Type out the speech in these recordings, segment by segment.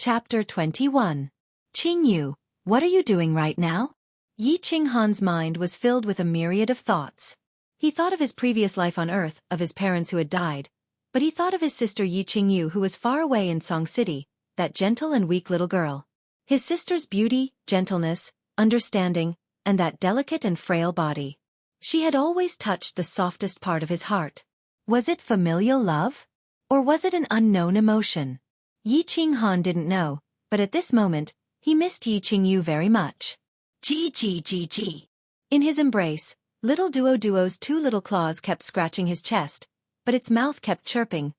Chapter 21. Qingyu, what are you doing right now? Yi Qinghan's mind was filled with a myriad of thoughts. He thought of his previous life on Earth, of his parents who had died, but he thought of his sister Yi Qingyu who was far away in Song City, that gentle and weak little girl. His sister's beauty, gentleness, understanding, and that delicate and frail body. She had always touched the softest part of his heart. Was it familial love? Or was it an unknown emotion? Yi Qinghan didn't know, but at this moment, he missed Yi Qingyu very much. Gee. In his embrace, little Duo's two little claws kept scratching his chest, but its mouth kept chirping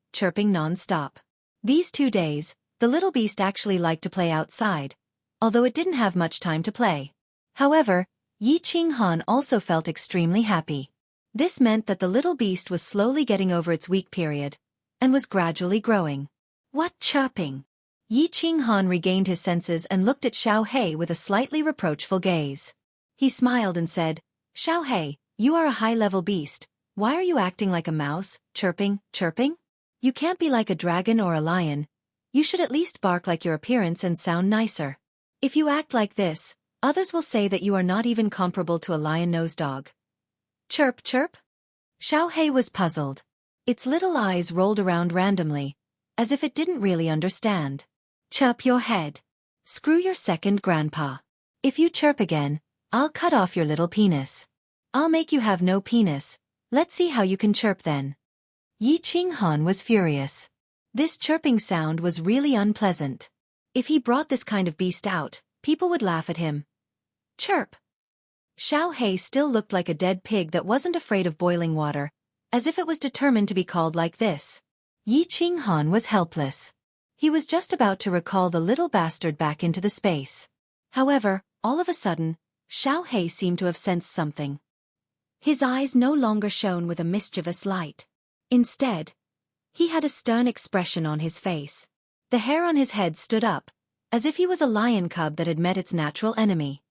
non-stop. These 2 days, the little beast actually liked to play outside, although it didn't have much time to play. However, Yi Qinghan also felt extremely happy. This meant that the little beast was slowly getting over its weak period, and was gradually growing. What chirping? Yi Qinghan regained his senses and looked at Xiao Hei with a slightly reproachful gaze. He smiled and said, Xiao Hei, you are a high-level beast. Why are you acting like a mouse, chirping? You can't be like a dragon or a lion. You should at least bark like your appearance and sound nicer. If you act like this, others will say that you are not even comparable to a lion-nosed dog. Chirp. Xiao Hei was puzzled. Its little eyes rolled around randomly, as if it didn't really understand. Chirp your head. Screw your second grandpa. If you chirp again, I'll cut off your little penis. I'll make you have no penis. Let's see how you can chirp then. Yi Qinghan was furious. This chirping sound was really unpleasant. If he brought this kind of beast out, people would laugh at him. Chirp. Xiao Hei still looked like a dead pig that wasn't afraid of boiling water, as if it was determined to be called like this. Yi Qinghan was helpless. He was just about to recall the little bastard back into the space. However, all of a sudden, Xiao Hei seemed to have sensed something. His eyes no longer shone with a mischievous light. Instead, he had a stern expression on his face. The hair on his head stood up, as if he was a lion cub that had met its natural enemy.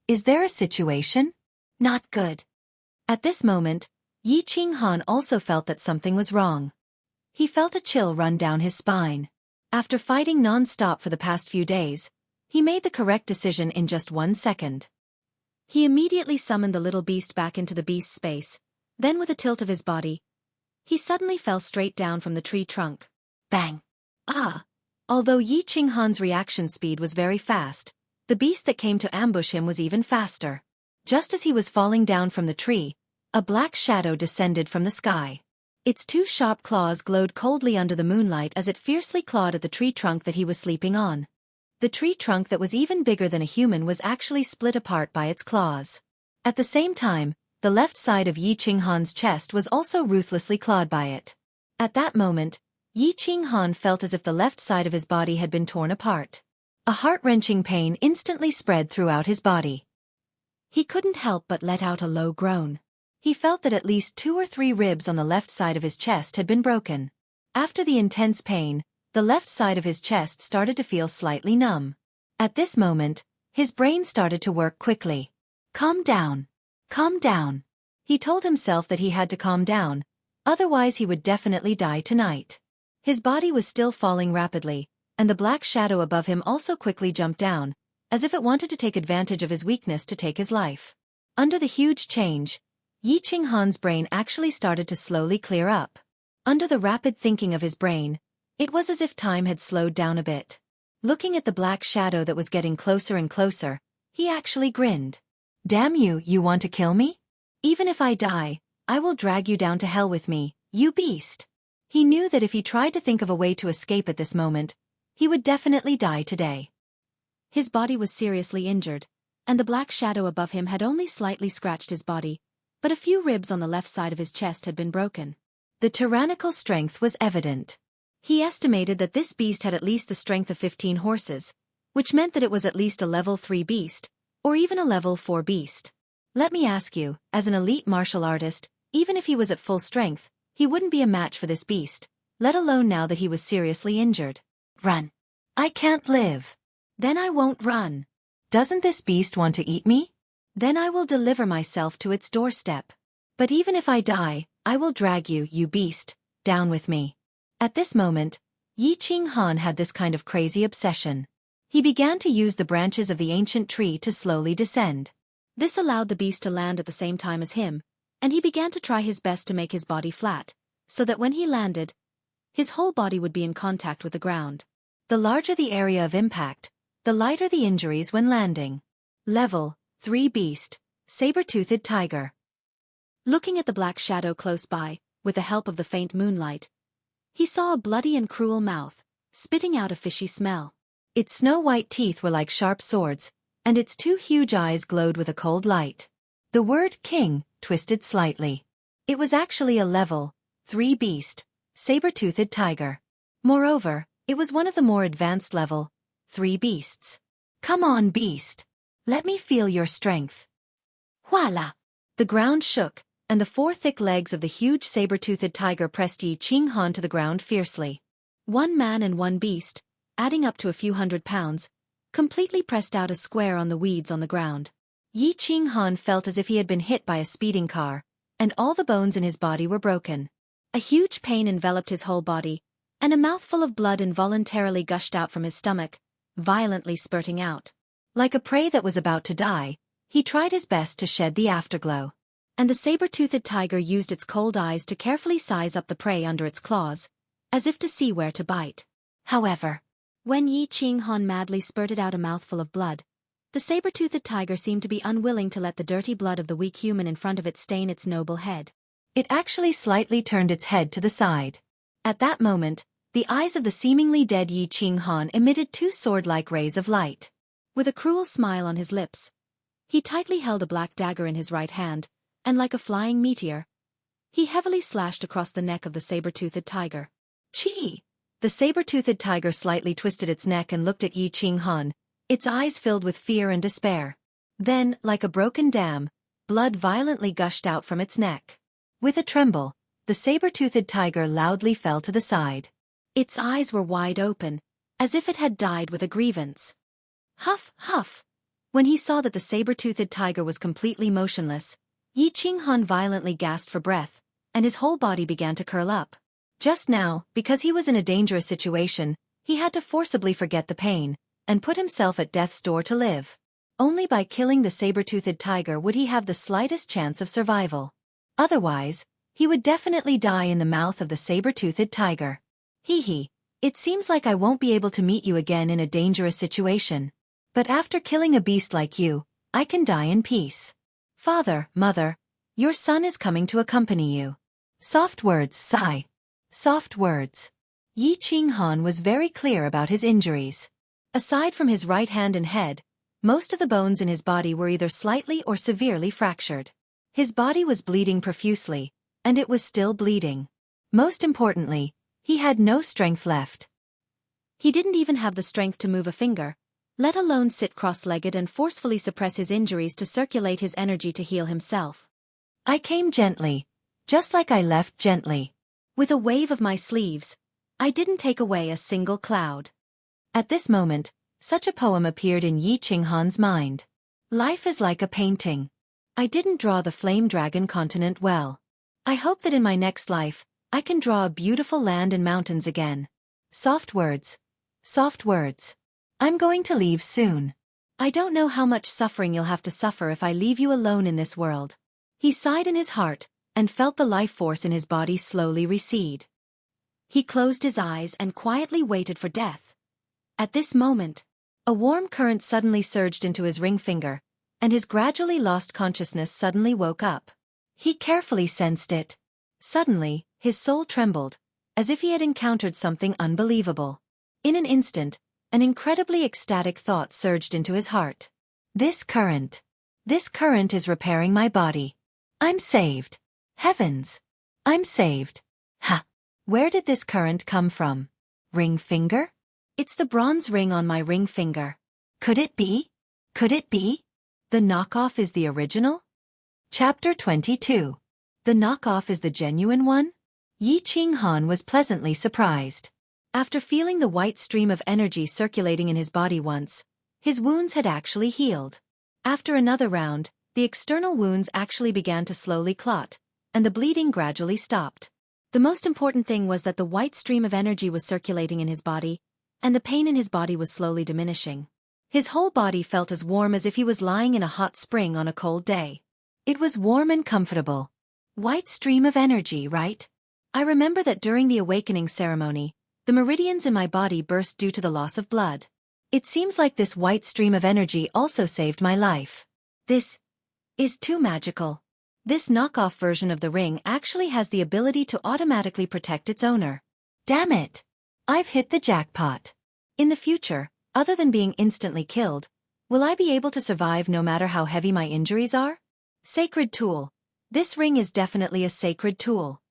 Is there a situation? Not good. At this moment, Yi Qinghan also felt that something was wrong. He felt a chill run down his spine. After fighting non-stop for the past few days, he made the correct decision in just 1 second. He immediately summoned the little beast back into the beast's space, then with a tilt of his body, he suddenly fell straight down from the tree trunk. Bang! Although Yi Qinghan's reaction speed was very fast, the beast that came to ambush him was even faster. Just as he was falling down from the tree, a black shadow descended from the sky. Its 2 sharp claws glowed coldly under the moonlight as it fiercely clawed at the tree trunk that he was sleeping on. The tree trunk that was even bigger than a human was actually split apart by its claws. At the same time, the left side of Yi Qinghan's chest was also ruthlessly clawed by it. At that moment, Yi Qinghan felt as if the left side of his body had been torn apart. A heart-wrenching pain instantly spread throughout his body. He couldn't help but let out a low groan. He felt that at least 2 or 3 ribs on the left side of his chest had been broken. After the intense pain, the left side of his chest started to feel slightly numb. At this moment, his brain started to work quickly. Calm down. He told himself that he had to calm down, otherwise he would definitely die tonight. His body was still falling rapidly, and the black shadow above him also quickly jumped down, as if it wanted to take advantage of his weakness to take his life. Under the huge change, Yi Qinghan's brain actually started to slowly clear up. Under the rapid thinking of his brain, it was as if time had slowed down a bit. Looking at the black shadow that was getting closer and closer, he actually grinned. Damn you, you want to kill me? Even if I die, I will drag you down to hell with me, you beast. He knew that if he tried to think of a way to escape at this moment, he would definitely die today. His body was seriously injured, and the black shadow above him had only slightly scratched his body, but a few ribs on the left side of his chest had been broken. The tyrannical strength was evident. He estimated that this beast had at least the strength of 15 horses, which meant that it was at least a level 3 beast, or even a level 4 beast. Let me ask you, as an elite martial artist, even if he was at full strength, he wouldn't be a match for this beast, let alone now that he was seriously injured. Run. I can't live. Then I won't run. Doesn't this beast want to eat me? Then I will deliver myself to its doorstep. But even if I die, I will drag you, you beast, down with me. At this moment, Yi Qinghan had this kind of crazy obsession. He began to use the branches of the ancient tree to slowly descend. This allowed the beast to land at the same time as him, and he began to try his best to make his body flat, so that when he landed, his whole body would be in contact with the ground. The larger the area of impact, the lighter the injuries when landing. Level 3 Beast, Saber-toothed Tiger. Looking at the black shadow close by, with the help of the faint moonlight, he saw a bloody and cruel mouth, spitting out a fishy smell. Its snow-white teeth were like sharp swords, and its 2 huge eyes glowed with a cold light. The word king twisted slightly. It was actually a level 3 Beast, Saber-toothed Tiger. Moreover, it was one of the more advanced level 3 beasts. Come on, beast. Let me feel your strength. Voila! The ground shook, and the 4 thick legs of the huge saber-toothed tiger pressed Yi Qinghan to the ground fiercely. 1 man and 1 beast, adding up to a few hundred pounds, completely pressed out a square on the weeds on the ground. Yi Qinghan felt as if he had been hit by a speeding car, and all the bones in his body were broken. A huge pain enveloped his whole body, and a mouthful of blood involuntarily gushed out from his stomach, violently spurting out. Like a prey that was about to die, he tried his best to shed the afterglow. And the saber-toothed tiger used its cold eyes to carefully size up the prey under its claws, as if to see where to bite. However, when Yi Qinghan madly spurted out a mouthful of blood, the saber-toothed tiger seemed to be unwilling to let the dirty blood of the weak human in front of it stain its noble head. It actually slightly turned its head to the side. At that moment, the eyes of the seemingly dead Yi Qinghan emitted 2 sword-like rays of light. With a cruel smile on his lips, he tightly held a black dagger in his right hand, and like a flying meteor, he heavily slashed across the neck of the saber-toothed tiger. Chi! The saber-toothed tiger slightly twisted its neck and looked at Yi Qinghan, its eyes filled with fear and despair. Then, like a broken dam, blood violently gushed out from its neck. With a tremble, the saber-toothed tiger loudly fell to the side. Its eyes were wide open, as if it had died with a grievance. Huff, huff! When he saw that the saber-toothed tiger was completely motionless, Yi Qinghan violently gasped for breath, and his whole body began to curl up. Just now, because he was in a dangerous situation, he had to forcibly forget the pain, and put himself at death's door to live. Only by killing the saber-toothed tiger would he have the slightest chance of survival. Otherwise, he would definitely die in the mouth of the saber-toothed tiger. Hee, it seems like I won't be able to meet you again in a dangerous situation. But after killing a beast like you, I can die in peace. Father, mother, your son is coming to accompany you. Soft words, sigh. Soft words. Yi Qinghan was very clear about his injuries. Aside from his right hand and head, most of the bones in his body were either slightly or severely fractured. His body was bleeding profusely, and it was still bleeding. Most importantly, he had no strength left. He didn't even have the strength to move a finger, let alone sit cross-legged and forcefully suppress his injuries to circulate his energy to heal himself. I came gently, just like I left gently. With a wave of my sleeves, I didn't take away a single cloud. At this moment, such a poem appeared in Yi Qinghan's mind. Life is like a painting. I didn't draw the flame dragon continent well. I hope that in my next life, I can draw a beautiful land and mountains again. Soft words. Soft words. I'm going to leave soon. I don't know how much suffering you'll have to suffer if I leave you alone in this world. He sighed in his heart, and felt the life force in his body slowly recede. He closed his eyes and quietly waited for death. At this moment, a warm current suddenly surged into his ring finger, and his gradually lost consciousness suddenly woke up. He carefully sensed it. Suddenly, his soul trembled, as if he had encountered something unbelievable. In an instant, an incredibly ecstatic thought surged into his heart. This current is repairing my body. I'm saved. Heavens! I'm saved. Ha! Where did this current come from? Ring finger? It's the bronze ring on my ring finger. Could it be? Could it be? The knockoff is the original? Chapter 22. The knockoff is the genuine one? Yi Qinghan was pleasantly surprised. After feeling the white stream of energy circulating in his body once, his wounds had actually healed. After another round, the external wounds actually began to slowly clot, and the bleeding gradually stopped. The most important thing was that the white stream of energy was circulating in his body, and the pain in his body was slowly diminishing. His whole body felt as warm as if he was lying in a hot spring on a cold day. It was warm and comfortable. White stream of energy, right? I remember that during the awakening ceremony, the meridians in my body burst due to the loss of blood. It seems like this white stream of energy also saved my life. This is too magical. This knockoff version of the ring actually has the ability to automatically protect its owner. Damn it! I've hit the jackpot. In the future, other than being instantly killed, will I be able to survive no matter how heavy my injuries are? Sacred tool. This ring is definitely a sacred tool.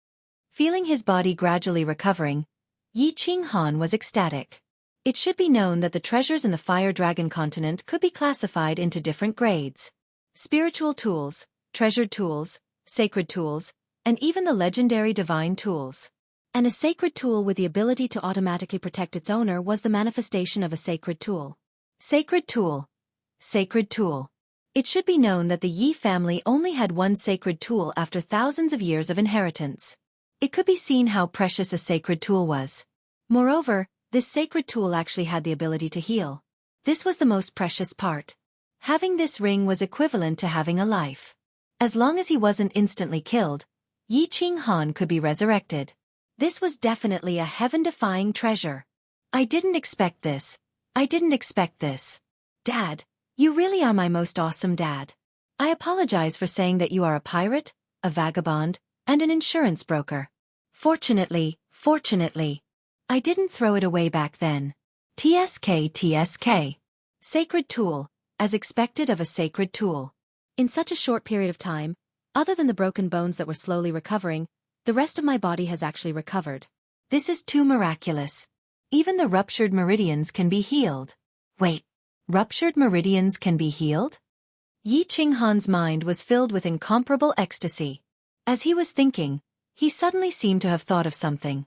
Feeling his body gradually recovering, Yi Qinghan was ecstatic. It should be known that the treasures in the Fire Dragon continent could be classified into different grades. Spiritual tools, treasured tools, sacred tools, and even the legendary divine tools. And a sacred tool with the ability to automatically protect its owner was the manifestation of a sacred tool. Sacred tool. Sacred tool. It should be known that the Yi family only had one sacred tool after thousands of years of inheritance. It could be seen how precious a sacred tool was. Moreover, this sacred tool actually had the ability to heal. This was the most precious part. Having this ring was equivalent to having a life. As long as he wasn't instantly killed, Yi Qinghan could be resurrected. This was definitely a heaven-defying treasure. I didn't expect this. I didn't expect this. Dad, you really are my most awesome dad. I apologize for saying that you are a pirate, a vagabond, and an insurance broker. Fortunately, I didn't throw it away back then. TSK. Sacred tool, as expected of a sacred tool. In such a short period of time, other than the broken bones that were slowly recovering, the rest of my body has actually recovered. This is too miraculous. Even the ruptured meridians can be healed. Wait, ruptured meridians can be healed? Yi Qinghan's mind was filled with incomparable ecstasy. As he was thinking, he suddenly seemed to have thought of something.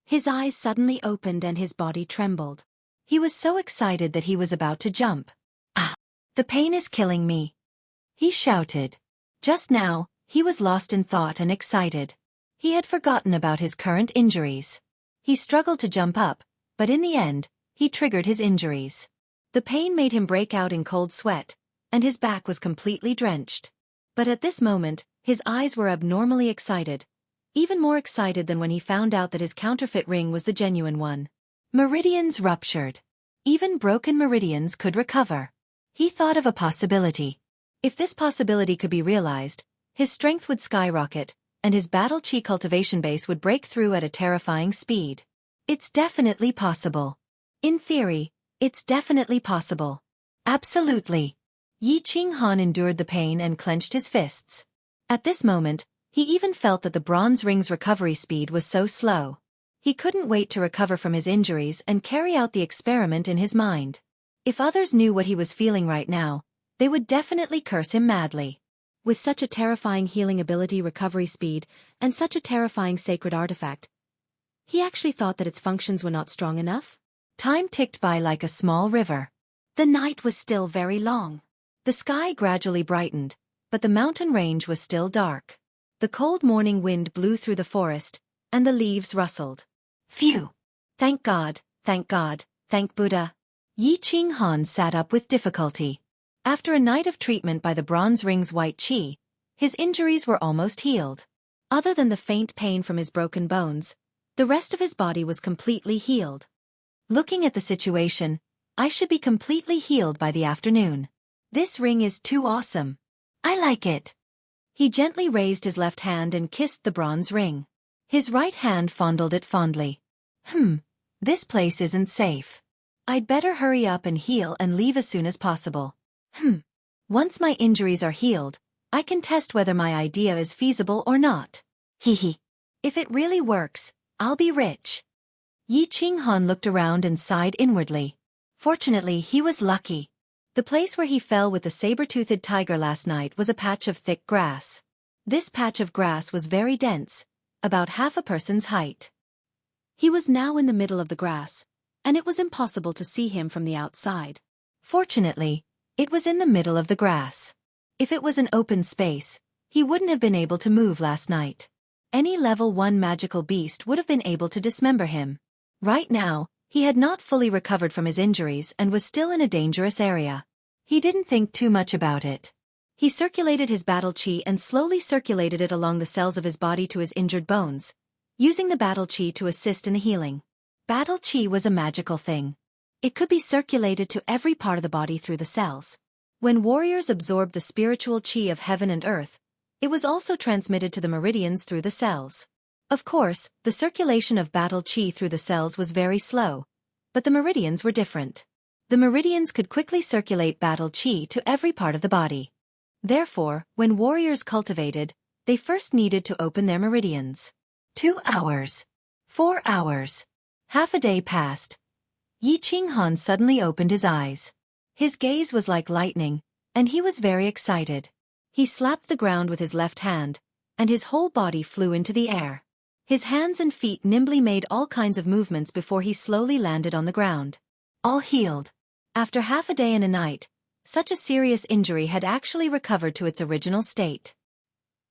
His eyes suddenly opened and his body trembled. He was so excited that he was about to jump. Ah! The pain is killing me! He shouted. Just now, he was lost in thought and excited. He had forgotten about his current injuries. He struggled to jump up, but in the end, he triggered his injuries. The pain made him break out in cold sweat, and his back was completely drenched. But at this moment, his eyes were abnormally excited, even more excited than when he found out that his counterfeit ring was the genuine one. Meridians ruptured. Even broken meridians could recover. He thought of a possibility. If this possibility could be realized, his strength would skyrocket, and his battle chi cultivation base would break through at a terrifying speed. It's definitely possible. In theory, it's definitely possible. Absolutely. Yi Qinghan endured the pain and clenched his fists. At this moment, he even felt that the bronze ring's recovery speed was so slow. He couldn't wait to recover from his injuries and carry out the experiment in his mind. If others knew what he was feeling right now, they would definitely curse him madly. With such a terrifying healing ability, recovery speed, and such a terrifying sacred artifact, he actually thought that its functions were not strong enough. Time ticked by like a small river. The night was still very long. The sky gradually brightened, but the mountain range was still dark. The cold morning wind blew through the forest, and the leaves rustled. Phew! Thank God, thank God, thank Buddha. Yi Qinghan sat up with difficulty. After a night of treatment by the bronze ring's white qi, his injuries were almost healed. Other than the faint pain from his broken bones, the rest of his body was completely healed. Looking at the situation, I should be completely healed by the afternoon. This ring is too awesome. I like it. He gently raised his left hand and kissed the bronze ring. His right hand fondled it fondly. This place isn't safe. I'd better hurry up and heal and leave as soon as possible. Once my injuries are healed, I can test whether my idea is feasible or not. Hehe. If it really works, I'll be rich. Yi Qinghan looked around and sighed inwardly. Fortunately, he was lucky. The place where he fell with the saber-toothed tiger last night was a patch of thick grass. This patch of grass was very dense, about half a person's height. He was now in the middle of the grass, and it was impossible to see him from the outside. Fortunately, it was in the middle of the grass. If it was an open space, he wouldn't have been able to move last night. Any level 1 magical beast would have been able to dismember him. Right now, he had not fully recovered from his injuries and was still in a dangerous area. He didn't think too much about it. He circulated his battle chi and slowly circulated it along the cells of his body to his injured bones, using the battle chi to assist in the healing. Battle chi was a magical thing. It could be circulated to every part of the body through the cells. When warriors absorbed the spiritual chi of heaven and earth, it was also transmitted to the meridians through the cells. Of course, the circulation of battle chi through the cells was very slow, but the meridians were different. The meridians could quickly circulate battle chi to every part of the body. Therefore, when warriors cultivated, they first needed to open their meridians. 2 hours. 4 hours. Half a day passed. Yi Qinghan suddenly opened his eyes. His gaze was like lightning, and he was very excited. He slapped the ground with his left hand, and his whole body flew into the air. His hands and feet nimbly made all kinds of movements before he slowly landed on the ground. All healed. After half a day and a night, such a serious injury had actually recovered to its original state.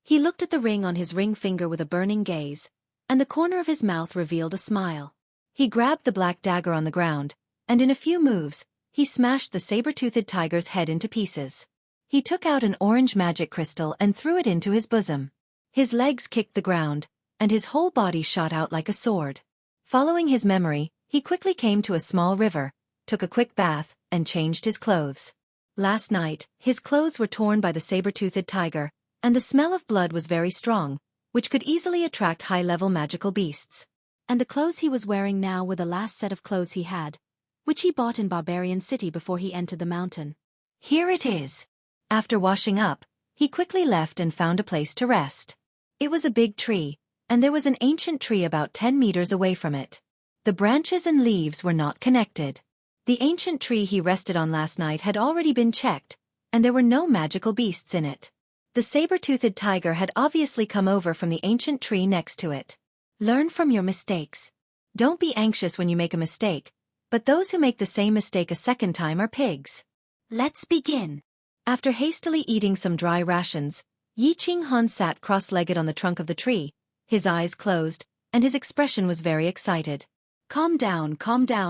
He looked at the ring on his ring finger with a burning gaze, and the corner of his mouth revealed a smile. He grabbed the black dagger on the ground, and in a few moves, he smashed the saber-toothed tiger's head into pieces. He took out an orange magic crystal and threw it into his bosom. His legs kicked the ground, and his whole body shot out like a sword. Following his memory, he quickly came to a small river, took a quick bath, and changed his clothes. Last night, his clothes were torn by the saber-toothed tiger, and the smell of blood was very strong, which could easily attract high-level magical beasts. And the clothes he was wearing now were the last set of clothes he had, which he bought in Barbarian City before he entered the mountain. Here it is. After washing up, he quickly left and found a place to rest. It was a big tree, and there was an ancient tree about 10 meters away from it. The branches and leaves were not connected. The ancient tree he rested on last night had already been checked, and there were no magical beasts in it. The saber-toothed tiger had obviously come over from the ancient tree next to it. Learn from your mistakes. Don't be anxious when you make a mistake, but those who make the same mistake a second time are pigs. Let's begin. After hastily eating some dry rations, Yi Qinghan sat cross-legged on the trunk of the tree, his eyes closed, and his expression was very excited. Calm down,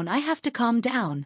I have to calm down.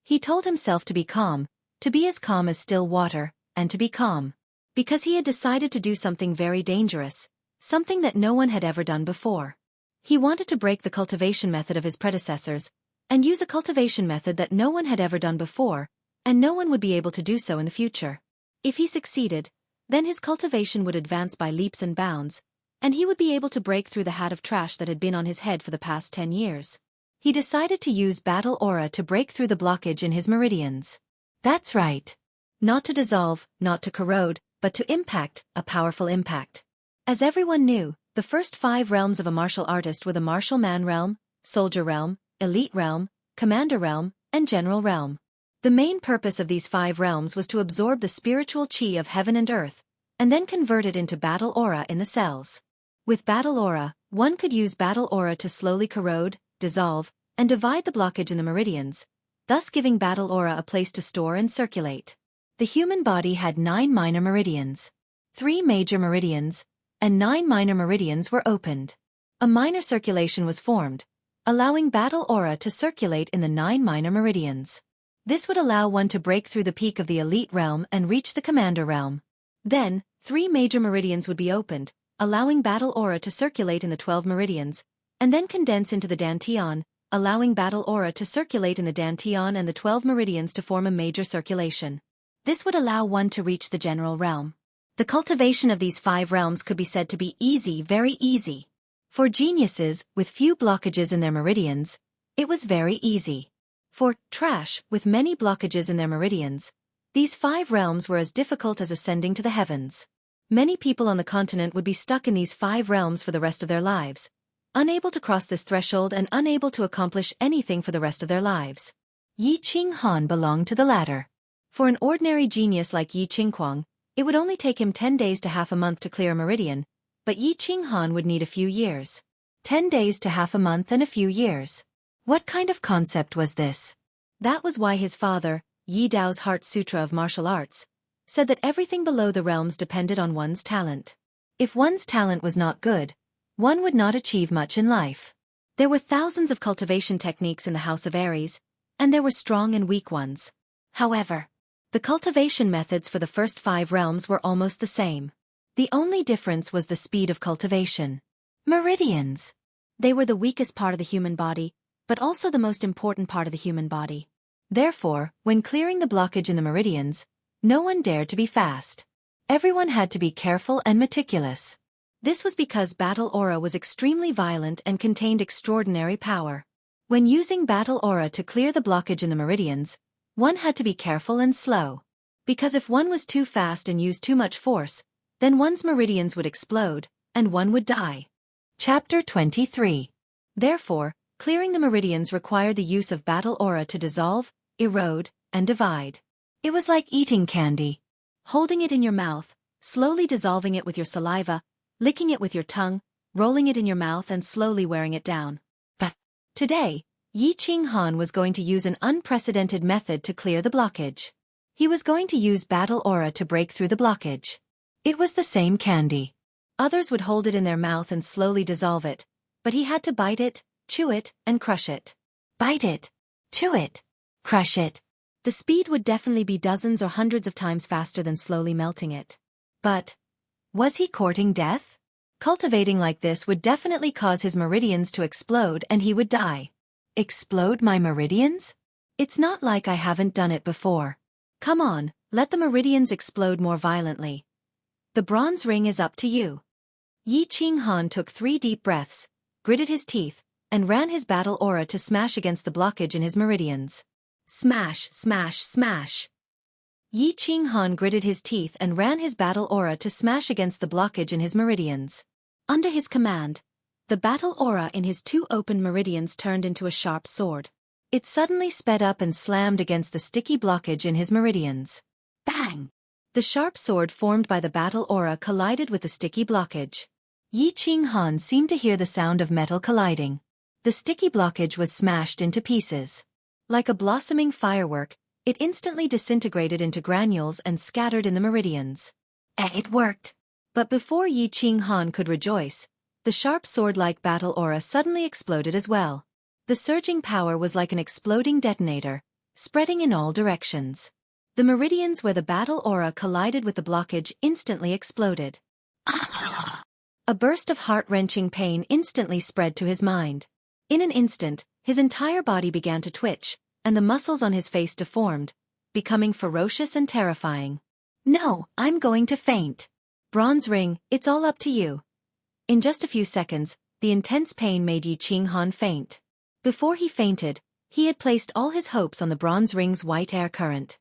He told himself to be as calm as still water, and to be calm. Because he had decided to do something very dangerous, something that no one had ever done before. He wanted to break the cultivation method of his predecessors, and use a cultivation method that no one had ever done before, and no one would be able to do so in the future. If he succeeded, then his cultivation would advance by leaps and bounds, and he would be able to break through the hat of trash that had been on his head for the past 10 years. He decided to use battle aura to break through the blockage in his meridians. That's right. Not to dissolve, not to corrode, but to impact, a powerful impact. As everyone knew, the first 5 realms of a martial artist were the martial man realm, soldier realm, elite realm, commander realm, and general realm. The main purpose of these 5 realms was to absorb the spiritual chi of heaven and earth, and then convert it into battle aura in the cells. With battle aura, one could use battle aura to slowly corrode, dissolve, and divide the blockage in the meridians, thus giving battle aura a place to store and circulate. The human body had 9 minor meridians. 3 major meridians, and 9 minor meridians were opened. A minor circulation was formed, allowing battle aura to circulate in the 9 minor meridians. This would allow one to break through the peak of the elite realm and reach the commander realm. Then, 3 major meridians would be opened, allowing battle aura to circulate in the 12 meridians, and then condense into the dantian, allowing battle aura to circulate in the dantian and the 12 meridians to form a major circulation. This would allow one to reach the general realm. The cultivation of these 5 realms could be said to be easy, very easy. For geniuses, with few blockages in their meridians, it was very easy. For trash, with many blockages in their meridians, these 5 realms were as difficult as ascending to the heavens. Many people on the continent would be stuck in these 5 realms for the rest of their lives, unable to cross this threshold and unable to accomplish anything for the rest of their lives. Yi Qinghan belonged to the latter. For an ordinary genius like Yi Qinghuang, it would only take him 10 days to half a month to clear a meridian, but Yi Qinghan would need a few years. 10 days to half a month and a few years. What kind of concept was this? That was why his father, Yi Dao's Heart Sutra of Martial Arts, said that everything below the realms depended on one's talent. If one's talent was not good, one would not achieve much in life. There were thousands of cultivation techniques in the House of Aries, and there were strong and weak ones. However, the cultivation methods for the first 5 realms were almost the same. The only difference was the speed of cultivation. Meridians. They were the weakest part of the human body, but also the most important part of the human body. Therefore, when clearing the blockage in the meridians, no one dared to be fast. Everyone had to be careful and meticulous. This was because Battle Aura was extremely violent and contained extraordinary power. When using Battle Aura to clear the blockage in the meridians, one had to be careful and slow. Because if one was too fast and used too much force, then one's meridians would explode, and one would die. Chapter 23. Therefore, clearing the meridians required the use of Battle Aura to dissolve, erode, and divide. It was like eating candy. Holding it in your mouth, slowly dissolving it with your saliva, licking it with your tongue, rolling it in your mouth and slowly wearing it down. But today, Yi Ching Han was going to use an unprecedented method to clear the blockage. He was going to use Battle Aura to break through the blockage. It was the same candy. Others would hold it in their mouth and slowly dissolve it, but he had to bite it, chew it, and crush it. Bite it, chew it, crush it. The speed would definitely be dozens or hundreds of times faster than slowly melting it. But was he courting death? Cultivating like this would definitely cause his meridians to explode and he would die. Explode my meridians? It's not like I haven't done it before. Come on, let the meridians explode more violently. The bronze ring is up to you. Yi Ching Han took 3 deep breaths, gritted his teeth, and ran his Battle Aura to smash against the blockage in his meridians. Smash, smash, smash. Yi Ching Han gritted his teeth and ran his Battle Aura to smash against the blockage in his meridians. Under his command, the Battle Aura in his 2 open meridians turned into a sharp sword. It suddenly sped up and slammed against the sticky blockage in his meridians. Bang! The sharp sword formed by the Battle Aura collided with the sticky blockage. Yi Ching Han seemed to hear the sound of metal colliding. The sticky blockage was smashed into pieces. Like a blossoming firework, it instantly disintegrated into granules and scattered in the meridians. It worked! But before Yi Ching Han could rejoice, the sharp sword-like Battle Aura suddenly exploded as well. The surging power was like an exploding detonator, spreading in all directions. The meridians where the Battle Aura collided with the blockage instantly exploded. A burst of heart-wrenching pain instantly spread to his mind. In an instant, his entire body began to twitch, and the muscles on his face deformed, becoming ferocious and terrifying. No, I'm going to faint. Bronze ring, it's all up to you. In just a few seconds, the intense pain made Yi Ching Han faint. Before he fainted, he had placed all his hopes on the bronze ring's white air current.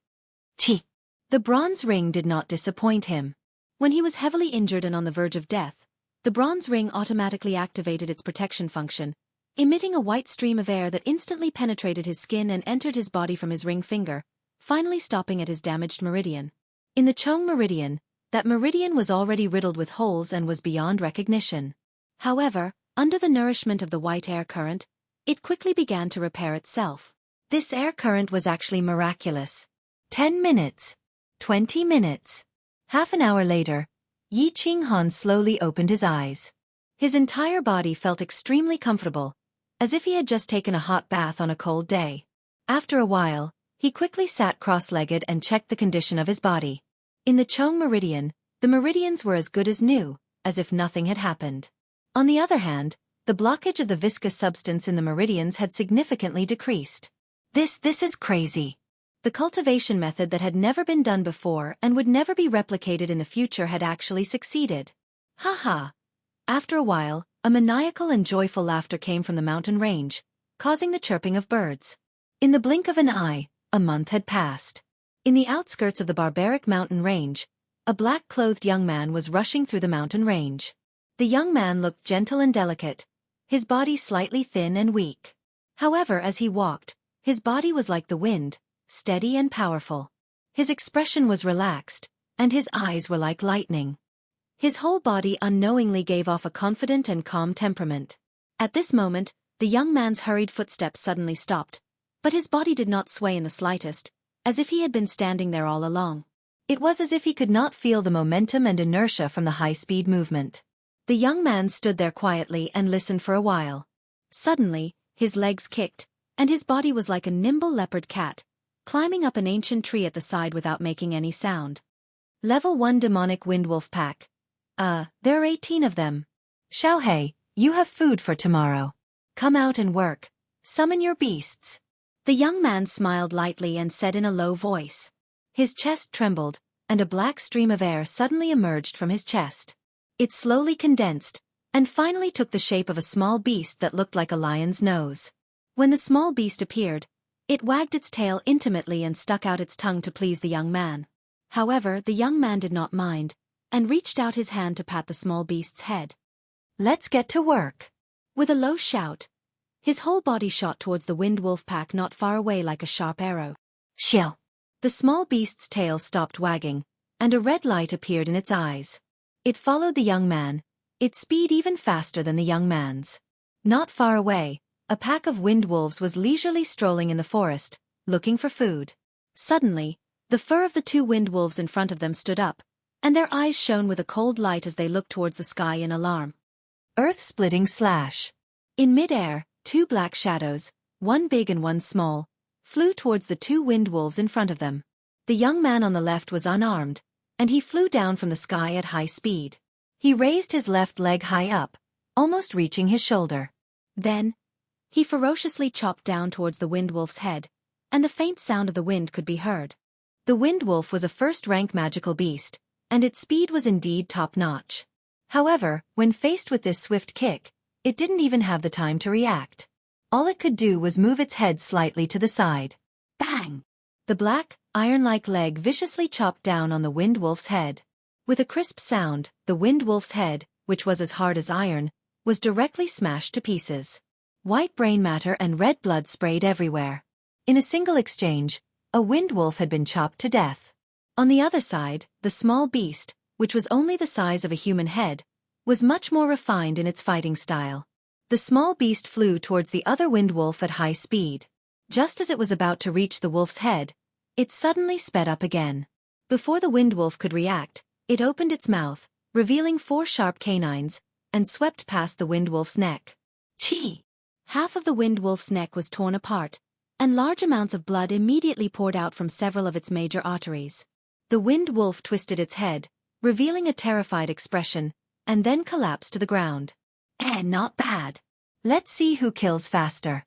Chi! The bronze ring did not disappoint him. When he was heavily injured and on the verge of death, the bronze ring automatically activated its protection function, emitting a white stream of air that instantly penetrated his skin and entered his body from his ring finger, finally stopping at his damaged meridian. In the Chong meridian, that meridian was already riddled with holes and was beyond recognition. However, under the nourishment of the white air current, it quickly began to repair itself. This air current was actually miraculous. 10 minutes. 20 minutes. Half an hour later, Yi Ching Han slowly opened his eyes. His entire body felt extremely comfortable, as if he had just taken a hot bath on a cold day. After a while, he quickly sat cross-legged and checked the condition of his body. In the Chong meridian, the meridians were as good as new, as if nothing had happened. On the other hand, the blockage of the viscous substance in the meridians had significantly decreased. This is crazy. The cultivation method that had never been done before and would never be replicated in the future had actually succeeded. Ha ha! After a while, a maniacal and joyful laughter came from the mountain range, causing the chirping of birds. In the blink of an eye, a month had passed. In the outskirts of the barbaric mountain range, a black-clothed young man was rushing through the mountain range. The young man looked gentle and delicate, his body slightly thin and weak. However, as he walked, his body was like the wind, steady and powerful. His expression was relaxed, and his eyes were like lightning. His whole body unknowingly gave off a confident and calm temperament. At this moment, the young man's hurried footsteps suddenly stopped, but his body did not sway in the slightest, as if he had been standing there all along. It was as if he could not feel the momentum and inertia from the high-speed movement. The young man stood there quietly and listened for a while. Suddenly, his legs kicked, and his body was like a nimble leopard cat, climbing up an ancient tree at the side without making any sound. Level 1 Demonic Windwolf Pack. There are 18 of them. Xiaohei, you have food for tomorrow. Come out and work. Summon your beasts. The young man smiled lightly and said in a low voice. His chest trembled, and a black stream of air suddenly emerged from his chest. It slowly condensed, and finally took the shape of a small beast that looked like a lion's nose. When the small beast appeared, it wagged its tail intimately and stuck out its tongue to please the young man. However, the young man did not mind, and reached out his hand to pat the small beast's head. Let's get to work. With a low shout, his whole body shot towards the wind wolf pack not far away like a sharp arrow. Shill! The small beast's tail stopped wagging, and a red light appeared in its eyes. It followed the young man, its speed even faster than the young man's. Not far away, a pack of wind wolves was leisurely strolling in the forest, looking for food. Suddenly, the fur of the two wind wolves in front of them stood up, and their eyes shone with a cold light as they looked towards the sky in alarm. Earth-splitting slash. In mid-air, two black shadows, one big and one small, flew towards the two wind wolves in front of them. The young man on the left was unarmed, and he flew down from the sky at high speed. He raised his left leg high up, almost reaching his shoulder. Then, he ferociously chopped down towards the wind wolf's head, and the faint sound of the wind could be heard. The wind wolf was a first-rank magical beast, and its speed was indeed top-notch. However, when faced with this swift kick, it didn't even have the time to react. All it could do was move its head slightly to the side. Bang! The black, iron-like leg viciously chopped down on the wind wolf's head. With a crisp sound, the wind wolf's head, which was as hard as iron, was directly smashed to pieces. White brain matter and red blood sprayed everywhere. In a single exchange, a wind wolf had been chopped to death. On the other side, the small beast, which was only the size of a human head, was much more refined in its fighting style. The small beast flew towards the other wind wolf at high speed. Just as it was about to reach the wolf's head, it suddenly sped up again. Before the wind wolf could react, it opened its mouth, revealing 4 sharp canines, and swept past the wind wolf's neck. Chee! Half of the wind wolf's neck was torn apart, and large amounts of blood immediately poured out from several of its major arteries. The wind wolf twisted its head, revealing a terrified expression, and then collapsed to the ground. Not bad. Let's see who kills faster.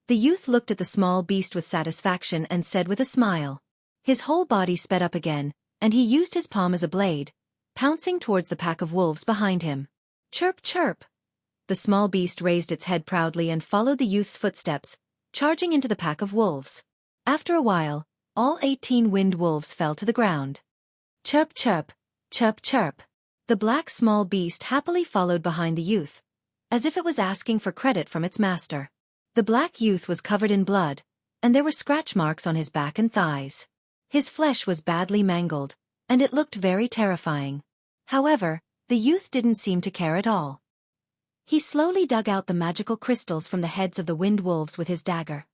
The youth looked at the small beast with satisfaction and said with a smile. His whole body sped up again, and he used his palm as a blade, pouncing towards the pack of wolves behind him. Chirp, chirp. The small beast raised its head proudly and followed the youth's footsteps, charging into the pack of wolves. After a while, all 18 wind wolves fell to the ground. Chirp, chirp, chirp, chirp. The black small beast happily followed behind the youth, as if it was asking for credit from its master. The black youth was covered in blood, and there were scratch marks on his back and thighs. His flesh was badly mangled, and it looked very terrifying. However, the youth didn't seem to care at all. He slowly dug out the magical crystals from the heads of the wind wolves with his dagger.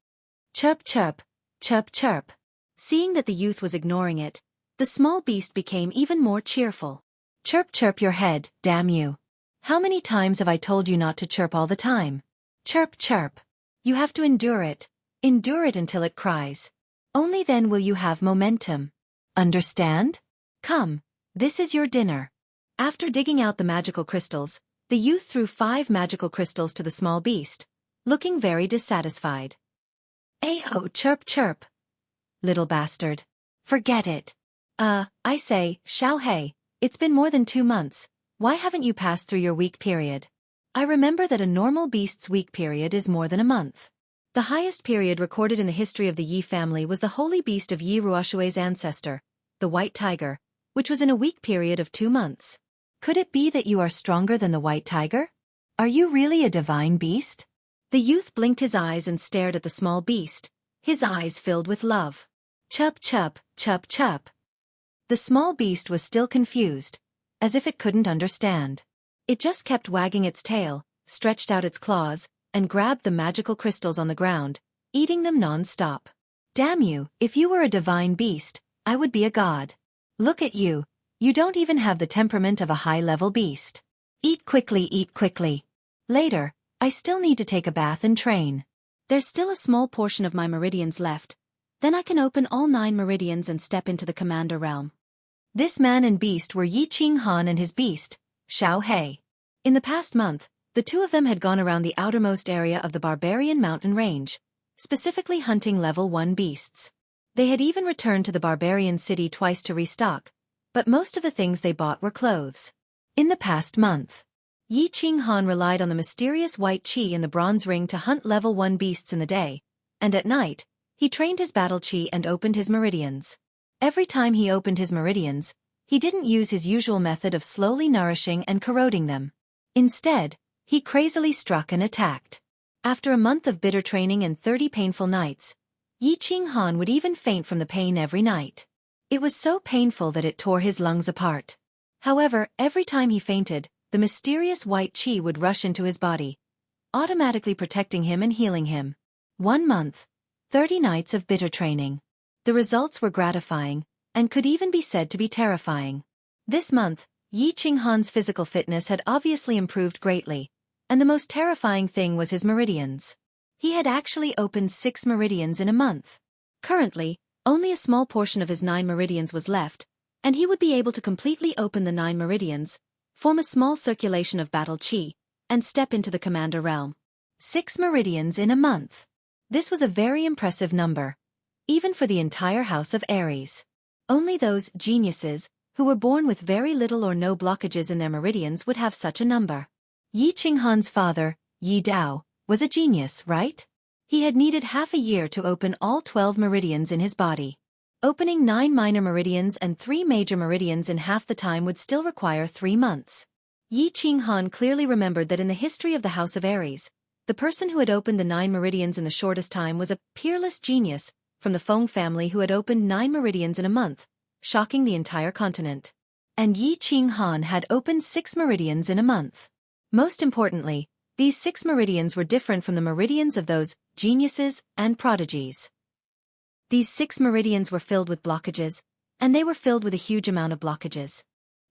Chirp, chirp, chirp, chirp. Seeing that the youth was ignoring it, the small beast became even more cheerful. Chirp, chirp your head, damn you. How many times have I told you not to chirp all the time? Chirp, chirp. You have to endure it. Endure it until it cries. Only then will you have momentum. Understand? Come, this is your dinner. After digging out the magical crystals, the youth threw 5 magical crystals to the small beast, looking very dissatisfied. Ayo, chirp, chirp. Little bastard. Forget it. I say, Xiaohei, it's been more than 2 months. Why haven't you passed through your week period? I remember that a normal beast's week period is more than a month. The highest period recorded in the history of the Yi family was the holy beast of Yi Ruoshui's ancestor, the white tiger, which was in a week period of 2 months. Could it be that you are stronger than the white tiger? Are you really a divine beast? The youth blinked his eyes and stared at the small beast, his eyes filled with love. Chup, chup, chup, chup. The small beast was still confused, as if it couldn't understand. It just kept wagging its tail, stretched out its claws, and grabbed the magical crystals on the ground, eating them non-stop. Damn you, if you were a divine beast, I would be a god. Look at you, you don't even have the temperament of a high-level beast. Eat quickly, eat quickly. Later, I still need to take a bath and train. There's still a small portion of my meridians left. Then I can open all 9 meridians and step into the commander realm. This man and beast were Yi Qinghan and his beast, Xiao He. In the past month, the two of them had gone around the outermost area of the barbarian mountain range, specifically hunting level 1 beasts. They had even returned to the barbarian city twice to restock, but most of the things they bought were clothes. In the past month, Yi Qinghan relied on the mysterious white qi in the bronze ring to hunt level 1 beasts in the day, and at night, he trained his battle qi and opened his meridians. Every time he opened his meridians, he didn't use his usual method of slowly nourishing and corroding them. Instead, he crazily struck and attacked. After a month of bitter training and 30 painful nights, Yi Qinghan would even faint from the pain every night. It was so painful that it tore his lungs apart. However, every time he fainted, the mysterious white qi would rush into his body, automatically protecting him and healing him. 1 month, 30 nights of bitter training. The results were gratifying, and could even be said to be terrifying. This month, Yi Qinghan's physical fitness had obviously improved greatly, and the most terrifying thing was his meridians. He had actually opened 6 meridians in a month. Currently, only a small portion of his 9 meridians was left, and he would be able to completely open the 9 meridians, form a small circulation of battle qi, and step into the commander realm. 6 meridians in a month. This was a very impressive number, even for the entire house of Aries. Only those geniuses, who were born with very little or no blockages in their meridians, would have such a number. Yi Qinghan's father, Yi Dao, was a genius, right? He had needed half a year to open all 12 meridians in his body. Opening 9 minor meridians and 3 major meridians in half the time would still require 3 months. Yi Qinghan clearly remembered that in the history of the House of Aries, the person who had opened the 9 meridians in the shortest time was a peerless genius from the Feng family who had opened 9 meridians in a month, shocking the entire continent. And Yi Qinghan had opened 6 meridians in a month. Most importantly, these 6 meridians were different from the meridians of those geniuses and prodigies. These 6 meridians were filled with blockages, and they were filled with a huge amount of blockages.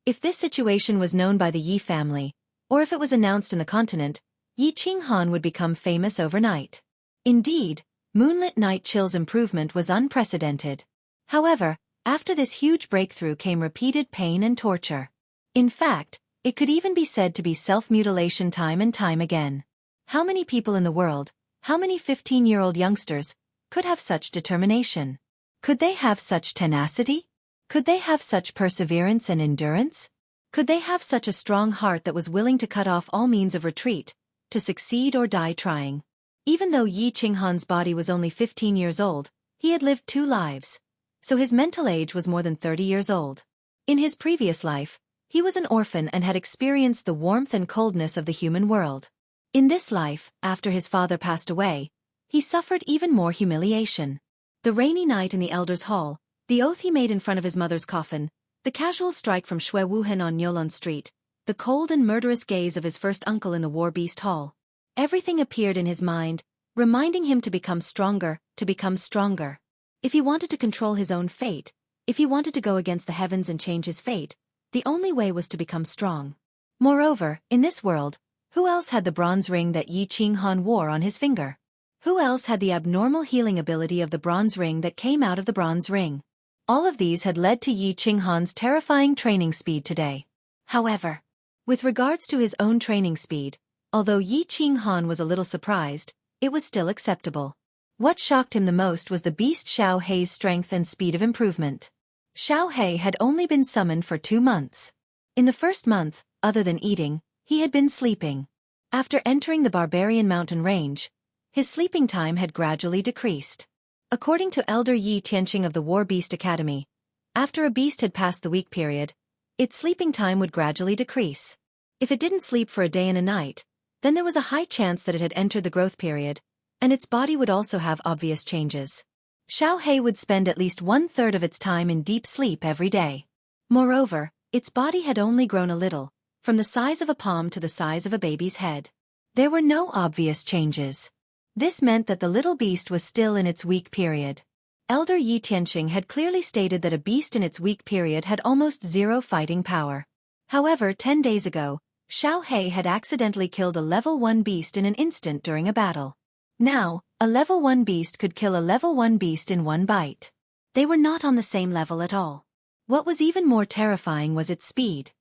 If this situation was known by the Yi family, or if it was announced in the continent, Yi Qinghan would become famous overnight. Indeed, Moonlit Night Chill's improvement was unprecedented. However, after this huge breakthrough came repeated pain and torture. In fact, it could even be said to be self-mutilation time and time again. How many people in the world, how many 15-year-old youngsters, could have such determination? Could they have such tenacity? Could they have such perseverance and endurance? Could they have such a strong heart that was willing to cut off all means of retreat, to succeed or die trying? Even though Yi Qinghan's body was only 15 years old, he had lived 2 lives, so his mental age was more than 30 years old. In his previous life, he was an orphan and had experienced the warmth and coldness of the human world. In this life, after his father passed away, he suffered even more humiliation. The rainy night in the Elder's Hall, the oath he made in front of his mother's coffin, the casual strike from Shui Wuhan on Nyolon Street, the cold and murderous gaze of his first uncle in the War Beast Hall. Everything appeared in his mind, reminding him to become stronger, to become stronger. If he wanted to control his own fate, if he wanted to go against the heavens and change his fate, the only way was to become strong. Moreover, in this world, who else had the bronze ring that Yi Qinghan wore on his finger? Who else had the abnormal healing ability of the bronze ring that came out of the bronze ring? All of these had led to Yi Qinghan's terrifying training speed today. However, with regards to his own training speed, although Yi Qinghan was a little surprised, it was still acceptable. What shocked him the most was the beast Xiao Hei's strength and speed of improvement. Xiao Hei had only been summoned for 2 months. In the first month, other than eating, he had been sleeping. After entering the barbarian mountain range, his sleeping time had gradually decreased. According to Elder Yi Tianqing of the War Beast Academy, after a beast had passed the week period, its sleeping time would gradually decrease. If it didn't sleep for a day and a night, then there was a high chance that it had entered the growth period, and its body would also have obvious changes. Xiao Hei would spend at least 1/3 of its time in deep sleep every day. Moreover, its body had only grown a little, from the size of a palm to the size of a baby's head. There were no obvious changes. This meant that the little beast was still in its weak period. Elder Yi Tianqing had clearly stated that a beast in its weak period had almost 0 fighting power. However, 10 days ago, Xiao He had accidentally killed a level 1 beast in an instant during a battle. Now, a level 1 beast could kill a level 1 beast in one bite. They were not on the same level at all. What was even more terrifying was its speed.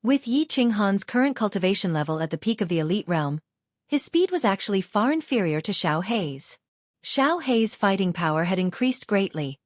With Yi Qinghan's current cultivation level at the peak of the elite realm, his speed was actually far inferior to Xiao Hei's. Xiao Hei's fighting power had increased greatly,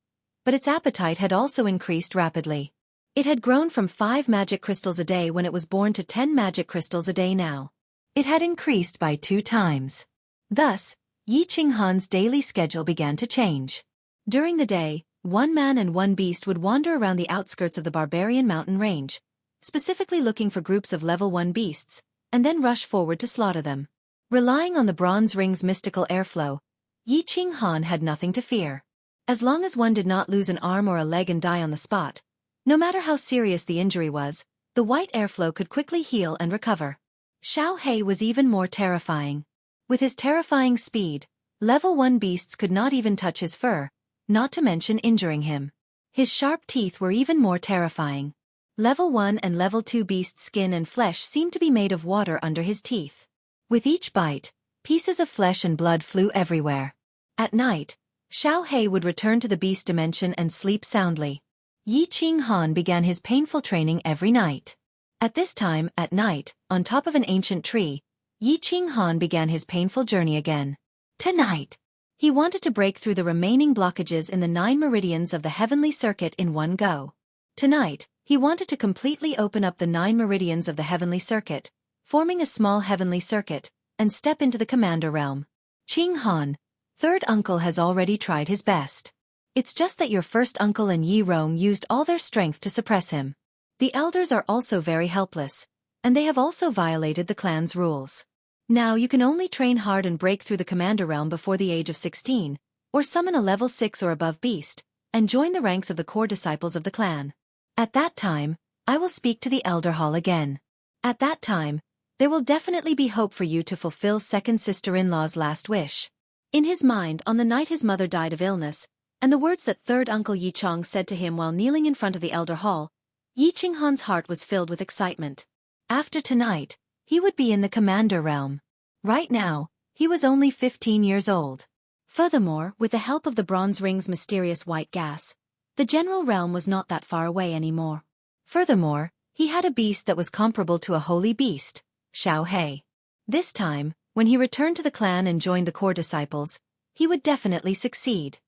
but its appetite had also increased rapidly. It had grown from 5 magic crystals a day when it was born to 10 magic crystals a day now. It had increased by 2 times. Thus, Yi Qinghan's daily schedule began to change. During the day, one man and one beast would wander around the outskirts of the barbarian mountain range, specifically looking for groups of level 1 beasts, and then rush forward to slaughter them. Relying on the bronze ring's mystical airflow, Yi Qinghan had nothing to fear. As long as one did not lose an arm or a leg and die on the spot, no matter how serious the injury was, the white airflow could quickly heal and recover. Xiao He was even more terrifying. With his terrifying speed, level 1 beasts could not even touch his fur, not to mention injuring him. His sharp teeth were even more terrifying. Level 1 and level 2 beasts' skin and flesh seemed to be made of water under his teeth. With each bite, pieces of flesh and blood flew everywhere. At night, Xiao He would return to the beast dimension and sleep soundly. Yi Qinghan began his painful training every night. At this time, at night, on top of an ancient tree, Yi Qinghan began his painful journey again. Tonight, he wanted to break through the remaining blockages in the 9 meridians of the heavenly circuit in one go. Tonight, he wanted to completely open up the 9 meridians of the heavenly circuit, forming a small heavenly circuit, and step into the commander realm. Qinghan, third uncle has already tried his best. It's just that your first uncle and Yi Rong used all their strength to suppress him. The elders are also very helpless, and they have also violated the clan's rules. Now you can only train hard and break through the commander realm before the age of 16, or summon a level 6 or above beast, and join the ranks of the core disciples of the clan. At that time, I will speak to the Elder Hall again. At that time, there will definitely be hope for you to fulfill second sister-in-law's last wish. In his mind, on the night his mother died of illness, and the words that third uncle Yi Chong said to him while kneeling in front of the Elder Hall, Yi Qinghan's heart was filled with excitement. After tonight, he would be in the commander realm. Right now, he was only 15 years old. Furthermore, with the help of the bronze ring's mysterious white gas, the general realm was not that far away anymore. Furthermore, he had a beast that was comparable to a holy beast, Xiao He. This time, when he returned to the clan and joined the core disciples, he would definitely succeed.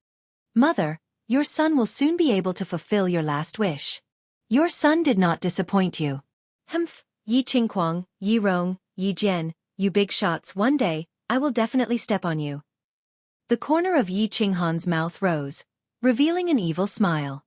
Mother, your son will soon be able to fulfill your last wish. Your son did not disappoint you. Humph, Yi Qingquang, Yi Rong, Yi Jian, you big shots, one day, I will definitely step on you. The corner of Yi Qinghan's mouth rose, revealing an evil smile.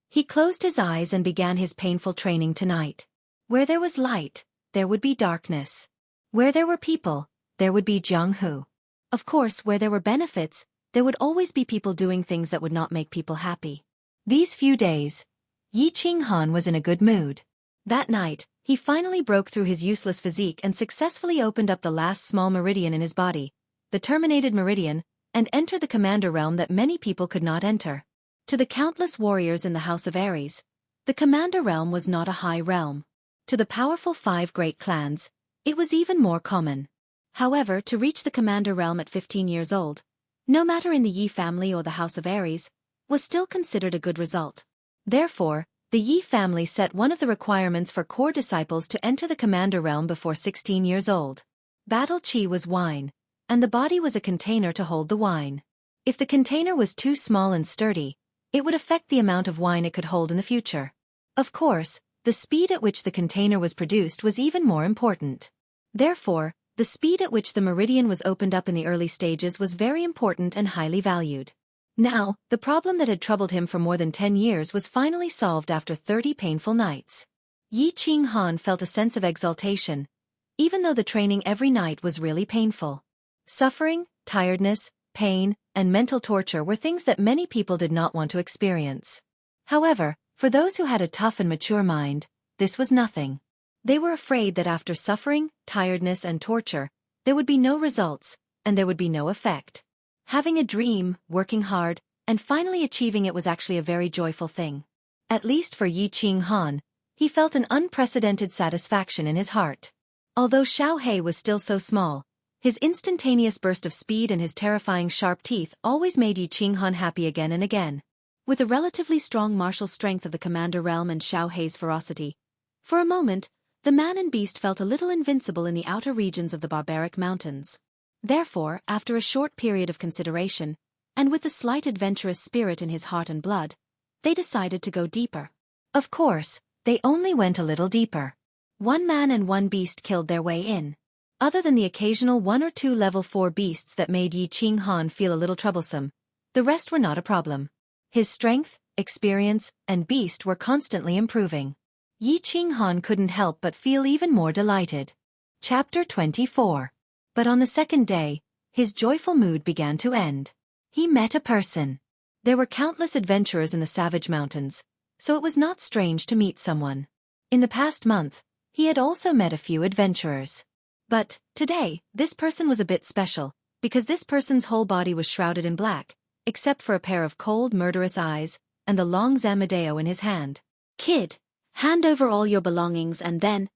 He closed his eyes and began his painful training tonight. Where there was light, there would be darkness. Where there were people, there would be Jianghu. Of course, where there were benefits, there would always be people doing things that would not make people happy. These few days, Yi Qinghan was in a good mood. That night, he finally broke through his useless physique and successfully opened up the last small meridian in his body, the terminated meridian, and entered the commander realm that many people could not enter. To the countless warriors in the House of Ares, the commander realm was not a high realm. To the powerful 5 great clans, it was even more common. However, to reach the commander realm at 15 years old, no matter in the Yi family or the House of Ares, was still considered a good result. Therefore, the Yi family set one of the requirements for core disciples to enter the commander realm before 16 years old. Battle Chi was wine, and the body was a container to hold the wine. If the container was too small and sturdy, it would affect the amount of wine it could hold in the future. Of course, the speed at which the container was produced was even more important. Therefore, the speed at which the meridian was opened up in the early stages was very important and highly valued. Now, the problem that had troubled him for more than 10 years was finally solved after 30 painful nights. Yi Qinghan felt a sense of exaltation, even though the training every night was really painful. Suffering, tiredness, pain, and mental torture were things that many people did not want to experience. However, for those who had a tough and mature mind, this was nothing. They were afraid that after suffering, tiredness, and torture, there would be no results, and there would be no effect. Having a dream, working hard, and finally achieving it was actually a very joyful thing. At least for Yi Qinghan, he felt an unprecedented satisfaction in his heart. Although Xiao He was still so small, his instantaneous burst of speed and his terrifying sharp teeth always made Yi Qinghan happy again and again. With the relatively strong martial strength of the Commander Realm and Xiao He's ferocity, for a moment, the man and beast felt a little invincible in the outer regions of the barbaric mountains. Therefore, after a short period of consideration, and with the slight adventurous spirit in his heart and blood, they decided to go deeper. Of course, they only went a little deeper. One man and one beast killed their way in. Other than the occasional 1 or 2 level 4 beasts that made Yi Qinghan feel a little troublesome, the rest were not a problem. His strength, experience, and beast were constantly improving. Yi Qinghan couldn't help but feel even more delighted. Chapter 24. But on the second day, his joyful mood began to end. He met a person. There were countless adventurers in the Savage Mountains, so it was not strange to meet someone. In the past month, he had also met a few adventurers. But, today, this person was a bit special, because this person's whole body was shrouded in black, except for a pair of cold, murderous eyes, and the long Zamadeo in his hand. "Kid, hand over all your belongings and then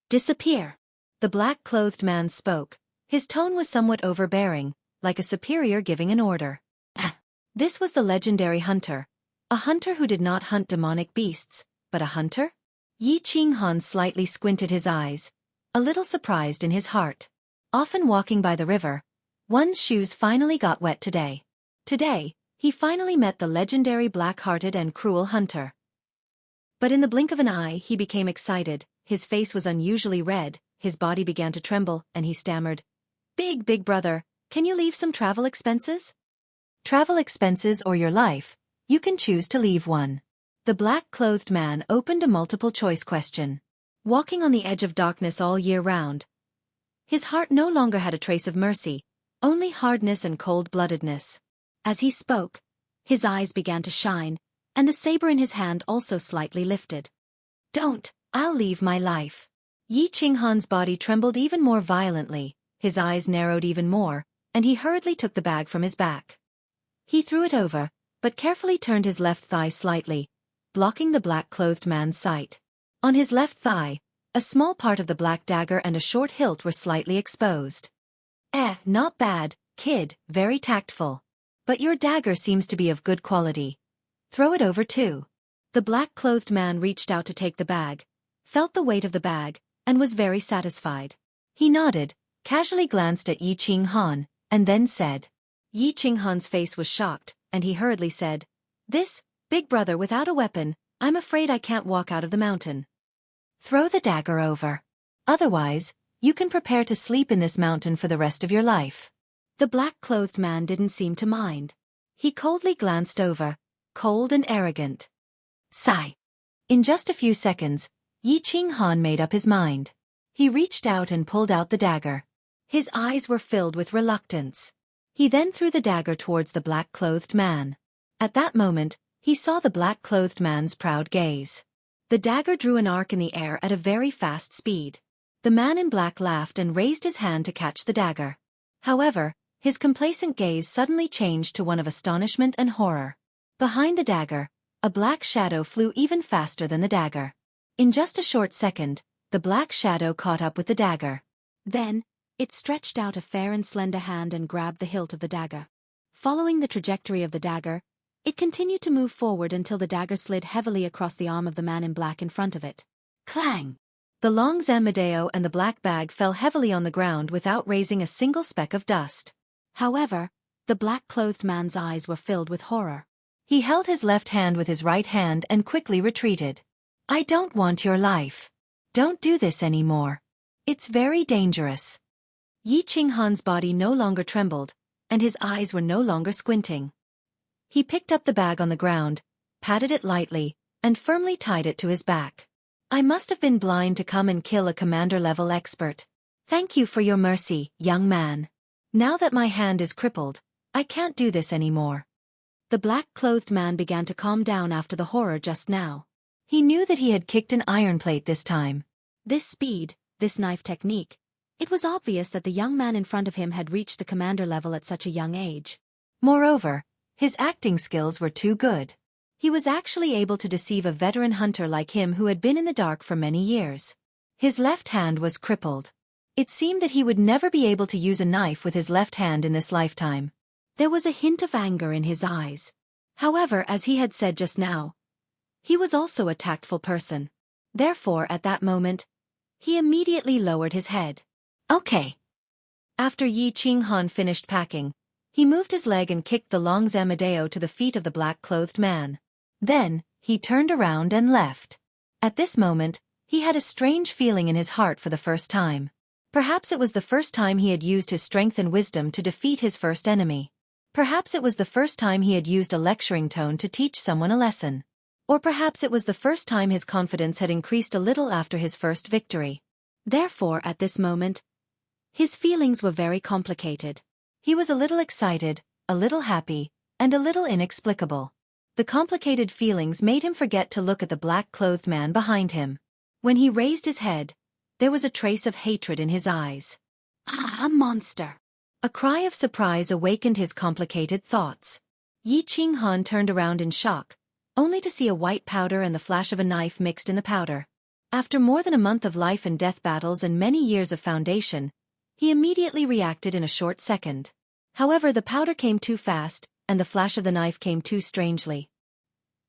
disappear." The black-clothed man spoke. His tone was somewhat overbearing, like a superior giving an order. This was the legendary hunter. A hunter who did not hunt demonic beasts, but a hunter? Yi Qinghan slightly squinted his eyes, a little surprised in his heart. Often walking by the river, one's shoes finally got wet today. Today, he finally met the legendary black-hearted and cruel hunter. But in the blink of an eye he became excited, his face was unusually red, his body began to tremble, and he stammered, Big brother, can you leave some travel expenses?" "Travel expenses or your life, you can choose to leave one." The black-clothed man opened a multiple-choice question. Walking on the edge of darkness all year round, his heart no longer had a trace of mercy, only hardness and cold-bloodedness. As he spoke, his eyes began to shine, and the saber in his hand also slightly lifted. "Don't, I'll leave my life." Yi Qinghan's body trembled even more violently, his eyes narrowed even more, and he hurriedly took the bag from his back. He threw it over, but carefully turned his left thigh slightly, blocking the black-clothed man's sight. On his left thigh, a small part of the black dagger and a short hilt were slightly exposed. Not bad, kid, very tactful. But your dagger seems to be of good quality. Throw it over too." The black-clothed man reached out to take the bag, felt the weight of the bag, and was very satisfied. He nodded, casually glanced at Yi Qinghan, and then said. Yi Qinghan's face was shocked, and he hurriedly said, "This, big brother without a weapon, I'm afraid I can't walk out of the mountain." "Throw the dagger over. Otherwise, you can prepare to sleep in this mountain for the rest of your life." The black-clothed man didn't seem to mind. He coldly glanced over, cold and arrogant. Sigh. In just a few seconds, Yi Qinghan made up his mind. He reached out and pulled out the dagger. His eyes were filled with reluctance. He then threw the dagger towards the black-clothed man. At that moment, he saw the black-clothed man's proud gaze. The dagger drew an arc in the air at a very fast speed. The man in black laughed and raised his hand to catch the dagger. However, his complacent gaze suddenly changed to one of astonishment and horror. Behind the dagger, a black shadow flew even faster than the dagger. In just a short second, the black shadow caught up with the dagger. Then, it stretched out a fair and slender hand and grabbed the hilt of the dagger. Following the trajectory of the dagger, it continued to move forward until the dagger slid heavily across the arm of the man in black in front of it. Clang! The long Zamadeo and the black bag fell heavily on the ground without raising a single speck of dust. However, the black-clothed man's eyes were filled with horror. He held his left hand with his right hand and quickly retreated. "I don't want your life. Don't do this anymore. It's very dangerous." Yi Qinghan's body no longer trembled, and his eyes were no longer squinting. He picked up the bag on the ground, patted it lightly, and firmly tied it to his back. "I must have been blind to come and kill a commander-level expert. Thank you for your mercy, young man. Now that my hand is crippled, I can't do this anymore." The black-clothed man began to calm down after the horror just now. He knew that he had kicked an iron plate this time. This speed, this knife technique, it was obvious that the young man in front of him had reached the commander level at such a young age. Moreover, his acting skills were too good. He was actually able to deceive a veteran hunter like him who had been in the dark for many years. His left hand was crippled. It seemed that he would never be able to use a knife with his left hand in this lifetime. There was a hint of anger in his eyes. However, as he had said just now, he was also a tactful person. Therefore, at that moment, he immediately lowered his head. Okay. After Yi Qinghan finished packing, he moved his leg and kicked the long Zamadeo to the feet of the black-clothed man. Then, he turned around and left. At this moment, he had a strange feeling in his heart for the first time. Perhaps it was the first time he had used his strength and wisdom to defeat his first enemy. Perhaps it was the first time he had used a lecturing tone to teach someone a lesson. Or perhaps it was the first time his confidence had increased a little after his first victory. Therefore, at this moment, his feelings were very complicated. He was a little excited, a little happy, and a little inexplicable. The complicated feelings made him forget to look at the black-clothed man behind him. When he raised his head, there was a trace of hatred in his eyes. Ah, a monster! A cry of surprise awakened his complicated thoughts. Yi Qinghan turned around in shock, only to see a white powder and the flash of a knife mixed in the powder. After more than a month of life and death battles and many years of foundation, he immediately reacted in a short second. However, the powder came too fast, and the flash of the knife came too strangely.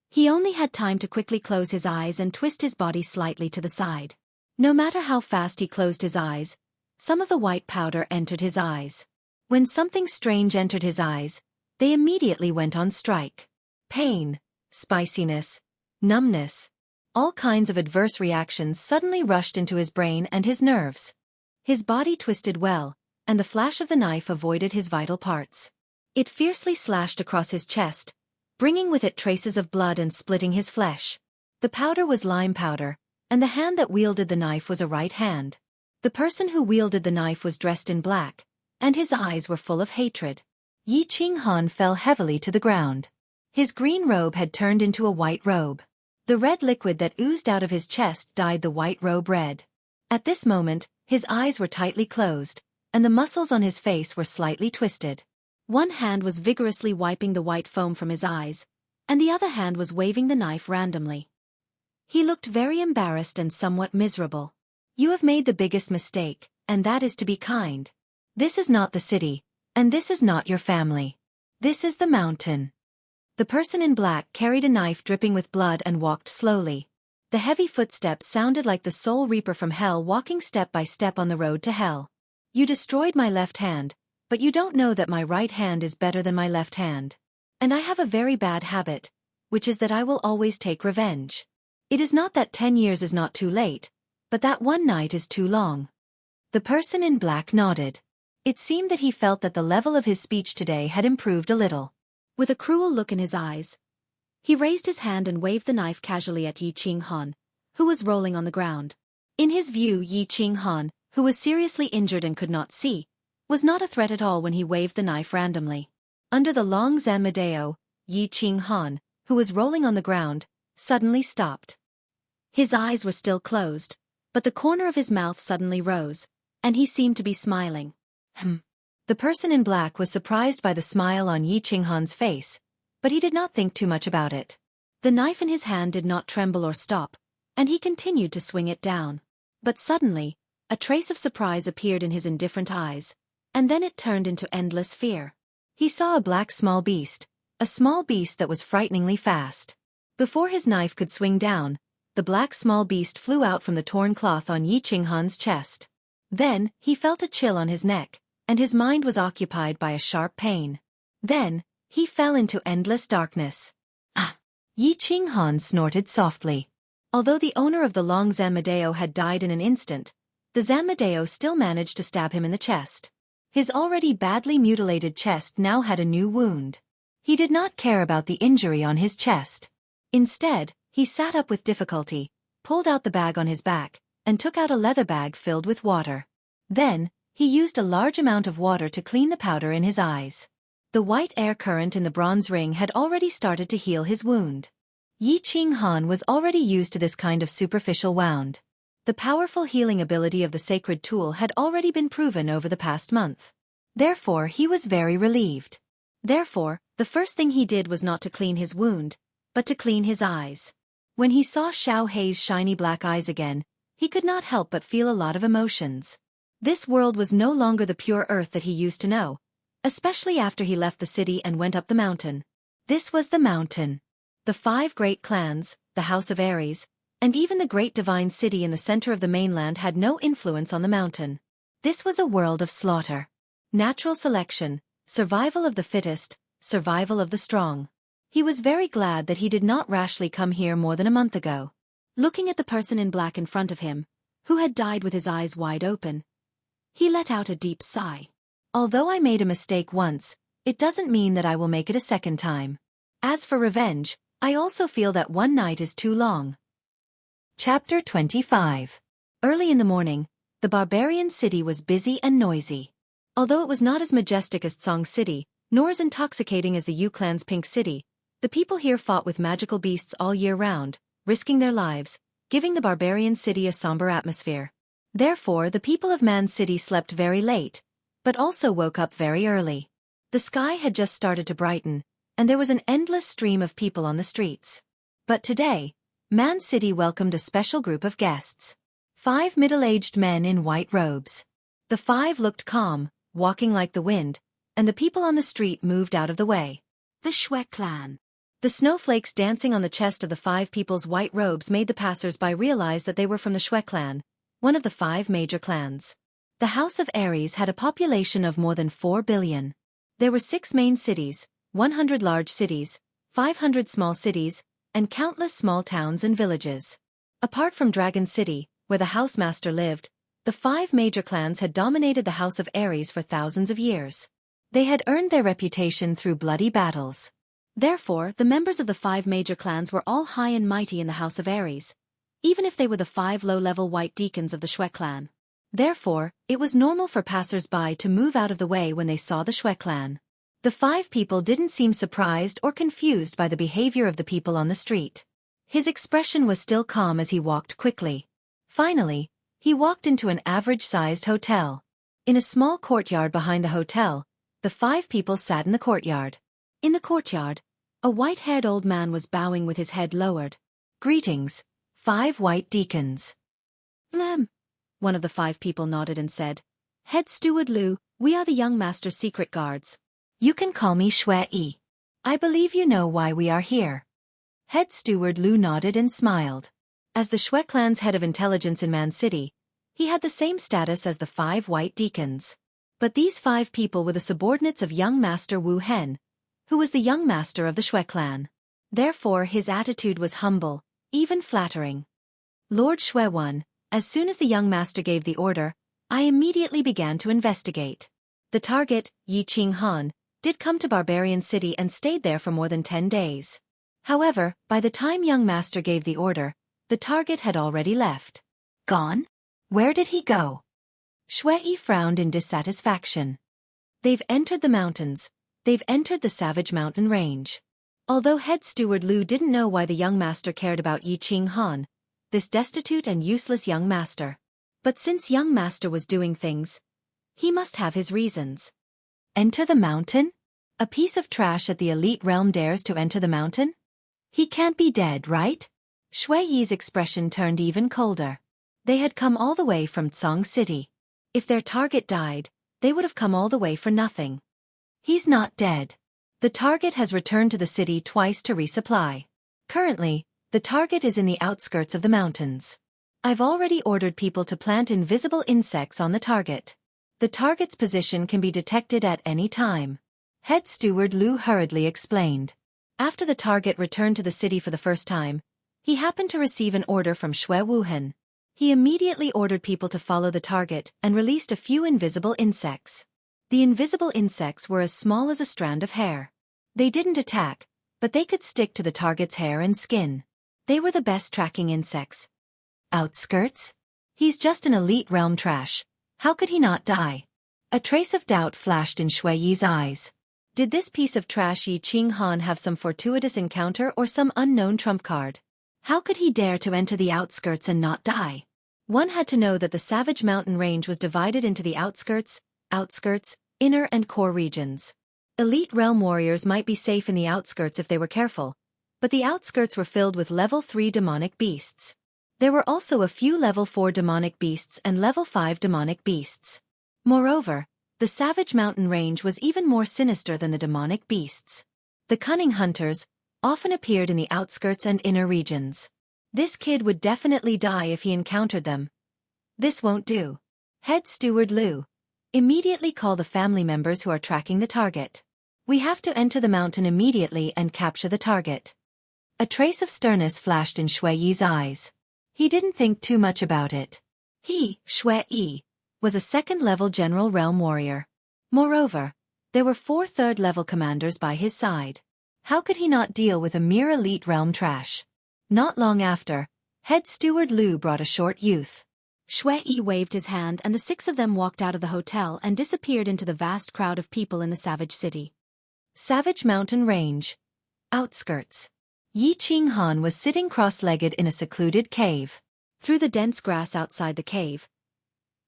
He only had time to quickly close his eyes and twist his body slightly to the side. No matter how fast he closed his eyes, some of the white powder entered his eyes. When something strange entered his eyes, they immediately went on strike. Pain, spiciness, numbness, all kinds of adverse reactions suddenly rushed into his brain and his nerves. His body twisted well, and the flash of the knife avoided his vital parts. It fiercely slashed across his chest, bringing with it traces of blood and splitting his flesh. The powder was lime powder, and the hand that wielded the knife was a right hand. The person who wielded the knife was dressed in black, and his eyes were full of hatred. Yi Qinghan fell heavily to the ground. His green robe had turned into a white robe. The red liquid that oozed out of his chest dyed the white robe red. At this moment, his eyes were tightly closed, and the muscles on his face were slightly twisted. One hand was vigorously wiping the white foam from his eyes, and the other hand was waving the knife randomly. He looked very embarrassed and somewhat miserable. You have made the biggest mistake, and that is to be kind. This is not the city, and this is not your family. This is the mountain. The person in black carried a knife dripping with blood and walked slowly. The heavy footsteps sounded like the soul reaper from hell walking step by step on the road to hell. You destroyed my left hand, but you don't know that my right hand is better than my left hand. And I have a very bad habit, which is that I will always take revenge. It is not that 10 years is not too late, but that one night is too long. The person in black nodded. It seemed that he felt that the level of his speech today had improved a little. With a cruel look in his eyes, he raised his hand and waved the knife casually at Yi Qinghan, who was rolling on the ground. In his view, Yi Qinghan, who was seriously injured and could not see, was not a threat at all when he waved the knife randomly. Under the long Zamadeo, Yi Qinghan, who was rolling on the ground, suddenly stopped. His eyes were still closed, but the corner of his mouth suddenly rose, and he seemed to be smiling. The person in black was surprised by the smile on Yi Qinghan's face, but he did not think too much about it. The knife in his hand did not tremble or stop, and he continued to swing it down. But suddenly, a trace of surprise appeared in his indifferent eyes, and then it turned into endless fear. He saw a black small beast that was frighteningly fast. Before his knife could swing down, the black small beast flew out from the torn cloth on Yi Qinghan's chest. Then, he felt a chill on his neck, and his mind was occupied by a sharp pain. Then, he fell into endless darkness. Ah! Yi Qinghan snorted softly. Although the owner of the long Zamadeo had died in an instant, the Zamadeo still managed to stab him in the chest. His already badly mutilated chest now had a new wound. He did not care about the injury on his chest. Instead, he sat up with difficulty, pulled out the bag on his back, and took out a leather bag filled with water. Then, he used a large amount of water to clean the powder in his eyes. The white air current in the bronze ring had already started to heal his wound. Yi Qinghan was already used to this kind of superficial wound. The powerful healing ability of the sacred tool had already been proven over the past month. Therefore, he was very relieved. Therefore, the first thing he did was not to clean his wound, but to clean his eyes. When he saw Xiao Hei's shiny black eyes again, he could not help but feel a lot of emotions. This world was no longer the pure earth that he used to know, especially after he left the city and went up the mountain. This was the mountain. The 5 great clans, the House of Ares, and even the great divine city in the center of the mainland had no influence on the mountain. This was a world of slaughter. Natural selection, survival of the fittest, survival of the strong. He was very glad that he did not rashly come here more than a month ago. Looking at the person in black in front of him, who had died with his eyes wide open, he let out a deep sigh. Although I made a mistake once, it doesn't mean that I will make it a second time. As for revenge, I also feel that one night is too long. Chapter 25. Early in the morning, the barbarian city was busy and noisy. Although it was not as majestic as Tsong City, nor as intoxicating as the Yu Clan's Pink City, the people here fought with magical beasts all year round, risking their lives, giving the barbarian city a somber atmosphere. Therefore, the people of Man City slept very late, but also woke up very early. The sky had just started to brighten, and there was an endless stream of people on the streets. But today, Man City welcomed a special group of guests. 5 middle-aged men in white robes. The 5 looked calm, walking like the wind, and the people on the street moved out of the way. The Shui clan. The snowflakes dancing on the chest of the 5 people's white robes made the passers-by realize that they were from the Shui clan, one of the 5 major clans. The House of Ares had a population of more than 4 billion. There were 6 main cities, 100 large cities, 500 small cities, and countless small towns and villages. Apart from Dragon City, where the housemaster lived, the 5 major clans had dominated the House of Ares for thousands of years. They had earned their reputation through bloody battles. Therefore, the members of the 5 major clans were all high and mighty in the House of Ares, even if they were the 5 low-level white deacons of the Shui clan. Therefore, it was normal for passers-by to move out of the way when they saw the Shui clan. The 5 people didn't seem surprised or confused by the behavior of the people on the street. His expression was still calm as he walked quickly. Finally, he walked into an average-sized hotel. In a small courtyard behind the hotel, the 5 people sat in the courtyard. In the courtyard, a white-haired old man was bowing with his head lowered. "Greetings, 5 white deacons." One of the 5 people nodded and said, "Head Steward Lu, we are the young master's secret guards. You can call me Shui. I believe you know why we are here." Head Steward Lu nodded and smiled. As the Shui clan's head of intelligence in Man City, he had the same status as the 5 white deacons. But these 5 people were the subordinates of young master Wu Hen, who was the young master of the Shui clan. Therefore his attitude was humble, even flattering. "Lord Shui Wan, as soon as the young master gave the order, I immediately began to investigate. The target, Yi Qing Han, did come to Barbarian City and stayed there for more than 10 days. However, by the time young master gave the order, the target had already left." "Gone? Where did he go?" Shui frowned in dissatisfaction. "They've entered the mountains. They've entered the Savage Mountain Range." Although Head Steward Lu didn't know why the young master cared about Yi Qing Han, this destitute and useless young master. But since young master was doing things, he must have his reasons. Enter the mountain? A piece of trash at the elite realm dares to enter the mountain? He can't be dead, right? Shui Yi's expression turned even colder. They had come all the way from Tsong City. If their target died, they would have come all the way for nothing. He's not dead. The target has returned to the city twice to resupply. Currently, the target is in the outskirts of the mountains. I've already ordered people to plant invisible insects on the target. The target's position can be detected at any time. Head Steward Lu hurriedly explained. After the target returned to the city for the first time, he happened to receive an order from Shui Wuhan. He immediately ordered people to follow the target and released a few invisible insects. The invisible insects were as small as a strand of hair. They didn't attack, but they could stick to the target's hair and skin. They were the best tracking insects. Outskirts? He's just an elite realm trash. How could he not die? A trace of doubt flashed in Shui Yi's eyes. Did this piece of trash Yi Qing Han have some fortuitous encounter or some unknown trump card? How could he dare to enter the outskirts and not die? One had to know that the Savage Mountain Range was divided into the outskirts, inner and core regions. Elite realm warriors might be safe in the outskirts if they were careful, but the outskirts were filled with level 3 demonic beasts. There were also a few level 4 demonic beasts and level 5 demonic beasts. Moreover, the savage mountain range was even more sinister than the demonic beasts. The cunning hunters often appeared in the outskirts and inner regions. This kid would definitely die if he encountered them. This won't do. Head Steward Lou, immediately call the family members who are tracking the target. We have to enter the mountain immediately and capture the target. A trace of sternness flashed in Shui Yi's eyes. He didn't think too much about it. He, Shui Yi, was a second-level General Realm Warrior. Moreover, there were 4 third-level commanders by his side. How could he not deal with a mere elite realm trash? Not long after, Head Steward Lou brought a short youth. Shui Yi waved his hand and the 6 of them walked out of the hotel and disappeared into the vast crowd of people in the Savage City. Savage Mountain Range. Outskirts. Yi Qinghan was sitting cross-legged in a secluded cave. Through the dense grass outside the cave,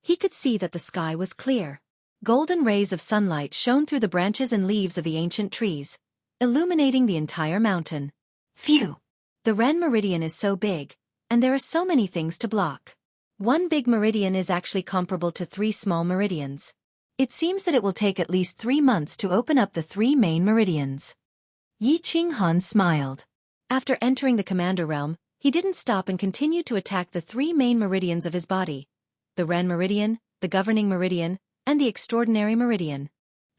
he could see that the sky was clear. Golden rays of sunlight shone through the branches and leaves of the ancient trees, illuminating the entire mountain. Phew! The Ren Meridian is so big, and there are so many things to block. One big meridian is actually comparable to 3 small meridians. It seems that it will take at least 3 months to open up the 3 main meridians. Yi Qinghan smiled. After entering the Commander Realm, he didn't stop and continued to attack the 3 main meridians of his body: the Ren Meridian, the Governing Meridian, and the Extraordinary Meridian.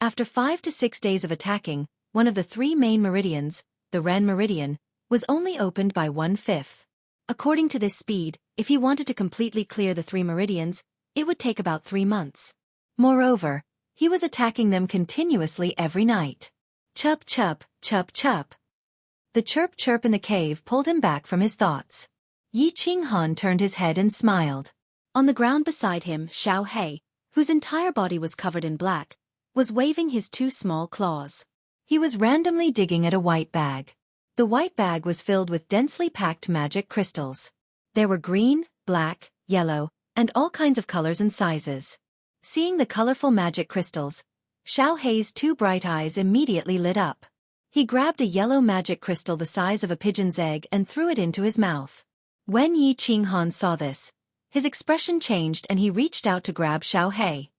After 5 to 6 days of attacking, one of the 3 main meridians, the Ren Meridian, was only opened by 1/5. According to this speed, if he wanted to completely clear the 3 meridians, it would take about 3 months. Moreover, he was attacking them continuously every night. Chup chup, chup chup. The chirp-chirp in the cave pulled him back from his thoughts. Yi Qinghan turned his head and smiled. On the ground beside him, Xiao He, whose entire body was covered in black, was waving his 2 small claws. He was randomly digging at a white bag. The white bag was filled with densely packed magic crystals. There were green, black, yellow, and all kinds of colors and sizes. Seeing the colorful magic crystals, Xiao He's 2 bright eyes immediately lit up. He grabbed a yellow magic crystal the size of a pigeon's egg and threw it into his mouth. When Yi Qinghan saw this, his expression changed and he reached out to grab Xiao He.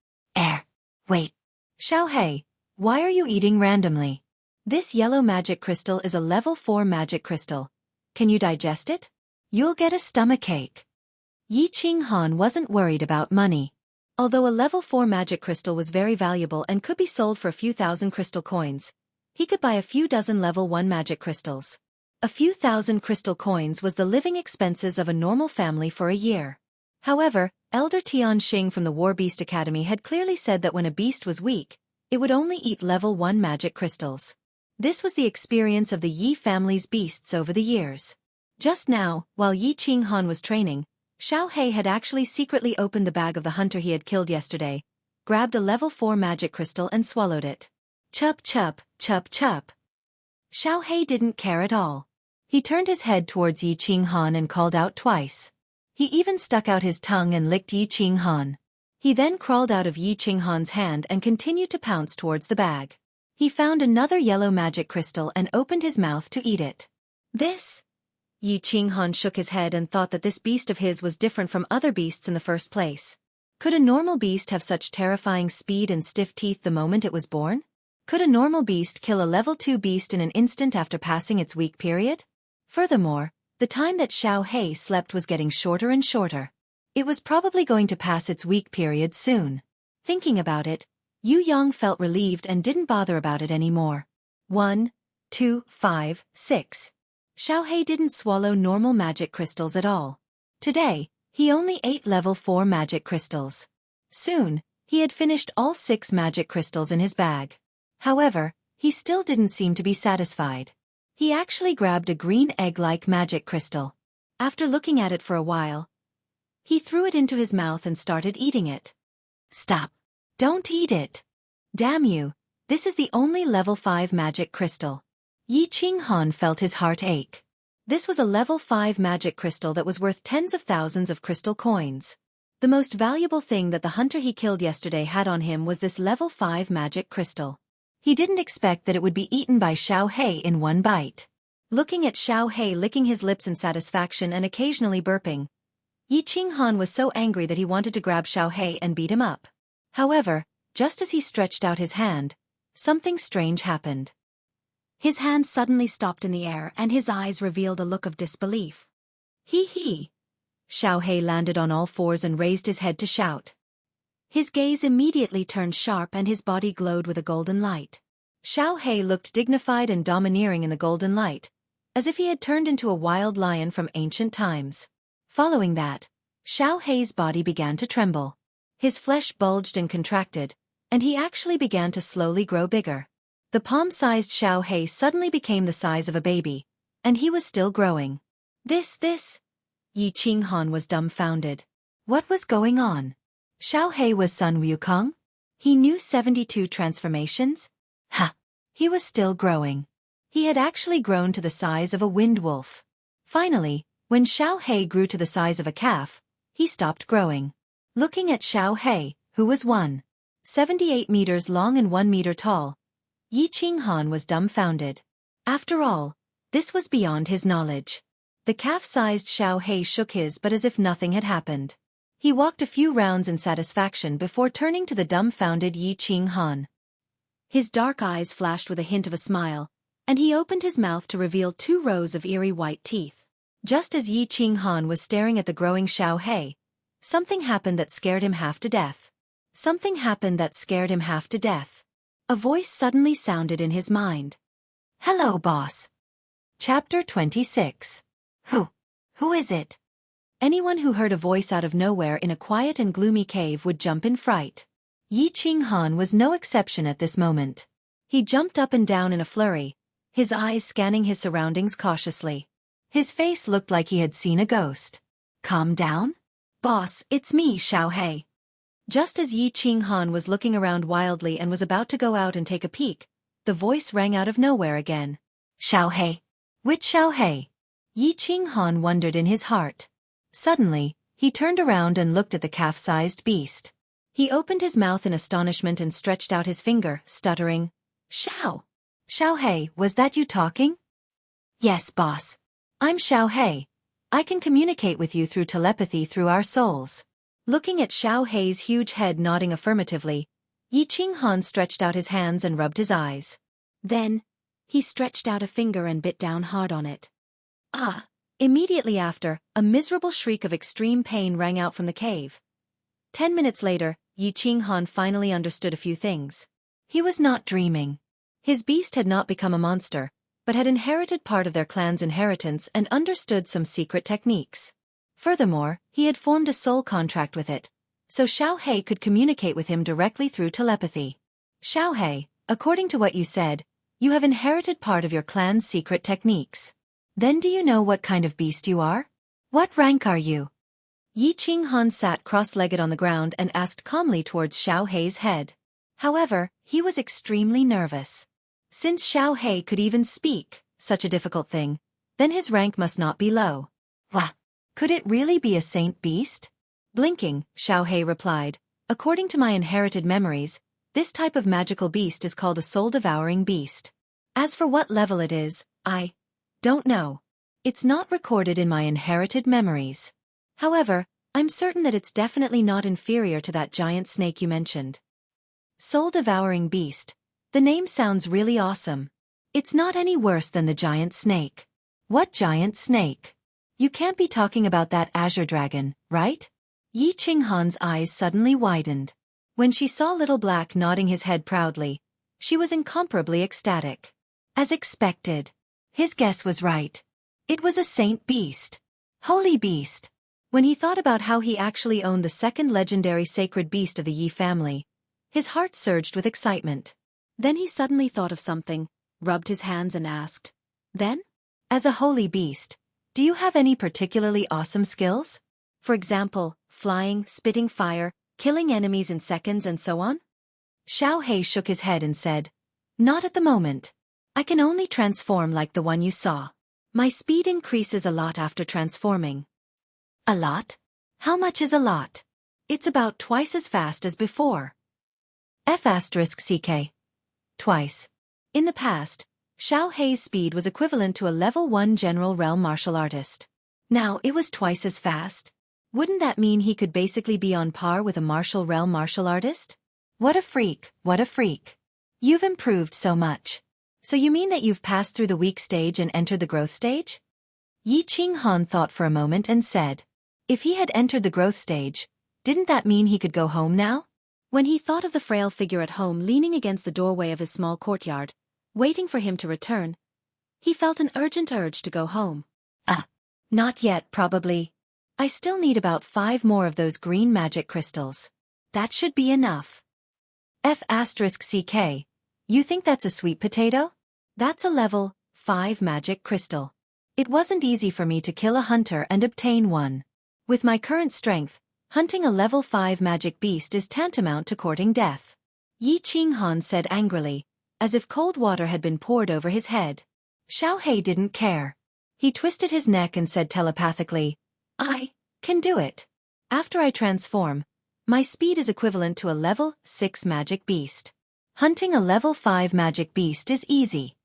Wait. Xiao He, why are you eating randomly? This yellow magic crystal is a level 4 magic crystal. Can you digest it? You'll get a stomachache. Yi Qinghan wasn't worried about money. Although a level 4 magic crystal was very valuable and could be sold for a few thousand crystal coins, he could buy a few dozen level 1 magic crystals. A few thousand crystal coins was the living expenses of a normal family for a year. However, Elder Tian Xing from the War Beast Academy had clearly said that when a beast was weak, it would only eat level 1 magic crystals. This was the experience of the Yi family's beasts over the years. Just now, while Yi Qinghan was training, Xiao He had actually secretly opened the bag of the hunter he had killed yesterday, grabbed a level 4 magic crystal and swallowed it. Chup chup, chup chup. Xiao He didn't care at all. He turned his head towards Yi Qinghan and called out twice. He even stuck out his tongue and licked Yi Qinghan. He then crawled out of Yi Qinghan's hand and continued to pounce towards the bag. He found another yellow magic crystal and opened his mouth to eat it. This? Yi Qinghan shook his head and thought that this beast of his was different from other beasts in the first place. Could a normal beast have such terrifying speed and stiff teeth the moment it was born? Could a normal beast kill a level 2 beast in an instant after passing its weak period? Furthermore, the time that Xiao He slept was getting shorter and shorter. It was probably going to pass its weak period soon. Thinking about it, Yu Yang felt relieved and didn't bother about it anymore. 1, 2, 5, 6. Xiao He didn't swallow normal magic crystals at all. Today, he only ate level 4 magic crystals. Soon, he had finished all 6 magic crystals in his bag. However, he still didn't seem to be satisfied. He actually grabbed a green egg-like magic crystal. After looking at it for a while, he threw it into his mouth and started eating it. Stop! Don't eat it! Damn you, this is the only level 5 magic crystal. Yi Qinghan felt his heart ache. This was a level 5 magic crystal that was worth tens of thousands of crystal coins. The most valuable thing that the hunter he killed yesterday had on him was this level 5 magic crystal. He didn't expect that it would be eaten by Xiao He in one bite. Looking at Xiao He licking his lips in satisfaction and occasionally burping, Yi Qinghan was so angry that he wanted to grab Xiao Hei and beat him up. However, just as he stretched out his hand, something strange happened. His hand suddenly stopped in the air and his eyes revealed a look of disbelief. Hee! Xiao Hei landed on all fours and raised his head to shout. His gaze immediately turned sharp and his body glowed with a golden light. Xiao Hei looked dignified and domineering in the golden light, as if he had turned into a wild lion from ancient times. Following that, Xiao Hei's body began to tremble. His flesh bulged and contracted, and he actually began to slowly grow bigger. The palm-sized Xiao Hei suddenly became the size of a baby, and he was still growing. This... Yi Qinghan was dumbfounded. What was going on? Xiao Hei was Sun Wukong? He knew 72 transformations? Ha! He was still growing. He had actually grown to the size of a wind wolf. Finally, when Xiao Hei grew to the size of a calf, he stopped growing. Looking at Xiao Hei, who was 1.78 meters long and 1 meter tall, Yi Qinghan was dumbfounded. After all, this was beyond his knowledge. The calf-sized Xiao Hei shook his but as if nothing had happened. He walked a few rounds in satisfaction before turning to the dumbfounded Yi Qinghan. His dark eyes flashed with a hint of a smile, and he opened his mouth to reveal 2 rows of eerie white teeth. Just as Yi Qinghan was staring at the growing Xiao Hei, something happened that scared him half to death. A voice suddenly sounded in his mind. Hello, boss. Chapter 26. Who is it? Anyone who heard a voice out of nowhere in a quiet and gloomy cave would jump in fright. Yi Qinghan was no exception at this moment. He jumped up and down in a flurry, his eyes scanning his surroundings cautiously. His face looked like he had seen a ghost. Calm down? Boss, it's me, Xiao Hei. Just as Yi Qinghan was looking around wildly and was about to go out and take a peek, the voice rang out of nowhere again. Xiao Hei. Which Xiao Hei? Yi Qinghan wondered in his heart. Suddenly, he turned around and looked at the calf-sized beast. He opened his mouth in astonishment and stretched out his finger, stuttering. Xiao Hei, was that you talking? Yes, boss. I'm Xiao Hei. I can communicate with you through telepathy through our souls. Looking at Xiao Hei's huge head nodding affirmatively, Yi Qinghan stretched out his hands and rubbed his eyes. Then, he stretched out a finger and bit down hard on it. Ah! Immediately after, a miserable shriek of extreme pain rang out from the cave. 10 minutes later, Yi Qinghan finally understood a few things. He was not dreaming. His beast had not become a monster, but had inherited part of their clan's inheritance and understood some secret techniques. Furthermore, he had formed a soul contract with it, so Xiao Hei could communicate with him directly through telepathy. Xiao Hei, according to what you said, you have inherited part of your clan's secret techniques. Then do you know what kind of beast you are? What rank are you? Yi Qinghan sat cross-legged on the ground and asked calmly towards Xiao Hei's head. However, he was extremely nervous. Since Xiao Hei could even speak, such a difficult thing, then his rank must not be low. Wah! Could it really be a saint beast? Blinking, Xiao Hei replied, according to my inherited memories, this type of magical beast is called a soul-devouring beast. As for what level it is, I don't know. It's not recorded in my inherited memories. However, I'm certain that it's definitely not inferior to that giant snake you mentioned. Soul-devouring beast. The name sounds really awesome. It's not any worse than the giant snake. What giant snake? You can't be talking about that azure dragon, right? Yi Qinghan's eyes suddenly widened. When she saw Little Black nodding his head proudly, she was incomparably ecstatic. As expected. His guess was right. It was a saint beast. Holy beast. When he thought about how he actually owned the second legendary sacred beast of the Yi family, his heart surged with excitement. Then he suddenly thought of something, rubbed his hands and asked, Then? As a holy beast, do you have any particularly awesome skills? For example, flying, spitting fire, killing enemies in seconds and so on? Xiao Hei shook his head and said, Not at the moment. I can only transform like the one you saw. My speed increases a lot after transforming. A lot? How much is a lot? It's about twice as fast as before. F***ck. Twice. In the past, Xiao Hei's speed was equivalent to a level 1 general realm martial artist. Now it was twice as fast. Wouldn't that mean he could basically be on par with a martial realm martial artist? What a freak, what a freak. You've improved so much. So you mean that you've passed through the weak stage and entered the growth stage? Yi Qinghan thought for a moment and said, if he had entered the growth stage, didn't that mean he could go home now? When he thought of the frail figure at home leaning against the doorway of his small courtyard, waiting for him to return, he felt an urgent urge to go home. Not yet, probably. I still need about 5 more of those green magic crystals. That should be enough. F*CK. You think that's a sweet potato? That's a level 5 magic crystal. It wasn't easy for me to kill a hunter and obtain one. With my current strength, hunting a level 5 magic beast is tantamount to courting death. Yi Qinghan said angrily, as if cold water had been poured over his head. Xiao He didn't care. He twisted his neck and said telepathically, I can do it. After I transform, my speed is equivalent to a level 6 magic beast. Hunting a level 5 magic beast is easy.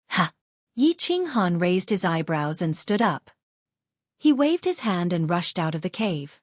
Ha! Yi Qinghan raised his eyebrows and stood up. He waved his hand and rushed out of the cave.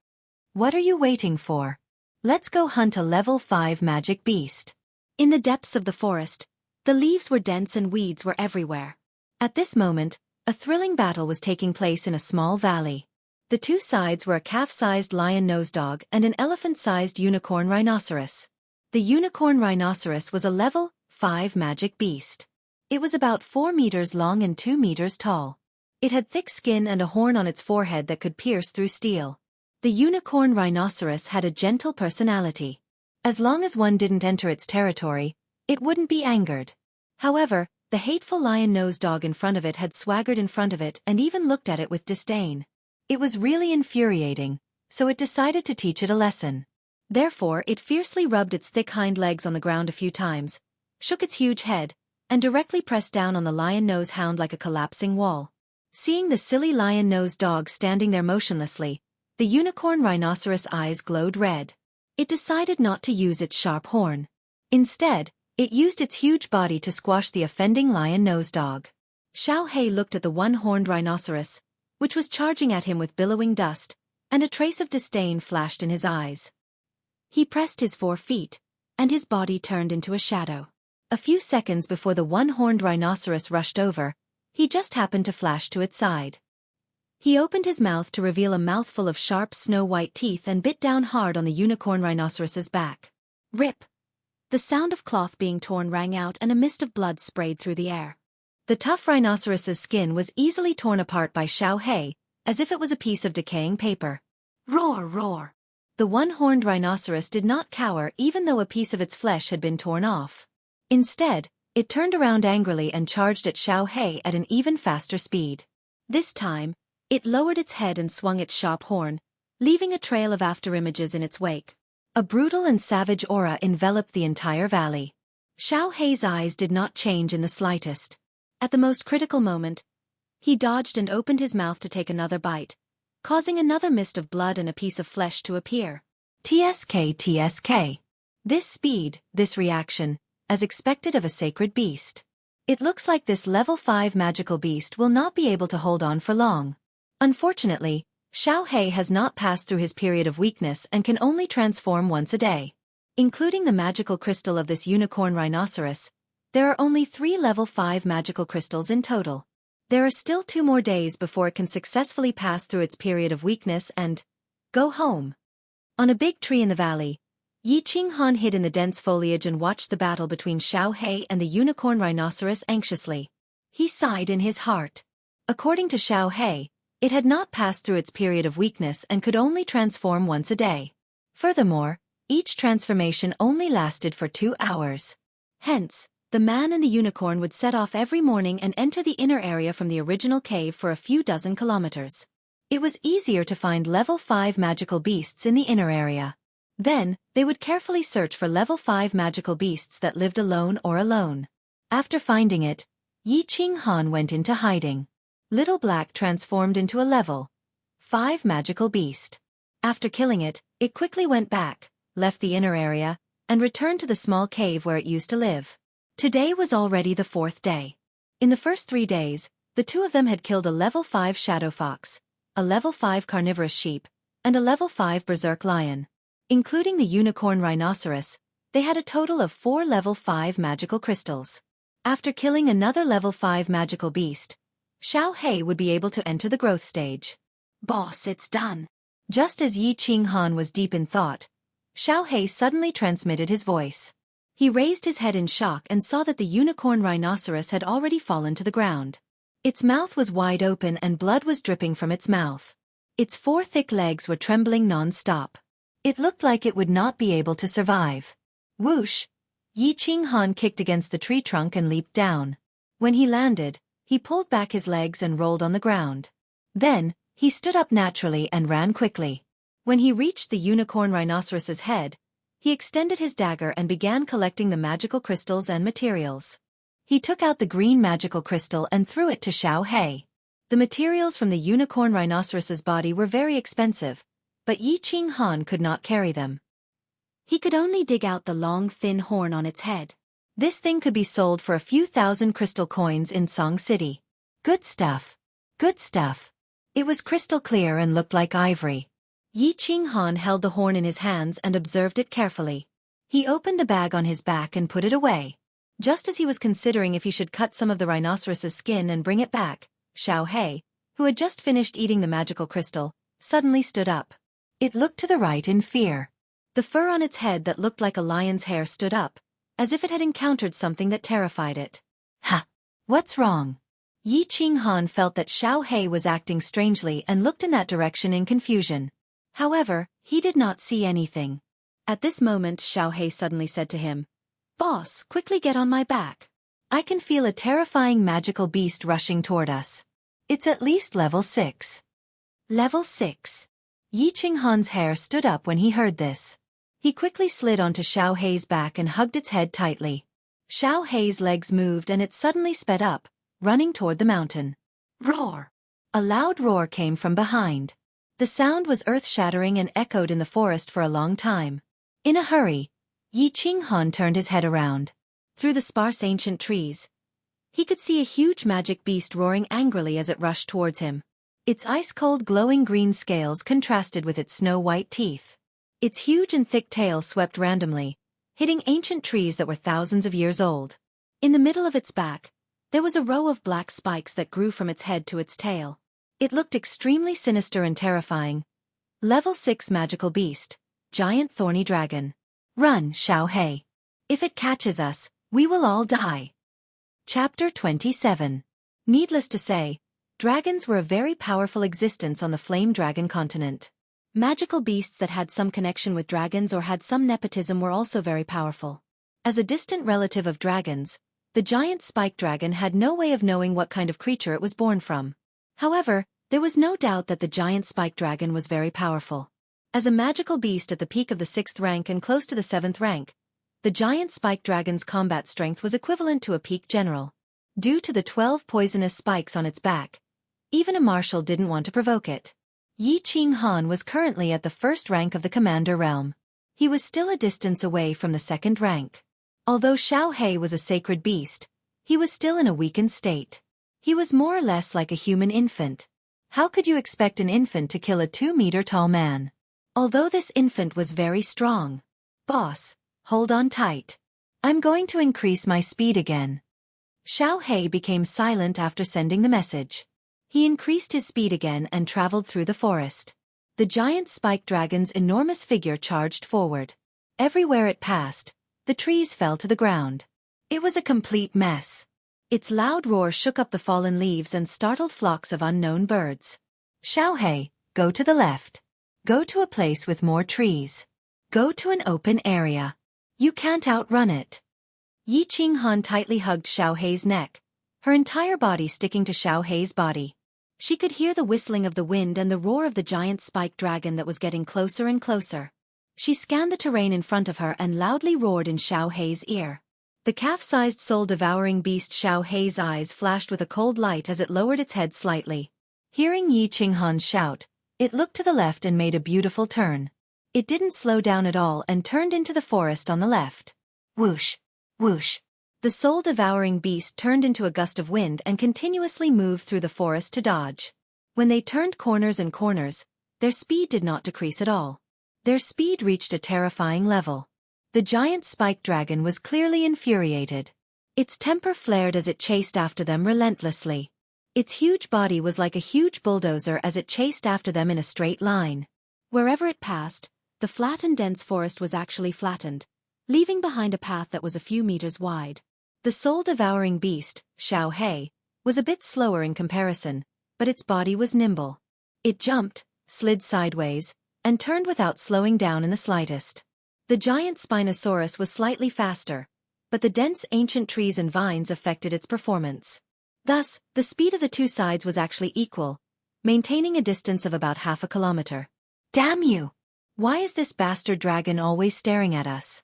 What are you waiting for? Let's go hunt a level 5 magic beast. In the depths of the forest, the leaves were dense and weeds were everywhere. At this moment, a thrilling battle was taking place in a small valley. The two sides were a calf-sized lion-nosed dog and an elephant-sized unicorn rhinoceros. The unicorn rhinoceros was a level 5 magic beast. It was about 4 meters long and 2 meters tall. It had thick skin and a horn on its forehead that could pierce through steel. The unicorn rhinoceros had a gentle personality. As long as one didn't enter its territory, it wouldn't be angered. However, the hateful lion-nosed dog in front of it had swaggered in front of it and even looked at it with disdain. It was really infuriating, so it decided to teach it a lesson. Therefore, it fiercely rubbed its thick hind legs on the ground a few times, shook its huge head, and directly pressed down on the lion-nosed hound like a collapsing wall. Seeing the silly lion-nosed dog standing there motionlessly, the unicorn rhinoceros' eyes glowed red. It decided not to use its sharp horn. Instead, it used its huge body to squash the offending lion-nosed dog. Xiao He looked at the one-horned rhinoceros, which was charging at him with billowing dust, and a trace of disdain flashed in his eyes. He pressed his 4 feet, and his body turned into a shadow. A few seconds before the one-horned rhinoceros rushed over, he just happened to flash to its side. He opened his mouth to reveal a mouthful of sharp snow-white teeth and bit down hard on the unicorn rhinoceros's back. Rip! The sound of cloth being torn rang out and a mist of blood sprayed through the air. The tough rhinoceros's skin was easily torn apart by Xiao He, as if it was a piece of decaying paper. Roar, roar! The one-horned rhinoceros did not cower even though a piece of its flesh had been torn off. Instead, it turned around angrily and charged at Xiao He at an even faster speed. This time, it lowered its head and swung its sharp horn, leaving a trail of afterimages in its wake. A brutal and savage aura enveloped the entire valley. Xiao He's eyes did not change in the slightest. At the most critical moment, he dodged and opened his mouth to take another bite, causing another mist of blood and a piece of flesh to appear. TSK. This speed, this reaction, as expected of a sacred beast. It looks like this level 5 magical beast will not be able to hold on for long. Unfortunately, Xiao He has not passed through his period of weakness and can only transform once a day. Including the magical crystal of this unicorn rhinoceros, there are only 3 level 5 magical crystals in total. There are still 2 more days before it can successfully pass through its period of weakness and go home. On a big tree in the valley, Yi Qinghan hid in the dense foliage and watched the battle between Xiao He and the unicorn rhinoceros anxiously. He sighed in his heart. According to Xiao He, it had not passed through its period of weakness and could only transform once a day. Furthermore, each transformation only lasted for 2 hours. Hence, the man and the unicorn would set off every morning and enter the inner area from the original cave for a few dozen kilometers. It was easier to find level 5 magical beasts in the inner area. Then, they would carefully search for level 5 magical beasts that lived alone or alone. After finding it, Yi Qinghan went into hiding. Little Black transformed into a level 5 magical beast. After killing it, it quickly went back, left the inner area, and returned to the small cave where it used to live. Today was already the 4th day. In the first 3 days, the 2 of them had killed a level 5 shadow fox, a level 5 carnivorous sheep, and a level 5 berserk lion. Including the unicorn rhinoceros, they had a total of 4 level 5 magical crystals. After killing another level 5 magical beast, Xiao Hei would be able to enter the growth stage. Boss, it's done. Just as Yi Qinghan was deep in thought, Xiao Hei suddenly transmitted his voice. He raised his head in shock and saw that the unicorn rhinoceros had already fallen to the ground. Its mouth was wide open and blood was dripping from its mouth. Its 4 thick legs were trembling non-stop. It looked like it would not be able to survive. Whoosh! Yi Qinghan kicked against the tree trunk and leaped down. When he landed, he pulled back his legs and rolled on the ground. Then, he stood up naturally and ran quickly. When he reached the unicorn rhinoceros's head, he extended his dagger and began collecting the magical crystals and materials. He took out the green magical crystal and threw it to Xiao Hei. The materials from the unicorn rhinoceros's body were very expensive, but Yi Qinghan could not carry them. He could only dig out the long thin horn on its head. This thing could be sold for a few thousand crystal coins in Song City. Good stuff. Good stuff. It was crystal clear and looked like ivory. Yi Qinghan held the horn in his hands and observed it carefully. He opened the bag on his back and put it away. Just as he was considering if he should cut some of the rhinoceros's skin and bring it back, Xiao Hei, who had just finished eating the magical crystal, suddenly stood up. It looked to the right in fear. The fur on its head that looked like a lion's hair stood up, as if it had encountered something that terrified it. Ha! What's wrong? Yi Qinghan felt that Xiao Hei was acting strangely and looked in that direction in confusion. However, he did not see anything. At this moment Xiao Hei suddenly said to him, "Boss, quickly get on my back. I can feel a terrifying magical beast rushing toward us. It's at least level 6. Level 6. Yi Qinghan's hair stood up when he heard this. He quickly slid onto Xiao Hei's back and hugged its head tightly. Xiao Hei's legs moved and it suddenly sped up, running toward the mountain. Roar! A loud roar came from behind. The sound was earth-shattering and echoed in the forest for a long time. In a hurry, Yi Qinghan turned his head around. Through the sparse ancient trees, he could see a huge magic beast roaring angrily as it rushed towards him. Its ice-cold glowing green scales contrasted with its snow-white teeth. Its huge and thick tail swept randomly, hitting ancient trees that were thousands of years old. In the middle of its back, there was a row of black spikes that grew from its head to its tail. It looked extremely sinister and terrifying. Level 6 magical beast, giant thorny dragon. Run, Xiao Hei. If it catches us, we will all die. Chapter 27. Needless to say, dragons were a very powerful existence on the Flame Dragon continent. Magical beasts that had some connection with dragons or had some nepotism were also very powerful. As a distant relative of dragons, the giant spike dragon had no way of knowing what kind of creature it was born from. However, there was no doubt that the giant spike dragon was very powerful. As a magical beast at the peak of the 6th rank and close to the 7th rank, the giant spike dragon's combat strength was equivalent to a peak general. Due to the 12 poisonous spikes on its back, even a marshal didn't want to provoke it. Yi Qinghan was currently at the 1st rank of the commander realm. He was still a distance away from the 2nd rank. Although Xiao Hei was a sacred beast, he was still in a weakened state. He was more or less like a human infant. How could you expect an infant to kill a 2-meter-tall man? Although this infant was very strong. Boss, hold on tight. I'm going to increase my speed again. Xiao Hei became silent after sending the message. He increased his speed again and traveled through the forest. The giant spike dragon's enormous figure charged forward. Everywhere it passed, the trees fell to the ground. It was a complete mess. Its loud roar shook up the fallen leaves and startled flocks of unknown birds. Xiao Hei, go to the left. Go to a place with more trees. Go to an open area. You can't outrun it. Yi Qinghan tightly hugged Xiao Hei's neck, her entire body sticking to Xiao Hei's body. She could hear the whistling of the wind and the roar of the giant spike dragon that was getting closer and closer. She scanned the terrain in front of her and loudly roared in Xiao Hei's ear. The calf-sized soul-devouring beast Xiao Hei's eyes flashed with a cold light as it lowered its head slightly. Hearing Yi Qinghan's shout, it looked to the left and made a beautiful turn. It didn't slow down at all and turned into the forest on the left. Whoosh! Whoosh! The soul-devouring beast turned into a gust of wind and continuously moved through the forest to dodge. When they turned corners and corners, their speed did not decrease at all. Their speed reached a terrifying level. The giant spike dragon was clearly infuriated. Its temper flared as it chased after them relentlessly. Its huge body was like a huge bulldozer as it chased after them in a straight line. Wherever it passed, the flat and dense forest was actually flattened, leaving behind a path that was a few meters wide. The soul-devouring beast, Xiao He, was a bit slower in comparison, but its body was nimble. It jumped, slid sideways, and turned without slowing down in the slightest. The giant Spinosaurus was slightly faster, but the dense ancient trees and vines affected its performance. Thus, the speed of the two sides was actually equal, maintaining a distance of about half a kilometer. Damn you! Why is this bastard dragon always staring at us?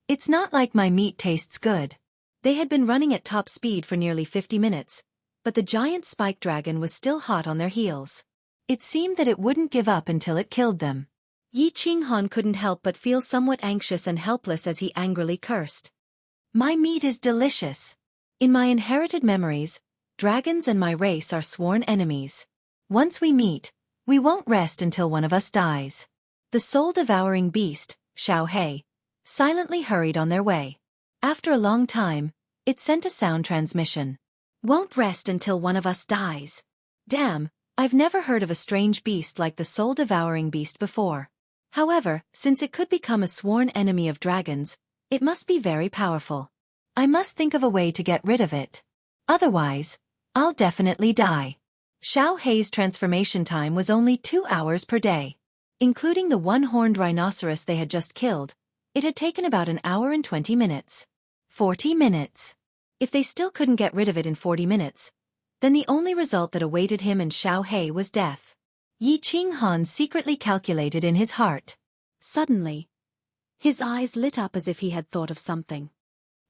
It's not like my meat tastes good. They had been running at top speed for nearly 50 minutes, but the giant spike dragon was still hot on their heels. It seemed that it wouldn't give up until it killed them. Yi Qinghan couldn't help but feel somewhat anxious and helpless as he angrily cursed. My meat is delicious. In my inherited memories, dragons and my race are sworn enemies. Once we meet, we won't rest until one of us dies. The soul-devouring beast, Xiao He, silently hurried on their way. After a long time, it sent a sound transmission. Won't rest until one of us dies. Damn, I've never heard of a strange beast like the soul-devouring beast before. However, since it could become a sworn enemy of dragons, it must be very powerful. I must think of a way to get rid of it. Otherwise, I'll definitely die. Xiao He's transformation time was only 2 hours per day. Including the one-horned rhinoceros they had just killed, it had taken about an hour and 20 minutes. 40 minutes. If they still couldn't get rid of it in 40 minutes, then the only result that awaited him and Xiao He was death. Yi Qinghan secretly calculated in his heart. Suddenly, his eyes lit up as if he had thought of something.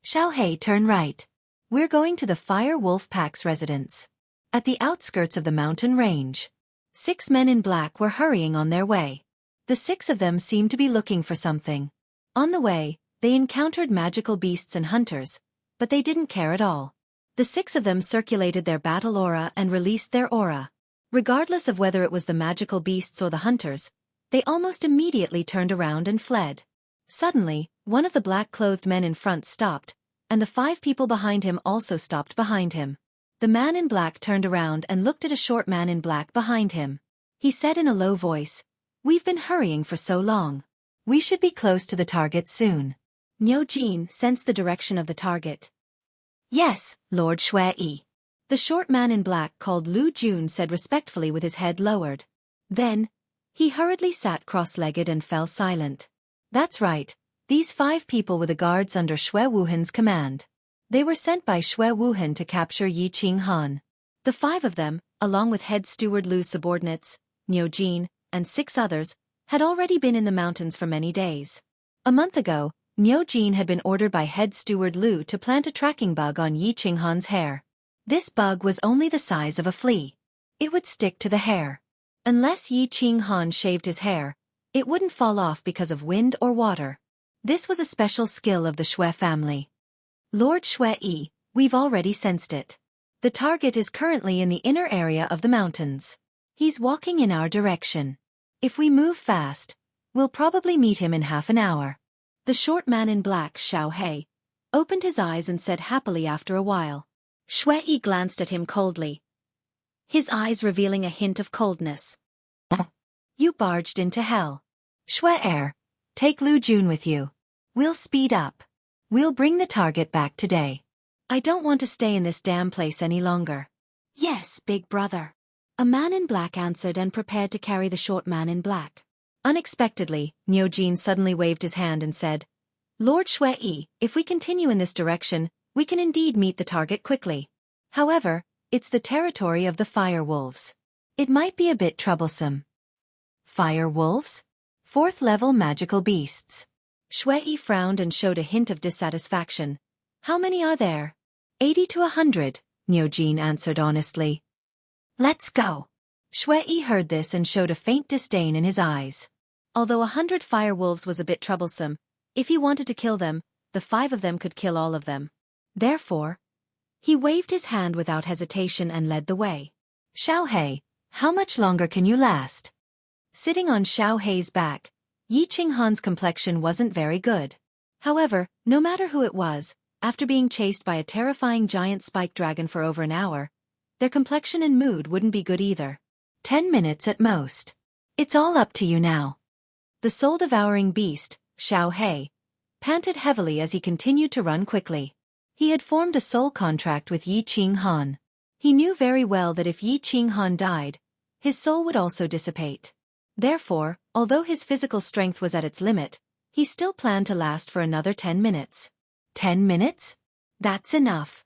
Xiao He, turn right. We're going to the Fire Wolf Pack's residence. At the outskirts of the mountain range. 6 men in black were hurrying on their way. The 6 of them seemed to be looking for something. On the way, they encountered magical beasts and hunters, but they didn't care at all. The 6 of them circulated their battle aura and released their aura. Regardless of whether it was the magical beasts or the hunters, they almost immediately turned around and fled. Suddenly, one of the black-clothed men in front stopped, and the 5 people behind him also stopped behind him. The man in black turned around and looked at a short man in black behind him. He said in a low voice, "We've been hurrying for so long. We should be close to the target soon." Niu Jin sensed the direction of the target. "Yes, Lord Shui." The short man in black called Lu Jun said respectfully with his head lowered. Then, he hurriedly sat cross-legged and fell silent. That's right, these 5 people were the guards under Shui Wuhan's command. They were sent by Shui Wuhan to capture Yi Qinghan. The 5 of them, along with head steward Lu's subordinates, Niu Jin, and 6 others, had already been in the mountains for many days. A month ago, Niu Jin had been ordered by head steward Lu to plant a tracking bug on Yi Qinghan's hair. This bug was only the size of a flea. It would stick to the hair. Unless Yi Qinghan shaved his hair, it wouldn't fall off because of wind or water. This was a special skill of the Shui family. Lord Shui, we've already sensed it. The target is currently in the inner area of the mountains. He's walking in our direction. If we move fast, we'll probably meet him in half an hour. The short man in black, Xiao He, opened his eyes and said happily after a while. Shui glanced at him coldly, his eyes revealing a hint of coldness. You barged into hell. Shui, take Lu Jun with you. We'll speed up. We'll bring the target back today. I don't want to stay in this damn place any longer. Yes, big brother. A man in black answered and prepared to carry the short man in black. Unexpectedly, Niu Jin suddenly waved his hand and said, Lord Shui, if we continue in this direction, we can indeed meet the target quickly. However, it's the territory of the fire wolves. It might be a bit troublesome. Fire wolves? 4th level magical beasts. Shui frowned and showed a hint of dissatisfaction. How many are there? 80 to 100, Niu Jin answered honestly. Let's go. Shui heard this and showed a faint disdain in his eyes. Although 100 fire wolves was a bit troublesome, if he wanted to kill them, the 5 of them could kill all of them. Therefore, he waved his hand without hesitation and led the way. Xiao He, how much longer can you last? Sitting on Xiao Hei's back, Yi Qinghan's complexion wasn't very good. However, no matter who it was, after being chased by a terrifying giant spike dragon for over an hour, their complexion and mood wouldn't be good either. 10 minutes at most. It's all up to you now. The soul-devouring beast, Xiao Hei, panted heavily as he continued to run quickly. He had formed a soul contract with Yi Qinghan. He knew very well that if Yi Qinghan died, his soul would also dissipate. Therefore, although his physical strength was at its limit, he still planned to last for another 10 minutes. 10 minutes? That's enough.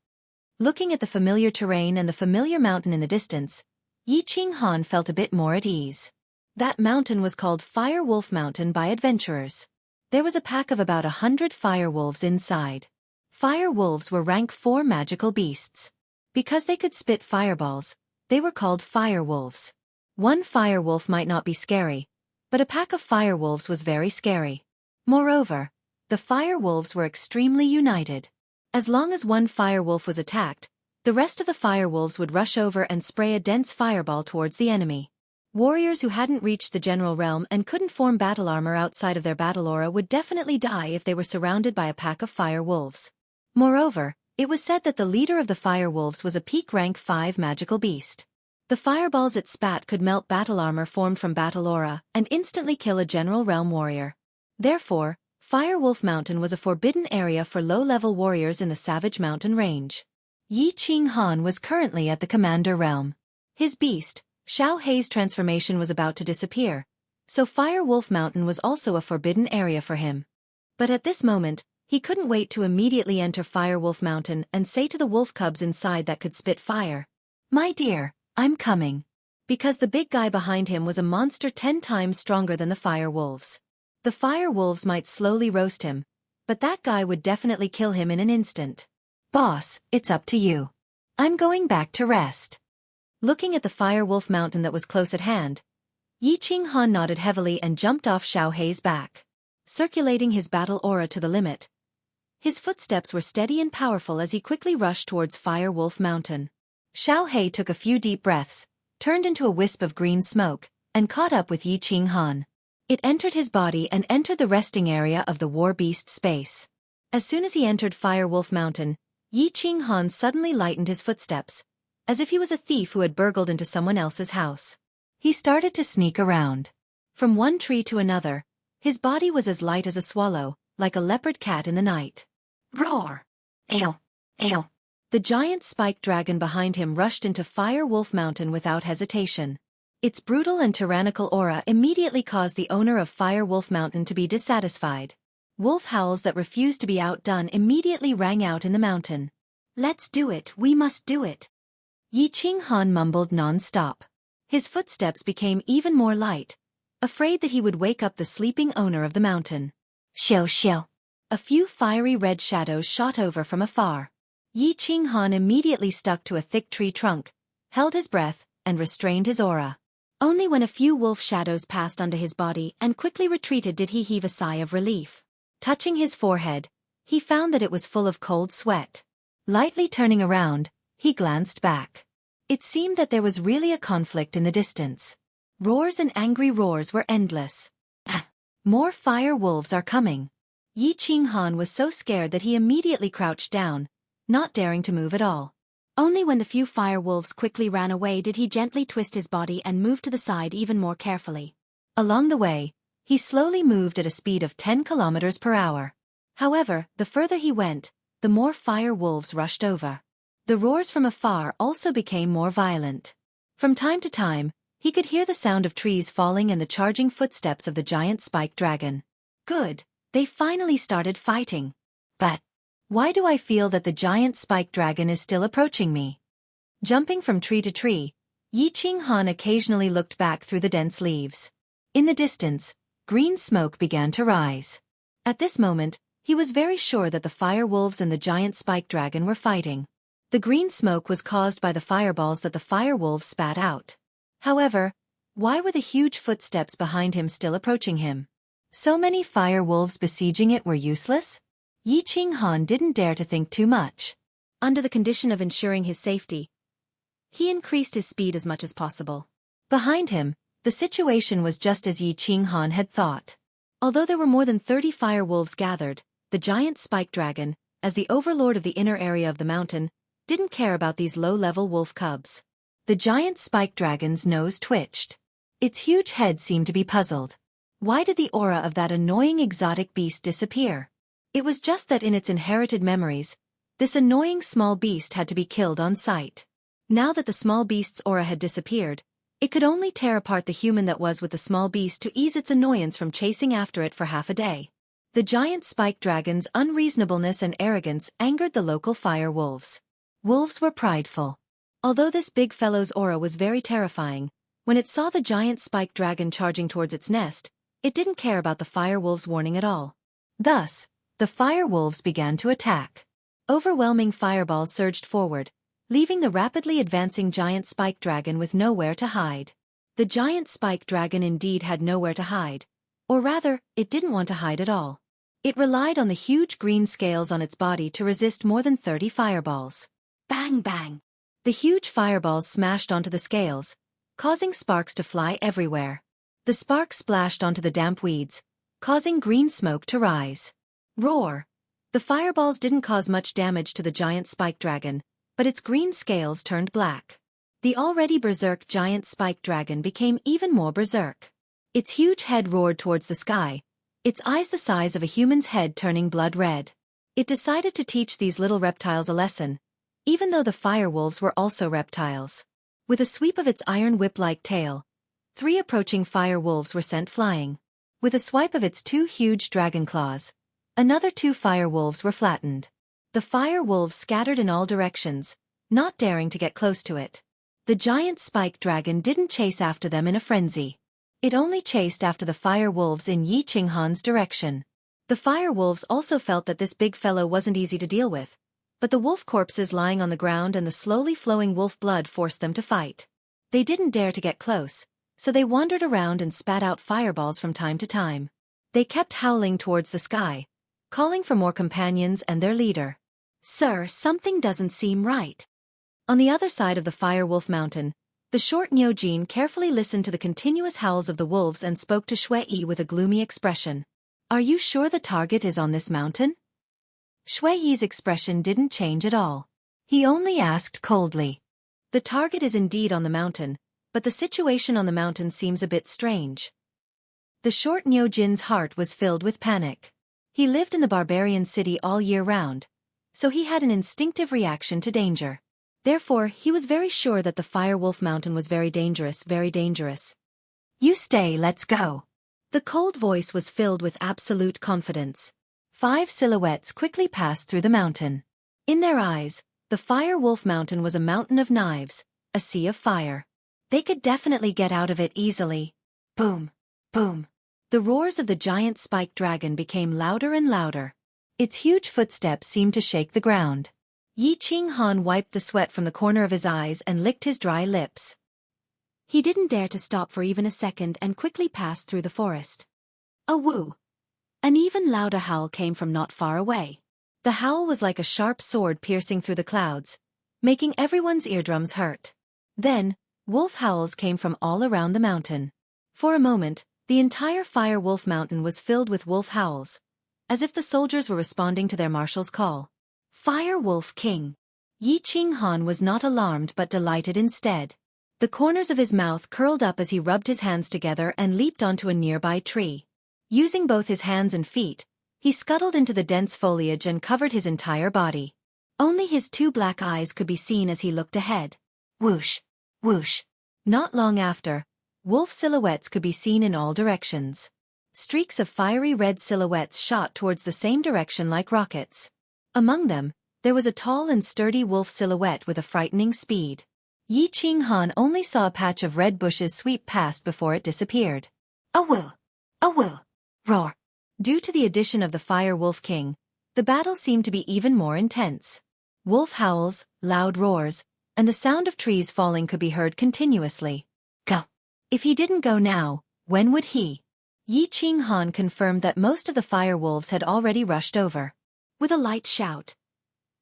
Looking at the familiar terrain and the familiar mountain in the distance, Yi Qinghan felt a bit more at ease. That mountain was called Fire Wolf Mountain by adventurers. There was a pack of about 100 fire wolves inside. Fire wolves were rank 4 magical beasts. Because they could spit fireballs, they were called fire wolves. One fire wolf might not be scary, but a pack of fire wolves was very scary. Moreover, the fire wolves were extremely united. As long as one fire wolf was attacked, the rest of the fire wolves would rush over and spray a dense fireball towards the enemy. Warriors who hadn't reached the general realm and couldn't form battle armor outside of their battle aura would definitely die if they were surrounded by a pack of fire wolves. Moreover, it was said that the leader of the fire wolves was a peak rank 5 magical beast. The fireballs it spat could melt battle armor formed from battle aura and instantly kill a general realm warrior. Therefore, Fire Wolf Mountain was a forbidden area for low-level warriors in the Savage Mountain range. Yi Qinghan was currently at the Commander realm. His beast, Xiao Hei's transformation was about to disappear, so Fire Wolf Mountain was also a forbidden area for him. But at this moment, he couldn't wait to immediately enter Fire Wolf Mountain and say to the wolf cubs inside that could spit fire, "My dear, I'm coming." Because the big guy behind him was a monster 10 times stronger than the fire wolves. The fire wolves might slowly roast him, but that guy would definitely kill him in an instant. "Boss, it's up to you. I'm going back to rest." Looking at the Fire Wolf Mountain that was close at hand, Yi Qinghan nodded heavily and jumped off Xiao Hei's back. Circulating his battle aura to the limit, his footsteps were steady and powerful as he quickly rushed towards Fire Wolf Mountain. Xiao Hei took a few deep breaths, turned into a wisp of green smoke, and caught up with Yi Qinghan. It entered his body and entered the resting area of the war beast space. As soon as he entered Fire Wolf Mountain, Yi Qinghan suddenly lightened his footsteps, as if he was a thief who had burgled into someone else's house. He started to sneak around. From one tree to another, his body was as light as a swallow, like a leopard cat in the night. Roar! Ew! Ew! The giant spike dragon behind him rushed into Fire Wolf Mountain without hesitation. Its brutal and tyrannical aura immediately caused the owner of Fire Wolf Mountain to be dissatisfied. Wolf howls that refused to be outdone immediately rang out in the mountain. "Let's do it, we must do it." Yi Qinghan mumbled non-stop. His footsteps became even more light, afraid that he would wake up the sleeping owner of the mountain. Xiao xiao. A few fiery red shadows shot over from afar. Yi Qinghan immediately stuck to a thick tree trunk, held his breath, and restrained his aura. Only when a few wolf shadows passed onto his body and quickly retreated did he heave a sigh of relief. Touching his forehead, he found that it was full of cold sweat. Lightly turning around, he glanced back. It seemed that there was really a conflict in the distance. Roars and angry roars were endless. More fire wolves are coming. Yi Qinghan was so scared that he immediately crouched down, not daring to move at all. Only when the few fire wolves quickly ran away did he gently twist his body and move to the side even more carefully. Along the way, he slowly moved at a speed of 10 kilometers per hour. However, the further he went, the more fire wolves rushed over. The roars from afar also became more violent. From time to time, he could hear the sound of trees falling and the charging footsteps of the giant spike dragon. Good, they finally started fighting. But why do I feel that the giant spike dragon is still approaching me? Jumping from tree to tree, Yi Qinghan occasionally looked back through the dense leaves. In the distance, green smoke began to rise. At this moment, he was very sure that the fire wolves and the giant spike dragon were fighting. The green smoke was caused by the fireballs that the fire wolves spat out. However, why were the huge footsteps behind him still approaching him? So many fire wolves besieging it were useless? Yi Qinghan didn't dare to think too much. Under the condition of ensuring his safety, he increased his speed as much as possible. Behind him, The situation was just as Yi Qinghan had thought. Although there were more than 30 fire wolves gathered, the giant spike dragon, as the overlord of the inner area of the mountain, didn't care about these low-level wolf cubs. The giant spike dragon's nose twitched. Its huge head seemed to be puzzled. Why did the aura of that annoying exotic beast disappear? It was just that in its inherited memories, this annoying small beast had to be killed on sight. Now that the small beast's aura had disappeared, it could only tear apart the human that was with the small beast to ease its annoyance from chasing after it for half a day. The giant spike dragon's unreasonableness and arrogance angered the local fire wolves. Wolves were prideful. Although this big fellow's aura was very terrifying, when it saw the giant spike dragon charging towards its nest, it didn't care about the fire wolves' warning at all. Thus, the fire wolves began to attack. Overwhelming fireballs surged forward, leaving the rapidly advancing giant spike dragon with nowhere to hide. The giant spike dragon indeed had nowhere to hide. Or rather, it didn't want to hide at all. It relied on the huge green scales on its body to resist more than 30 fireballs. Bang bang! The huge fireballs smashed onto the scales, causing sparks to fly everywhere. The sparks splashed onto the damp weeds, causing green smoke to rise. Roar! The fireballs didn't cause much damage to the giant spike dragon, but its green scales turned black. The already berserk giant spike dragon became even more berserk. Its huge head roared towards the sky, its eyes the size of a human's head turning blood red. It decided to teach these little reptiles a lesson, even though the fire wolves were also reptiles. With a sweep of its iron whip-like tail, 3 approaching fire wolves were sent flying. With a swipe of its 2 huge dragon claws, another 2 fire wolves were flattened. The fire wolves scattered in all directions, not daring to get close to it. The giant spike dragon didn't chase after them in a frenzy. It only chased after the fire wolves in Yi Qinghan's direction. The fire wolves also felt that this big fellow wasn't easy to deal with, but the wolf corpses lying on the ground and the slowly flowing wolf blood forced them to fight. They didn't dare to get close, so they wandered around and spat out fireballs from time to time. They kept howling towards the sky, calling for more companions and their leader. Sir, something doesn't seem right. On the other side of the fire wolf mountain, the short Niujin carefully listened to the continuous howls of the wolves and spoke to Shui Yi with a gloomy expression. Are you sure the target is on this mountain? Shui Yi's expression didn't change at all. He only asked coldly. The target is indeed on the mountain, but the situation on the mountain seems a bit strange. The short Niujin's heart was filled with panic. He lived in the barbarian city all year round, so he had an instinctive reaction to danger. Therefore, he was very sure that the Firewolf Mountain was very dangerous, very dangerous. You stay, let's go. The cold voice was filled with absolute confidence. 5 silhouettes quickly passed through the mountain. In their eyes, the Firewolf Mountain was a mountain of knives, a sea of fire. They could definitely get out of it easily. Boom, boom. The roars of the giant spike dragon became louder and louder. Its huge footsteps seemed to shake the ground. Yi Qinghan wiped the sweat from the corner of his eyes and licked his dry lips. He didn't dare to stop for even a second and quickly passed through the forest. A woo! An even louder howl came from not far away. The howl was like a sharp sword piercing through the clouds, making everyone's eardrums hurt. Then, wolf howls came from all around the mountain. For a moment, the entire Fire Wolf Mountain was filled with wolf howls, as if the soldiers were responding to their marshal's call. Fire Wolf King. Yi Qinghan was not alarmed but delighted instead. The corners of his mouth curled up as he rubbed his hands together and leaped onto a nearby tree. Using both his hands and feet, he scuttled into the dense foliage and covered his entire body. Only his 2 black eyes could be seen as he looked ahead. Whoosh! Whoosh! Not long after, wolf silhouettes could be seen in all directions. Streaks of fiery red silhouettes shot towards the same direction like rockets. Among them, there was a tall and sturdy wolf silhouette with a frightening speed. Yi Qinghan only saw a patch of red bushes sweep past before it disappeared. A woo! A woo! Roar! Due to the addition of the Fire Wolf King, the battle seemed to be even more intense. Wolf howls, loud roars, and the sound of trees falling could be heard continuously. Go! If he didn't go now, when would he? Yi Qinghan confirmed that most of the fire wolves had already rushed over. With a light shout,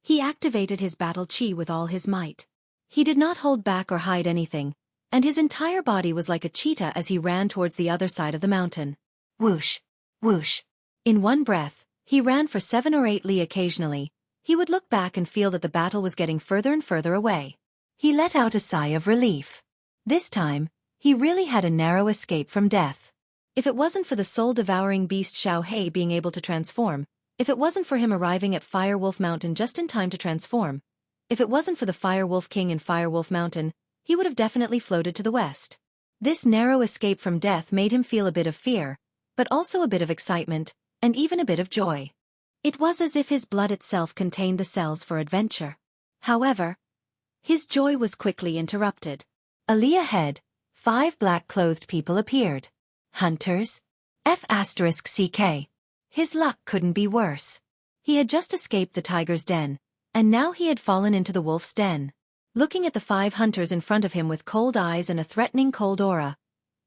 he activated his battle chi with all his might. He did not hold back or hide anything, and his entire body was like a cheetah as he ran towards the other side of the mountain. Whoosh! Whoosh! In one breath, he ran for 7 or 8 li. Occasionally, he would look back and feel that the battle was getting further and further away. He let out a sigh of relief. This time, he really had a narrow escape from death. If it wasn't for the soul-devouring beast Xiao Hei being able to transform, if it wasn't for him arriving at Firewolf Mountain just in time to transform, if it wasn't for the Firewolf King in Firewolf Mountain, he would have definitely floated to the west. This narrow escape from death made him feel a bit of fear, but also a bit of excitement, and even a bit of joy. It was as if his blood itself contained the cells for adventure. However, his joy was quickly interrupted. A li ahead, 5 black-clothed people appeared. Hunters? F***CK. His luck couldn't be worse. He had just escaped the tiger's den, and now he had fallen into the wolf's den. Looking at the 5 hunters in front of him with cold eyes and a threatening cold aura,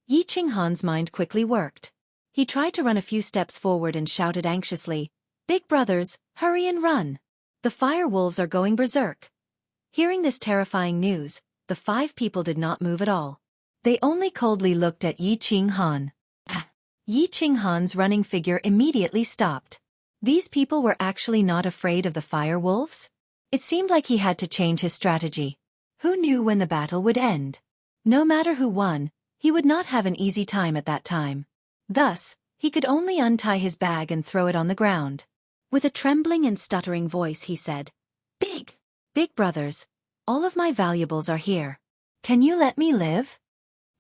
Yi Qinghan's mind quickly worked. He tried to run a few steps forward and shouted anxiously, "Big brothers, hurry and run! The fire wolves are going berserk." Hearing this terrifying news, the 5 people did not move at all. They only coldly looked at Yi Qinghan. Yi Qinghan's running figure immediately stopped. These people were actually not afraid of the fire wolves? It seemed like he had to change his strategy. Who knew when the battle would end? No matter who won, he would not have an easy time at that time. Thus, he could only untie his bag and throw it on the ground. With a trembling and stuttering voice he said, Big brothers, all of my valuables are here. Can you let me live?"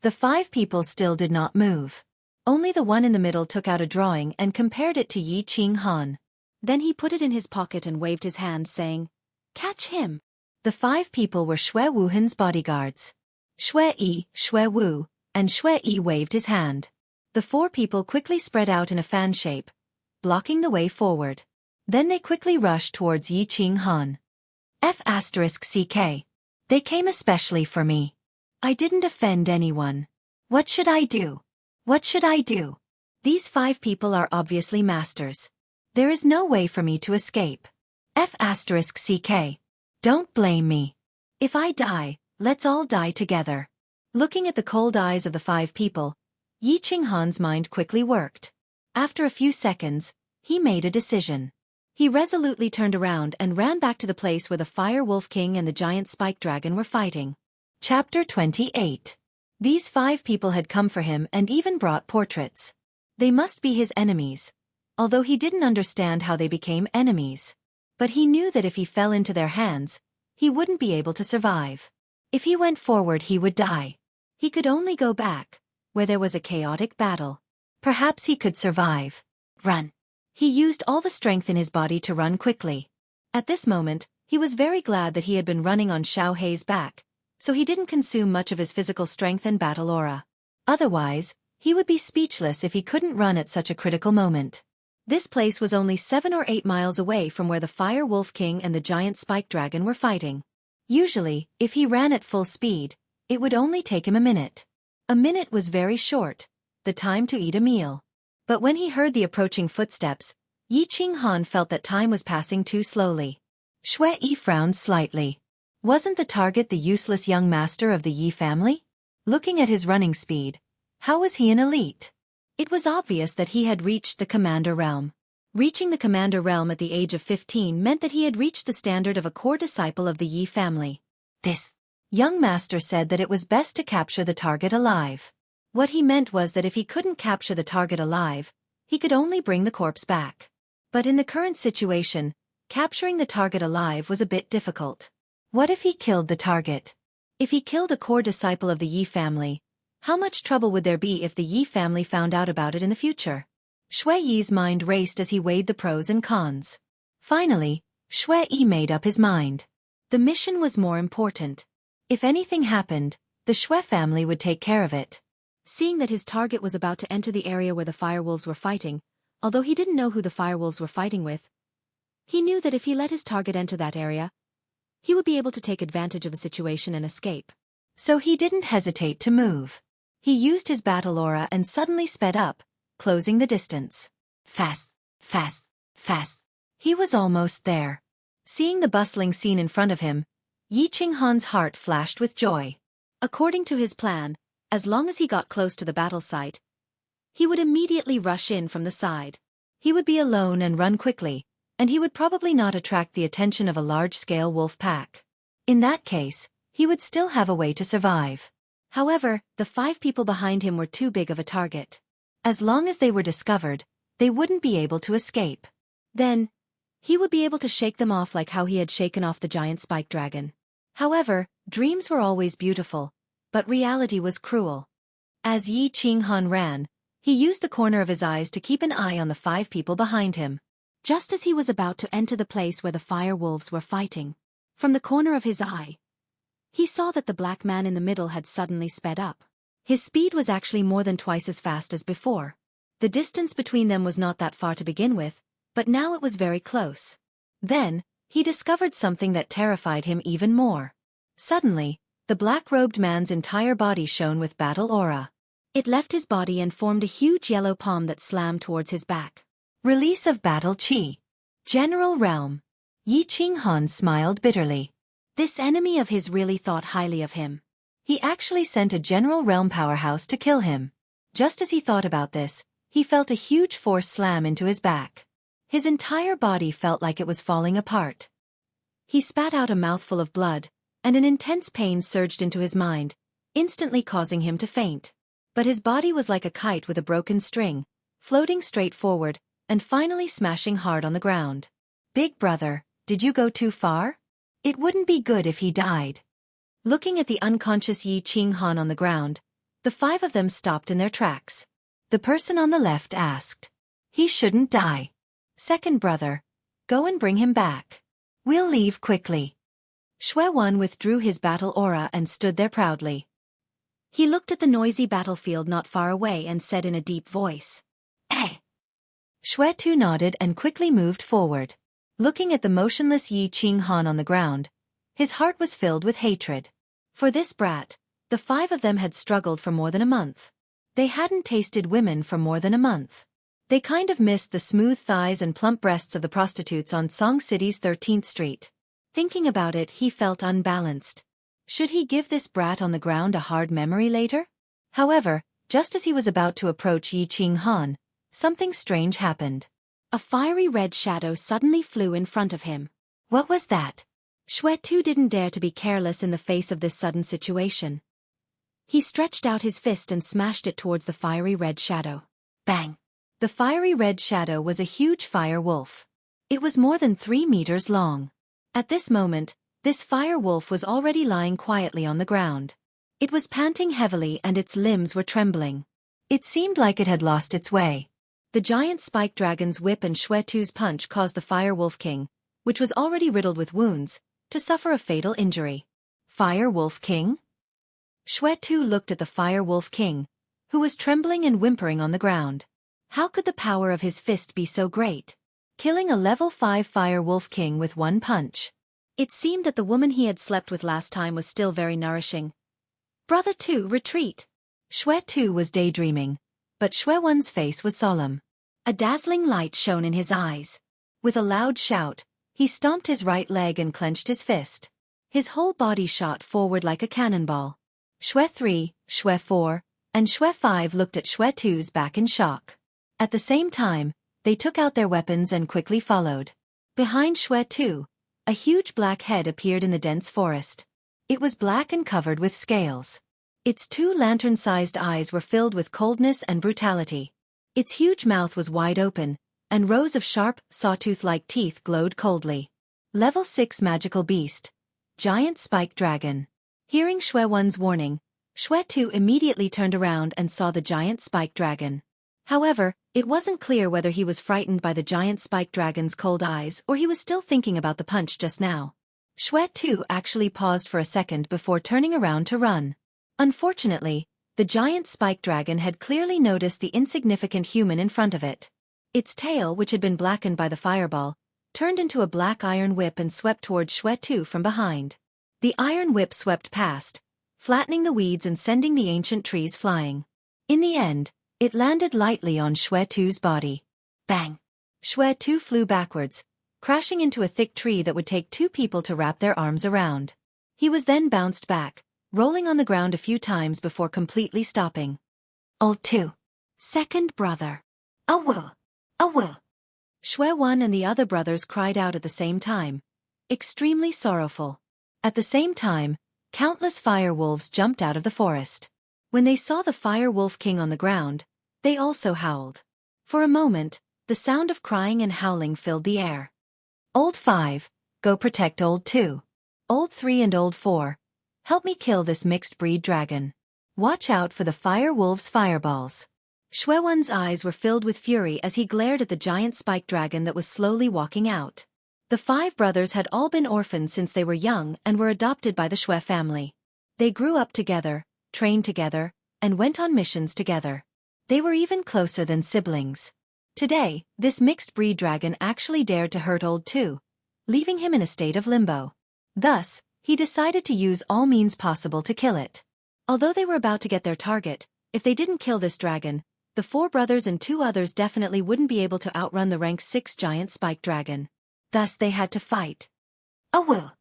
The 5 people still did not move. Only the one in the middle took out a drawing and compared it to Yi Qinghan. Then he put it in his pocket and waved his hand saying, "Catch him." The 5 people were Xue Wuhan's bodyguards. Xue Yi, Xue Wu, and Xue Yi waved his hand. The 4 people quickly spread out in a fan shape, blocking the way forward. Then they quickly rushed towards Yi Qinghan. F***CK. They came especially for me. I didn't offend anyone. What should I do? What should I do? These 5 people are obviously masters. There is no way for me to escape. F***CK. Don't blame me. If I die, let's all die together. Looking at the cold eyes of the 5 people, Yi Qinghan's mind quickly worked. After a few seconds, he made a decision. He resolutely turned around and ran back to the place where the Fire Wolf King and the giant spike dragon were fighting. Chapter 28. These 5 people had come for him and even brought portraits. They must be his enemies, although he didn't understand how they became enemies. But he knew that if he fell into their hands, he wouldn't be able to survive. If he went forward he would die. He could only go back, where there was a chaotic battle. Perhaps he could survive. Run. He used all the strength in his body to run quickly. At this moment, he was very glad that he had been running on Xiao Hei's back, so he didn't consume much of his physical strength and battle aura. Otherwise, he would be speechless if he couldn't run at such a critical moment. This place was only 7 or 8 miles away from where the Fire Wolf King and the giant spike dragon were fighting. Usually, if he ran at full speed, it would only take him a minute. A minute was very short, the time to eat a meal. But when he heard the approaching footsteps, Yi Qinghan felt that time was passing too slowly. Xue Yi frowned slightly. Wasn't the target the useless young master of the Yi family? Looking at his running speed, how was he an elite? It was obvious that he had reached the Commander Realm. Reaching the Commander Realm at the age of 15 meant that he had reached the standard of a core disciple of the Yi family. This young master said that it was best to capture the target alive. What he meant was that if he couldn't capture the target alive, he could only bring the corpse back. But in the current situation, capturing the target alive was a bit difficult. What if he killed the target? If he killed a core disciple of the Yi family, how much trouble would there be if the Yi family found out about it in the future? Xue Yi's mind raced as he weighed the pros and cons. Finally, Xue Yi made up his mind. The mission was more important. If anything happened, the Xue family would take care of it. Seeing that his target was about to enter the area where the firewolves were fighting, although he didn't know who the firewolves were fighting with, he knew that if he let his target enter that area, he would be able to take advantage of the situation and escape. So he didn't hesitate to move. He used his battle aura and suddenly sped up, closing the distance. Fast, fast, fast. He was almost there. Seeing the bustling scene in front of him, Yi Qinghan's heart flashed with joy. According to his plan, as long as he got close to the battle site, he would immediately rush in from the side. He would be alone and run quickly, and he would probably not attract the attention of a large-scale wolf pack. In that case, he would still have a way to survive. However, the 5 people behind him were too big of a target. As long as they were discovered, they wouldn't be able to escape. Then, he would be able to shake them off like how he had shaken off the giant spike dragon. However, dreams were always beautiful, but reality was cruel. As Yi Qinghan ran, he used the corner of his eyes to keep an eye on the 5 people behind him. Just as he was about to enter the place where the fire wolves were fighting, from the corner of his eye, he saw that the black man in the middle had suddenly sped up. His speed was actually more than twice as fast as before. The distance between them was not that far to begin with, but now it was very close. Then, he discovered something that terrified him even more. Suddenly, the black-robed man's entire body shone with battle aura. It left his body and formed a huge yellow palm that slammed towards his back. Release of battle chi. General Realm. Yi Qinghan smiled bitterly. This enemy of his really thought highly of him. He actually sent a General Realm powerhouse to kill him. Just as he thought about this, he felt a huge force slam into his back. His entire body felt like it was falling apart. He spat out a mouthful of blood, and an intense pain surged into his mind, instantly causing him to faint. But his body was like a kite with a broken string, floating straight forward, and finally smashing hard on the ground. Big brother, did you go too far? It wouldn't be good if he died. Looking at the unconscious Yi Qinghan on the ground, the 5 of them stopped in their tracks. The person on the left asked, "He shouldn't die. Second brother, go and bring him back. We'll leave quickly." Shui Wan withdrew his battle aura and stood there proudly. He looked at the noisy battlefield not far away and said in a deep voice, "Eh." Shui Tu nodded and quickly moved forward. Looking at the motionless Yi Qinghan on the ground, his heart was filled with hatred. For this brat, the 5 of them had struggled for more than a month. They hadn't tasted women for more than a month. They kind of missed the smooth thighs and plump breasts of the prostitutes on Song City's 13th Street. Thinking about it, he felt unbalanced. Should he give this brat on the ground a hard memory later? However, just as he was about to approach Yi Qinghan, something strange happened. A fiery red shadow suddenly flew in front of him. What was that? Shui Tu didn't dare to be careless in the face of this sudden situation. He stretched out his fist and smashed it towards the fiery red shadow. Bang! The fiery red shadow was a huge fire wolf. It was more than 3 meters long. At this moment, this fire wolf was already lying quietly on the ground. It was panting heavily and its limbs were trembling. It seemed like it had lost its way. The giant spike dragon's whip and Shui Tu's punch caused the Fire Wolf King, which was already riddled with wounds, to suffer a fatal injury. Fire Wolf King? Shui Tu looked at the Fire Wolf King, who was trembling and whimpering on the ground. How could the power of his fist be so great? Killing a level 5 Fire Wolf King with one punch. It seemed that the woman he had slept with last time was still very nourishing. Brother Tu, retreat! Shui Tu was daydreaming, but Shui Wan's face was solemn. A dazzling light shone in his eyes. With a loud shout, he stomped his right leg and clenched his fist. His whole body shot forward like a cannonball. Shui 3, Shui 4, and Shui 5 looked at Shui Tu's back in shock. At the same time, they took out their weapons and quickly followed. Behind Shui Tu, a huge black head appeared in the dense forest. It was black and covered with scales. Its 2 lantern-sized eyes were filled with coldness and brutality. Its huge mouth was wide open, and rows of sharp, sawtooth-like teeth glowed coldly. Level 6 Magical Beast. Giant Spike Dragon. Hearing Shui Wan's warning, Shui Tu immediately turned around and saw the giant spike dragon. However, it wasn't clear whether he was frightened by the giant spike dragon's cold eyes or he was still thinking about the punch just now. Shui Tu actually paused for a second before turning around to run. Unfortunately, the giant spike dragon had clearly noticed the insignificant human in front of it. Its tail, which had been blackened by the fireball, turned into a black iron whip and swept towards Shui Tu from behind. The iron whip swept past, flattening the weeds and sending the ancient trees flying. In the end, it landed lightly on Shui Tu's body. Bang! Shui Tu flew backwards, crashing into a thick tree that would take 2 people to wrap their arms around. He was then bounced back, rolling on the ground a few times before completely stopping. Old 2. Second brother. Awoo! Awoo! Shui 1 and the other brothers cried out at the same time, extremely sorrowful. At the same time, countless fire wolves jumped out of the forest. When they saw the fire wolf king on the ground, they also howled. For a moment, the sound of crying and howling filled the air. Old 5, go protect Old 2. Old 3 and Old 4, help me kill this mixed breed dragon. Watch out for the fire wolves' fireballs. Shui 1's eyes were filled with fury as he glared at the giant spike dragon that was slowly walking out. The 5 brothers had all been orphaned since they were young and were adopted by the Shui family. They grew up together, trained together, and went on missions together. They were even closer than siblings. Today, this mixed breed dragon actually dared to hurt Old 2, leaving him in a state of limbo. Thus, he decided to use all means possible to kill it. Although they were about to get their target, if they didn't kill this dragon, the 4 brothers and 2 others definitely wouldn't be able to outrun the rank 6 giant spike dragon. Thus they had to fight. Awoo!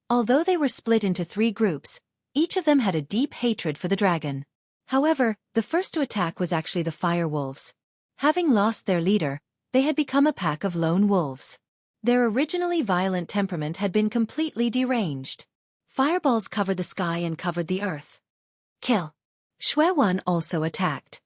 Although they were split into 3 groups, each of them had a deep hatred for the dragon. However, the first to attack was actually the fire wolves. Having lost their leader, they had become a pack of lone wolves. Their originally violent temperament had been completely deranged. Fireballs covered the sky and covered the earth. Kill! Shui 1 also attacked.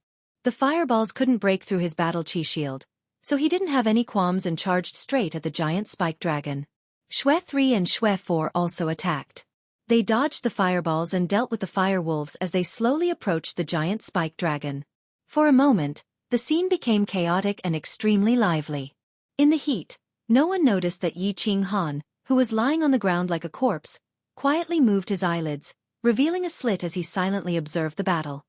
The fireballs couldn't break through his battle chi shield, so he didn't have any qualms and charged straight at the giant spike dragon. Shui 3 and Shui 4 also attacked. They dodged the fireballs and dealt with the fire wolves as they slowly approached the giant spike dragon. For a moment, the scene became chaotic and extremely lively. In the heat, no one noticed that Yi Qinghan, who was lying on the ground like a corpse, quietly moved his eyelids, revealing a slit as he silently observed the battle.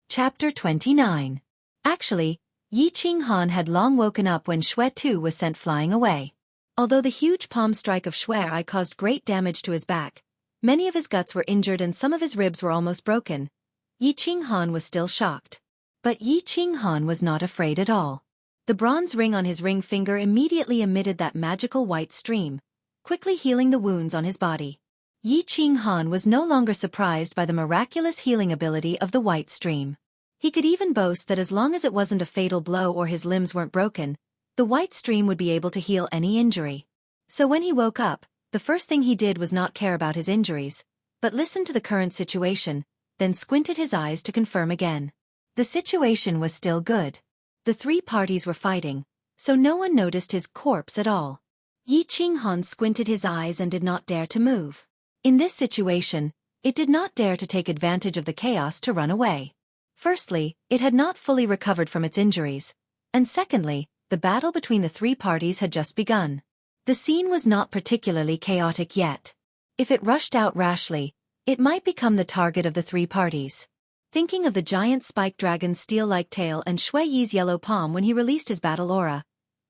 Chapter 29. Actually, Yi Qinghan had long woken up when Shui 2 was sent flying away. Although the huge palm strike of Shui I caused great damage to his back, many of his guts were injured and some of his ribs were almost broken, Yi Qinghan was still shocked. But Yi Qinghan was not afraid at all. The bronze ring on his ring finger immediately emitted that magical white stream, quickly healing the wounds on his body. Yi Qinghan was no longer surprised by the miraculous healing ability of the white stream. He could even boast that as long as it wasn't a fatal blow or his limbs weren't broken, the white stream would be able to heal any injury. So when he woke up, the first thing he did was not care about his injuries, but listened to the current situation, then squinted his eyes to confirm again. The situation was still good. The 3 parties were fighting, so no one noticed his corpse at all. Yi Qinghan squinted his eyes and did not dare to move. In this situation, it did not dare to take advantage of the chaos to run away. Firstly, it had not fully recovered from its injuries, and secondly, the battle between the 3 parties had just begun. The scene was not particularly chaotic yet. If it rushed out rashly, it might become the target of the 3 parties. Thinking of the giant spike dragon's steel-like tail and Shui Yi's yellow palm when he released his battle aura,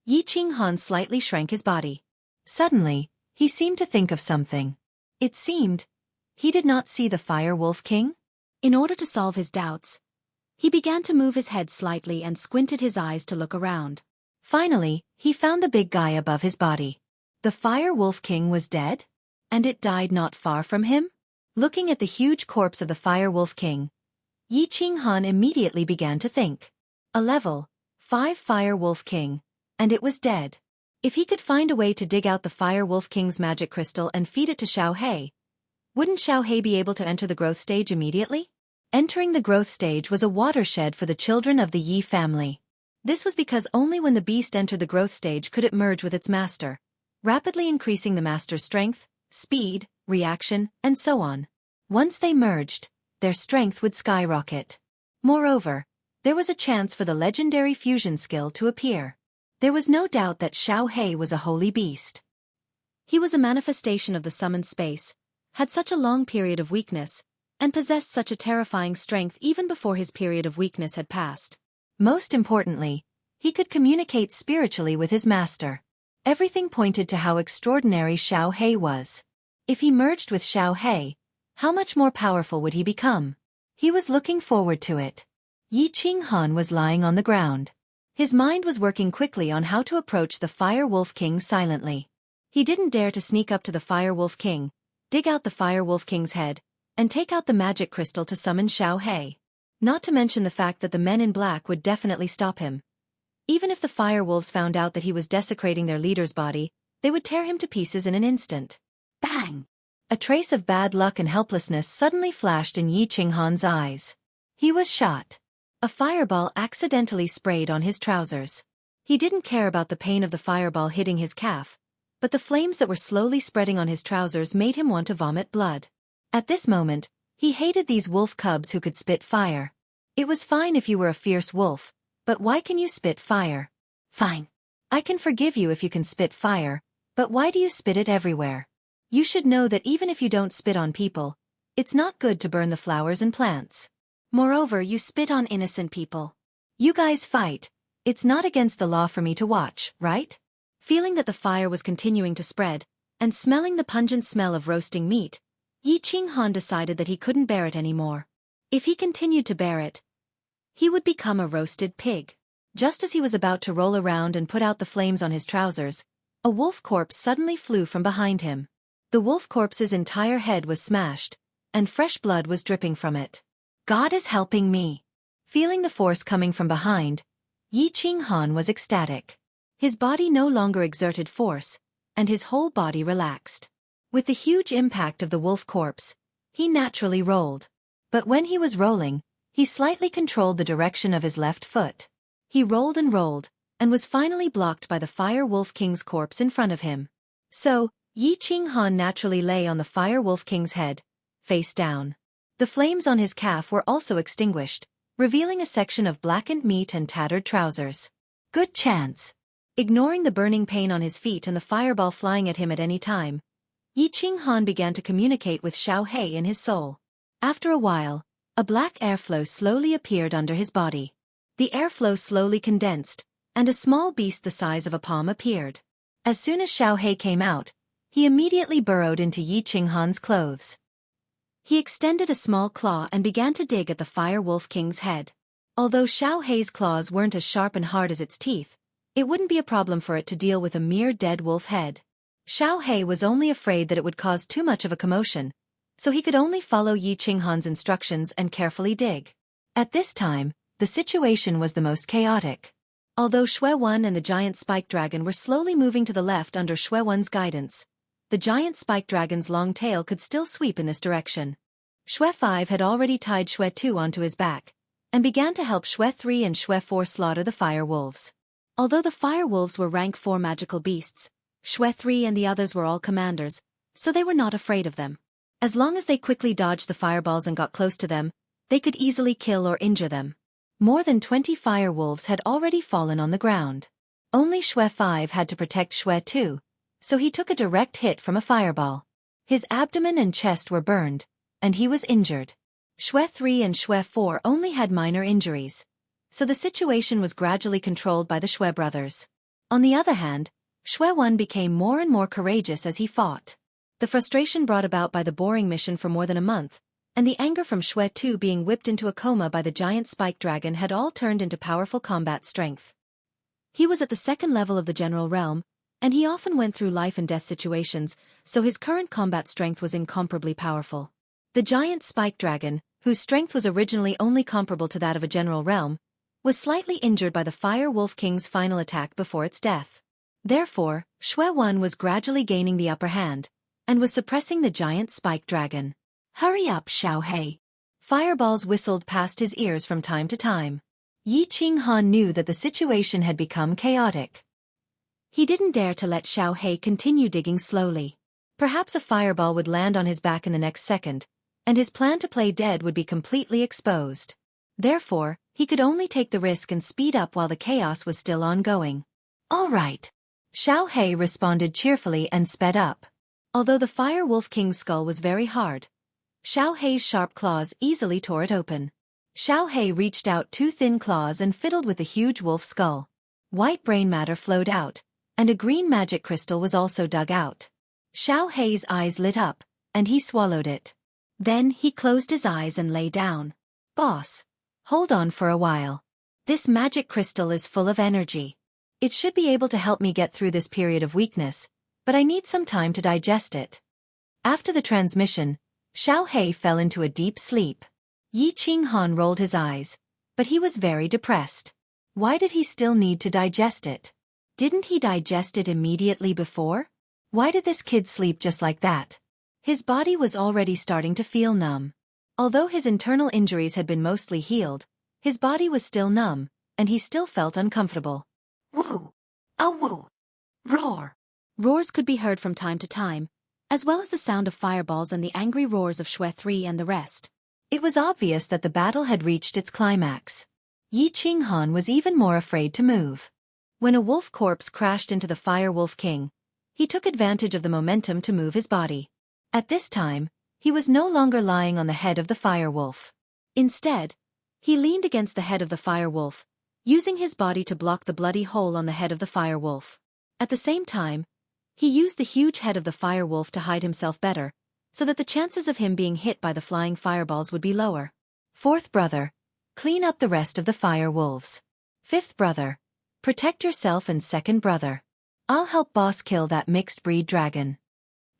Yi Qinghan slightly shrank his body. Suddenly, he seemed to think of something. It seemed he did not see the Fire Wolf King. In order to solve his doubts, he began to move his head slightly and squinted his eyes to look around. Finally, he found the big guy above his body. The Fire Wolf King was dead? And it died not far from him? Looking at the huge corpse of the Fire Wolf King, Yi Qinghan immediately began to think. A level 5 Fire Wolf King, and it was dead. If he could find a way to dig out the Fire Wolf King's magic crystal and feed it to Xiaohei, wouldn't Xiaohei be able to enter the growth stage immediately? Entering the growth stage was a watershed for the children of the Yi family. This was because only when the beast entered the growth stage could it merge with its master, rapidly increasing the master's strength, speed, reaction, and so on. Once they merged, their strength would skyrocket. Moreover, there was a chance for the legendary fusion skill to appear. There was no doubt that Xiaohei was a holy beast. He was a manifestation of the summoned space, had such a long period of weakness, and possessed such a terrifying strength even before his period of weakness had passed. Most importantly, he could communicate spiritually with his master. Everything pointed to how extraordinary Xiaohei was. If he merged with Xiaohei, how much more powerful would he become? He was looking forward to it. Yi Qinghan was lying on the ground. His mind was working quickly on how to approach the Fire Wolf King silently. He didn't dare to sneak up to the Fire Wolf King, dig out the Fire Wolf King's head, and take out the magic crystal to summon Xiao Hei. Not to mention the fact that the men in black would definitely stop him. Even if the fire wolves found out that he was desecrating their leader's body, they would tear him to pieces in an instant. Bang! A trace of bad luck and helplessness suddenly flashed in Yi Qinghan's eyes. He was shot. A fireball accidentally sprayed on his trousers. He didn't care about the pain of the fireball hitting his calf, but the flames that were slowly spreading on his trousers made him want to vomit blood. At this moment, he hated these wolf cubs who could spit fire. It was fine if you were a fierce wolf, but why can you spit fire? Fine. I can forgive you if you can spit fire, but why do you spit it everywhere? You should know that even if you don't spit on people, it's not good to burn the flowers and plants. Moreover, you spit on innocent people. You guys fight. It's not against the law for me to watch, right? Feeling that the fire was continuing to spread, and smelling the pungent smell of roasting meat, Yi Qinghan decided that he couldn't bear it anymore. If he continued to bear it, he would become a roasted pig. Just as he was about to roll around and put out the flames on his trousers, a wolf corpse suddenly flew from behind him. The wolf corpse's entire head was smashed, and fresh blood was dripping from it. God is helping me. Feeling the force coming from behind, Yi Qinghan was ecstatic. His body no longer exerted force, and his whole body relaxed. With the huge impact of the wolf corpse, he naturally rolled. But when he was rolling, he slightly controlled the direction of his left foot. He rolled, and was finally blocked by the Fire Wolf King's corpse in front of him. So, Yi Qinghan naturally lay on the Fire Wolf King's head, face down. The flames on his calf were also extinguished, revealing a section of blackened meat and tattered trousers. Good chance. Ignoring the burning pain on his feet and the fireball flying at him at any time, Yi Qinghan began to communicate with Xiao Hei in his soul. After a while, a black airflow slowly appeared under his body. The airflow slowly condensed, and a small beast the size of a palm appeared. As soon as Xiao Hei came out, he immediately burrowed into Yi Qinghan's clothes. He extended a small claw and began to dig at the Fire Wolf King's head. Although Xiao Hei's claws weren't as sharp and hard as its teeth, it wouldn't be a problem for it to deal with a mere dead wolf head. Xiao Hei was only afraid that it would cause too much of a commotion, so he could only follow Yi Qinghan's instructions and carefully dig. At this time, the situation was the most chaotic. Although Xue Wen and the giant spike dragon were slowly moving to the left under Xue Wen's guidance, the giant spike dragon's long tail could still sweep in this direction. Xue 5 had already tied Xue 2 onto his back, and began to help Xue 3 and Xue 4 slaughter the fire wolves. Although the fire wolves were rank 4 magical beasts, Xue 3 and the others were all commanders, so they were not afraid of them. As long as they quickly dodged the fireballs and got close to them, they could easily kill or injure them. More than 20 fire wolves had already fallen on the ground. Only Xue 5 had to protect Xue 2, so he took a direct hit from a fireball. His abdomen and chest were burned, and he was injured. Xue 3 and Xue 4 only had minor injuries, so the situation was gradually controlled by the Xue brothers. On the other hand, Xue 1 became more and more courageous as he fought. The frustration brought about by the boring mission for more than a month, and the anger from Xue 2 being whipped into a coma by the giant spike dragon had all turned into powerful combat strength. He was at the second level of the general realm, and he often went through life and death situations, so his current combat strength was incomparably powerful. The giant spike dragon, whose strength was originally only comparable to that of a general realm, was slightly injured by the Fire Wolf King's final attack before its death. Therefore, Xue 1 was gradually gaining the upper hand, and was suppressing the giant spike dragon. Hurry up, Xiao Hei. Fireballs whistled past his ears from time to time. Yi Qinghan knew that the situation had become chaotic. He didn't dare to let Xiao Hei continue digging slowly. Perhaps a fireball would land on his back in the next second, and his plan to play dead would be completely exposed. Therefore, he could only take the risk and speed up while the chaos was still ongoing. All right. Xiao Hei responded cheerfully and sped up. Although the Fire Wolf King's skull was very hard, Xiao Hei's sharp claws easily tore it open. Xiao Hei reached out 2 thin claws and fiddled with the huge wolf skull. White brain matter flowed out, and a green magic crystal was also dug out. Xiao Hei's eyes lit up, and he swallowed it. Then he closed his eyes and lay down. Boss, hold on for a while. This magic crystal is full of energy. It should be able to help me get through this period of weakness, but I need some time to digest it. After the transmission, Xiao Hei fell into a deep sleep. Yi Qinghan rolled his eyes, but he was very depressed. Why did he still need to digest it? Didn't he digest it immediately before? Why did this kid sleep just like that? His body was already starting to feel numb. Although his internal injuries had been mostly healed, his body was still numb, and he still felt uncomfortable. Woo! Oh woo! Roar! Roars could be heard from time to time, as well as the sound of fireballs and the angry roars of Xue 3 and the rest. It was obvious that the battle had reached its climax. Yi Qinghan was even more afraid to move. When a wolf corpse crashed into the Fire Wolf King, he took advantage of the momentum to move his body. At this time, he was no longer lying on the head of the Fire Wolf. Instead, he leaned against the head of the Fire Wolf, using his body to block the bloody hole on the head of the Fire Wolf. At the same time, he used the huge head of the Fire Wolf to hide himself better, so that the chances of him being hit by the flying fireballs would be lower. Fourth brother, clean up the rest of the Fire Wolves. Fifth brother, protect yourself, and second brother, I'll help boss kill that mixed breed dragon.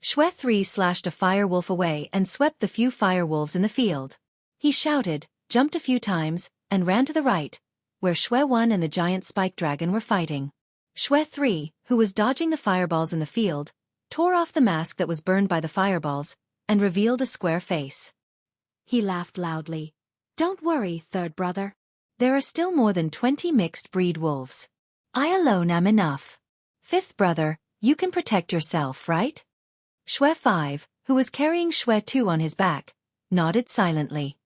Xue 3 slashed a fire wolf away and swept the few fire wolves in the field. He shouted, jumped a few times, and ran to the right, where Xue 1 and the giant spike dragon were fighting. Xue 3, who was dodging the fireballs in the field, tore off the mask that was burned by the fireballs, and revealed a square face. He laughed loudly. Don't worry, third brother. There are still more than 20 mixed breed wolves. I alone am enough. Fifth brother, you can protect yourself, right? Xue 5, who was carrying Xue 2 on his back, nodded silently.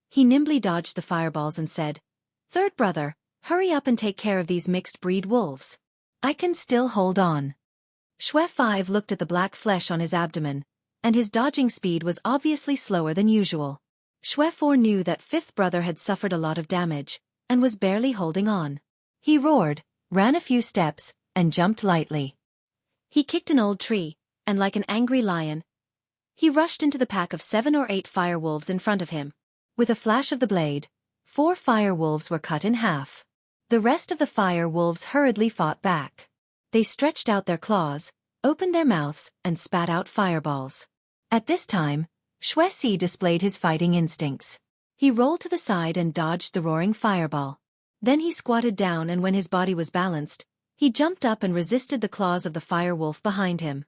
He nimbly dodged the fireballs and said, Third brother, hurry up and take care of these mixed breed wolves. I can still hold on. Xue 5 looked at the black flesh on his abdomen, and his dodging speed was obviously slower than usual. Xue 4 knew that fifth brother had suffered a lot of damage, and was barely holding on. He roared, ran a few steps, and jumped lightly. He kicked an old tree, and like an angry lion, he rushed into the pack of 7 or 8 fire wolves in front of him. With a flash of the blade, 4 fire wolves were cut in half. The rest of the fire wolves hurriedly fought back. They stretched out their claws, opened their mouths, and spat out fireballs. At this time, Xue Si displayed his fighting instincts. He rolled to the side and dodged the roaring fireball. Then he squatted down, and when his body was balanced, he jumped up and resisted the claws of the fire wolf behind him.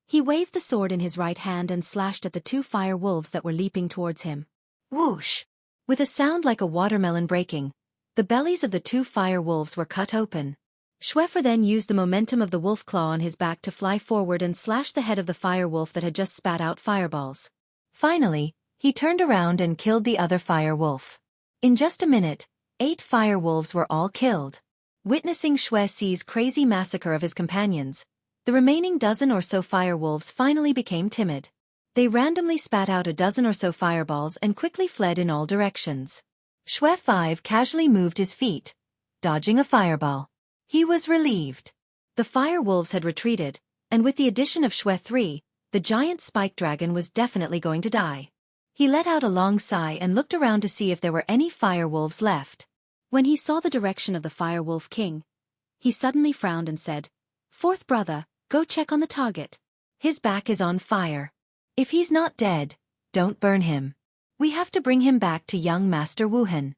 He waved the sword in his right hand and slashed at the 2 fire wolves that were leaping towards him. Whoosh! With a sound like a watermelon breaking, the bellies of the 2 fire wolves were cut open. Xue 4 then used the momentum of the wolf claw on his back to fly forward and slash the head of the fire wolf that had just spat out fireballs. Finally, he turned around and killed the other fire wolf. In just a minute, 8 fire wolves were all killed. Witnessing Xue Si's crazy massacre of his companions, the remaining dozen or so fire wolves finally became timid. They randomly spat out a dozen or so fireballs and quickly fled in all directions. Xue 5 casually moved his feet, dodging a fireball. He was relieved. The fire wolves had retreated, and with the addition of Xue 3, the giant spike dragon was definitely going to die. He let out a long sigh and looked around to see if there were any fire wolves left. When he saw the direction of the Fire Wolf King, he suddenly frowned and said, Fourth brother, go check on the target. His back is on fire. If he's not dead, don't burn him. We have to bring him back to young Master Wuhan.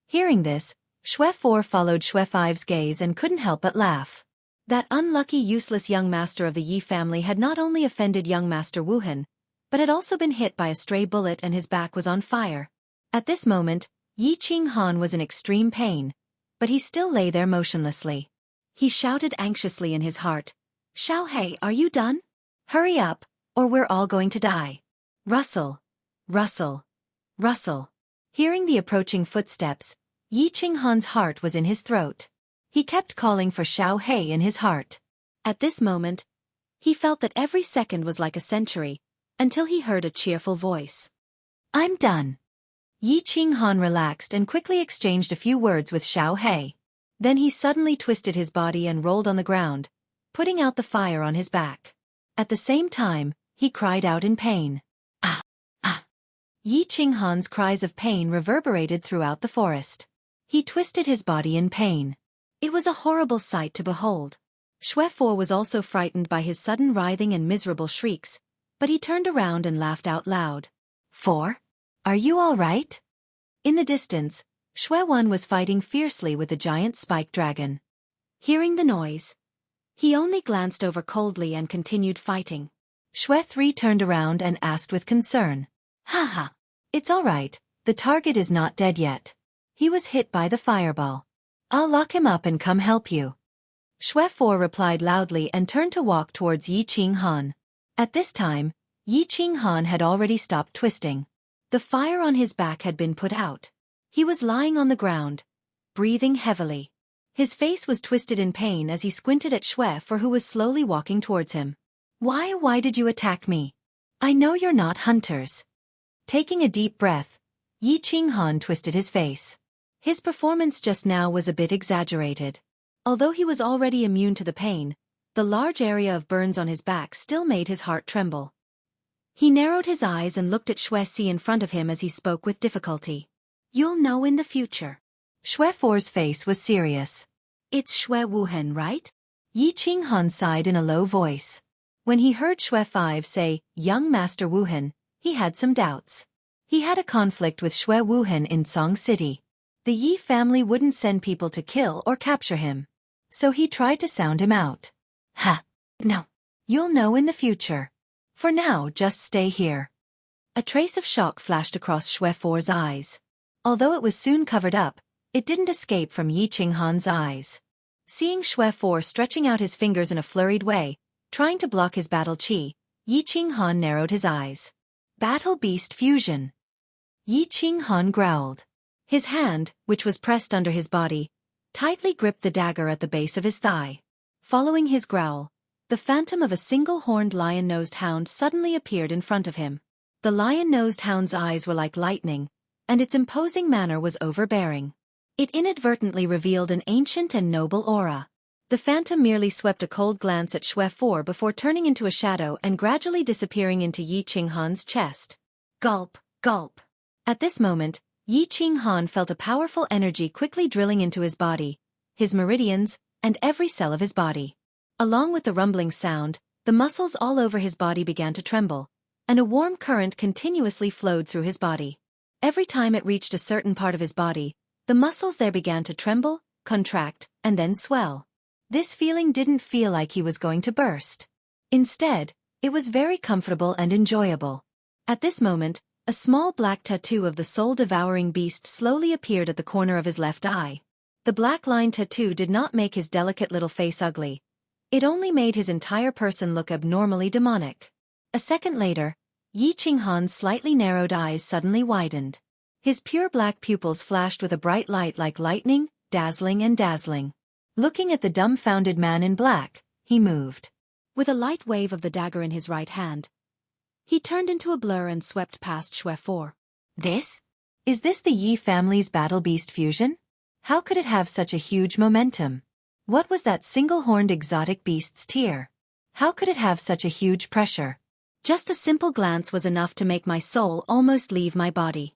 Hearing this, Xue 4 followed Xue 5's gaze and couldn't help but laugh. That unlucky useless young master of the Yi family had not only offended young Master Wuhan, but had also been hit by a stray bullet and his back was on fire. At this moment, Yi Qinghan was in extreme pain, but he still lay there motionlessly. He shouted anxiously in his heart, Xiao Hei, are you done? Hurry up, or we're all going to die. Rustle, rustle, rustle. Hearing the approaching footsteps, Yi Qinghan's heart was in his throat. He kept calling for Xiao Hei in his heart. At this moment, he felt that every second was like a century, until he heard a cheerful voice. I'm done. Yi Qinghan relaxed and quickly exchanged a few words with Xiao Hei. Then he suddenly twisted his body and rolled on the ground, putting out the fire on his back. At the same time, he cried out in pain. Ah! Ah! Yi Qinghan's cries of pain reverberated throughout the forest. He twisted his body in pain. It was a horrible sight to behold. Xue 4 was also frightened by his sudden writhing and miserable shrieks, but he turned around and laughed out loud. 4? Are you all right? In the distance, Shui-1 was fighting fiercely with the giant spike dragon. Hearing the noise, he only glanced over coldly and continued fighting. Shui-3 turned around and asked with concern. Haha. It's all right, the target is not dead yet. He was hit by the fireball. I'll lock him up and come help you. Shui-4 replied loudly and turned to walk towards Yi Qinghan. At this time, Yi Qinghan had already stopped twisting. The fire on his back had been put out. He was lying on the ground, breathing heavily. His face was twisted in pain as he squinted at Shui-4 who was slowly walking towards him. Why did you attack me? I know you're not hunters. Taking a deep breath, Yi Qinghan twisted his face. His performance just now was a bit exaggerated. Although he was already immune to the pain, the large area of burns on his back still made his heart tremble. He narrowed his eyes and looked at Shui-4 in front of him as he spoke with difficulty. You'll know in the future. Shui-4's face was serious. It's Shui-Wuhan, right? Yi Qinghan sighed in a low voice. When he heard Shui-5 say, young Master Wuhan, he had some doubts. He had a conflict with Shui-Wuhan in Song City. The Yi family wouldn't send people to kill or capture him. So he tried to sound him out. Ha! No. You'll know in the future. For now, just stay here. A trace of shock flashed across Shui-4's eyes. Although it was soon covered up, it didn't escape from Yi Qinghan's eyes. Seeing Shui-4 stretching out his fingers in a flurried way, trying to block his battle chi, Yi Qinghan narrowed his eyes. Battle Beast Fusion. Yi Qinghan growled. His hand, which was pressed under his body, tightly gripped the dagger at the base of his thigh. Following his growl, the phantom of a single-horned lion-nosed hound suddenly appeared in front of him. The lion-nosed hound's eyes were like lightning, and its imposing manner was overbearing. It inadvertently revealed an ancient and noble aura. The phantom merely swept a cold glance at Shui-4 before turning into a shadow and gradually disappearing into Yi Qinghan's chest. Gulp, gulp. At this moment, Yi Qinghan felt a powerful energy quickly drilling into his body, his meridians, and every cell of his body. Along with the rumbling sound, the muscles all over his body began to tremble, and a warm current continuously flowed through his body. Every time it reached a certain part of his body, the muscles there began to tremble, contract, and then swell. This feeling didn't feel like he was going to burst. Instead, it was very comfortable and enjoyable. At this moment, a small black tattoo of the soul-devouring beast slowly appeared at the corner of his left eye. The black line tattoo did not make his delicate little face ugly. It only made his entire person look abnormally demonic. A second later, Yi Qinghan's slightly narrowed eyes suddenly widened. His pure black pupils flashed with a bright light like lightning, dazzling and dazzling. Looking at the dumbfounded man in black, he moved. With a light wave of the dagger in his right hand, he turned into a blur and swept past Shui-4. Is this the Yi family's Battle Beast fusion? How could it have such a huge momentum? What was that single-horned exotic beast's tear? How could it have such a huge pressure? Just a simple glance was enough to make my soul almost leave my body.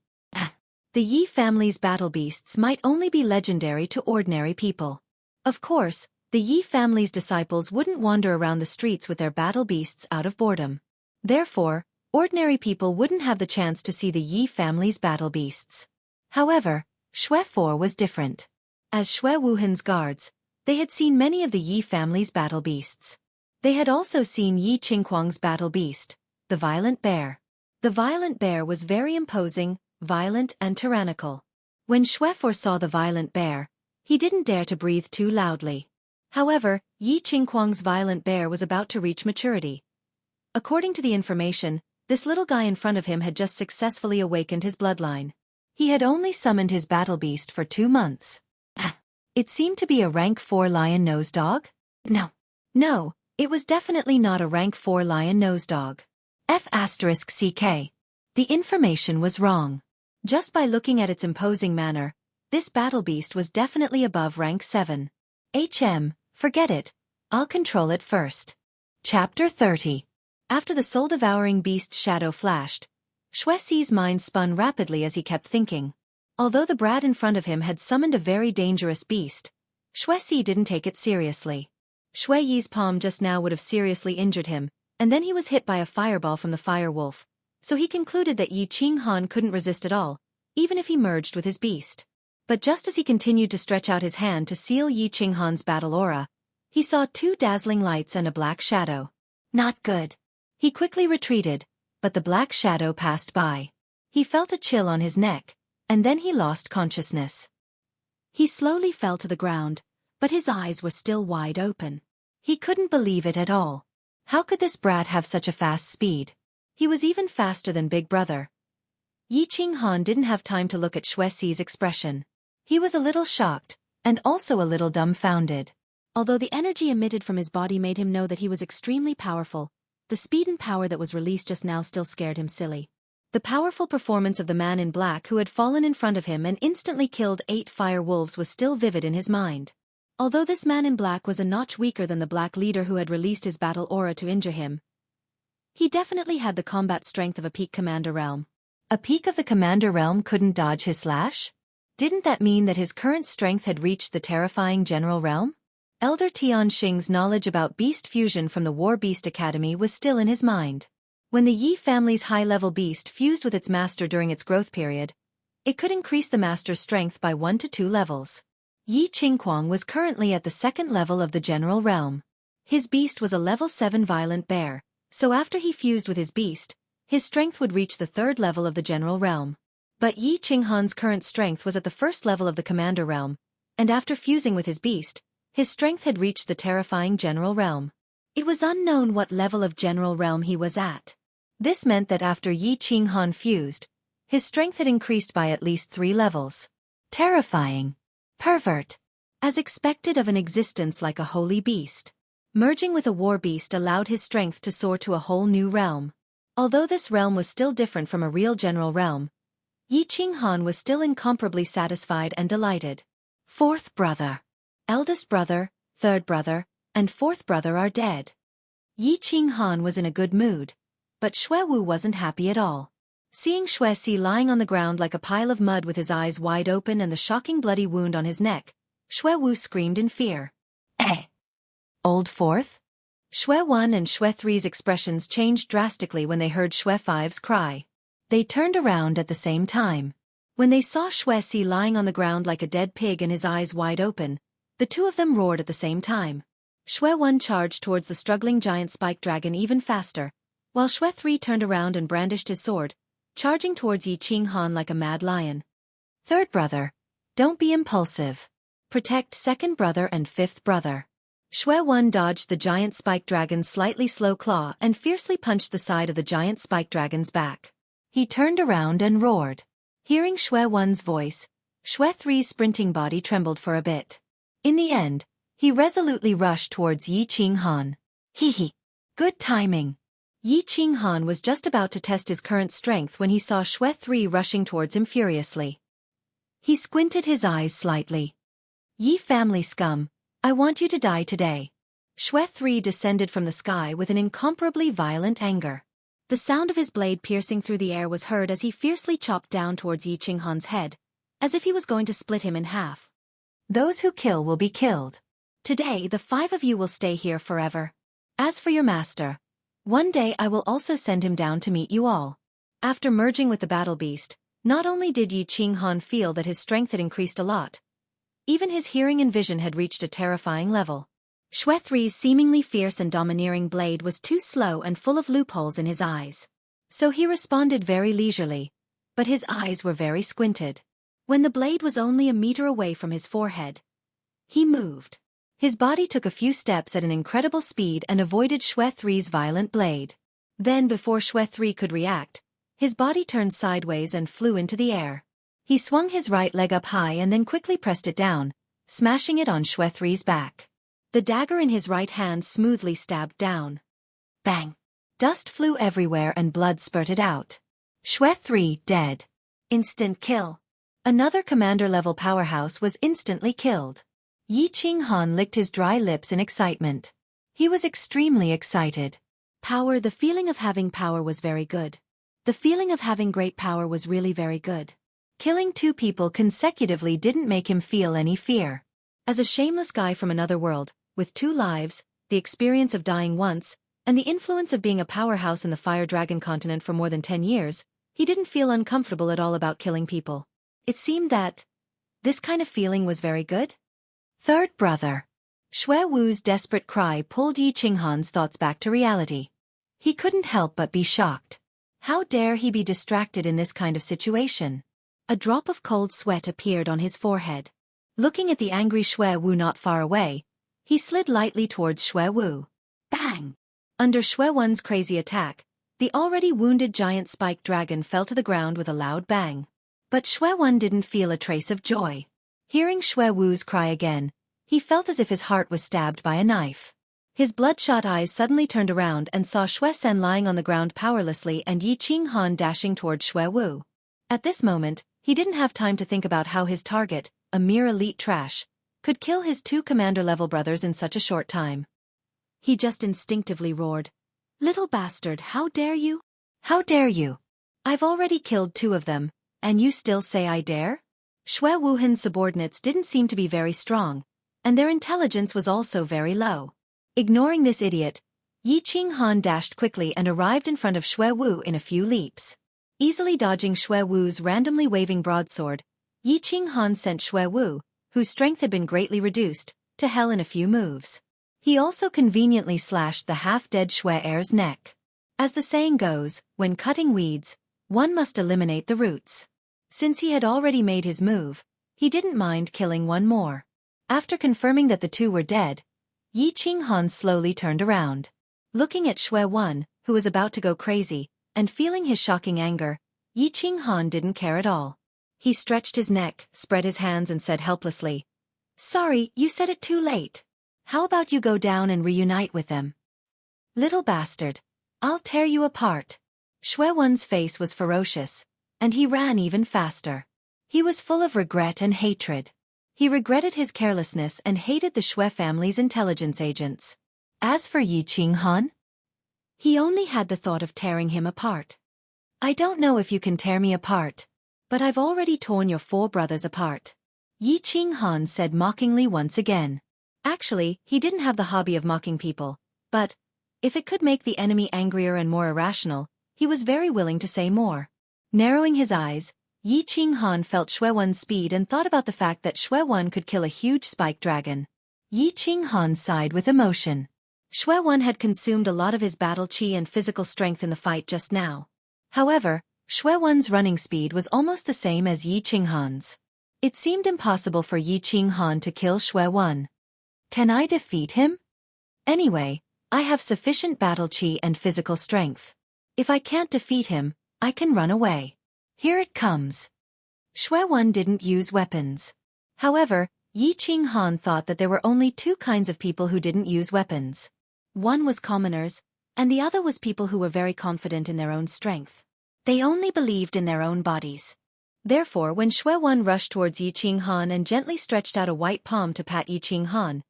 The Yi family's battle beasts might only be legendary to ordinary people. Of course, the Yi family's disciples wouldn't wander around the streets with their battle beasts out of boredom. Therefore, ordinary people wouldn't have the chance to see the Yi family's battle beasts. However, Shui-4 was different. As Shui-Wuhan's guards, they had seen many of the Yi family's battle beasts. They had also seen Yi Qinghuang's battle beast, the violent bear. The violent bear was very imposing, violent and tyrannical. When Shui-4 saw the violent bear, he didn't dare to breathe too loudly. However, Yi Qinghuang's violent bear was about to reach maturity. According to the information, this little guy in front of him had just successfully awakened his bloodline. He had only summoned his battle beast for 2 months. It seemed to be a rank 4 lion-nosed dog? No, it was definitely not a rank 4 lion-nosed dog. F***CK. The information was wrong. Just by looking at its imposing manner, this battle beast was definitely above rank 7. Forget it. I'll control it first. Chapter 30. After the soul-devouring beast's shadow flashed, Shui-Si's mind spun rapidly as he kept thinking. Although the brat in front of him had summoned a very dangerous beast, Shui-Si didn't take it seriously. Shui-Yi's palm just now would have seriously injured him, and then he was hit by a fireball from the fire wolf, so he concluded that Yi Qinghan couldn't resist at all, even if he merged with his beast. But just as he continued to stretch out his hand to seal Yi Qinghan's battle aura, he saw two dazzling lights and a black shadow. Not good. He quickly retreated, but the black shadow passed by. He felt a chill on his neck, and then he lost consciousness. He slowly fell to the ground, but his eyes were still wide open. He couldn't believe it at all. How could this brat have such a fast speed? He was even faster than Big Brother. Yi Qinghan didn't have time to look at Xuexi's expression. He was a little shocked, and also a little dumbfounded. Although the energy emitted from his body made him know that he was extremely powerful, the speed and power that was released just now still scared him silly. The powerful performance of the man in black who had fallen in front of him and instantly killed 8 fire wolves was still vivid in his mind. Although this man in black was a notch weaker than the black leader who had released his battle aura to injure him, he definitely had the combat strength of a peak commander realm. A peak of the commander realm couldn't dodge his slash? Didn't that mean that his current strength had reached the terrifying general realm? Elder Tianxing's knowledge about beast fusion from the War Beast Academy was still in his mind. When the Yi family's high-level beast fused with its master during its growth period, it could increase the master's strength by 1 to 2 levels. Yi Qingquang was currently at the 2nd level of the general realm. His beast was a level 7 violent bear, so after he fused with his beast, his strength would reach the 3rd level of the general realm. But Yi Qinghan's current strength was at the 1st level of the commander realm, and after fusing with his beast, his strength had reached the terrifying general realm. It was unknown what level of general realm he was at. This meant that after Yi Qinghan fused, his strength had increased by at least 3 levels. Terrifying. Pervert. As expected of an existence like a holy beast. Merging with a war beast allowed his strength to soar to a whole new realm. Although this realm was still different from a real general realm, Yi Qinghan was still incomparably satisfied and delighted. 4th brother. Eldest brother, 3rd brother, and 4th brother are dead. Yi Qinghan was in a good mood, but Xuewu wasn't happy at all. Seeing Xuexi lying on the ground like a pile of mud with his eyes wide open and the shocking bloody wound on his neck, Xuewu screamed in fear. Eh? Old 4th? Xue 1 and Xue 3's expressions changed drastically when they heard Xue 5's cry. They turned around at the same time. When they saw Xuexi lying on the ground like a dead pig and his eyes wide open, the two of them roared at the same time. Xue 1 charged towards the struggling giant spike dragon even faster, while Xue 3 turned around and brandished his sword, charging towards Yi Qinghan like a mad lion. 3rd brother. Don't be impulsive. Protect 2nd brother and 5th brother. Xue 1 dodged the giant spike dragon's slightly slow claw and fiercely punched the side of the giant spike dragon's back. He turned around and roared. Hearing Xue 1's voice, Xue 3's sprinting body trembled for a bit. In the end, he resolutely rushed towards Yi Qinghan. Hee. Good timing. Yi Qinghan was just about to test his current strength when he saw Xue 3 rushing towards him furiously. He squinted his eyes slightly. Yi family scum, I want you to die today. Xue 3 descended from the sky with an incomparably violent anger. The sound of his blade piercing through the air was heard as he fiercely chopped down towards Yi Qinghan's head, as if he was going to split him in half. Those who kill will be killed. Today the 5 of you will stay here forever. As for your master, one day I will also send him down to meet you all. After merging with the battle beast, not only did Yi Qinghan feel that his strength had increased a lot, even his hearing and vision had reached a terrifying level. Xue 3's seemingly fierce and domineering blade was too slow and full of loopholes in his eyes. So he responded very leisurely, but his eyes were very squinted. When the blade was only a meter away from his forehead, he moved. His body took a few steps at an incredible speed and avoided Xue 3's violent blade. Then before Xue 3 could react, his body turned sideways and flew into the air. He swung his right leg up high and then quickly pressed it down, smashing it on Xue 3's back. The dagger in his right hand smoothly stabbed down. Bang! Dust flew everywhere and blood spurted out. Xue 3 dead. Instant kill. Another commander-level powerhouse was instantly killed. Yi Qinghan licked his dry lips in excitement. He was extremely excited. Power. The feeling of having power was very good. The feeling of having great power was really very good. Killing 2 people consecutively didn't make him feel any fear. As a shameless guy from another world, with 2 lives, the experience of dying once, And the influence of being a powerhouse in the Fire Dragon continent for more than 10 years, he didn't feel uncomfortable at all about killing people. It seemed that this kind of feeling was very good. Third brother. Shui Wu's desperate cry pulled Yi Qinghan's thoughts back to reality. He couldn't help but be shocked. How dare he be distracted in this kind of situation? A drop of cold sweat appeared on his forehead. Looking at the angry Shui Wu not far away, he slid lightly towards Shui Wu. Bang! Under Shui Wen's crazy attack, the already wounded giant spike dragon fell to the ground with a loud bang. But Shui Wen didn't feel a trace of joy. Hearing Shui Wu's cry again, he felt as if his heart was stabbed by a knife. His bloodshot eyes suddenly turned around and saw Shui Sen lying on the ground powerlessly and Yi Qinghan dashing towards Shui Wu. At this moment, he didn't have time to think about how his target, a mere elite trash, could kill his 2 commander-level brothers in such a short time. He just instinctively roared, "Little bastard, how dare you? How dare you? I've already killed 2 of them, and you still say I dare?" Shui Wuhan's subordinates didn't seem to be very strong, and their intelligence was also very low. Ignoring this idiot, Yi Qinghan dashed quickly and arrived in front of Shui Wu in a few leaps. Easily dodging Shui Wu's randomly waving broadsword, Yi Qinghan sent Shui Wu, whose strength had been greatly reduced, to hell in a few moves. He also conveniently slashed the half-dead Shui heir's neck. As the saying goes, when cutting weeds, one must eliminate the roots. Since he had already made his move, he didn't mind killing one more. After confirming that the 2 were dead, Yi Qinghan slowly turned around. Looking at Shui Wen, who was about to go crazy, and feeling his shocking anger, Yi Qinghan didn't care at all. He stretched his neck, spread his hands and said helplessly, "Sorry, you said it too late. How about you go down and reunite with them? Little bastard, I'll tear you apart." Shui Wen's face was ferocious, and he ran even faster. He was full of regret and hatred. He regretted his carelessness and hated the Shui family's intelligence agents. As for Yi Qinghan, he only had the thought of tearing him apart. "I don't know if you can tear me apart, but I've already torn your 4 brothers apart," Yi Qinghan said mockingly once again. Actually, he didn't have the hobby of mocking people, but if it could make the enemy angrier and more irrational, he was very willing to say more. Narrowing his eyes, Yi Qinghan felt Shui Wen's speed and thought about the fact that Shui Wen could kill a huge spike dragon. Yi Qinghan sighed with emotion. Shui Wen had consumed a lot of his battle chi and physical strength in the fight just now. However, Shui Wen's running speed was almost the same as Yi Qinghan's. It seemed impossible for Yi Qinghan to kill Shui Wen. Can I defeat him? Anyway, I have sufficient battle chi and physical strength. If I can't defeat him, I can run away. Here it comes. Shui Wen didn't use weapons. However, Yi Qinghan thought that there were only 2 kinds of people who didn't use weapons. One was commoners, and the other was people who were very confident in their own strength. They only believed in their own bodies. Therefore, when Shui Wen rushed towards Yi Qinghan and gently stretched out a white palm to pat Yi Qinghan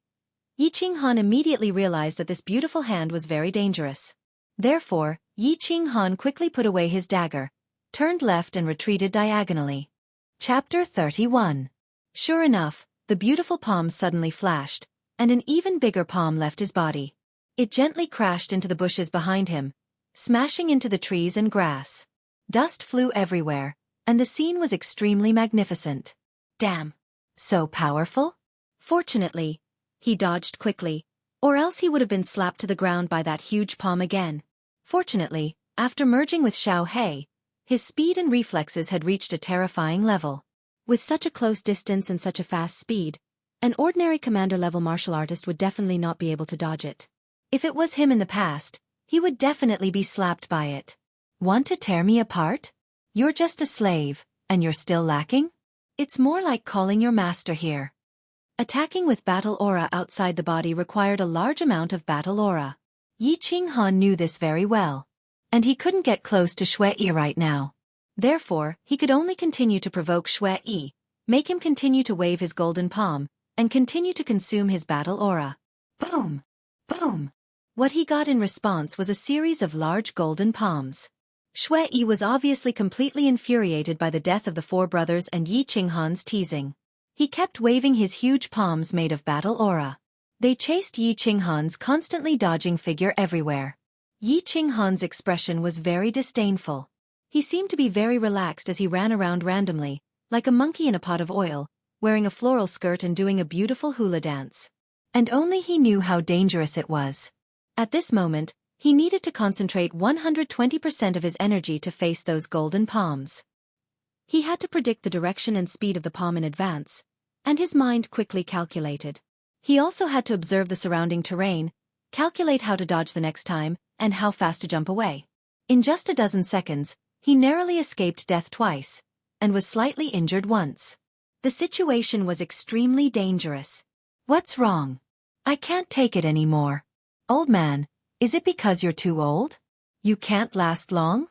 immediately realized that this beautiful hand was very dangerous. Therefore, Yi Qinghan quickly put away his dagger, turned left and retreated diagonally. Chapter 31. Sure enough, the beautiful palm suddenly flashed, and an even bigger palm left his body. It gently crashed into the bushes behind him, smashing into the trees and grass. Dust flew everywhere, and the scene was extremely magnificent. Damn! So powerful? Fortunately, he dodged quickly, or else he would have been slapped to the ground by that huge palm again. Fortunately, after merging with Xiao He, his speed and reflexes had reached a terrifying level. With such a close distance and such a fast speed, an ordinary commander-level martial artist would definitely not be able to dodge it. If it was him in the past, he would definitely be slapped by it. Want to tear me apart? You're just a slave, and you're still lacking? It's more like calling your master here. Attacking with battle aura outside the body required a large amount of battle aura. Yi Qinghan knew this very well. And he couldn't get close to Shui Yi right now. Therefore, he could only continue to provoke Shui Yi, make him continue to wave his golden palm, and continue to consume his battle aura. Boom! Boom! What he got in response was a series of large golden palms. Shui Yi was obviously completely infuriated by the death of the 4 brothers and Yi Qinghan's teasing. He kept waving his huge palms made of battle aura. They chased Yi Qinghan's constantly dodging figure everywhere. Yi Qinghan's expression was very disdainful. He seemed to be very relaxed as he ran around randomly, like a monkey in a pot of oil, wearing a floral skirt and doing a beautiful hula dance. And only he knew how dangerous it was. At this moment, he needed to concentrate 120% of his energy to face those golden palms. He had to predict the direction and speed of the palm in advance, and his mind quickly calculated. He also had to observe the surrounding terrain, calculate how to dodge the next time, and how fast to jump away. In just a dozen seconds, he narrowly escaped death twice, and was slightly injured once. The situation was extremely dangerous. What's wrong? I can't take it anymore. Old man, is it because you're too old? You can't last long?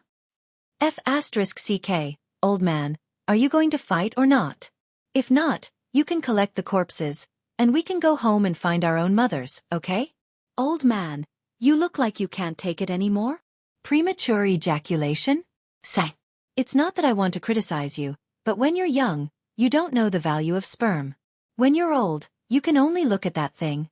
F***CK, old man, are you going to fight or not? If not, you can collect the corpses, and we can go home and find our own mothers, okay? Old man, you look like you can't take it anymore? Premature ejaculation? Sigh. It's not that I want to criticize you, but when you're young, you don't know the value of sperm. When you're old, you can only look at that thing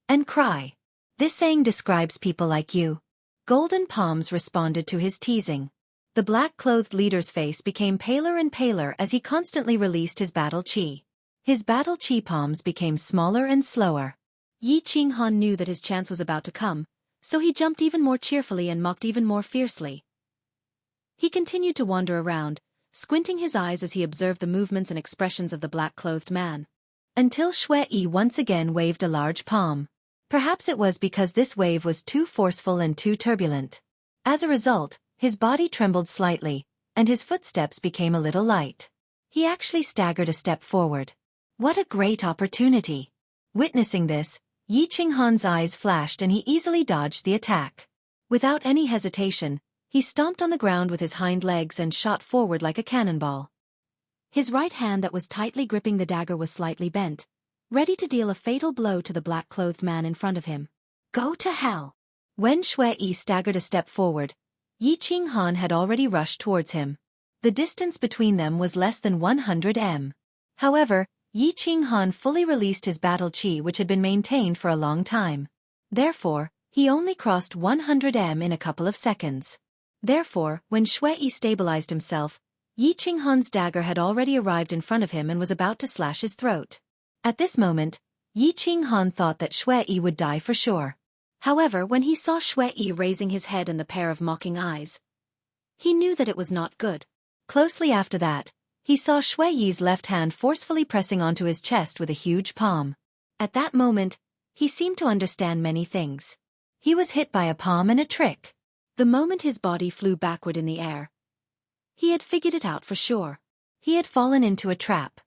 and cry. This saying describes people like you. Golden Palms responded to his teasing. The black-clothed leader's face became paler and paler as he constantly released his battle chi. His battle chi palms became smaller and slower. Yi Qinghan knew that his chance was about to come, so he jumped even more cheerfully and mocked even more fiercely. He continued to wander around, squinting his eyes as he observed the movements and expressions of the black-clothed man. Until Shui once again waved a large palm. Perhaps it was because this wave was too forceful and too turbulent. As a result, his body trembled slightly, and his footsteps became a little light. He actually staggered a step forward. What a great opportunity! Witnessing this, Yi Qinghan's eyes flashed and he easily dodged the attack. Without any hesitation, he stomped on the ground with his hind legs and shot forward like a cannonball. His right hand that was tightly gripping the dagger was slightly bent, ready to deal a fatal blow to the black-clothed man in front of him. Go to hell! When Shui staggered a step forward, Yi Qinghan had already rushed towards him. The distance between them was less than 100 m. However, Yi Qinghan fully released his battle chi which had been maintained for a long time. Therefore, he only crossed 100 m in a couple of seconds. Therefore, when Shui stabilized himself, Yi Qinghan's dagger had already arrived in front of him and was about to slash his throat. At this moment, Yi Qinghan thought that Shui would die for sure. However, when he saw Shui raising his head and the pair of mocking eyes, he knew that it was not good. Closely after that, he saw Shui's left hand forcefully pressing onto his chest with a huge palm. At that moment, he seemed to understand many things. He was hit by a palm and a trick. The moment his body flew backward in the air, he had figured it out for sure. He had fallen into a trap.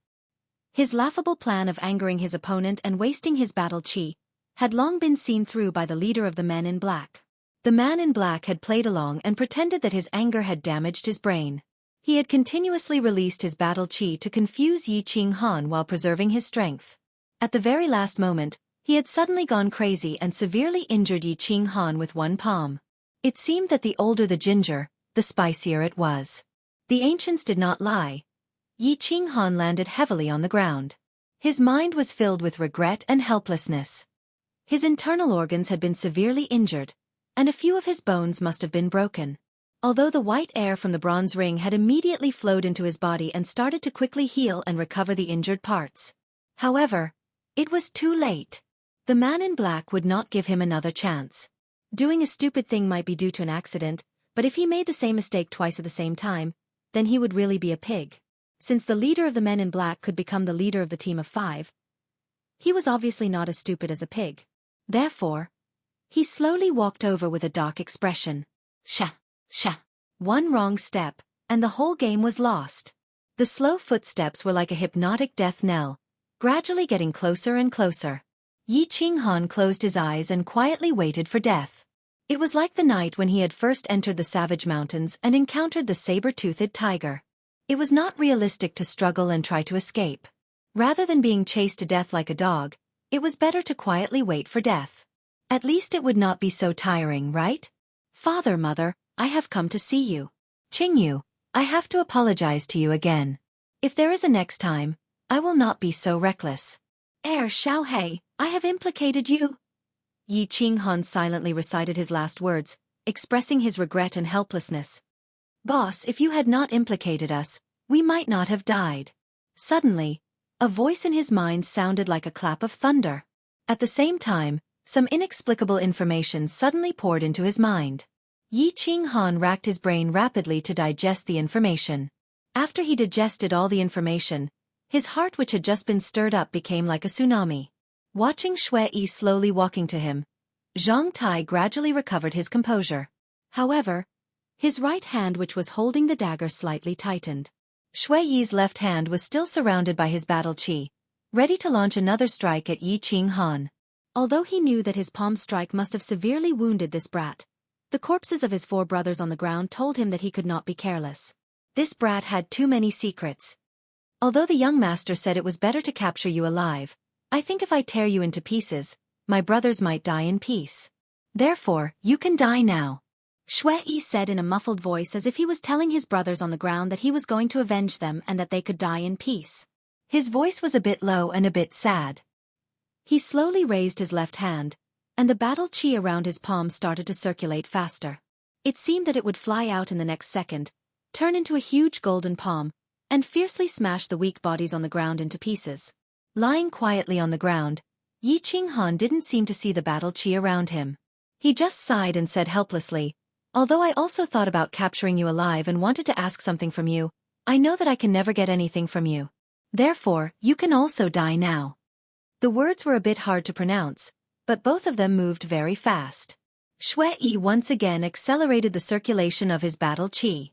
His laughable plan of angering his opponent and wasting his battle chi had long been seen through by the leader of the men in black. The man in black had played along and pretended that his anger had damaged his brain. He had continuously released his battle chi to confuse Yi Qinghan while preserving his strength. At the very last moment, he had suddenly gone crazy and severely injured Yi Qinghan with one palm. It seemed that the older the ginger, the spicier it was. The ancients did not lie. Yi Qinghan landed heavily on the ground. His mind was filled with regret and helplessness. His internal organs had been severely injured, and a few of his bones must have been broken. Although the white air from the bronze ring had immediately flowed into his body and started to quickly heal and recover the injured parts. However, it was too late. The man in black would not give him another chance. Doing a stupid thing might be due to an accident, but if he made the same mistake twice at the same time, then he would really be a pig. Since the leader of the men in black could become the leader of the team of 5, he was obviously not as stupid as a pig. Therefore, he slowly walked over with a dark expression. Sha! One wrong step, and the whole game was lost. The slow footsteps were like a hypnotic death knell, gradually getting closer and closer. Yi Qinghan closed his eyes and quietly waited for death. It was like the night when he had first entered the savage mountains and encountered the saber-toothed tiger. It was not realistic to struggle and try to escape. Rather than being chased to death like a dog, it was better to quietly wait for death. At least it would not be so tiring, right? Father, mother, I have come to see you. Qingyu, I have to apologize to you again. If there is a next time, I will not be so reckless. Xiaohei, I have implicated you. Yi Qinghan silently recited his last words, expressing his regret and helplessness. "Boss, if you had not implicated us, we might not have died." Suddenly, a voice in his mind sounded like a clap of thunder. At the same time, some inexplicable information suddenly poured into his mind. Yi Qinghan racked his brain rapidly to digest the information. After he digested all the information, his heart, which had just been stirred up, became like a tsunami. Watching Shui Yi slowly walking to him, Zhang Tai gradually recovered his composure. However, his right hand, which was holding the dagger, slightly tightened. Shui Yi's left hand was still surrounded by his battle qi, ready to launch another strike at Yi Qinghan. Although he knew that his palm strike must have severely wounded this brat, the corpses of his 4 brothers on the ground told him that he could not be careless. This brat had too many secrets. Although the young master said it was better to capture you alive, I think if I tear you into pieces, my brothers might die in peace. Therefore, you can die now. Shui Yi said in a muffled voice, as if he was telling his brothers on the ground that he was going to avenge them and that they could die in peace. His voice was a bit low and a bit sad. He slowly raised his left hand, and the battle qi around his palm started to circulate faster. It seemed that it would fly out in the next second, turn into a huge golden palm, and fiercely smash the weak bodies on the ground into pieces. Lying quietly on the ground, Yi Qinghan didn't seem to see the battle qi around him. He just sighed and said helplessly, "Although I also thought about capturing you alive and wanted to ask something from you, I know that I can never get anything from you. Therefore, you can also die now." The words were a bit hard to pronounce, but both of them moved very fast. Shui Yi once again accelerated the circulation of his battle qi.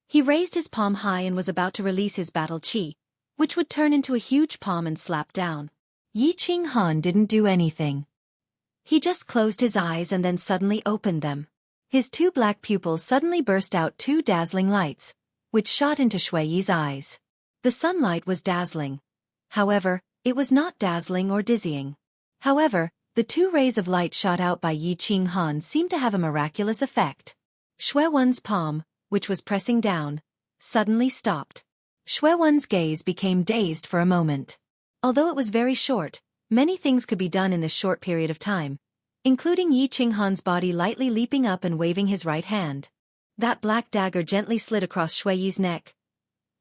He raised his palm high and was about to release his battle qi, which would turn into a huge palm and slap down. Yi Qinghan didn't do anything. He just closed his eyes and then suddenly opened them. His 2 black pupils suddenly burst out 2 dazzling lights, which shot into Shui Yi's eyes. The sunlight was dazzling. However, it was not dazzling or dizzying. However, the 2 rays of light shot out by Yi Qinghan seemed to have a miraculous effect. Shui Wen's palm, which was pressing down, suddenly stopped. Shui Wen's gaze became dazed for a moment. Although it was very short, many things could be done in this short period of time, including Yi Qinghan's body lightly leaping up and waving his right hand. That black dagger gently slid across Shui Yi's neck.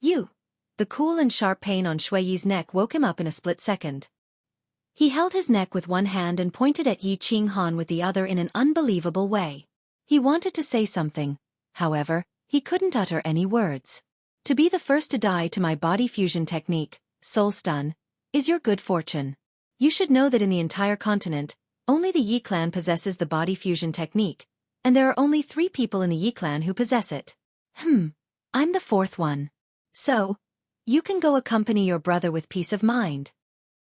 "You!" The cool and sharp pain on Shui Yi's neck woke him up in a split second. He held his neck with one hand and pointed at Yi Qinghan with the other in an unbelievable way. He wanted to say something, however, he couldn't utter any words. "To be the first to die to my body fusion technique, Soul Stun, is your good fortune. You should know that in the entire continent, only the Yi clan possesses the body fusion technique, and there are only 3 people in the Yi clan who possess it. I'm the 4th one. So, you can go accompany your brother with peace of mind."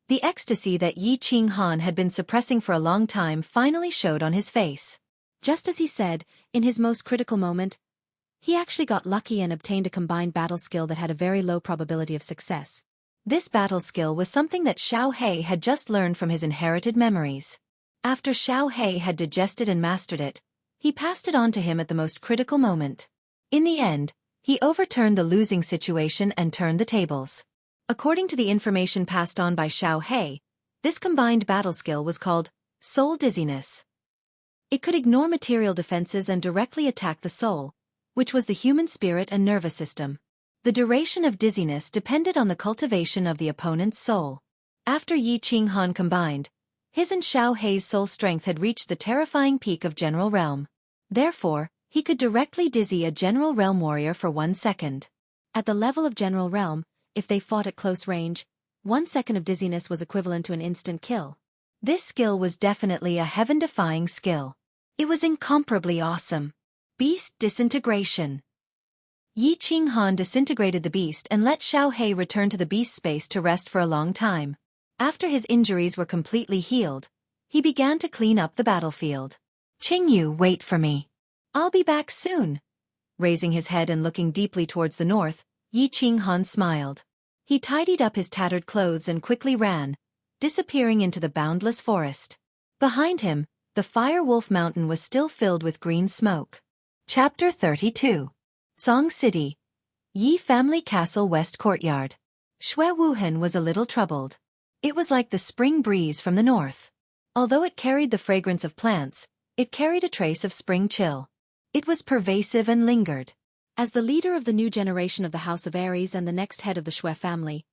The ecstasy that Yi Qinghan had been suppressing for a long time finally showed on his face. Just as he said, in his most critical moment, he actually got lucky and obtained a combined battle skill that had a very low probability of success. This battle skill was something that Xiao He had just learned from his inherited memories. After Xiao He had digested and mastered it, he passed it on to him at the most critical moment. In the end, he overturned the losing situation and turned the tables. According to the information passed on by Xiao He, this combined battle skill was called Soul Dizziness. It could ignore material defenses and directly attack the soul, which was the human spirit and nervous system. The duration of dizziness depended on the cultivation of the opponent's soul. After Yi Qinghan combined, his and Xiao He's soul strength had reached the terrifying peak of General Realm. Therefore, he could directly dizzy a General Realm warrior for 1 second. At the level of General Realm, if they fought at close range, 1 second of dizziness was equivalent to an instant kill. This skill was definitely a heaven-defying skill. It was incomparably awesome. Beast Disintegration. Yi Qinghan disintegrated the beast and let Xiao He return to the beast space to rest for a long time. After his injuries were completely healed, he began to clean up the battlefield. "Qingyu, wait for me. I'll be back soon." Raising his head and looking deeply towards the north, Yi Qinghan smiled. He tidied up his tattered clothes and quickly ran, disappearing into the boundless forest. Behind him, the Fire Wolf Mountain was still filled with green smoke. Chapter 32. Song City. Yi Family Castle West Courtyard. Shui Wuhan was a little troubled. It was like the spring breeze from the north. Although it carried the fragrance of plants, It carried a trace of spring chill. It was pervasive and lingered. As the leader of the new generation of the House of Aries and the next head of the Shui family,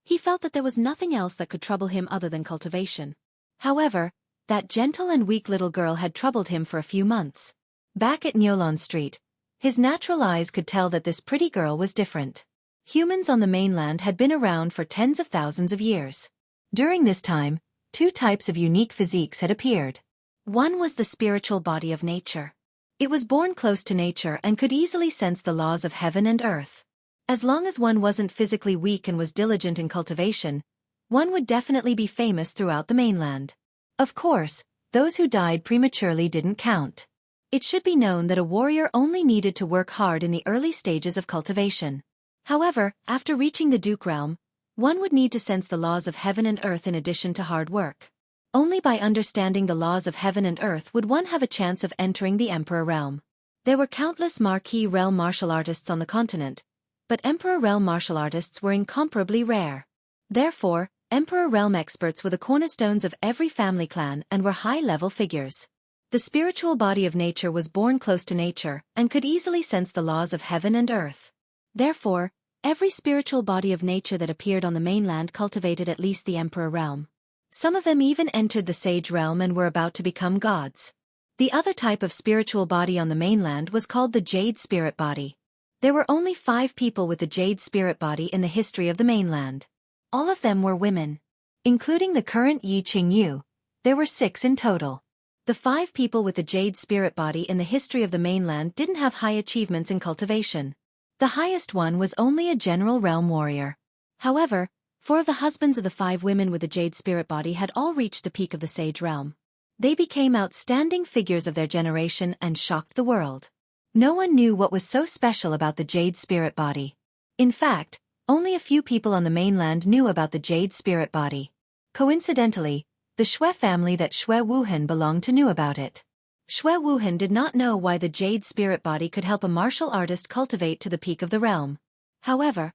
he felt that there was nothing else that could trouble him other than cultivation. However, that gentle and weak little girl had troubled him for a few months. Back at Nyolan Street, his natural eyes could tell that this pretty girl was different. Humans on the mainland had been around for tens of thousands of years. During this time, two types of unique physiques had appeared. One was the spiritual body of nature. It was born close to nature and could easily sense the laws of heaven and earth. As long as one wasn't physically weak and was diligent in cultivation, one would definitely be famous throughout the mainland. Of course, those who died prematurely didn't count. It should be known that a warrior only needed to work hard in the early stages of cultivation. However, after reaching the Duke realm, one would need to sense the laws of heaven and earth in addition to hard work. Only by understanding the laws of heaven and earth would one have a chance of entering the Emperor realm. There were countless marquee realm martial artists on the continent, but Emperor realm martial artists were incomparably rare. Therefore, Emperor realm experts were the cornerstones of every family clan and were high-level figures. The spiritual body of nature was born close to nature and could easily sense the laws of heaven and earth. Therefore, every spiritual body of nature that appeared on the mainland cultivated at least the Emperor realm. Some of them even entered the Sage realm and were about to become gods. The other type of spiritual body on the mainland was called the Jade Spirit Body. There were only 5 people with the Jade Spirit Body in the history of the mainland. All of them were women. Including the current Yi Qingyu, there were 6 in total. The 5 people with the Jade Spirit Body in the history of the mainland didn't have high achievements in cultivation. The highest one was only a general realm warrior. However, 4 of the husbands of the 5 women with the Jade Spirit Body had all reached the peak of the Sage realm. They became outstanding figures of their generation and shocked the world. No one knew what was so special about the Jade Spirit Body. In fact, only a few people on the mainland knew about the Jade Spirit Body. Coincidentally, the Shui family that Shui Wuhan belonged to knew about it. Shui Wuhan did not know why the Jade Spirit Body could help a martial artist cultivate to the peak of the realm. However,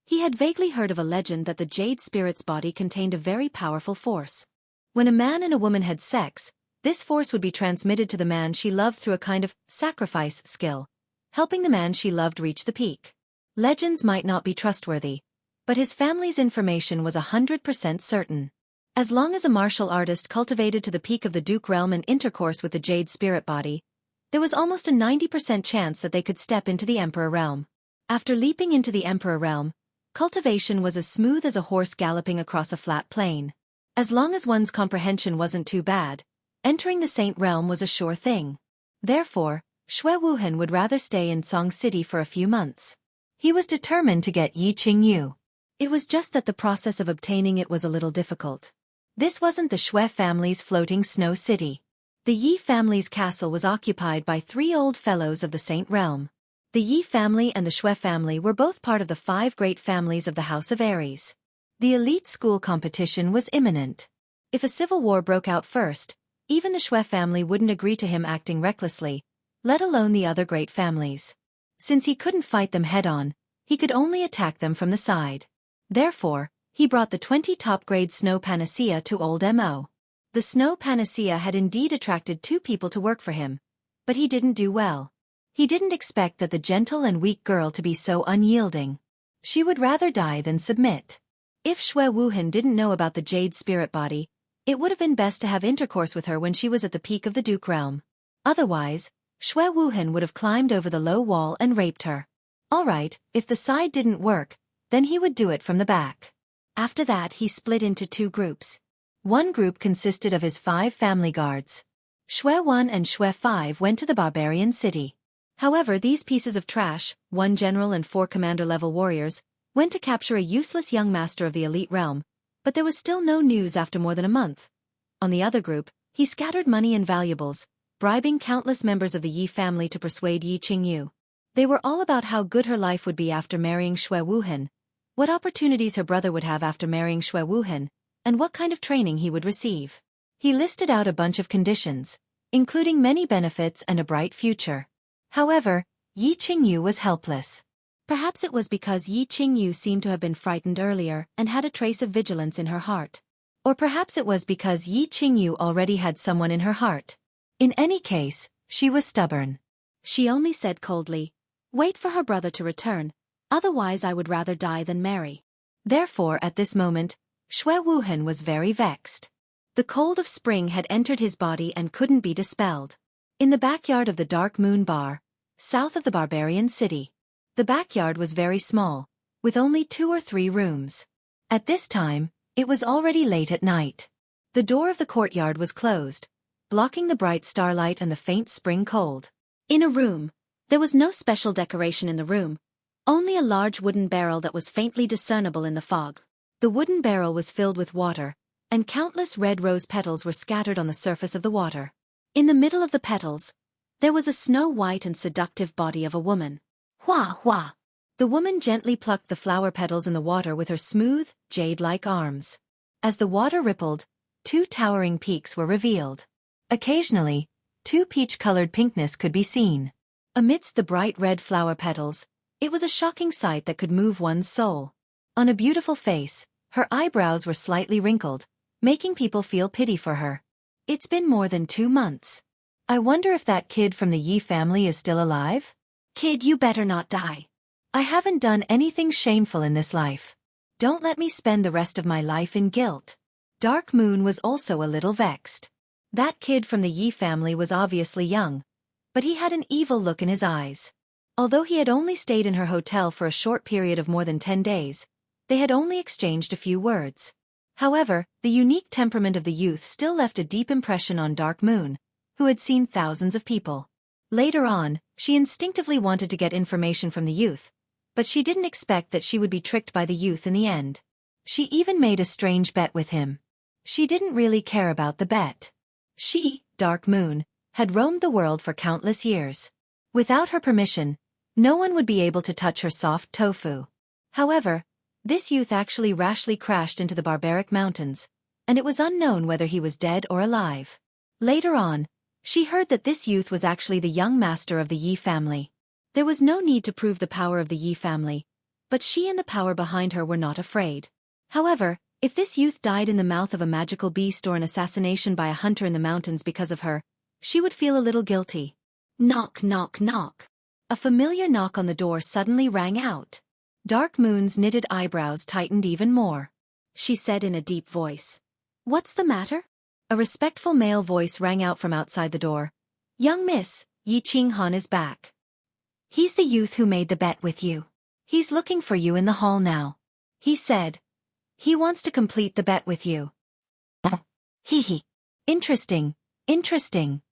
he had vaguely heard of a legend that the Jade Spirit's body contained a very powerful force. When a man and a woman had sex, this force would be transmitted to the man she loved through a kind of sacrifice skill, helping the man she loved reach the peak. Legends might not be trustworthy, but his family's information was 100% certain. As long as a martial artist cultivated to the peak of the Duke realm and intercourse with the Jade Spirit Body, there was almost a 90% chance that they could step into the Emperor realm. After leaping into the Emperor realm, cultivation was as smooth as a horse galloping across a flat plain. As long as one's comprehension wasn't too bad, entering the Saint realm was a sure thing. Therefore, Shui Wuhan would rather stay in Song City for a few months. He was determined to get Yi Qingyu. It was just that the process of obtaining it was a little difficult. This wasn't the Shui family's floating snow city. The Yi family's castle was occupied by 3 old fellows of the Saint realm. The Yi family and the Shui family were both part of the 5 great families of the House of Aries. The elite school competition was imminent. If a civil war broke out first, even the Shui family wouldn't agree to him acting recklessly, let alone the other great families. Since he couldn't fight them head-on, he could only attack them from the side. Therefore, he brought the 20 top-grade Snow Panacea to Old Mo. The Snow Panacea had indeed attracted 2 people to work for him, but he didn't do well. He didn't expect that the gentle and weak girl to be so unyielding. She would rather die than submit. If Shui Wuhan didn't know about the Jade Spirit Body, it would have been best to have intercourse with her when she was at the peak of the Duke realm. Otherwise, Shui Wuhan would have climbed over the low wall and raped her. Alright, if the side didn't work, then he would do it from the back. After that he split into 2 groups. One group consisted of his 5 family guards. Shui 1 and Shui 5 went to the barbarian city. However, these pieces of trash, 1 general and 4 commander-level warriors, went to capture a useless young master of the elite realm, but there was still no news after more than a month. On the other group, he scattered money and valuables, bribing countless members of the Yi family to persuade Yi Qingyu. They were all about how good her life would be after marrying Shui Wuhan, what opportunities her brother would have after marrying Shui Wuhan, and what kind of training he would receive. He listed out a bunch of conditions, including many benefits and a bright future. However, Yi Qingyu was helpless. Perhaps it was because Yi Qingyu seemed to have been frightened earlier and had a trace of vigilance in her heart. Or perhaps it was because Yi Qingyu already had someone in her heart. In any case, she was stubborn. She only said coldly, "Wait for her brother to return, otherwise I would rather die than marry." Therefore at this moment, Xue Wuhan was very vexed. The cold of spring had entered his body and couldn't be dispelled. In the backyard of the Dark Moon Bar, south of the barbarian city. The backyard was very small, with only 2 or 3 rooms. At this time, it was already late at night. The door of the courtyard was closed, blocking the bright starlight and the faint spring cold. In a room, there was no special decoration in the room, only a large wooden barrel that was faintly discernible in the fog. The wooden barrel was filled with water, and countless red rose petals were scattered on the surface of the water. In the middle of the petals, there was a snow-white and seductive body of a woman. Hua hua! The woman gently plucked the flower petals in the water with her smooth, jade-like arms. As the water rippled, 2 towering peaks were revealed. Occasionally, 2 peach-colored pinkness could be seen. Amidst the bright red flower petals, it was a shocking sight that could move one's soul. On a beautiful face, her eyebrows were slightly wrinkled, making people feel pity for her. It's been more than 2 months. I wonder if that kid from the Yi family is still alive? Kid, you better not die. I haven't done anything shameful in this life. Don't let me spend the rest of my life in guilt. Dark Moon was also a little vexed. That kid from the Yi family was obviously young, but he had an evil look in his eyes. Although he had only stayed in her hotel for a short period of more than 10 days, they had only exchanged a few words. However, the unique temperament of the youth still left a deep impression on Dark Moon, who had seen thousands of people. Later on, she instinctively wanted to get information from the youth, but she didn't expect that she would be tricked by the youth in the end. She even made a strange bet with him. She didn't really care about the bet. She, Dark Moon, had roamed the world for countless years. Without her permission, no one would be able to touch her soft tofu. However, this youth actually rashly crashed into the barbaric mountains, and it was unknown whether he was dead or alive. Later on, she heard that this youth was actually the young master of the Yi family. There was no need to prove the power of the Yi family, but she and the power behind her were not afraid. However, if this youth died in the mouth of a magical beast or an assassination by a hunter in the mountains because of her, she would feel a little guilty. Knock, knock, knock. A familiar knock on the door suddenly rang out. Dark Moon's knitted eyebrows tightened even more. She said in a deep voice, "What's the matter?" A respectful male voice rang out from outside the door. "Young miss, Yi Qinghan is back. He's the youth who made the bet with you. He's looking for you in the hall now. He said he wants to complete the bet with you." Hee hee. Interesting, interesting.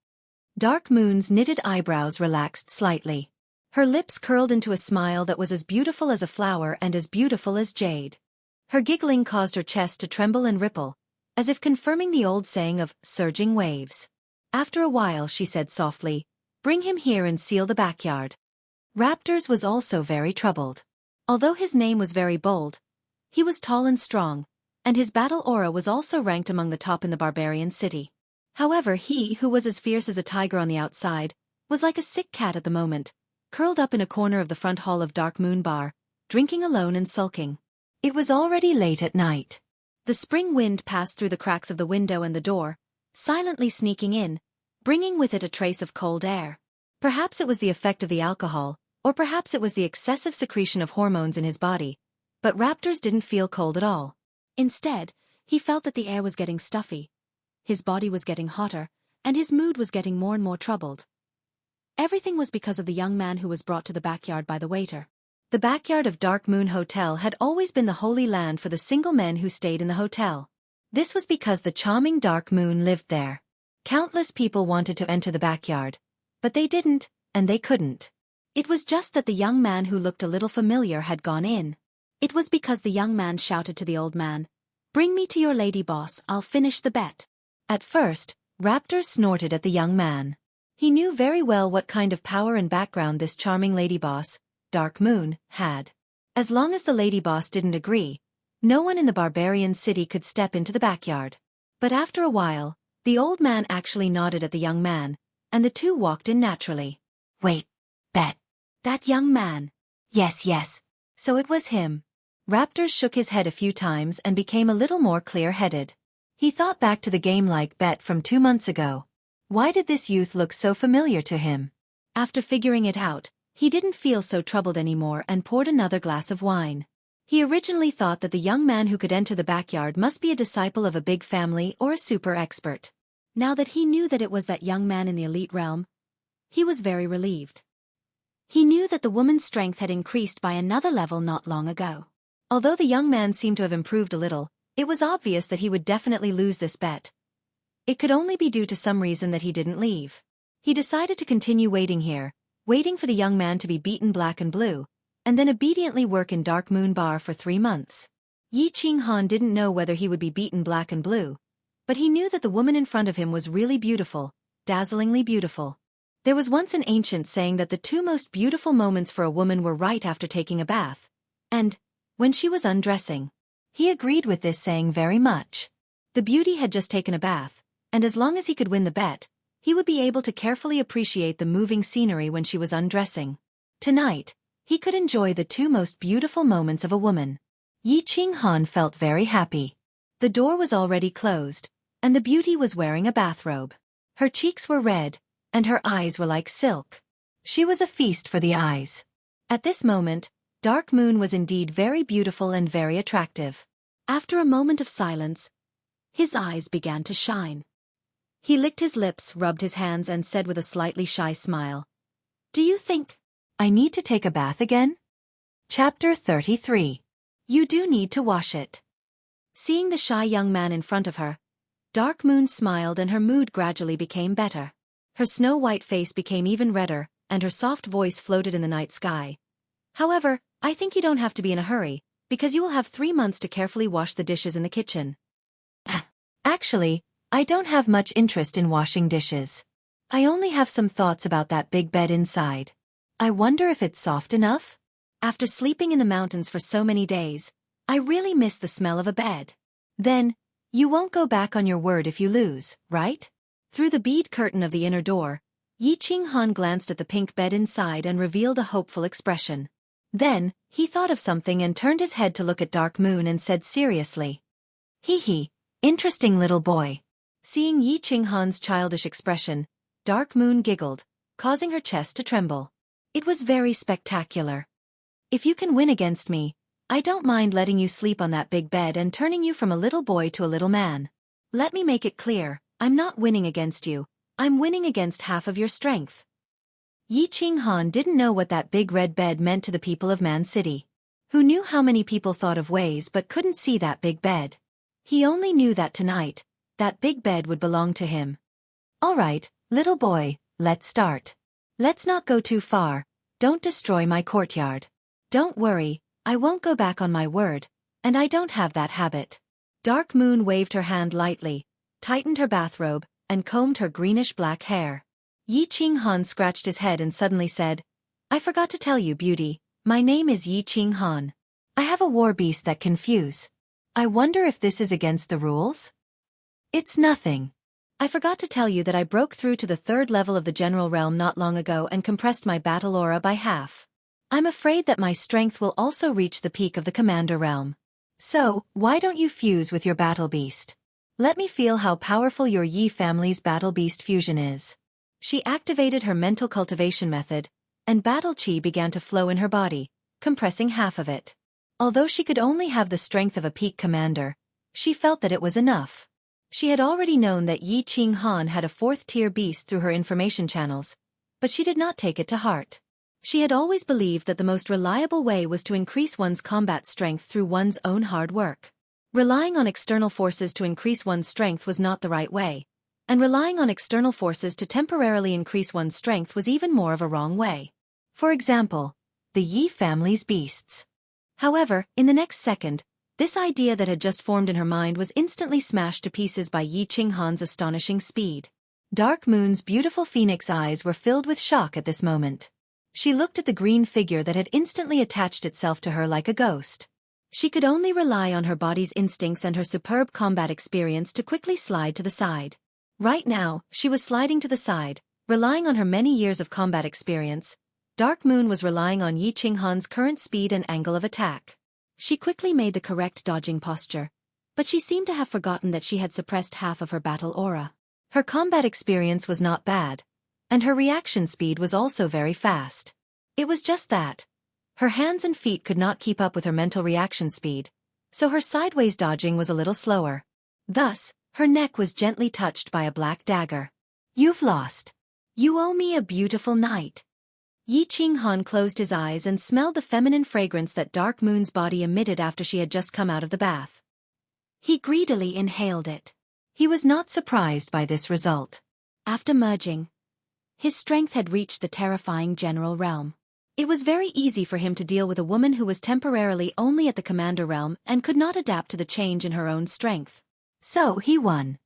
Dark Moon's knitted eyebrows relaxed slightly. Her lips curled into a smile that was as beautiful as a flower and as beautiful as jade. Her giggling caused her chest to tremble and ripple, as if confirming the old saying of surging waves. After a while she said softly, "Bring him here and seal the backyard." Raptors was also very troubled. Although his name was very bold, he was tall and strong, and his battle aura was also ranked among the top in the barbarian city. However, he, who was as fierce as a tiger on the outside, was like a sick cat at the moment, curled up in a corner of the front hall of Dark Moon Bar, drinking alone and sulking. It was already late at night. The spring wind passed through the cracks of the window and the door, silently sneaking in, bringing with it a trace of cold air. Perhaps it was the effect of the alcohol, or perhaps it was the excessive secretion of hormones in his body, but Raptors didn't feel cold at all. Instead, he felt that the air was getting stuffy, his body was getting hotter, and his mood was getting more and more troubled. Everything was because of the young man who was brought to the backyard by the waiter. The backyard of Dark Moon Hotel had always been the holy land for the single men who stayed in the hotel. This was because the charming Dark Moon lived there. Countless people wanted to enter the backyard, but they didn't, and they couldn't. It was just that the young man who looked a little familiar had gone in. It was because the young man shouted to the old man, "Bring me to your lady boss, I'll finish the bet." At first, Raptor snorted at the young man. He knew very well what kind of power and background this charming lady boss, Dark Moon, had. As long as the lady boss didn't agree, no one in the barbarian city could step into the backyard. But after a while, the old man actually nodded at the young man, and the two walked in naturally. "Wait, bet. That young man. Yes, yes. So it was him." Raptor shook his head a few times and became a little more clear-headed. He thought back to the game-like bet from 2 months ago. Why did this youth look so familiar to him? After figuring it out, he didn't feel so troubled anymore and poured another glass of wine. He originally thought that the young man who could enter the backyard must be a disciple of a big family or a super expert. Now that he knew that it was that young man in the elite realm, he was very relieved. He knew that the woman's strength had increased by another level not long ago. Although the young man seemed to have improved a little, it was obvious that he would definitely lose this bet. It could only be due to some reason that he didn't leave. He decided to continue waiting here, waiting for the young man to be beaten black and blue, and then obediently work in Dark Moon Bar for 3 months. Yi Qinghan didn't know whether he would be beaten black and blue, but he knew that the woman in front of him was really beautiful, dazzlingly beautiful. There was once an ancient saying that the 2 most beautiful moments for a woman were right after taking a bath, and when she was undressing. He agreed with this saying very much. The beauty had just taken a bath, and as long as he could win the bet, he would be able to carefully appreciate the moving scenery when she was undressing. Tonight, he could enjoy the 2 most beautiful moments of a woman. Yi Qinghan felt very happy. The door was already closed, and the beauty was wearing a bathrobe. Her cheeks were red, and her eyes were like silk. She was a feast for the eyes. At this moment, Dark Moon was indeed very beautiful and very attractive. After a moment of silence, his eyes began to shine. He licked his lips, rubbed his hands, and said with a slightly shy smile, "Do you think I need to take a bath again?" Chapter 33. You do need to wash it. Seeing the shy young man in front of her, Dark Moon smiled and her mood gradually became better. Her snow-white face became even redder, and her soft voice floated in the night sky. "However, I think you don't have to be in a hurry, because you will have 3 months to carefully wash the dishes in the kitchen." Actually, I don't have much interest in washing dishes. I only have some thoughts about that big bed inside. I wonder if it's soft enough? After sleeping in the mountains for so many days, I really miss the smell of a bed. Then, you won't go back on your word if you lose, right? Through the bead curtain of the inner door, Yi Qinghan glanced at the pink bed inside and revealed a hopeful expression. Then, he thought of something and turned his head to look at Dark Moon and said seriously, "Hee, interesting little boy." Seeing Yi Qinghan's childish expression, Dark Moon giggled, causing her chest to tremble. "It was very spectacular. If you can win against me, I don't mind letting you sleep on that big bed and turning you from a little boy to a little man. Let me make it clear, I'm not winning against you, I'm winning against half of your strength." Yi Qinghan didn't know what that big red bed meant to the people of Man City. Who knew how many people thought of ways but couldn't see that big bed. He only knew that tonight, that big bed would belong to him. "All right, little boy, let's start. Let's not go too far, don't destroy my courtyard. Don't worry, I won't go back on my word, and I don't have that habit." Dark Moon waved her hand lightly, tightened her bathrobe, and combed her greenish-black hair. Yi Qinghan scratched his head and suddenly said, "I forgot to tell you, beauty, my name is Yi Qinghan. I have a war beast that confuse. I wonder if this is against the rules?" "It's nothing. I forgot to tell you that I broke through to the 3rd level of the general realm not long ago and compressed my battle aura by half. I'm afraid that my strength will also reach the peak of the commander realm. So, why don't you fuse with your battle beast? Let me feel how powerful your Yi family's battle beast fusion is." She activated her mental cultivation method, and battle chi began to flow in her body, compressing half of it. Although she could only have the strength of a peak commander, she felt that it was enough. She had already known that Yi Qinghan had a 4th-tier beast through her information channels, but she did not take it to heart. She had always believed that the most reliable way was to increase one's combat strength through one's own hard work. Relying on external forces to increase one's strength was not the right way, and relying on external forces to temporarily increase one's strength was even more of a wrong way. For example, the Yi family's beasts. However, in the next second, this idea that had just formed in her mind was instantly smashed to pieces by Yi Qinghan's astonishing speed. Dark Moon's beautiful phoenix eyes were filled with shock at this moment. She looked at the green figure that had instantly attached itself to her like a ghost. She could only rely on her body's instincts and her superb combat experience to quickly slide to the side. Right now, she was sliding to the side, relying on her many years of combat experience. Dark Moon was relying on Yi Qinghan's current speed and angle of attack. She quickly made the correct dodging posture, but she seemed to have forgotten that she had suppressed half of her battle aura. Her combat experience was not bad, and her reaction speed was also very fast. It was just that her hands and feet could not keep up with her mental reaction speed, so her sideways dodging was a little slower. Thus, her neck was gently touched by a black dagger. "You've lost. You owe me a beautiful night." Yi Qinghan closed his eyes and smelled the feminine fragrance that Dark Moon's body emitted after she had just come out of the bath. He greedily inhaled it. He was not surprised by this result. After merging, his strength had reached the terrifying general realm. It was very easy for him to deal with a woman who was temporarily only at the commander realm and could not adapt to the change in her own strength. So he won.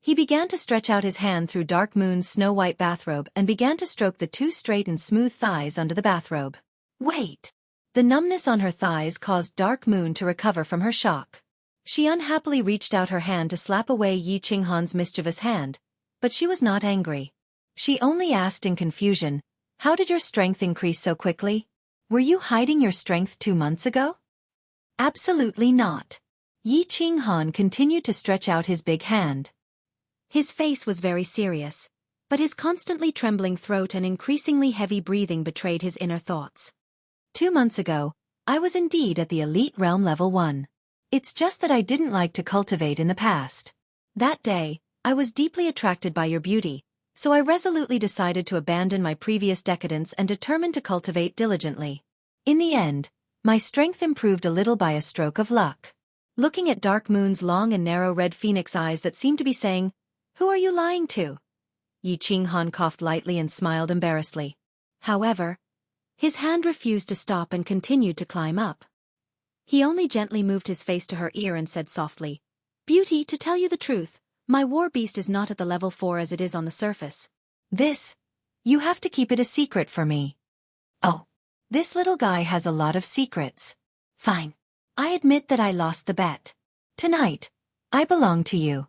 He began to stretch out his hand through Dark Moon's snow-white bathrobe and began to stroke the two straight and smooth thighs under the bathrobe. Wait! The numbness on her thighs caused Dark Moon to recover from her shock. She unhappily reached out her hand to slap away Yi Qinghan's mischievous hand, but she was not angry. She only asked in confusion, "How did your strength increase so quickly? Were you hiding your strength 2 months ago?" "Absolutely not." Yi Qinghan continued to stretch out his big hand. His face was very serious, but his constantly trembling throat and increasingly heavy breathing betrayed his inner thoughts. 2 months ago, I was indeed at the elite realm level 1. It's just that I didn't like to cultivate in the past. That day, I was deeply attracted by your beauty, so I resolutely decided to abandon my previous decadence and determined to cultivate diligently. In the end, my strength improved a little by a stroke of luck. Looking at Dark Moon's long and narrow red phoenix eyes that seemed to be saying, "Who are you lying to?" Yi Qinghan coughed lightly and smiled embarrassedly. However, his hand refused to stop and continued to climb up. He only gently moved his face to her ear and said softly, "Beauty, to tell you the truth, my war beast is not at the level 4 as it is on the surface. You have to keep it a secret for me." "Oh, this little guy has a lot of secrets." "Fine. I admit that I lost the bet. Tonight, I belong to you."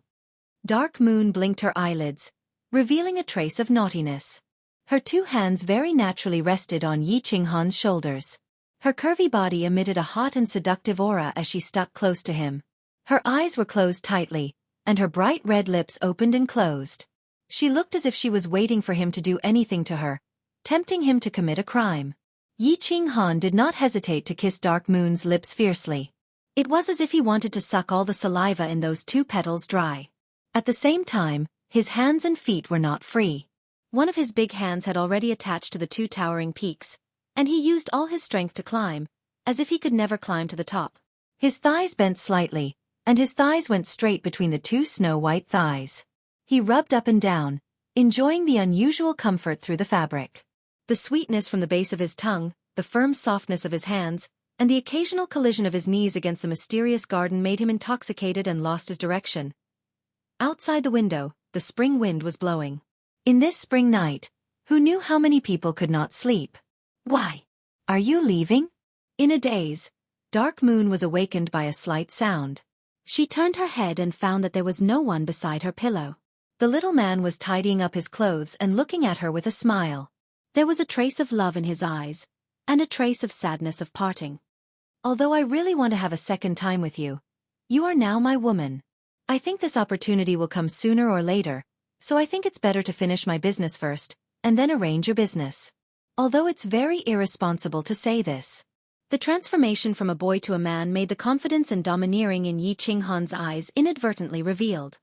Dark Moon blinked her eyelids, revealing a trace of naughtiness. Her 2 hands very naturally rested on Yi Qinghan's shoulders. Her curvy body emitted a hot and seductive aura as she stuck close to him. Her eyes were closed tightly, and her bright red lips opened and closed. She looked as if she was waiting for him to do anything to her, tempting him to commit a crime. Yi Qinghan did not hesitate to kiss Dark Moon's lips fiercely. It was as if he wanted to suck all the saliva in those 2 petals dry. At the same time, his hands and feet were not free. One of his big hands had already attached to the 2 towering peaks, and he used all his strength to climb, as if he could never climb to the top. His thighs bent slightly, and his thighs went straight between the 2 snow-white thighs. He rubbed up and down, enjoying the unusual comfort through the fabric. The sweetness from the base of his tongue, the firm softness of his hands, and the occasional collision of his knees against the mysterious garden made him intoxicated and lost his direction. Outside the window, the spring wind was blowing. In this spring night, who knew how many people could not sleep? "Why? Are you leaving?" In a daze, Dark Moon was awakened by a slight sound. She turned her head and found that there was no one beside her pillow. The little man was tidying up his clothes and looking at her with a smile. There was a trace of love in his eyes, and a trace of sadness of parting. "Although I really want to have a second time with you, you are now my woman. I think this opportunity will come sooner or later, so I think it's better to finish my business first, and then arrange your business." Although it's very irresponsible to say this. The transformation from a boy to a man made the confidence and domineering in Yi Qinghan's eyes inadvertently revealed.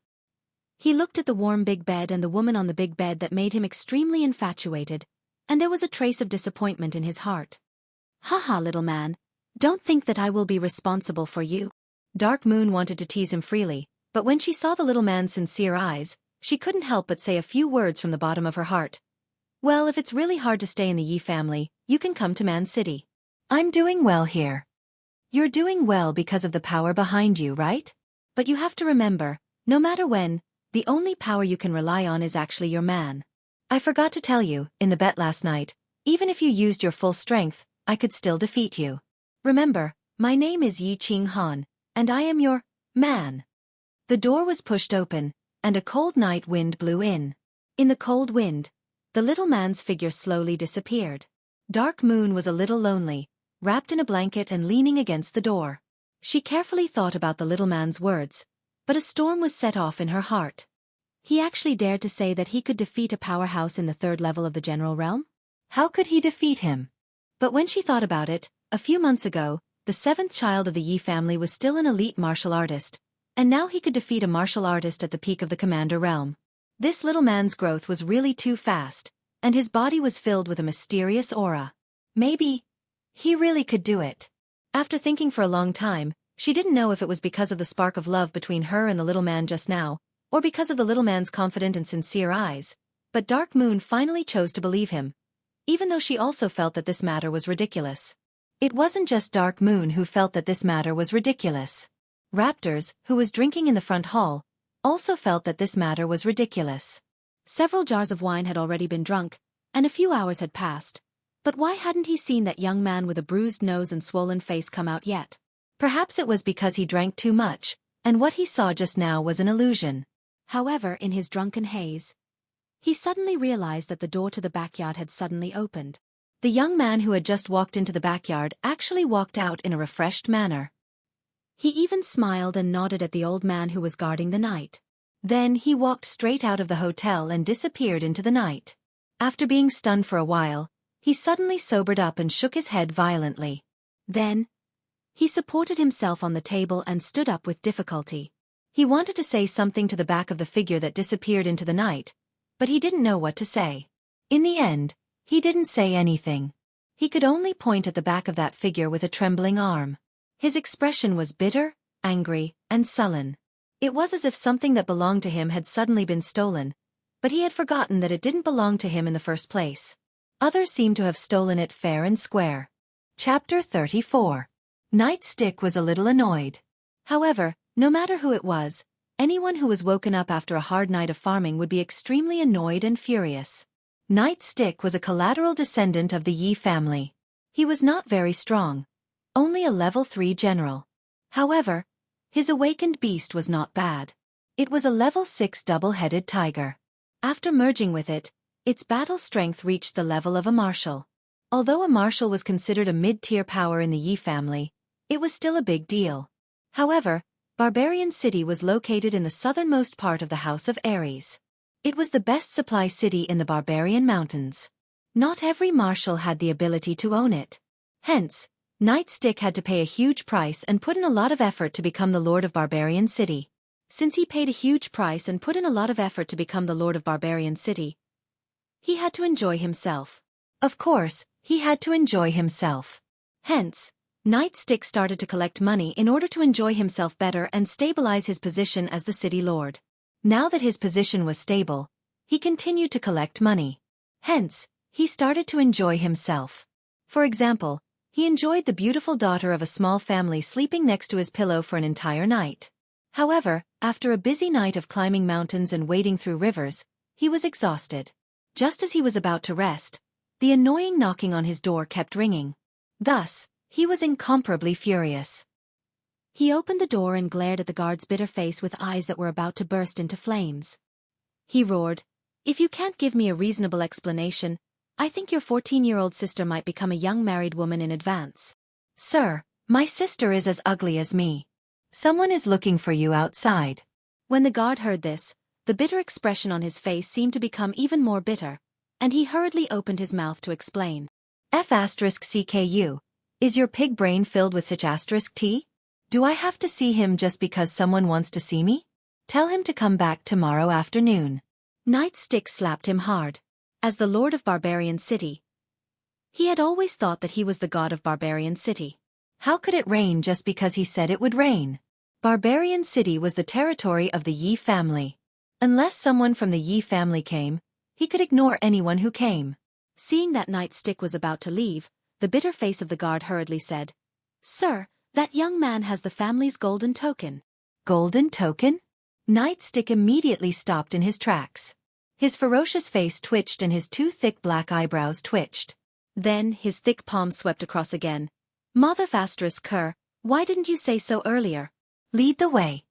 He looked at the warm big bed and the woman on the big bed that made him extremely infatuated, and there was a trace of disappointment in his heart. "Haha, little man, don't think that I will be responsible for you." Dark Moon wanted to tease him freely, but when she saw the little man's sincere eyes, she couldn't help but say a few words from the bottom of her heart. "Well, if it's really hard to stay in the Yi family, you can come to Man City. I'm doing well here." "You're doing well because of the power behind you, right? But you have to remember, no matter when, the only power you can rely on is actually your man. I forgot to tell you, in the bet last night, even if you used your full strength, I could still defeat you. Remember, my name is Yi Qinghan, and I am your man." The door was pushed open, and a cold night wind blew in. In the cold wind, the little man's figure slowly disappeared. Dark Moon was a little lonely, wrapped in a blanket and leaning against the door. She carefully thought about the little man's words, but a storm was set off in her heart. He actually dared to say that he could defeat a powerhouse in the 3rd level of the general realm? How could he defeat him? But when she thought about it, a few months ago, the 7th child of the Yi family was still an elite martial artist, and now he could defeat a martial artist at the peak of the commander realm. This little man's growth was really too fast, and his body was filled with a mysterious aura. Maybe he really could do it. After thinking for a long time, she didn't know if it was because of the spark of love between her and the little man just now, or because of the little man's confident and sincere eyes, but Dark Moon finally chose to believe him, even though she also felt that this matter was ridiculous. It wasn't just Dark Moon who felt that this matter was ridiculous. Raptors, who was drinking in the front hall, also felt that this matter was ridiculous. Several jars of wine had already been drunk, and a few hours had passed. But why hadn't he seen that young man with a bruised nose and swollen face come out yet? Perhaps it was because he drank too much, and what he saw just now was an illusion. However, in his drunken haze, he suddenly realized that the door to the backyard had suddenly opened. The young man who had just walked into the backyard actually walked out in a refreshed manner. He even smiled and nodded at the old man who was guarding the night. Then he walked straight out of the hotel and disappeared into the night. After being stunned for a while, he suddenly sobered up and shook his head violently. Then, he supported himself on the table and stood up with difficulty. He wanted to say something to the back of the figure that disappeared into the night, but he didn't know what to say. In the end, he didn't say anything. He could only point at the back of that figure with a trembling arm. His expression was bitter, angry, and sullen. It was as if something that belonged to him had suddenly been stolen, but he had forgotten that it didn't belong to him in the first place. Others seemed to have stolen it fair and square. Chapter 34. Nightstick was a little annoyed. However, no matter who it was, anyone who was woken up after a hard night of farming would be extremely annoyed and furious. Nightstick was a collateral descendant of the Yi family. He was not very strong, only a level 3 general. However, his awakened beast was not bad. It was a level 6 double-headed tiger. After merging with it, its battle strength reached the level of a marshal. Although a marshal was considered a mid-tier power in the Yi family, it was still a big deal. However, Barbarian City was located in the southernmost part of the House of Ares. It was the best supply city in the Barbarian Mountains. Not every marshal had the ability to own it. Hence, Nightstick had to pay a huge price and put in a lot of effort to become the Lord of Barbarian City. Since he paid a huge price and put in a lot of effort to become the Lord of Barbarian City, he had to enjoy himself. Of course, he had to enjoy himself. Hence, Nightstick started to collect money in order to enjoy himself better and stabilize his position as the city lord. Now that his position was stable, he continued to collect money. Hence, he started to enjoy himself. For example, he enjoyed the beautiful daughter of a small family sleeping next to his pillow for an entire night. However, after a busy night of climbing mountains and wading through rivers, he was exhausted. Just as he was about to rest, the annoying knocking on his door kept ringing. Thus, he was incomparably furious. He opened the door and glared at the guard's bitter face with eyes that were about to burst into flames. He roared, "If you can't give me a reasonable explanation, I think your 14-year-old sister might become a young married woman in advance." "Sir, my sister is as ugly as me. Someone is looking for you outside." When the guard heard this, the bitter expression on his face seemed to become even more bitter, and he hurriedly opened his mouth to explain. "F***CKU. Is your pig brain filled with such *T? Do I have to see him just because someone wants to see me? Tell him to come back tomorrow afternoon." Nightstick slapped him hard. As the Lord of Barbarian City, he had always thought that he was the god of Barbarian City. How could it rain just because he said it would rain? Barbarian City was the territory of the Yi family. Unless someone from the Yi family came, he could ignore anyone who came. Seeing that Nightstick was about to leave, the bitter face of the guard hurriedly said, "Sir, that young man has the family's golden token." "Golden token?" Nightstick immediately stopped in his tracks. His ferocious face twitched and his two thick black eyebrows twitched. Then his thick palm swept across again. "Mother Kerr, why didn't you say so earlier? Lead the way."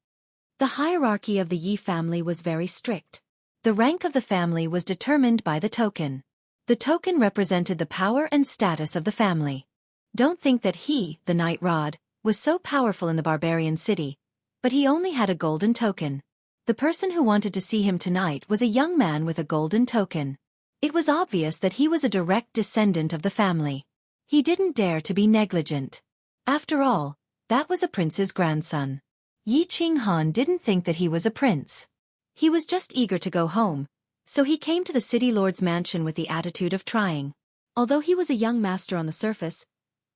The hierarchy of the Yi family was very strict. The rank of the family was determined by the token. The token represented the power and status of the family. Don't think that he, the Night Rod, was so powerful in the Barbarian City, but he only had a golden token. The person who wanted to see him tonight was a young man with a golden token. It was obvious that he was a direct descendant of the family. He didn't dare to be negligent. After all, that was a prince's grandson. Yi Qinghan didn't think that he was a prince. He was just eager to go home, so he came to the city lord's mansion with the attitude of trying. Although he was a young master on the surface,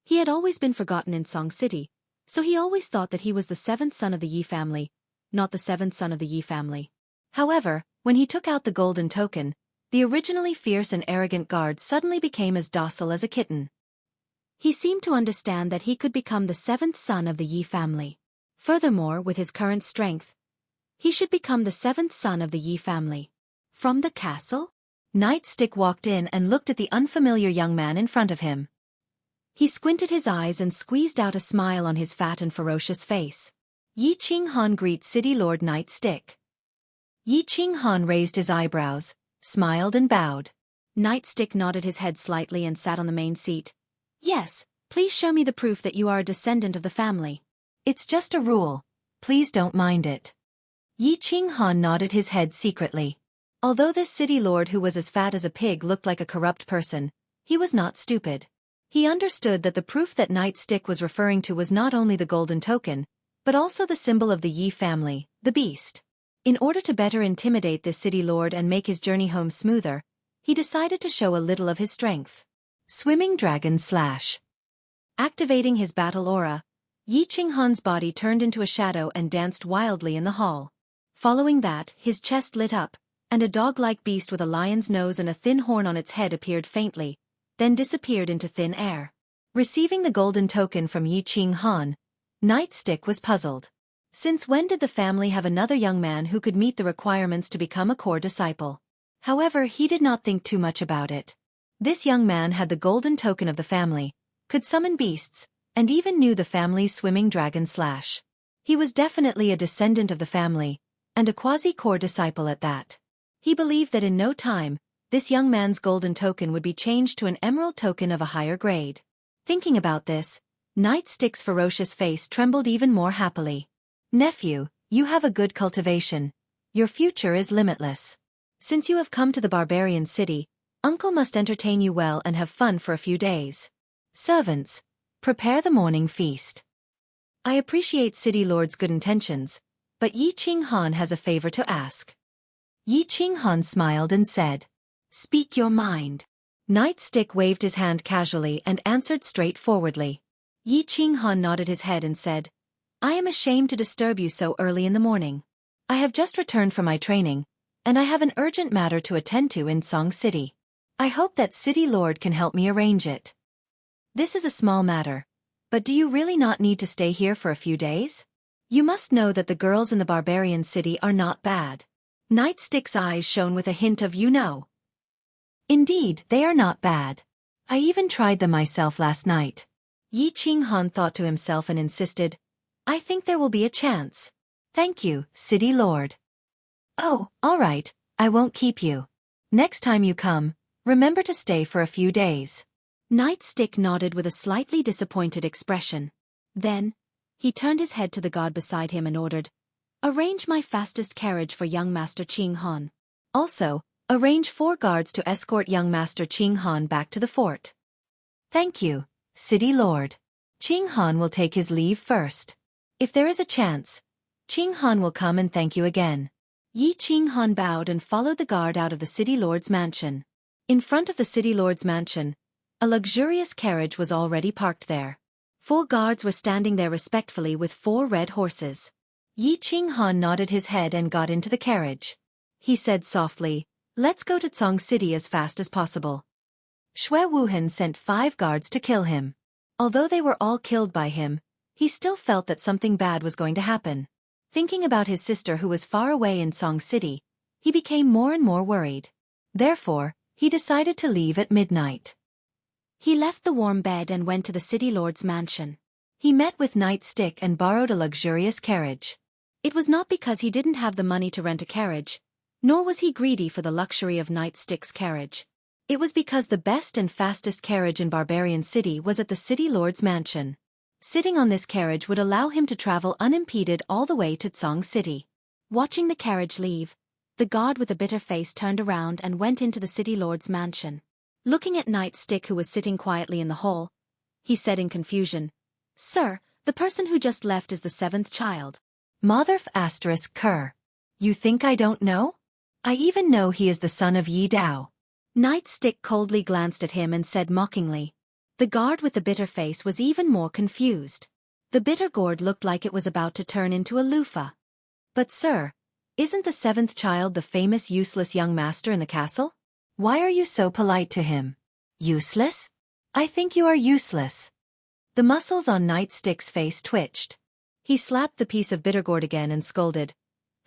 he had always been forgotten in Song City, so he always thought that he was the seventh son of the Yi family, not the seventh son of the Yi family. However, when he took out the golden token, the originally fierce and arrogant guard suddenly became as docile as a kitten. He seemed to understand that he could become the seventh son of the Yi family. Furthermore, with his current strength, he should become the seventh son of the Yi family. From the castle? Nightstick walked in and looked at the unfamiliar young man in front of him. He squinted his eyes and squeezed out a smile on his fat and ferocious face. Yi Qinghan greets City Lord Nightstick. Yi Qinghan raised his eyebrows, smiled and bowed. Nightstick nodded his head slightly and sat on the main seat. Yes, please show me the proof that you are a descendant of the family. It's just a rule. Please don't mind it. Yi Qinghan nodded his head secretly. Although this city lord who was as fat as a pig looked like a corrupt person, he was not stupid. He understood that the proof that Nightstick was referring to was not only the golden token, but also the symbol of the Yi family, the beast. In order to better intimidate this city lord and make his journey home smoother, he decided to show a little of his strength. Swimming Dragon Slash. Activating his battle aura, Yi Qinghan's body turned into a shadow and danced wildly in the hall. Following that, his chest lit up, and a dog-like beast with a lion's nose and a thin horn on its head appeared faintly, then disappeared into thin air. Receiving the golden token from Yi Qinghan, Nightstick was puzzled. Since when did the family have another young man who could meet the requirements to become a core disciple? However, he did not think too much about it. This young man had the golden token of the family, could summon beasts, and even knew the family's swimming dragon Slash. He was definitely a descendant of the family, and a quasi-core disciple at that. He believed that in no time, this young man's golden token would be changed to an emerald token of a higher grade. Thinking about this, Nightstick's ferocious face trembled even more happily. Nephew, you have a good cultivation. Your future is limitless. Since you have come to the barbarian city, Uncle must entertain you well and have fun for a few days. Servants, prepare the morning feast. I appreciate City Lord's good intentions, but Yi Qinghan has a favor to ask. Yi Qinghan smiled and said, Speak your mind. Nightstick waved his hand casually and answered straightforwardly. Yi Qinghan nodded his head and said, I am ashamed to disturb you so early in the morning. I have just returned from my training, and I have an urgent matter to attend to in Song City. I hope that City Lord can help me arrange it. This is a small matter, but do you really not need to stay here for a few days? You must know that the girls in the barbarian city are not bad. Nightstick's eyes shone with a hint of Indeed, they are not bad. I even tried them myself last night. Yi Qinghan thought to himself and insisted, I think there will be a chance. Thank you, City Lord. Oh, all right, I won't keep you. Next time you come, remember to stay for a few days. Nightstick nodded with a slightly disappointed expression. Then, he turned his head to the god beside him and ordered, Arrange my fastest carriage for young Master Qinghan. Also, arrange 4 guards to escort young Master Qinghan back to the fort. Thank you, City Lord. Qinghan will take his leave first. If there is a chance, Qinghan will come and thank you again. Yi Qinghan bowed and followed the guard out of the City Lord's mansion. In front of the City Lord's mansion, a luxurious carriage was already parked there. 4 guards were standing there respectfully with 4 red horses. Yi Qinghan nodded his head and got into the carriage. He said softly, Let's go to Tsong City as fast as possible. Xue Wuhan sent 5 guards to kill him. Although they were all killed by him, he still felt that something bad was going to happen. Thinking about his sister who was far away in Song City, he became more and more worried. Therefore, he decided to leave at midnight. He left the warm bed and went to the City Lord's mansion. He met with Nightstick and borrowed a luxurious carriage. It was not because he didn't have the money to rent a carriage, nor was he greedy for the luxury of Nightstick's carriage. It was because the best and fastest carriage in Barbarian City was at the City Lord's mansion. Sitting on this carriage would allow him to travel unimpeded all the way to Tsong City. Watching the carriage leave, the guard with a bitter face turned around and went into the city lord's mansion. Looking at Nightstick, who was sitting quietly in the hall, he said in confusion, "Sir, the person who just left is the seventh child." Motherf asterisk cur. You think I don't know? I even know he is the son of Yi Dao. Nightstick coldly glanced at him and said mockingly. The guard with the bitter face was even more confused. The bitter gourd looked like it was about to turn into a loofah. But sir, isn't the seventh child the famous useless young master in the castle? Why are you so polite to him? Useless? I think you are useless. The muscles on Nightstick's face twitched. He slapped the piece of bitter gourd again and scolded.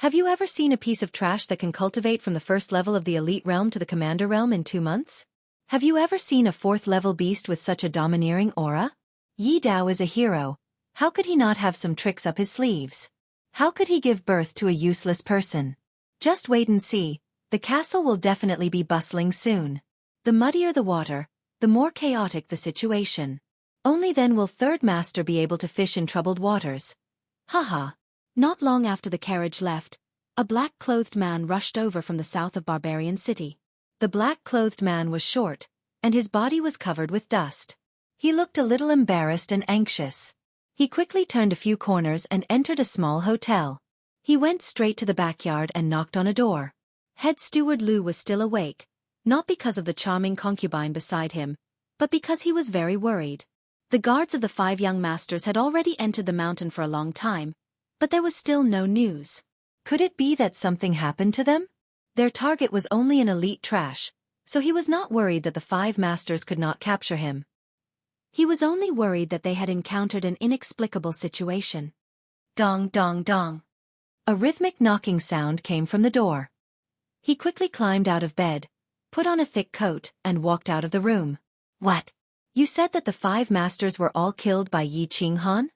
Have you ever seen a piece of trash that can cultivate from the first level of the elite realm to the commander realm in 2 months? Have you ever seen a 4th level beast with such a domineering aura? Yi Dao is a hero. How could he not have some tricks up his sleeves? How could he give birth to a useless person? Just wait and see. The castle will definitely be bustling soon. The muddier the water, the more chaotic the situation. Only then will third master be able to fish in troubled waters. Haha. Not long after the carriage left, a black-clothed man rushed over from the south of Barbarian City. The black-clothed man was short, and his body was covered with dust. He looked a little embarrassed and anxious. He quickly turned a few corners and entered a small hotel. He went straight to the backyard and knocked on a door. Head steward Lu was still awake, not because of the charming concubine beside him, but because he was very worried. The guards of the 5 young masters had already entered the mountain for a long time, but there was still no news. Could it be that something happened to them? Their target was only an elite trash, so he was not worried that the 5 masters could not capture him. He was only worried that they had encountered an inexplicable situation. Dong dong dong. A rhythmic knocking sound came from the door. He quickly climbed out of bed, put on a thick coat, and walked out of the room. What? You said that the 5 masters were all killed by Yi Qinghan?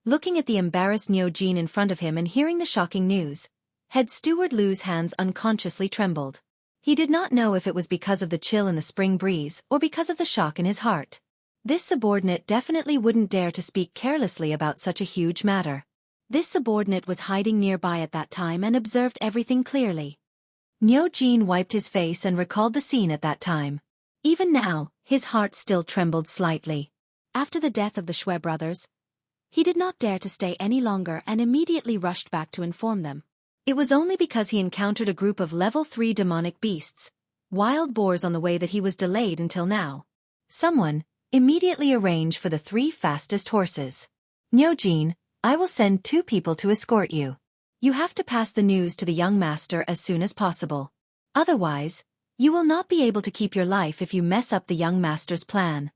Looking at the embarrassed Niu Jin in front of him and hearing the shocking news, head steward Lu's hands unconsciously trembled. He did not know if it was because of the chill in the spring breeze or because of the shock in his heart. This subordinate definitely wouldn't dare to speak carelessly about such a huge matter. This subordinate was hiding nearby at that time and observed everything clearly. Niu Jin wiped his face and recalled the scene at that time. Even now, his heart still trembled slightly. After the death of the Shui brothers, he did not dare to stay any longer and immediately rushed back to inform them. It was only because he encountered a group of level 3 demonic beasts, wild boars on the way, that he was delayed until now. Someone immediately arrange for the 3 fastest horses. Niu Jin, I will send 2 people to escort you. You have to pass the news to the young master as soon as possible. Otherwise, you will not be able to keep your life if you mess up the young master's plan.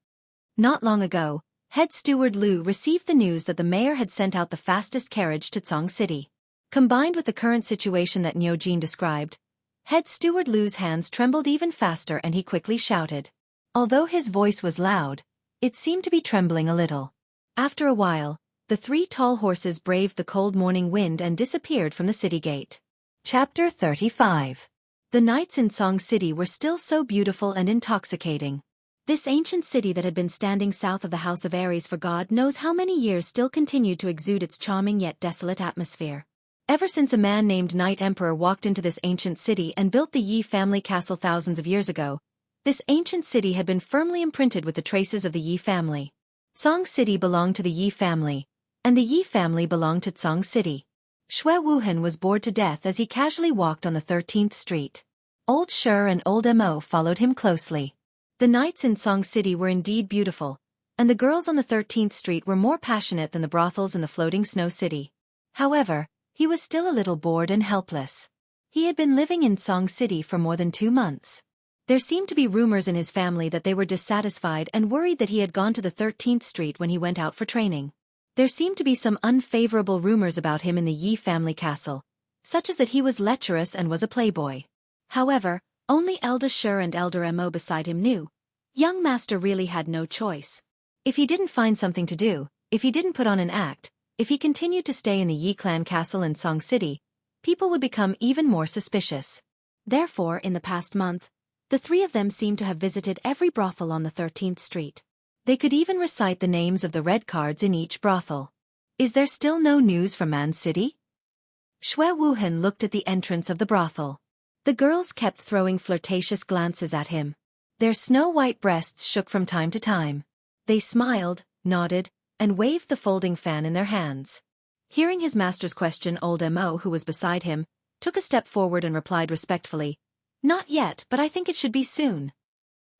Not long ago, head steward Lu received the news that the mayor had sent out the fastest carriage to Tsong City. Combined with the current situation that Niu Jin described, head steward Lu's hands trembled even faster and he quickly shouted. Although his voice was loud, it seemed to be trembling a little. After a while, the 3 tall horses braved the cold morning wind and disappeared from the city gate. Chapter 35. The nights in Tsong City were still so beautiful and intoxicating. This ancient city that had been standing south of the House of Aries for God knows how many years still continued to exude its charming yet desolate atmosphere. Ever since a man named Night Emperor walked into this ancient city and built the Yi family castle thousands of years ago, this ancient city had been firmly imprinted with the traces of the Yi family. Tsong City belonged to the Yi family, and the Yi family belonged to Tsong City. Shui Wuhan was bored to death as he casually walked on the 13th street. Old Shur and Old Mo followed him closely. The nights in Tsong City were indeed beautiful, and the girls on the 13th street were more passionate than the brothels in the floating snow city. However, he was still a little bored and helpless. He had been living in Tsong City for more than 2 months. There seemed to be rumors in his family that they were dissatisfied and worried that he had gone to the 13th street when he went out for training. There seemed to be some unfavorable rumors about him in the Yi family castle, such as that he was lecherous and was a playboy. However, only Elder Shur and Elder Mo beside him knew. Young master really had no choice. If he didn't find something to do, if he didn't put on an act, if he continued to stay in the Yi clan castle in Tsong City, people would become even more suspicious. Therefore, in the past month, the 3 of them seemed to have visited every brothel on the 13th street. They could even recite the names of the red cards in each brothel. Is there still no news from Man City? Shui Wuhan looked at the entrance of the brothel. The girls kept throwing flirtatious glances at him. Their snow-white breasts shook from time to time. They smiled, nodded, and waved the folding fan in their hands. Hearing his master's question, old Mo, who was beside him, took a step forward and replied respectfully, "Not yet, but I think it should be soon."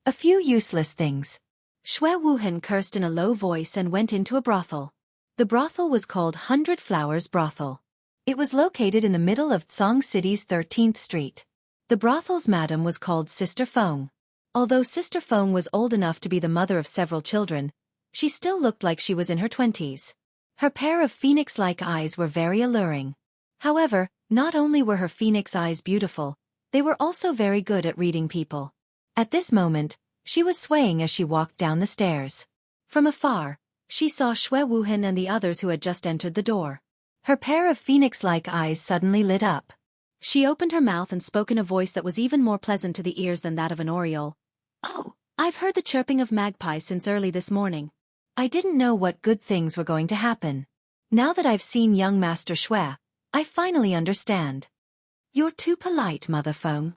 "A few useless things." Shui Wuhan cursed in a low voice and went into a brothel. The brothel was called 100 Flowers Brothel. It was located in the middle of Tsong City's 13th Street. The brothel's madam was called Sister Feng. Although Sister Feng was old enough to be the mother of several children, she still looked like she was in her 20s. Her pair of phoenix-like eyes were very alluring. However, not only were her phoenix eyes beautiful, they were also very good at reading people. At this moment, she was swaying as she walked down the stairs. From afar, she saw Shui Wuhan and the others who had just entered the door. Her pair of phoenix-like eyes suddenly lit up. She opened her mouth and spoke in a voice that was even more pleasant to the ears than that of an oriole. "Oh, I've heard the chirping of magpies since early this morning. I didn't know what good things were going to happen. Now that I've seen young Master Shui, I finally understand." "You're too polite, Mother Feng."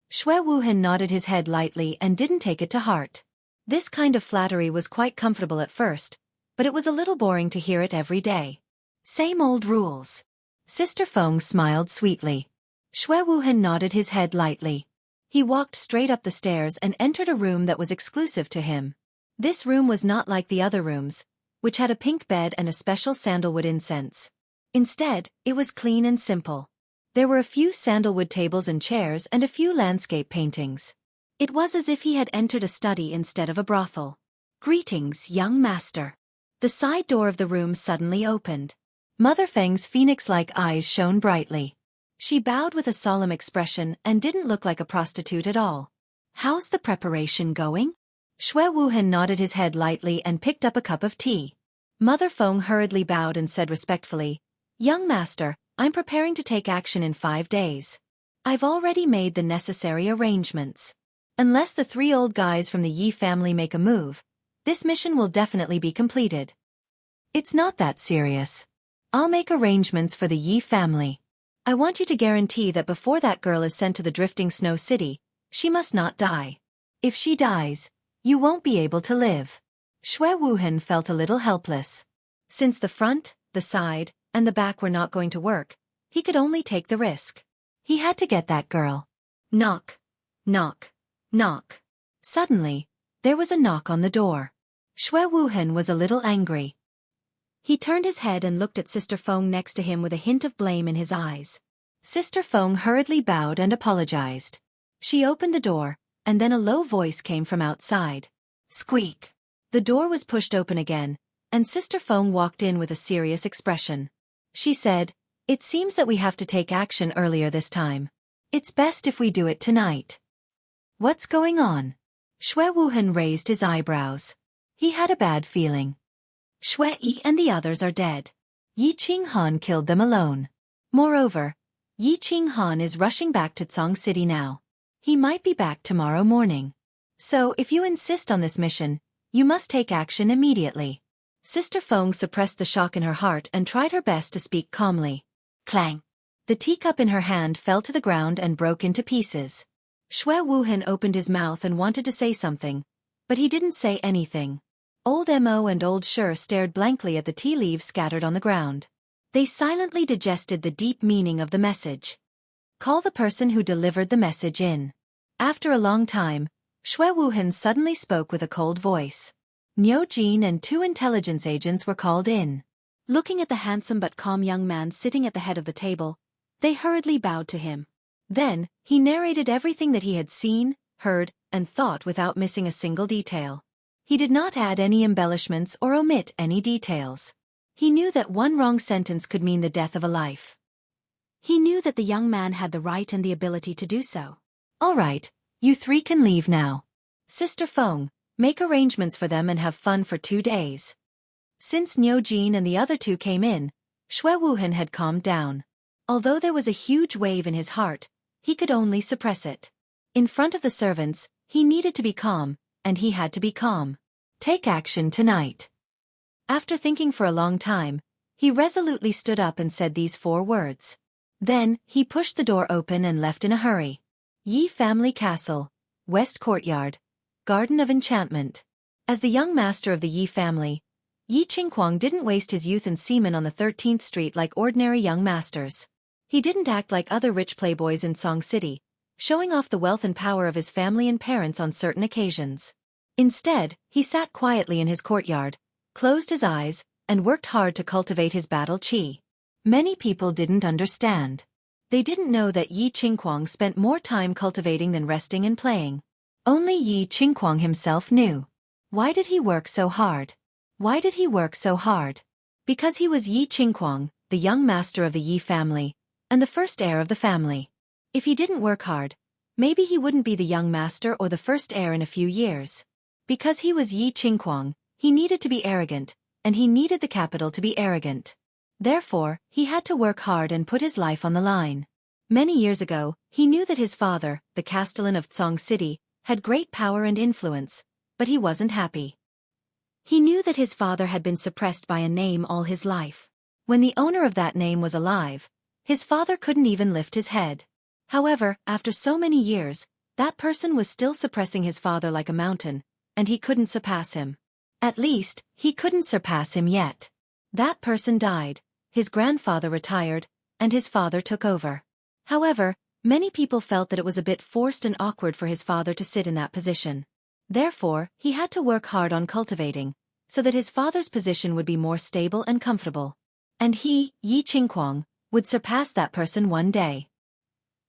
Shui Wuhan nodded his head lightly and didn't take it to heart. This kind of flattery was quite comfortable at first, but it was a little boring to hear it every day. Same old rules. Sister Feng smiled sweetly. Shui Wuhan nodded his head lightly. He walked straight up the stairs and entered a room that was exclusive to him. This room was not like the other rooms, which had a pink bed and a special sandalwood incense. Instead, it was clean and simple. There were a few sandalwood tables and chairs and a few landscape paintings. It was as if he had entered a study instead of a brothel. "Greetings, young master." The side door of the room suddenly opened. Mother Feng's phoenix-like eyes shone brightly. She bowed with a solemn expression and didn't look like a prostitute at all. "How's the preparation going?" Shui Wuhan nodded his head lightly and picked up a cup of tea. Mother Feng hurriedly bowed and said respectfully, "Young master, I'm preparing to take action in 5 days. I've already made the necessary arrangements. Unless the 3 old guys from the Yi family make a move, this mission will definitely be completed." "It's not that serious. I'll make arrangements for the Yi family. I want you to guarantee that before that girl is sent to the drifting snow city, she must not die. If she dies, you won't be able to live." Shui Wuhan felt a little helpless. Since the front, the side, and the back were not going to work, he could only take the risk. He had to get that girl. Knock. Knock. Knock. Suddenly, there was a knock on the door. Shui Wuhan was a little angry. He turned his head and looked at Sister Feng next to him with a hint of blame in his eyes. Sister Feng hurriedly bowed and apologized. She opened the door, and then a low voice came from outside. Squeak. The door was pushed open again, and Sister Feng walked in with a serious expression. She said, "It seems that we have to take action earlier this time. It's best if we do it tonight." "What's going on?" Shui Wuhan raised his eyebrows. He had a bad feeling. Shui Yi and the others are dead. Yi Qinghan killed them alone. Moreover, Yi Qinghan is rushing back to Tsong City now. He might be back tomorrow morning. So if you insist on this mission, you must take action immediately. Sister Feng suppressed the shock in her heart and tried her best to speak calmly. Clang! The teacup in her hand fell to the ground and broke into pieces. Shui Wuhan opened his mouth and wanted to say something, but he didn't say anything. Old Mo and Old Sher stared blankly at the tea leaves scattered on the ground. They silently digested the deep meaning of the message. Call the person who delivered the message in. After a long time, Shui Wuhan suddenly spoke with a cold voice. Niu Jin and 2 intelligence agents were called in. Looking at the handsome but calm young man sitting at the head of the table, they hurriedly bowed to him. Then, he narrated everything that he had seen, heard, and thought without missing a single detail. He did not add any embellishments or omit any details. He knew that one wrong sentence could mean the death of a life. He knew that the young man had the right and the ability to do so. "All right, you 3 can leave now. Sister Feng, make arrangements for them and have fun for 2 days." Since Niu Jin and the other 2 came in, Shui Wuhan had calmed down. Although there was a huge wave in his heart, he could only suppress it. In front of the servants, he needed to be calm, and he had to be calm. Take action tonight. After thinking for a long time, he resolutely stood up and said these 4 words. Then, he pushed the door open and left in a hurry. Yi Family Castle, West Courtyard, Garden of Enchantment. As the young master of the Yi family, Yi Qingguang didn't waste his youth and semen on the 13th Street like ordinary young masters. He didn't act like other rich playboys in Song City, showing off the wealth and power of his family and parents on certain occasions. Instead, he sat quietly in his courtyard, closed his eyes, and worked hard to cultivate his battle chi. Many people didn't understand. They didn't know that Yi Qingguang spent more time cultivating than resting and playing. Only Yi Qingguang himself knew. Why did he work so hard? Why did he work so hard? Because he was Yi Qingguang, the young master of the Yi family, and the first heir of the family. If he didn't work hard, maybe he wouldn't be the young master or the first heir in a few years. Because he was Yi Qingguang, he needed to be arrogant, and he needed the capital to be arrogant. Therefore, he had to work hard and put his life on the line. Many years ago, he knew that his father, the Castellan of Song City, had great power and influence, but he wasn't happy. He knew that his father had been suppressed by a name all his life. When the owner of that name was alive, his father couldn't even lift his head. However, after so many years, that person was still suppressing his father like a mountain, and he couldn't surpass him. At least, he couldn't surpass him yet. That person died, his grandfather retired, and his father took over. However, many people felt that it was a bit forced and awkward for his father to sit in that position. Therefore, he had to work hard on cultivating, so that his father's position would be more stable and comfortable. And he, Yi Qingguang, would surpass that person one day.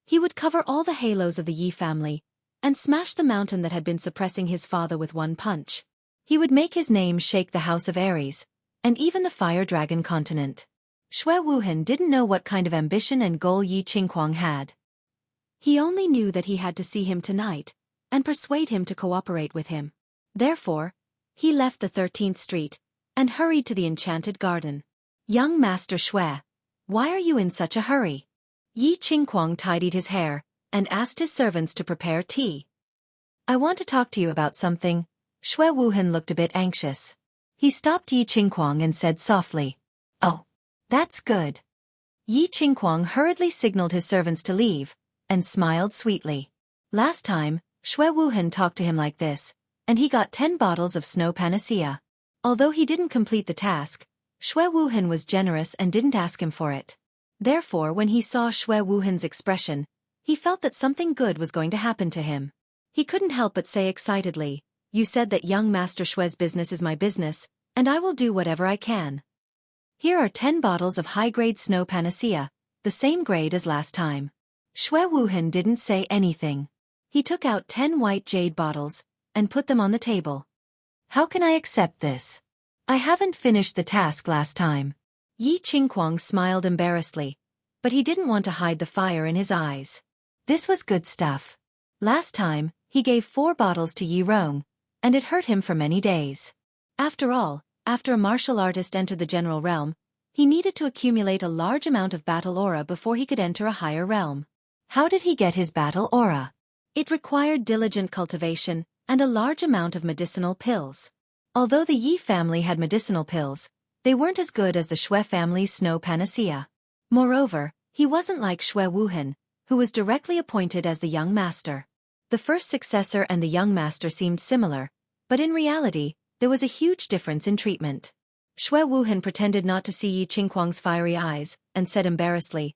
He would cover all the halos of the Yi family, and smash the mountain that had been suppressing his father with one punch. He would make his name shake the House of Aries, and even the Fire Dragon continent. Xue Wuhan didn't know what kind of ambition and goal Yi Qingguang had. He only knew that he had to see him tonight, and persuade him to cooperate with him. Therefore, he left the 13th Street, and hurried to the Enchanted Garden. Young Master Xue, why are you in such a hurry? Yi Qingguang tidied his hair, and asked his servants to prepare tea. I want to talk to you about something. Xue Wuhan looked a bit anxious. He stopped Yi Qingguang and said softly, "Oh, that's good." Yi Qingguang hurriedly signaled his servants to leave, and smiled sweetly. Last time, Xue Wuhan talked to him like this, and he got 10 bottles of snow panacea. Although he didn't complete the task, Xue Wuhan was generous and didn't ask him for it. Therefore, when he saw Xue Wuhan's expression, he felt that something good was going to happen to him. He couldn't help but say excitedly, "You said that young Master Xue's business is my business, and I will do whatever I can. Here are 10 bottles of high-grade snow panacea, the same grade as last time." Xue Wuhan didn't say anything. He took out 10 white jade bottles, and put them on the table. "How can I accept this? I haven't finished the task last time." Yi Qingguang smiled embarrassedly, but he didn't want to hide the fire in his eyes. This was good stuff. Last time, he gave 4 bottles to Yi Rong, and it hurt him for many days. After all, after a martial artist entered the general realm, he needed to accumulate a large amount of battle aura before he could enter a higher realm. How did he get his battle aura? It required diligent cultivation, and a large amount of medicinal pills. Although the Yi family had medicinal pills, they weren't as good as the Xue family's snow panacea. Moreover, he wasn't like Xue Wuhan, who was directly appointed as the young master. The first successor and the young master seemed similar, but in reality, there was a huge difference in treatment. Xue Wuhan pretended not to see Yi Qingguang's fiery eyes, and said embarrassedly,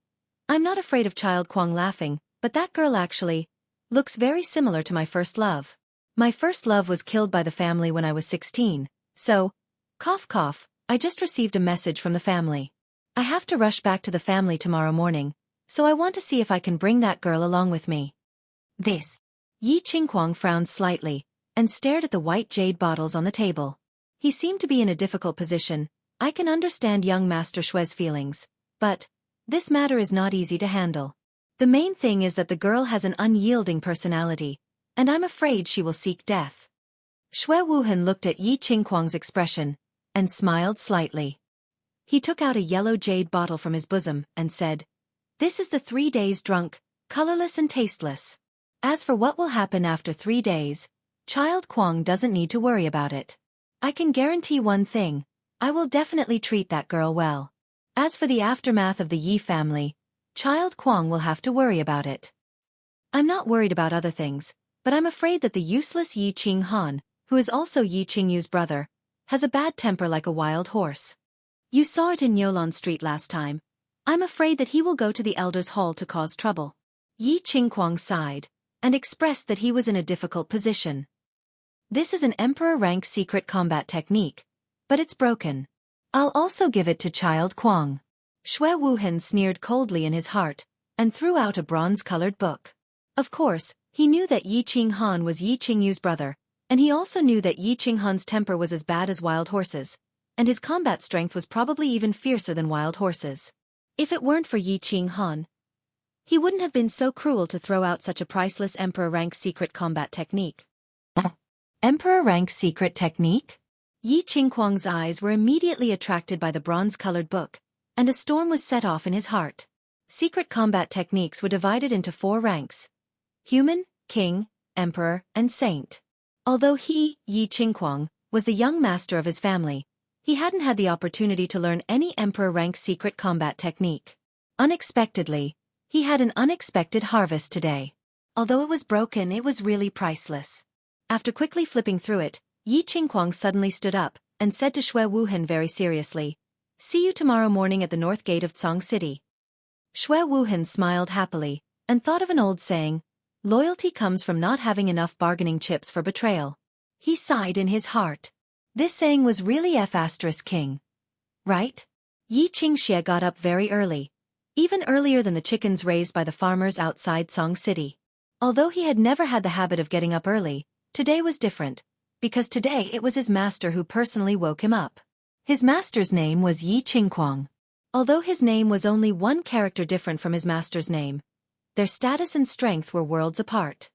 "I'm not afraid of Child Kuang laughing, but that girl actually looks very similar to my first love. My first love was killed by the family when I was 16, so, cough cough, I just received a message from the family. I have to rush back to the family tomorrow morning, so I want to see if I can bring that girl along with me." This. Yi Qingguang frowned slightly, and stared at the white jade bottles on the table. He seemed to be in a difficult position. I can understand young Master Xue's feelings, but this matter is not easy to handle. The main thing is that the girl has an unyielding personality, and I'm afraid she will seek death. Xue Wuhan looked at Yi Qingguang's expression, and smiled slightly. He took out a yellow jade bottle from his bosom, and said, "This is the 3 days drunk, colorless and tasteless. As for what will happen after 3 days, Child Kuang doesn't need to worry about it. I can guarantee one thing, I will definitely treat that girl well. As for the aftermath of the Yi family, Child Kwong will have to worry about it. I'm not worried about other things, but I'm afraid that the useless Yi Ching Han, who is also Yi Qingyu's brother, has a bad temper like a wild horse. You saw it in Yolon Street last time. I'm afraid that he will go to the Elders' Hall to cause trouble. Yi Qingkwang sighed, and expressed that he was in a difficult position. This is an Emperor rank secret combat technique, but it's broken. I'll also give it to Child Kwong. Xue Wuhan sneered coldly in his heart, and threw out a bronze-colored book. Of course, he knew that Yi Ching Han was Yi Qingyu's brother, and he also knew that Yi Ching Han's temper was as bad as wild horses, and his combat strength was probably even fiercer than wild horses. If it weren't for Yi Ching Han, he wouldn't have been so cruel to throw out such a priceless Emperor rank secret combat technique. Emperor rank secret technique? Yi Qingkwang's eyes were immediately attracted by the bronze-colored book, and a storm was set off in his heart. Secret combat techniques were divided into 4 ranks: human, king, emperor, and saint. Although he, Yi Qingkwang, was the young master of his family, he hadn't had the opportunity to learn any emperor rank secret combat technique. Unexpectedly, he had an unexpected harvest today. Although it was broken, it was really priceless. After quickly flipping through it, Yi Qingkwang suddenly stood up and said to Xue Wuhan very seriously, "See you tomorrow morning at the north gate of Tsang City." Xue Wuhan smiled happily and thought of an old saying, "Loyalty comes from not having enough bargaining chips for betrayal." He sighed in his heart. This saying was really F***king. Right? Yi Qingxie got up very early, even earlier than the chickens raised by the farmers outside Tsang City. Although he had never had the habit of getting up early, today was different, because today it was his master who personally woke him up. His master's name was Yi Qingkwang. Although his name was only one character different from his master's name, their status and strength were worlds apart.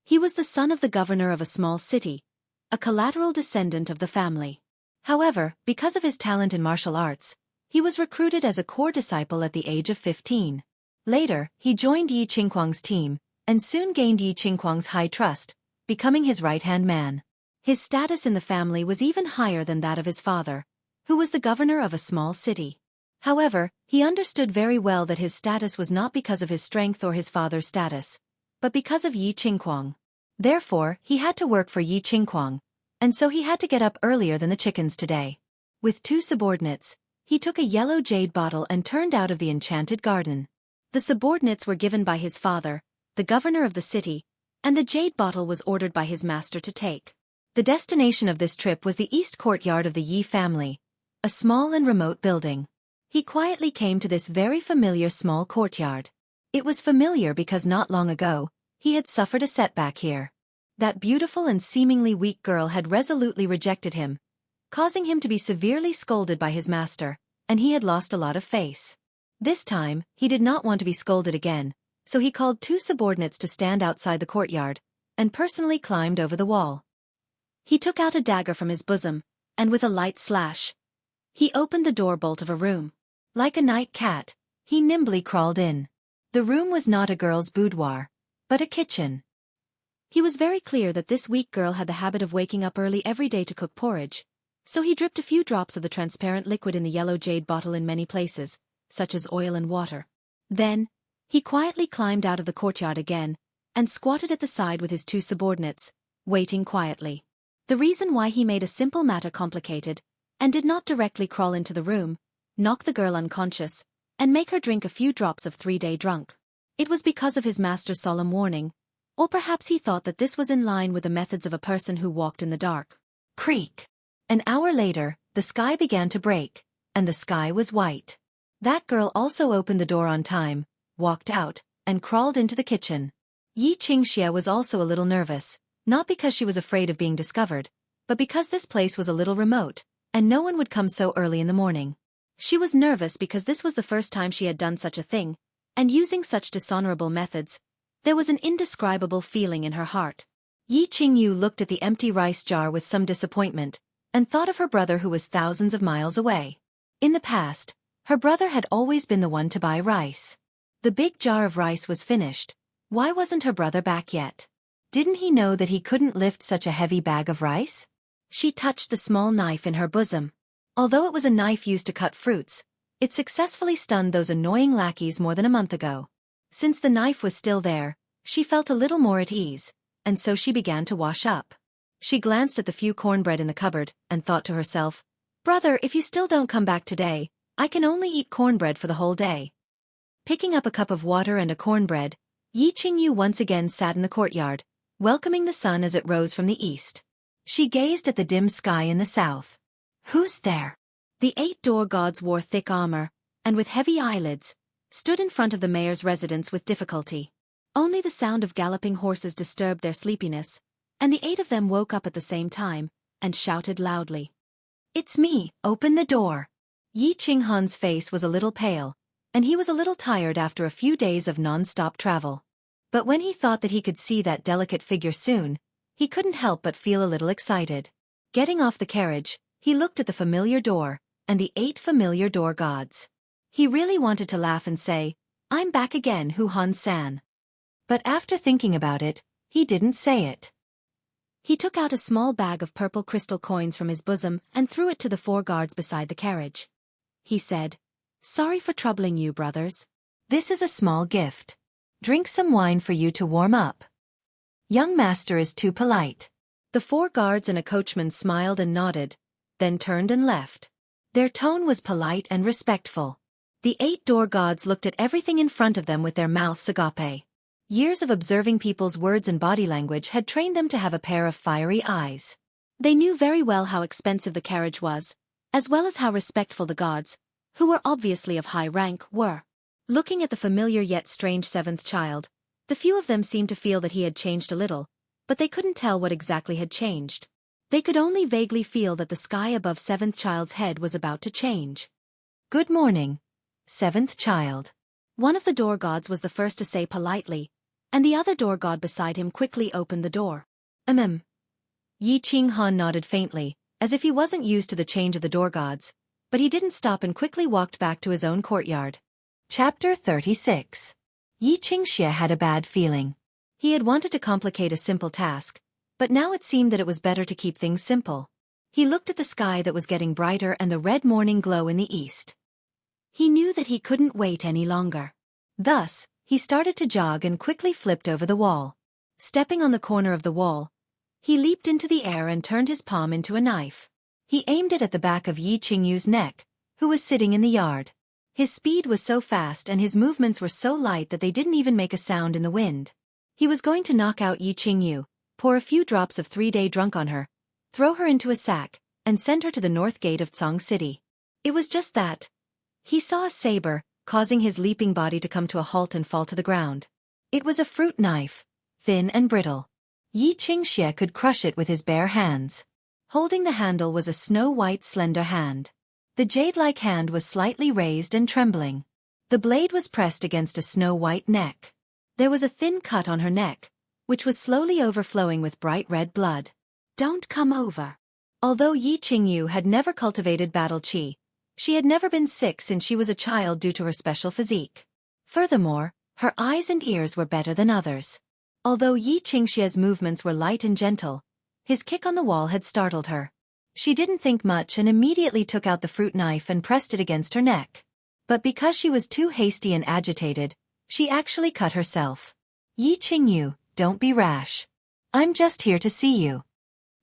He was the son of the governor of a small city, a collateral descendant of the family. However, because of his talent in martial arts, he was recruited as a core disciple at the age of 15. Later, he joined Yi Qingkwang's team, and soon gained Yi Qingkwang's high trust, becoming his right-hand man. His status in the family was even higher than that of his father, who was the governor of a small city. However, he understood very well that his status was not because of his strength or his father's status, but because of Yi Qingkwang. Therefore, he had to work for Yi Qingkwang, and so he had to get up earlier than the chickens today. With 2 subordinates, he took a yellow jade bottle and turned out of the enchanted garden. The subordinates were given by his father, the governor of the city, and the jade bottle was ordered by his master to take. The destination of this trip was the east courtyard of the Yi family, a small and remote building. He quietly came to this very familiar small courtyard. It was familiar because not long ago, he had suffered a setback here. That beautiful and seemingly weak girl had resolutely rejected him, causing him to be severely scolded by his master, and he had lost a lot of face. This time, he did not want to be scolded again, so he called 2 subordinates to stand outside the courtyard, and personally climbed over the wall. He took out a dagger from his bosom, and with a light slash, he opened the door bolt of a room. Like a night cat, he nimbly crawled in. The room was not a girl's boudoir, but a kitchen. He was very clear that this weak girl had the habit of waking up early every day to cook porridge, so he dripped a few drops of the transparent liquid in the yellow jade bottle in many places, such as oil and water. Then, he quietly climbed out of the courtyard again, and squatted at the side with his 2 subordinates, waiting quietly. The reason why he made a simple matter complicated, and did not directly crawl into the room, knock the girl unconscious, and make her drink a few drops of 3-day drunk. It was because of his master's solemn warning, or perhaps he thought that this was in line with the methods of a person who walked in the dark. Creak! An hour later, the sky began to break, and the sky was white. That girl also opened the door on time, walked out, and crawled into the kitchen. Yi Qingxie was also a little nervous, not because she was afraid of being discovered, but because this place was a little remote, and no one would come so early in the morning. She was nervous because this was the first time she had done such a thing, and using such dishonorable methods, there was an indescribable feeling in her heart. Yi Qingyu looked at the empty rice jar with some disappointment, and thought of her brother who was thousands of miles away. In the past, her brother had always been the one to buy rice. The big jar of rice was finished. Why wasn't her brother back yet? Didn't he know that he couldn't lift such a heavy bag of rice? She touched the small knife in her bosom. Although it was a knife used to cut fruits, It successfully stunned those annoying lackeys more than a month ago. Since the knife was still there, she felt a little more at ease, and so she began to wash up. She glanced at the few cornbread in the cupboard, and thought to herself, "Brother, if you still don't come back today, I can only eat cornbread for the whole day." Picking up a cup of water and a cornbread, Yi Qingyu once again sat in the courtyard, welcoming the sun as it rose from the east. She gazed at the dim sky in the south. Who's there? The 8 door gods wore thick armor, and with heavy eyelids, stood in front of the mayor's residence with difficulty. Only the sound of galloping horses disturbed their sleepiness, and the 8 of them woke up at the same time, and shouted loudly. "It's me, open the door." Yi Qinghan's face was a little pale, and he was a little tired after a few days of non-stop travel. But when he thought that he could see that delicate figure soon, he couldn't help but feel a little excited. Getting off the carriage, he looked at the familiar door, and the 8 familiar door gods. He really wanted to laugh and say, "I'm back again, Hu-Han-san." But after thinking about it, he didn't say it. He took out a small bag of purple crystal coins from his bosom and threw it to the 4 guards beside the carriage. He said, "Sorry for troubling you, brothers. This is a small gift. Drink some wine for you to warm up. Young master is too polite." The 4 guards and a coachman smiled and nodded, then turned and left. Their tone was polite and respectful. The 8 door gods looked at everything in front of them with their mouths agape. Years of observing people's words and body language had trained them to have a pair of fiery eyes. They knew very well how expensive the carriage was, as well as how respectful the gods, who were obviously of high rank, were. Looking at the familiar yet strange 7th child, the few of them seemed to feel that he had changed a little, but they couldn't tell what exactly had changed. They could only vaguely feel that the sky above 7th child's head was about to change. "Good morning, 7th child." One of the door gods was the first to say politely, and the other door god beside him quickly opened the door. Yi Qinghan nodded faintly, as if he wasn't used to the change of the door gods, but he didn't stop and quickly walked back to his own courtyard. Chapter 36. Yi Qingxie had a bad feeling. He had wanted to complicate a simple task, but now it seemed that it was better to keep things simple. He looked at the sky that was getting brighter and the red morning glow in the east. He knew that he couldn't wait any longer. Thus, he started to jog and quickly flipped over the wall. Stepping on the corner of the wall, he leaped into the air and turned his palm into a knife. He aimed it at the back of Yi Qingyu's neck, who was sitting in the yard. His speed was so fast and his movements were so light that they didn't even make a sound in the wind. He was going to knock out Yi Qingyu, pour a few drops of 3-day drunk on her, throw her into a sack, and send her to the north gate of Tsang City. It was just that. He saw a saber, causing his leaping body to come to a halt and fall to the ground. It was a fruit knife, thin and brittle. Yi Qingxie could crush it with his bare hands. Holding the handle was a snow-white slender hand. The jade-like hand was slightly raised and trembling. The blade was pressed against a snow-white neck. There was a thin cut on her neck, which was slowly overflowing with bright red blood. "Don't come over." Although Yi Qingyu had never cultivated battle qi, she had never been sick since she was a child due to her special physique. Furthermore, her eyes and ears were better than others. Although Yi Qingxie's movements were light and gentle, his kick on the wall had startled her. She didn't think much and immediately took out the fruit knife and pressed it against her neck. But because she was too hasty and agitated, she actually cut herself. "Yi Qingyu, don't be rash. I'm just here to see you."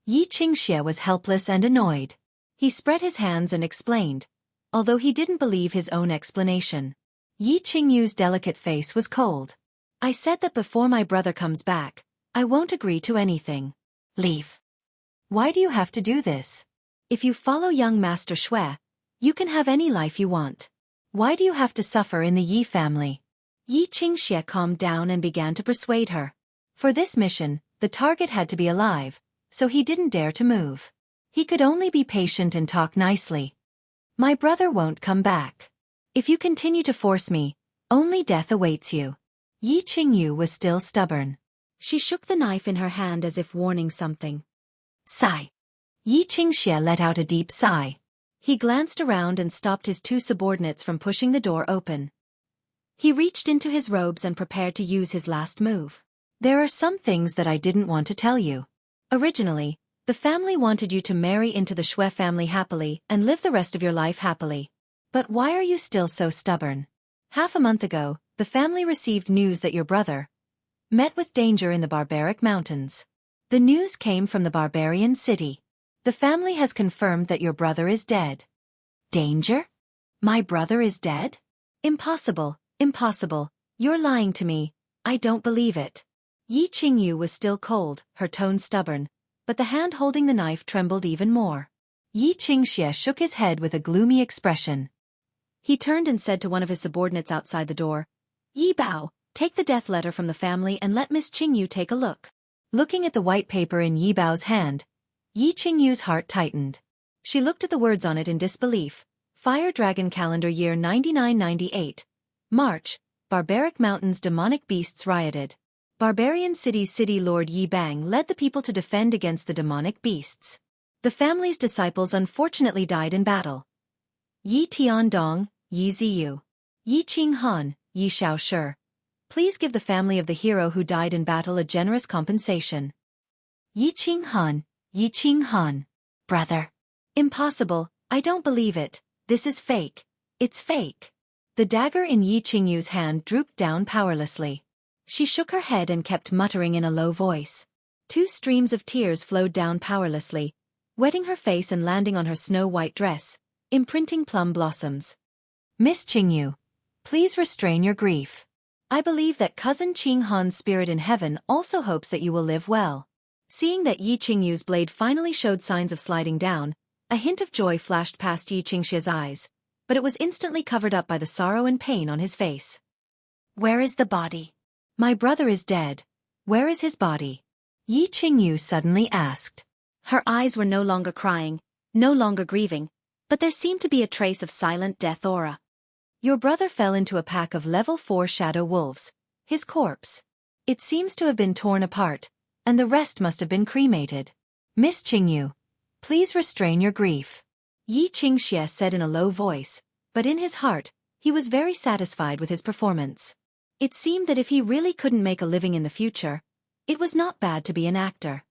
Yi Qingxie was helpless and annoyed. He spread his hands and explained, although he didn't believe his own explanation. Yi Qingyu's delicate face was cold. "I said that before my brother comes back, I won't agree to anything. Leave." "Why do you have to do this? If you follow young Master Shui, you can have any life you want. Why do you have to suffer in the Yi family?" Yi Qingxie calmed down and began to persuade her. For this mission, the target had to be alive, so he didn't dare to move. He could only be patient and talk nicely. "My brother won't come back. If you continue to force me, only death awaits you." Yi Qingyu was still stubborn. She shook the knife in her hand as if warning something. Sigh. Yi Qingxie let out a deep sigh. He glanced around and stopped his 2 subordinates from pushing the door open. He reached into his robes and prepared to use his last move. "There are some things that I didn't want to tell you. Originally, the family wanted you to marry into the Shui family happily and live the rest of your life happily. But why are you still so stubborn? Half a month ago, the family received news that your brother met with danger in the barbaric mountains. The news came from the barbarian city. The family has confirmed that your brother is dead. Danger? My brother is dead? Impossible, impossible. You're lying to me. I don't believe it. Yi Qingyu was still cold, her tone stubborn, but the hand holding the knife trembled even more. Yi Qingxie shook his head with a gloomy expression. He turned and said to one of his subordinates outside the door, Yi Bao, take the death letter from the family and let Miss Qingyu take a look. Looking at the white paper in Yi Bao's hand, Yi Qingyu's heart tightened. She looked at the words on it in disbelief. Fire Dragon Calendar Year 9998. March. Barbaric Mountains demonic beasts rioted. Barbarian City's City Lord Yi Bang led the people to defend against the demonic beasts. The family's disciples unfortunately died in battle. Yi Tiandong, Yi Ziyu, Yi Qinghan, Yi Shaoshi. Please give the family of the hero who died in battle a generous compensation. Yi Qinghan, Yi Qinghan. Brother. Impossible, I don't believe it. This is fake. It's fake. The dagger in Yi Qingyu's hand drooped down powerlessly. She shook her head and kept muttering in a low voice. 2 streams of tears flowed down powerlessly, wetting her face and landing on her snow-white dress, imprinting plum blossoms. Miss Qingyu, please restrain your grief. I believe that cousin Qinghan's spirit in heaven also hopes that you will live well. Seeing that Yi Qingyu's blade finally showed signs of sliding down, a hint of joy flashed past Yi Qingxie's eyes, but it was instantly covered up by the sorrow and pain on his face. Where is the body? My brother is dead. Where is his body? Yi Qingyu suddenly asked. Her eyes were no longer crying, no longer grieving, but there seemed to be a trace of silent death aura. Your brother fell into a pack of level 4 shadow wolves. His corpse. It seems to have been torn apart, and the rest must have been cremated. Miss Qingyu, please restrain your grief. Yi Qingxie said in a low voice, but in his heart, he was very satisfied with his performance. It seemed that if he really couldn't make a living in the future, it was not bad to be an actor.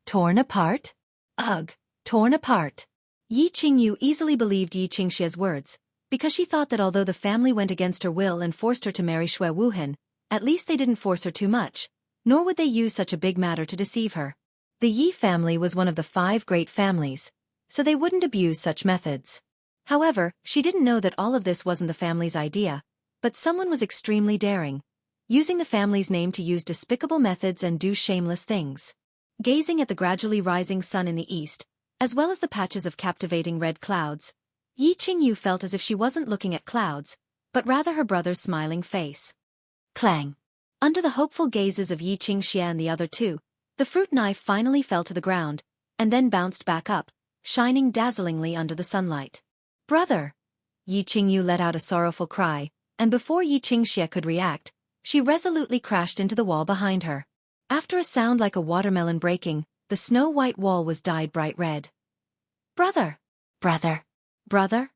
Torn apart? Ugh, torn apart. Yi Qingyu easily believed Yi Qingxie's words, because she thought that although the family went against her will and forced her to marry Xue Wuhan, at least they didn't force her too much, nor would they use such a big matter to deceive her. The Yi family was one of the 5 great families, so they wouldn't abuse such methods. However, she didn't know that all of this wasn't the family's idea, but someone was extremely daring, using the family's name to use despicable methods and do shameless things. Gazing at the gradually rising sun in the east, as well as the patches of captivating red clouds, Yi Qingyu felt as if she wasn't looking at clouds, but rather her brother's smiling face. Clang! Under the hopeful gazes of Yi Qingxie and the other 2, the fruit knife finally fell to the ground, and then bounced back up, shining dazzlingly under the sunlight. Brother! Yi Qingyu let out a sorrowful cry, and before Yi Qingxie could react, she resolutely crashed into the wall behind her. After a sound like a watermelon breaking, the snow-white wall was dyed bright red. Brother! Brother! Brother?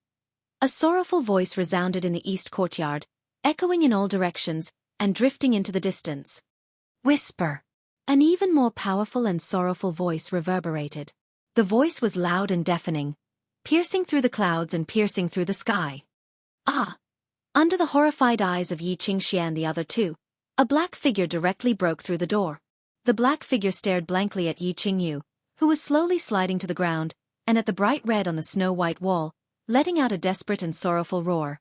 A sorrowful voice resounded in the east courtyard, echoing in all directions, and drifting into the distance. Whisper! An even more powerful and sorrowful voice reverberated. The voice was loud and deafening, piercing through the clouds and piercing through the sky. Ah! Under the horrified eyes of Yi Qingxie and the other 2, a black figure directly broke through the door. The black figure stared blankly at Yi Qingyu, who was slowly sliding to the ground, and at the bright red on the snow-white wall, letting out a desperate and sorrowful roar.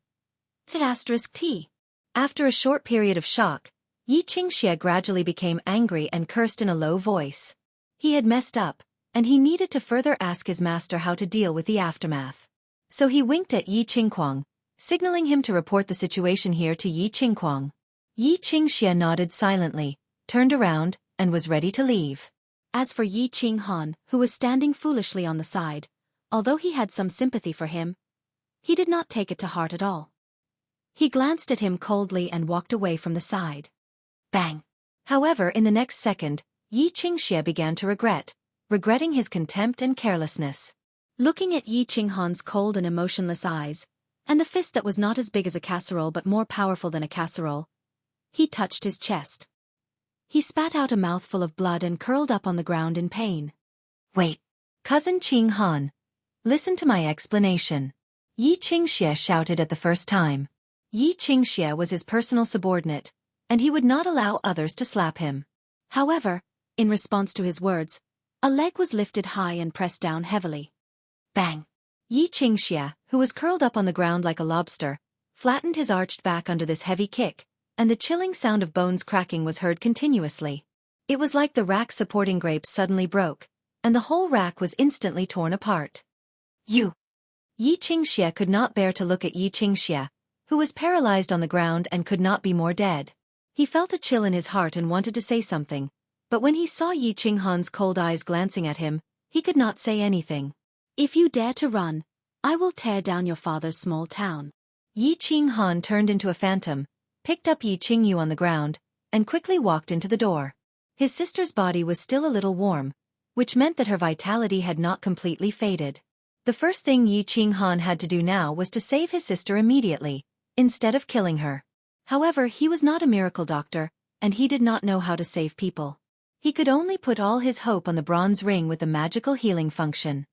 T. After a short period of shock, Yi Qingxie gradually became angry and cursed in a low voice. He had messed up, and he needed to further ask his master how to deal with the aftermath. So he winked at Yi Qingquang, signaling him to report the situation here to Yi Qingquang. Yi Qingxie nodded silently, turned around, and was ready to leave. As for Yi Qinghan, who was standing foolishly on the side, although he had some sympathy for him, he did not take it to heart at all. He glanced at him coldly and walked away from the side. Bang! However, in the next second, Yi Qingxie began to regretting his contempt and carelessness. Looking at Yi Qinghan's cold and emotionless eyes, and the fist that was not as big as a casserole but more powerful than a casserole, he touched his chest. He spat out a mouthful of blood and curled up on the ground in pain. Wait, cousin Qinghan. Listen to my explanation. Yi Qingxie shouted at the first time. Yi Qingxie was his personal subordinate, and he would not allow others to slap him. However, in response to his words, a leg was lifted high and pressed down heavily. Bang! Yi Qingxie, who was curled up on the ground like a lobster, flattened his arched back under this heavy kick, and the chilling sound of bones cracking was heard continuously. It was like the rack supporting grapes suddenly broke, and the whole rack was instantly torn apart. You! Yi Qingxie could not bear to look at Yi Qingxie, who was paralyzed on the ground and could not be more dead. He felt a chill in his heart and wanted to say something, but when he saw Yi Qinghan's cold eyes glancing at him, he could not say anything. If you dare to run, I will tear down your father's small town. Yi Qinghan turned into a phantom, picked up Yi Qingyu on the ground, and quickly walked into the door. His sister's body was still a little warm, which meant that her vitality had not completely faded. The first thing Yi Qinghan had to do now was to save his sister immediately, instead of killing her. However, he was not a miracle doctor, and he did not know how to save people. He could only put all his hope on the bronze ring with the magical healing function.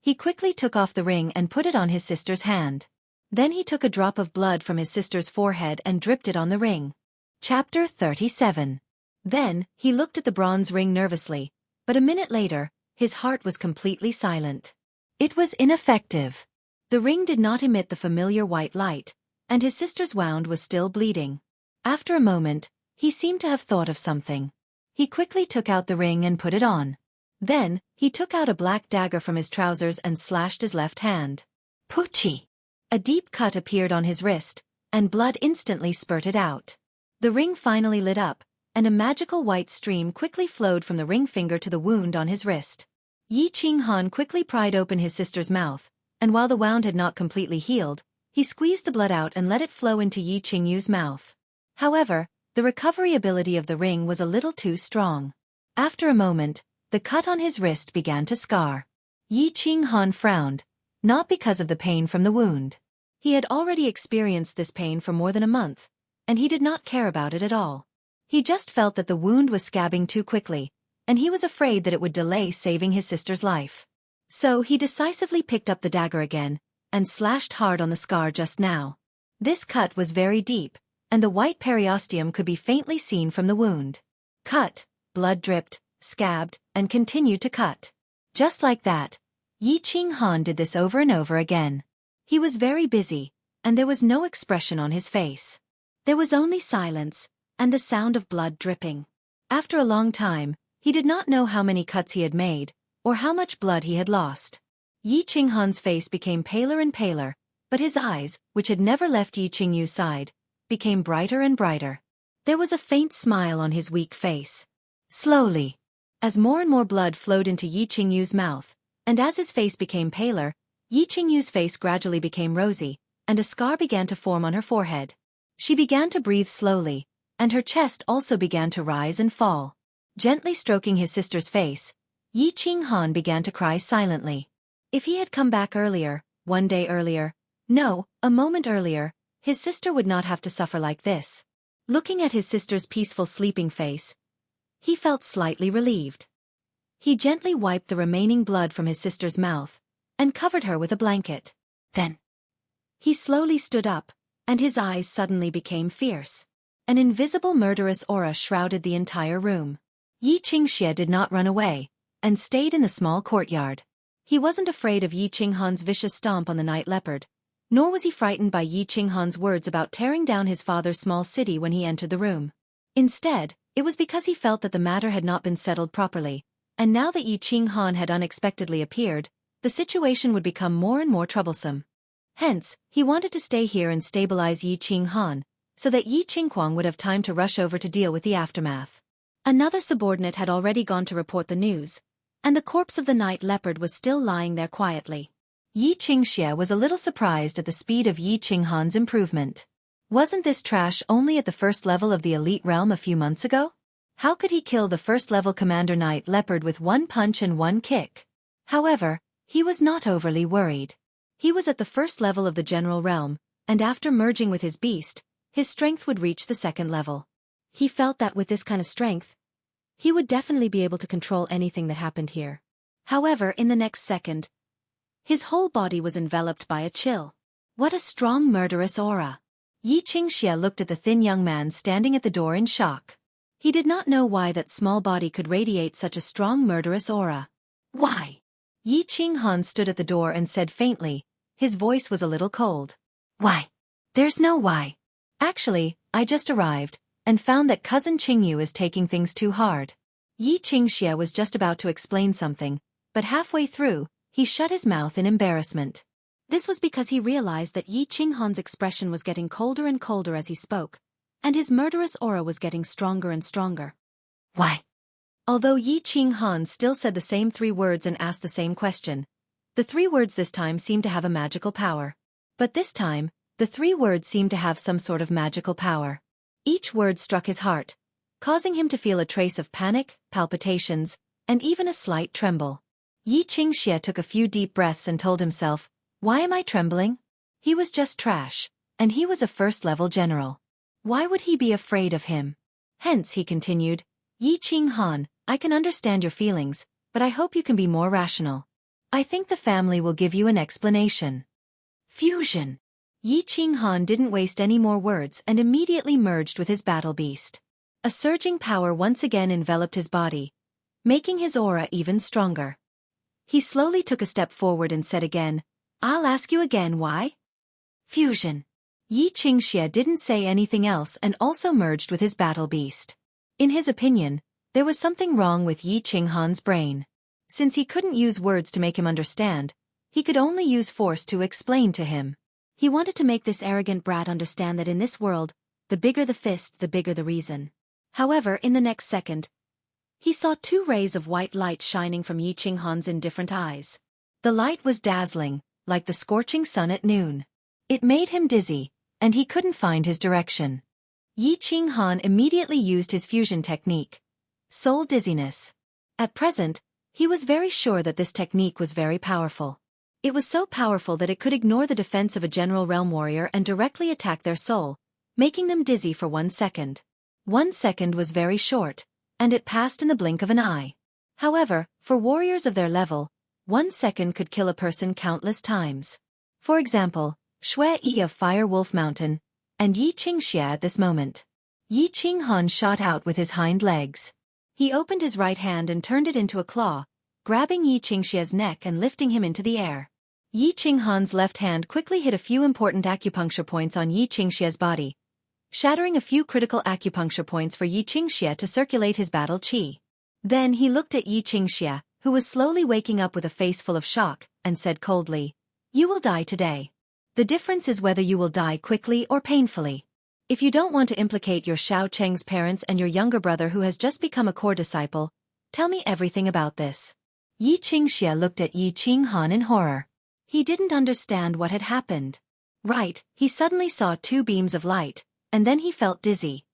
He quickly took off the ring and put it on his sister's hand. Then he took a drop of blood from his sister's forehead and dripped it on the ring. Chapter 37. Then, he looked at the bronze ring nervously, but a minute later, his heart was completely silent. It was ineffective. The ring did not emit the familiar white light, and his sister's wound was still bleeding. After a moment, he seemed to have thought of something. He quickly took out the ring and put it on. Then, he took out a black dagger from his trousers and slashed his left hand. Poochie! A deep cut appeared on his wrist, and blood instantly spurted out. The ring finally lit up, and a magical white stream quickly flowed from the ring finger to the wound on his wrist. Yi Qinghan quickly pried open his sister's mouth, and while the wound had not completely healed, he squeezed the blood out and let it flow into Yi Qingyu's mouth. However, the recovery ability of the ring was a little too strong. After a moment, the cut on his wrist began to scar. Yi Qinghan frowned, not because of the pain from the wound. He had already experienced this pain for more than a month, and he did not care about it at all. He just felt that the wound was scabbing too quickly, and he was afraid that it would delay saving his sister's life. So he decisively picked up the dagger again, and slashed hard on the scar just now. This cut was very deep, and the white periosteum could be faintly seen from the wound. Cut, blood dripped, scabbed, and continued to cut. Just like that, Yi Qinghan did this over and over again. He was very busy, and there was no expression on his face. There was only silence, and the sound of blood dripping. After a long time, he did not know how many cuts he had made, or how much blood he had lost. Yi Qinghan's face became paler and paler, but his eyes, which had never left Yi Qingyu's side, became brighter and brighter. There was a faint smile on his weak face. Slowly, as more and more blood flowed into Yi Qingyu's mouth, and as his face became paler, Yi Qingyu's face gradually became rosy, and a scar began to form on her forehead. She began to breathe slowly, and her chest also began to rise and fall. Gently stroking his sister's face, Yi Qinghan began to cry silently. If he had come back earlier, one day earlier, no, a moment earlier, his sister would not have to suffer like this. Looking at his sister's peaceful sleeping face, he felt slightly relieved. He gently wiped the remaining blood from his sister's mouth, and covered her with a blanket. Then, he slowly stood up, and his eyes suddenly became fierce. An invisible murderous aura shrouded the entire room. Yi Qingxie did not run away, and stayed in the small courtyard. He wasn't afraid of Yi Qinghan's vicious stomp on the night leopard, nor was he frightened by Yi Qinghan's words about tearing down his father's small city when he entered the room. Instead, it was because he felt that the matter had not been settled properly, and now that Yi Qinghan had unexpectedly appeared, the situation would become more and more troublesome. Hence, he wanted to stay here and stabilize Yi Qinghan, so that Yi Qingquang would have time to rush over to deal with the aftermath. Another subordinate had already gone to report the news, and the corpse of the night leopard was still lying there quietly. Yi Qingxie was a little surprised at the speed of Yi Qinghan's improvement. Wasn't this trash only at the first level of the elite realm a few months ago? How could he kill the first-level commander night leopard with one punch and one kick? However, he was not overly worried. He was at the first level of the general realm, and after merging with his beast, his strength would reach the second level. He felt that with this kind of strength, he would definitely be able to control anything that happened here. However, in the next second, his whole body was enveloped by a chill. What a strong murderous aura. Yi Qingxie looked at the thin young man standing at the door in shock. He did not know why that small body could radiate such a strong murderous aura. Why? Yi Qinghan stood at the door and said faintly, his voice was a little cold. Why? There's no why. Actually, I just arrived, and found that cousin Qingyu is taking things too hard. Yi Qingxie was just about to explain something, but halfway through, he shut his mouth in embarrassment. This was because he realized that Yi Qinghan's expression was getting colder and colder as he spoke, and his murderous aura was getting stronger and stronger. Why? Although Yi Qinghan still said the same 3 words and asked the same question, the 3 words this time seemed to have a magical power. But this time, the 3 words seemed to have some sort of magical power. Each word struck his heart, causing him to feel a trace of panic, palpitations, and even a slight tremble. Yi Qingxie took a few deep breaths and told himself, why am I trembling? He was just trash, and he was a first-level general. Why would he be afraid of him? Hence, he continued, Yi Qinghan, I can understand your feelings, but I hope you can be more rational. I think the family will give you an explanation. Fusion. Yi Qinghan didn't waste any more words and immediately merged with his battle beast. A surging power once again enveloped his body, making his aura even stronger. He slowly took a step forward and said again, I'll ask you again why? Fusion. Yi Qingxie didn't say anything else and also merged with his battle beast. In his opinion, there was something wrong with Yi Qinghan's brain. Since he couldn't use words to make him understand, he could only use force to explain to him. He wanted to make this arrogant brat understand that in this world, the bigger the fist, the bigger the reason. However, in the next second, he saw 2 rays of white light shining from Yi Qinghan's indifferent eyes. The light was dazzling, like the scorching sun at noon. It made him dizzy, and he couldn't find his direction. Yi Qinghan immediately used his fusion technique, soul dizziness. At present, he was very sure that this technique was very powerful. It was so powerful that it could ignore the defense of a general realm warrior and directly attack their soul, making them dizzy for 1 second. 1 second was very short, and it passed in the blink of an eye. However, for warriors of their level, 1 second could kill a person countless times. For example, Shui Yi of Fire Wolf Mountain, and Yi Qingxie at this moment. Yi Qinghan shot out with his hind legs. He opened his right hand and turned it into a claw, grabbing Yi Qingxie's neck and lifting him into the air. Yi Qinghan's left hand quickly hit a few important acupuncture points on Yi Qingxie's body, shattering a few critical acupuncture points for Yi Qingxie to circulate his battle qi. Then he looked at Yi Qingxie, who was slowly waking up with a face full of shock, and said coldly, You will die today. The difference is whether you will die quickly or painfully. If you don't want to implicate your Xiao Cheng's parents and your younger brother who has just become a core disciple, tell me everything about this. Yi Qingxie looked at Yi Qinghan in horror. He didn't understand what had happened. Right, he suddenly saw 2 beams of light, and then he felt dizzy.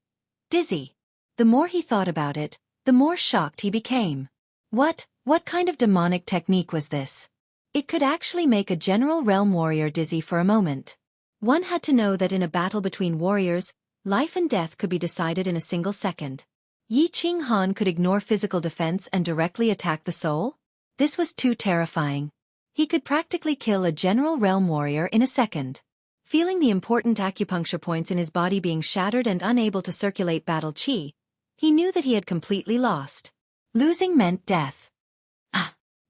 Dizzy. The more he thought about it, the more shocked he became. What kind of demonic technique was this? It could actually make a general realm warrior dizzy for a moment. One had to know that in a battle between warriors, life and death could be decided in a single second. Yi Qinghan could ignore physical defense and directly attack the soul? This was too terrifying. He could practically kill a general realm warrior in a second. Feeling the important acupuncture points in his body being shattered and unable to circulate battle qi, he knew that he had completely lost. Losing meant death.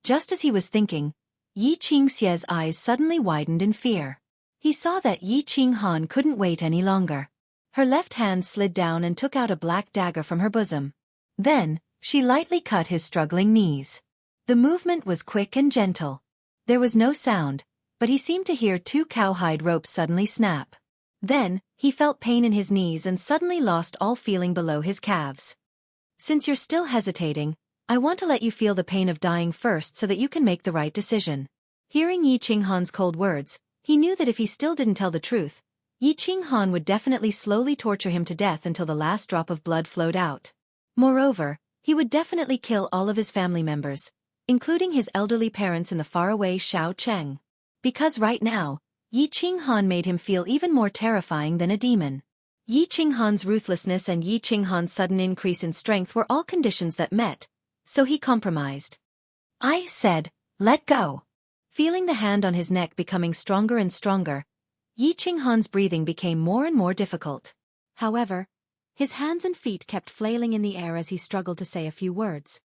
Just as he was thinking, Yi Qingxie's eyes suddenly widened in fear. He saw that Yi Qinghan couldn't wait any longer. Her left hand slid down and took out a black dagger from her bosom. Then, she lightly cut his struggling knees. The movement was quick and gentle. There was no sound, but he seemed to hear 2 cowhide ropes suddenly snap. Then, he felt pain in his knees and suddenly lost all feeling below his calves. Since you're still hesitating, I want to let you feel the pain of dying first so that you can make the right decision. Hearing Yi Qinghan's cold words, he knew that if he still didn't tell the truth, Yi Qinghan would definitely slowly torture him to death until the last drop of blood flowed out. Moreover, he would definitely kill all of his family members, including his elderly parents in the faraway Xiao Cheng. Because right now, Yi Qinghan made him feel even more terrifying than a demon. Yi Qinghan's ruthlessness and Yi Qinghan's sudden increase in strength were all conditions that met, so he compromised. I said, let go. Feeling the hand on his neck becoming stronger and stronger, Yi Qinghan's breathing became more and more difficult. However, his hands and feet kept flailing in the air as he struggled to say a few words.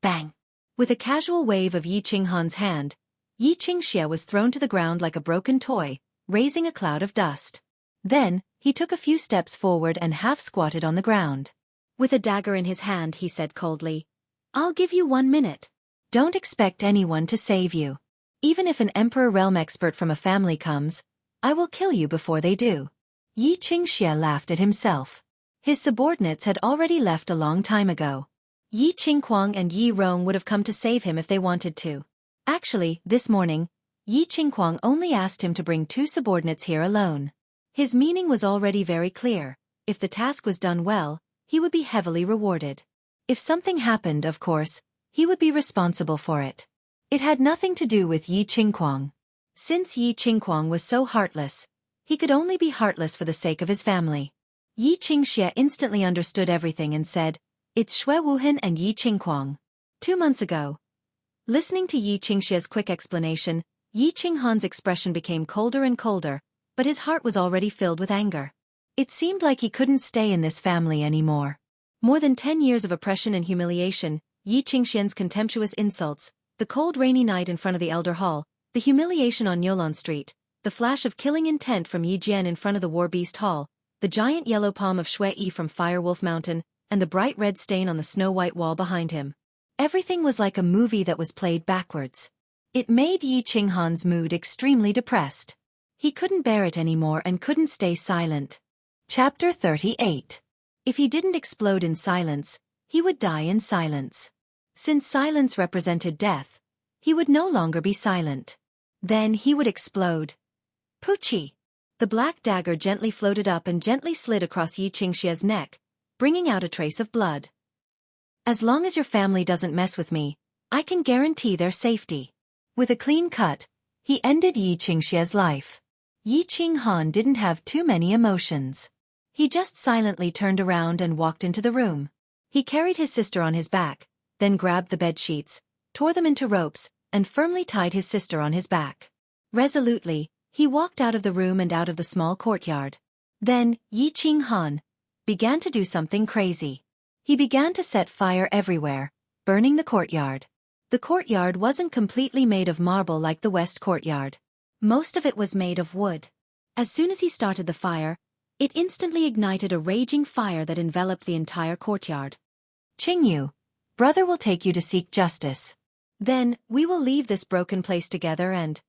Bang! With a casual wave of Yi Qinghan's hand, Yi Qingxie was thrown to the ground like a broken toy, raising a cloud of dust. Then, he took a few steps forward and half-squatted on the ground. With a dagger in his hand, he said coldly, "I'll give you 1 minute. Don't expect anyone to save you. Even if an Emperor Realm expert from a family comes, I will kill you before they do." Yi Qingxie laughed at himself. His subordinates had already left a long time ago. Yi Qingquang and Yi Rong would have come to save him if they wanted to. Actually, this morning, Yi Qingquang only asked him to bring 2 subordinates here alone. His meaning was already very clear. If the task was done well, he would be heavily rewarded. If something happened, of course, he would be responsible for it. It had nothing to do with Yi Qingquang. Since Yi Qingquang was so heartless, he could only be heartless for the sake of his family. Yi Qingxie instantly understood everything and said, "It's Shui Wuhan and Yi Qingquang." 2 months ago. Listening to Yi Qingxie's quick explanation, Yi Qinghan's expression became colder and colder, but his heart was already filled with anger. It seemed like he couldn't stay in this family anymore. More than 10 years of oppression and humiliation, Yi Qingxian's contemptuous insults, the cold rainy night in front of the Elder Hall, the humiliation on Yolan Street, the flash of killing intent from Yi Jian in front of the War Beast Hall, the giant yellow palm of Shui Yi from Firewolf Mountain, and the bright red stain on the snow-white wall behind him. Everything was like a movie that was played backwards. It made Yi Qinghan's mood extremely depressed. He couldn't bear it anymore and couldn't stay silent. Chapter 38. If he didn't explode in silence, he would die in silence. Since silence represented death, he would no longer be silent. Then he would explode. Poochie! The black dagger gently floated up and gently slid across Yi Qingxie's neck, bringing out a trace of blood. "As long as your family doesn't mess with me, I can guarantee their safety." With a clean cut, he ended Yi Qingxie's life. Yi Qinghan didn't have too many emotions. He just silently turned around and walked into the room. He carried his sister on his back, then grabbed the bedsheets, tore them into ropes, and firmly tied his sister on his back. Resolutely, he walked out of the room and out of the small courtyard. Then, Yi Qinghan began to do something crazy. He began to set fire everywhere, burning the courtyard. The courtyard wasn't completely made of marble like the West Courtyard. Most of it was made of wood. As soon as he started the fire, it instantly ignited a raging fire that enveloped the entire courtyard. "Qingyu, brother will take you to seek justice. Then, we will leave this broken place together and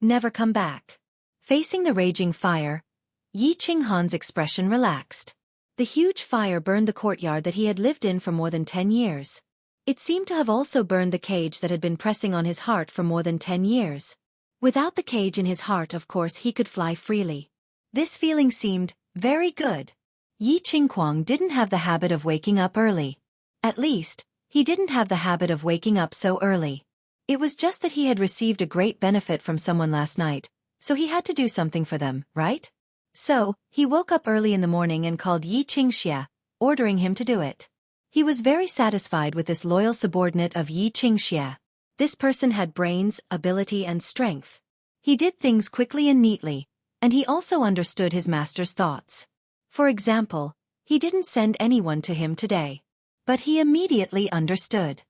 never come back." Facing the raging fire, Yi Qinghan's expression relaxed. The huge fire burned the courtyard that he had lived in for more than 10 years. It seemed to have also burned the cage that had been pressing on his heart for more than 10 years. Without the cage in his heart, of course, he could fly freely. This feeling seemed very good. Yi Qingquang didn't have the habit of waking up early. At least, he didn't have the habit of waking up so early. It was just that he had received a great benefit from someone last night, so he had to do something for them, right? So, he woke up early in the morning and called Yi Qingxie, ordering him to do it. He was very satisfied with this loyal subordinate of Yi Qingxie. This person had brains, ability, and strength. He did things quickly and neatly, and he also understood his master's thoughts. For example, he didn't send anyone to him today. But he immediately understood.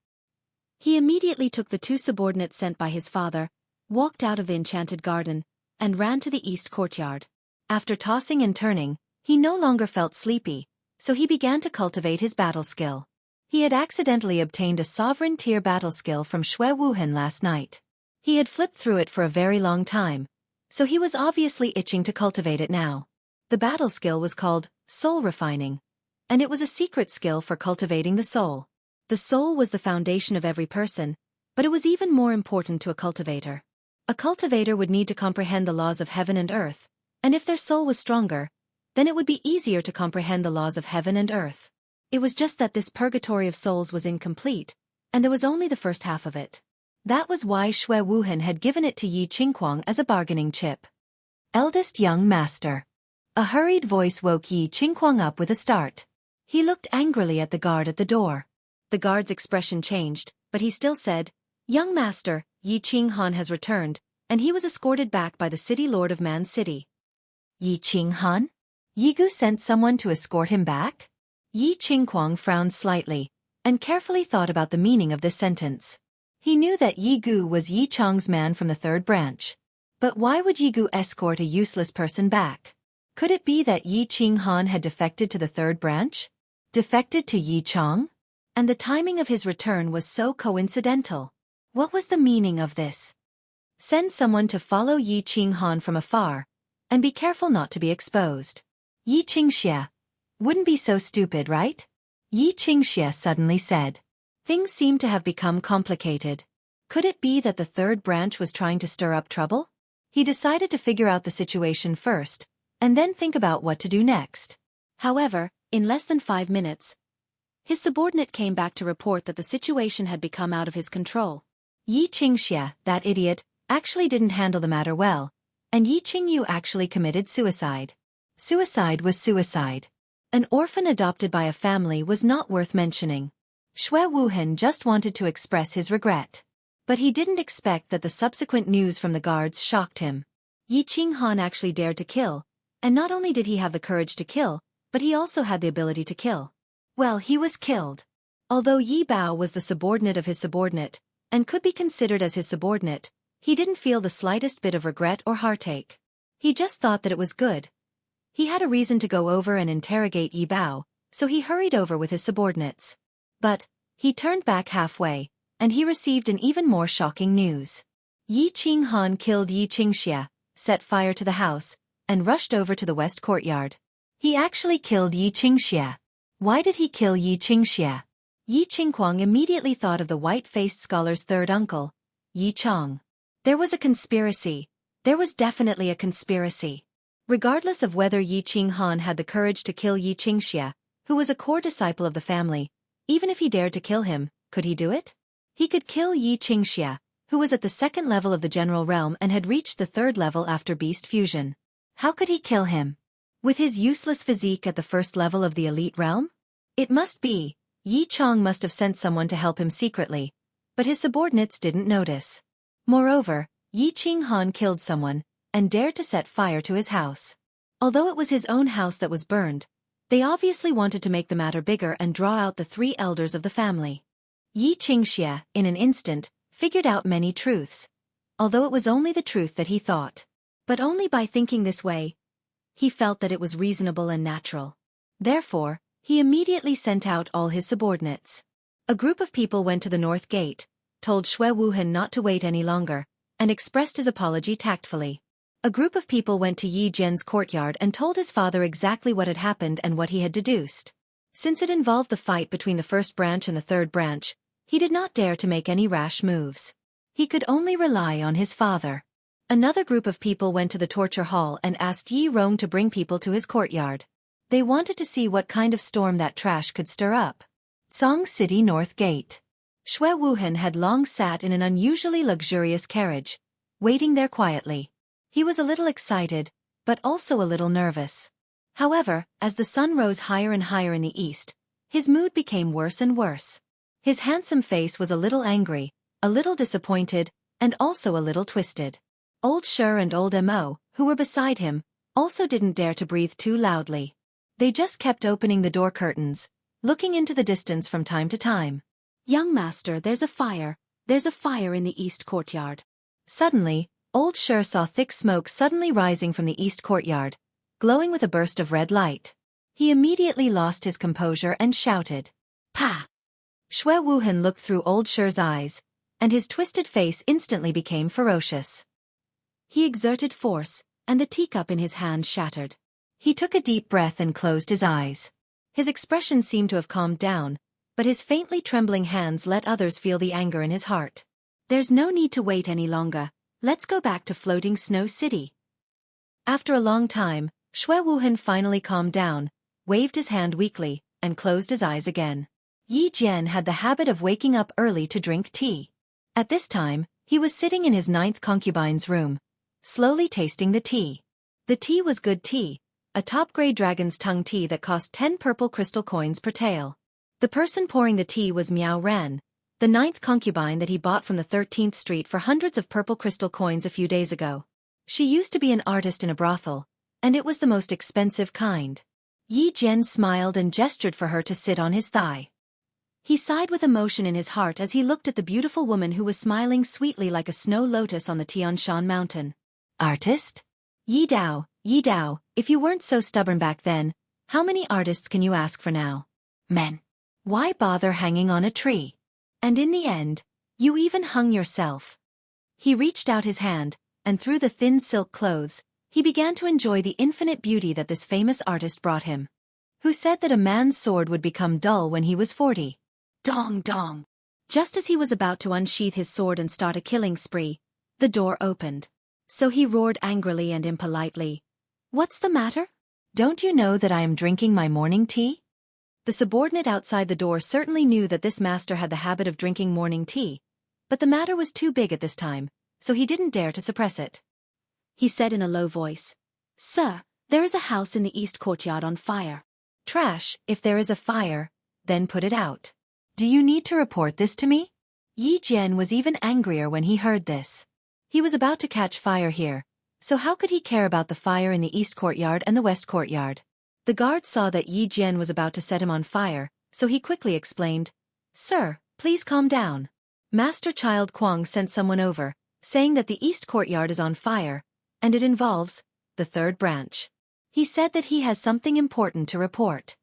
He immediately took the 2 subordinates sent by his father, walked out of the enchanted garden, and ran to the east courtyard. After tossing and turning, he no longer felt sleepy, so he began to cultivate his battle skill. He had accidentally obtained a sovereign tier battle skill from Shui Wuhan last night. He had flipped through it for a very long time, so he was obviously itching to cultivate it now. The battle skill was called Soul Refining, and it was a secret skill for cultivating the soul. The soul was the foundation of every person, but it was even more important to a cultivator. A cultivator would need to comprehend the laws of heaven and earth, and if their soul was stronger, then it would be easier to comprehend the laws of heaven and earth. It was just that this purgatory of souls was incomplete, and there was only the first half of it. That was why Shui Wuhan had given it to Yi Qingquang as a bargaining chip. Eldest young master. A hurried voice woke Yi Qingquang up with a start. He looked angrily at the guard at the door. The guard's expression changed, but he still said, "Young master, Yi Qinghan has returned, and he was escorted back by the city lord of Man's City." Yi Qinghan? Yi Gu sent someone to escort him back? Yi Qinghuang frowned slightly, and carefully thought about the meaning of this sentence. He knew that Yi Gu was Yi Chang's man from the third branch. But why would Yi Gu escort a useless person back? Could it be that Yi Qinghan had defected to the third branch? Defected to Yi Chang? And the timing of his return was so coincidental. What was the meaning of this? Send someone to follow Yi Qinghan from afar, and be careful not to be exposed. Yi Qingxie. Wouldn't be so stupid, right? Yi Qingxie suddenly said. Things seem to have become complicated. Could it be that the third branch was trying to stir up trouble? He decided to figure out the situation first, and then think about what to do next. However, in less than 5 minutes, his subordinate came back to report that the situation had become out of his control. Yi Qingxie, that idiot, actually didn't handle the matter well, and Yi Qingyu actually committed suicide. Suicide was suicide. An orphan adopted by a family was not worth mentioning. Xue Wuhan just wanted to express his regret. But he didn't expect that the subsequent news from the guards shocked him. Yi Qinghan actually dared to kill, and not only did he have the courage to kill, but he also had the ability to kill. Well, he was killed. Although Yi Bao was the subordinate of his subordinate, and could be considered as his subordinate, he didn't feel the slightest bit of regret or heartache. He just thought that it was good. He had a reason to go over and interrogate Yi Bao, so he hurried over with his subordinates. But he turned back halfway, and he received an even more shocking news. Yi Qinghan killed Yi Qingxie, set fire to the house, and rushed over to the west courtyard. He actually killed Yi Qingxie. Why did he kill Yi Qingxie? Yi Qinghuang immediately thought of the white-faced scholar's third uncle, Yi Chang. There was a conspiracy. There was definitely a conspiracy. Regardless of whether Yi Qinghan had the courage to kill Yi Qingxie, who was a core disciple of the family, even if he dared to kill him, could he do it? He could kill Yi Qingxie, who was at the second level of the general realm and had reached the third level after beast fusion. How could he kill him? With his useless physique at the first level of the elite realm? It must be. Yi Chang must have sent someone to help him secretly, but his subordinates didn't notice. Moreover, Yi Qinghan killed someone, and dared to set fire to his house. Although it was his own house that was burned, they obviously wanted to make the matter bigger and draw out the 3 elders of the family. Yi Qingxie, in an instant, figured out many truths. Although it was only the truth that he thought. But only by thinking this way, he felt that it was reasonable and natural. Therefore, he immediately sent out all his subordinates. A group of people went to the north gate, told Xue Wuhan not to wait any longer, and expressed his apology tactfully. A group of people went to Yi Jian's courtyard and told his father exactly what had happened and what he had deduced. Since it involved the fight between the first branch and the third branch, he did not dare to make any rash moves. He could only rely on his father. Another group of people went to the torture hall and asked Yi Rong to bring people to his courtyard. They wanted to see what kind of storm that trash could stir up. Song City North Gate. Xue Wuhan had long sat in an unusually luxurious carriage, waiting there quietly. He was a little excited, but also a little nervous. However, as the sun rose higher and higher in the east, his mood became worse and worse. His handsome face was a little angry, a little disappointed, and also a little twisted. Old Sher and old Mo, who were beside him, also didn't dare to breathe too loudly. They just kept opening the door curtains, looking into the distance from time to time. "Young master, there's a fire in the east courtyard." Suddenly, old Sher saw thick smoke suddenly rising from the east courtyard, glowing with a burst of red light. He immediately lost his composure and shouted, "Pa!" Xue Wuhan looked through old Sher's eyes, and his twisted face instantly became ferocious. He exerted force, and the teacup in his hand shattered. He took a deep breath and closed his eyes. His expression seemed to have calmed down, but his faintly trembling hands let others feel the anger in his heart. "There's no need to wait any longer. Let's go back to Floating Snow City." After a long time, Xue Wuhan finally calmed down, waved his hand weakly, and closed his eyes again. Yi Jian had the habit of waking up early to drink tea. At this time, he was sitting in his 9th concubine's room, slowly tasting the tea. The tea was good tea, a top-grade dragon's tongue tea that cost 10 purple crystal coins per tael. The person pouring the tea was Miao Ran, the 9th concubine that he bought from the 13th Street for hundreds of purple crystal coins a few days ago. She used to be an artist in a brothel, And it was the most expensive kind. Yi Jian smiled and gestured for her to sit on his thigh. He sighed with emotion in his heart as he looked at the beautiful woman who was smiling sweetly like a snow lotus on the Tian Shan mountain. Artist? Yi Dao, if you weren't so stubborn back then, how many artists can you ask for now? Men. Why bother hanging on a tree? And in the end, you even hung yourself. He reached out his hand, and through the thin silk clothes, he began to enjoy the infinite beauty that this famous artist brought him. Who said that a man's sword would become dull when he was 40? Dong dong. Just as he was about to unsheath his sword and start a killing spree, the door opened. So he roared angrily and impolitely. What's the matter? Don't you know that I am drinking my morning tea? The subordinate outside the door certainly knew that this master had the habit of drinking morning tea, but the matter was too big at this time, so he didn't dare to suppress it. He said in a low voice, Sir, there is a house in the east courtyard on fire. Trash, if there is a fire, then put it out. Do you need to report this to me? Yi Jian was even angrier when he heard this. He was about to catch fire here, so how could he care about the fire in the east courtyard and the west courtyard? The guard saw that Yi Jian was about to set him on fire, so he quickly explained, Sir, please calm down. Master Child Kuang sent someone over, saying that the east courtyard is on fire, and it involves the third branch. He said that he has something important to report.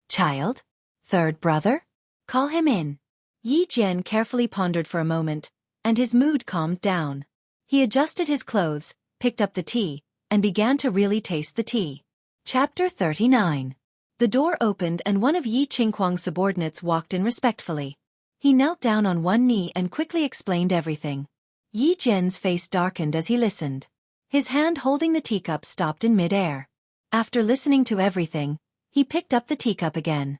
Child? Third brother? Call him in. Yi Jian carefully pondered for a moment, and his mood calmed down. He adjusted his clothes, picked up the tea, and began to really taste the tea. Chapter 39. The door opened and one of Yi Qingquang's subordinates walked in respectfully. He knelt down on one knee and quickly explained everything. Yi Jian's face darkened as he listened. His hand holding the teacup stopped in mid-air. After listening to everything, he picked up the teacup again.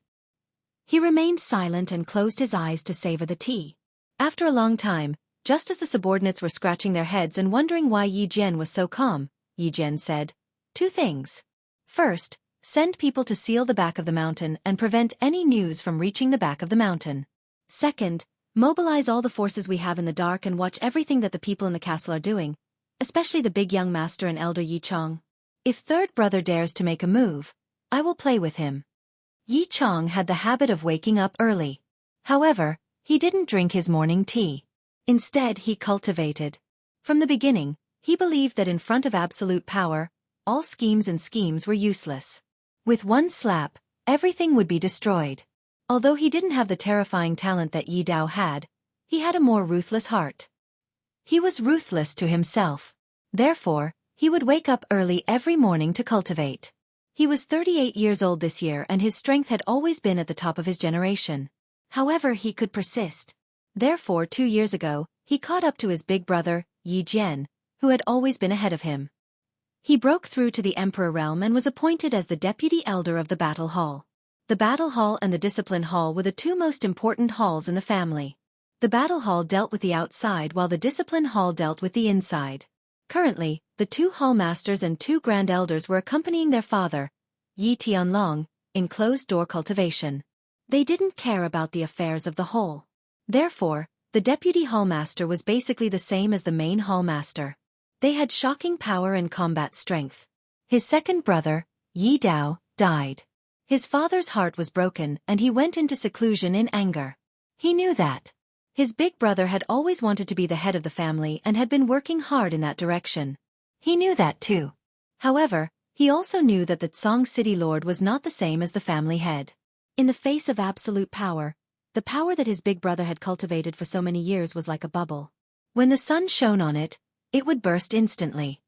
He remained silent and closed his eyes to savor the tea. After a long time, just as the subordinates were scratching their heads and wondering why Yi Jian was so calm, Yi Jian said, 2 things. First, send people to seal the back of the mountain and prevent any news from reaching the back of the mountain. Second, mobilize all the forces we have in the dark and watch everything that the people in the castle are doing, especially the big young master and elder Yi Chong. If third brother dares to make a move, I will play with him. Yi Chong had the habit of waking up early. However, he didn't drink his morning tea. Instead, he cultivated. From the beginning, he believed that in front of absolute power, all schemes were useless. With one slap, everything would be destroyed. Although he didn't have the terrifying talent that Yi Dao had, he had a more ruthless heart. He was ruthless to himself. Therefore, he would wake up early every morning to cultivate. He was 38 years old this year and his strength had always been at the top of his generation. However, he could persist. Therefore, 2 years ago, he caught up to his big brother, Yi Jian, who had always been ahead of him. He broke through to the Emperor realm and was appointed as the deputy elder of the Battle Hall. The Battle Hall and the Discipline Hall were the 2 most important halls in the family. The Battle Hall dealt with the outside while the Discipline Hall dealt with the inside. Currently, the 2 hall masters and 2 grand elders were accompanying their father, Yi Tianlong, in closed-door cultivation. They didn't care about the affairs of the hall. Therefore, the deputy hallmaster was basically the same as the main hallmaster. They had shocking power and combat strength. His second brother, Yi Dao, died. His father's heart was broken and he went into seclusion in anger. He knew that. His big brother had always wanted to be the head of the family and had been working hard in that direction. He knew that too. However, he also knew that the Tsang City Lord was not the same as the family head. In the face of absolute power, the power that his big brother had cultivated for so many years was like a bubble. When the sun shone on it, it would burst instantly.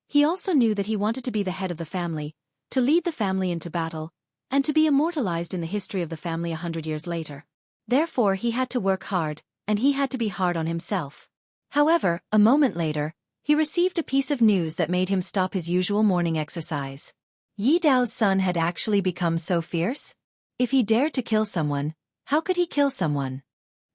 He also knew that he wanted to be the head of the family, to lead the family into battle, and to be immortalized in the history of the family 100 years later. Therefore he had to work hard, and he had to be hard on himself. However, a moment later, he received a piece of news that made him stop his usual morning exercise. Yi Dao's son had actually become so fierce? If he dared to kill someone, how could he kill someone?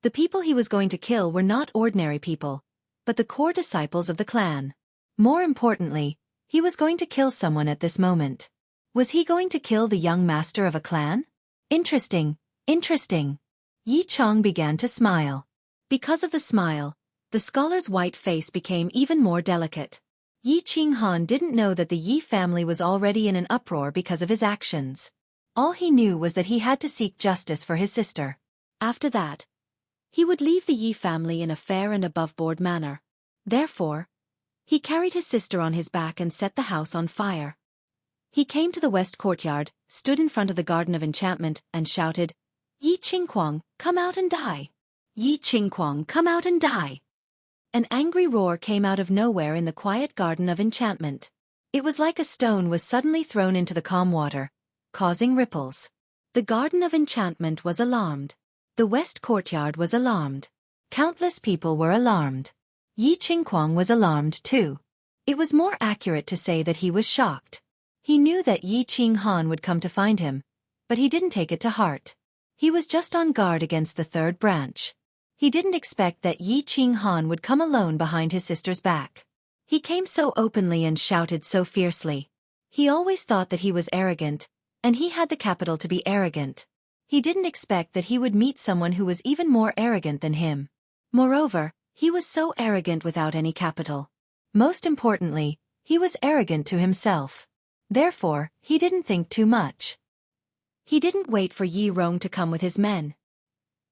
The people he was going to kill were not ordinary people, but the core disciples of the clan. More importantly, he was going to kill someone at this moment. Was he going to kill the young master of a clan? Interesting, interesting. Yi Chong began to smile. Because of the smile, the scholar's white face became even more delicate. Yi Qinghan didn't know that the Yi family was already in an uproar because of his actions. All he knew was that he had to seek justice for his sister. After that, he would leave the Yi family in a fair and above-board manner. Therefore, he carried his sister on his back and set the house on fire. He came to the west courtyard, stood in front of the Garden of Enchantment, and shouted, "Yi Qinghuang, come out and die! Yi Qinghuang, come out and die!" An angry roar came out of nowhere in the quiet Garden of Enchantment. It was like a stone was suddenly thrown into the calm water, causing ripples. The Garden of Enchantment was alarmed. The west courtyard was alarmed. Countless people were alarmed. Yi Qinghuang was alarmed too. It was more accurate to say that he was shocked. He knew that Yi Qinghan would come to find him, but he didn't take it to heart. He was just on guard against the third branch. He didn't expect that Yi Qinghan would come alone behind his sister's back. He came so openly and shouted so fiercely. He always thought that he was arrogant, and he had the capital to be arrogant. He didn't expect that he would meet someone who was even more arrogant than him. Moreover, he was so arrogant without any capital. Most importantly, he was arrogant to himself. Therefore, he didn't think too much. He didn't wait for Yi Rong to come with his men.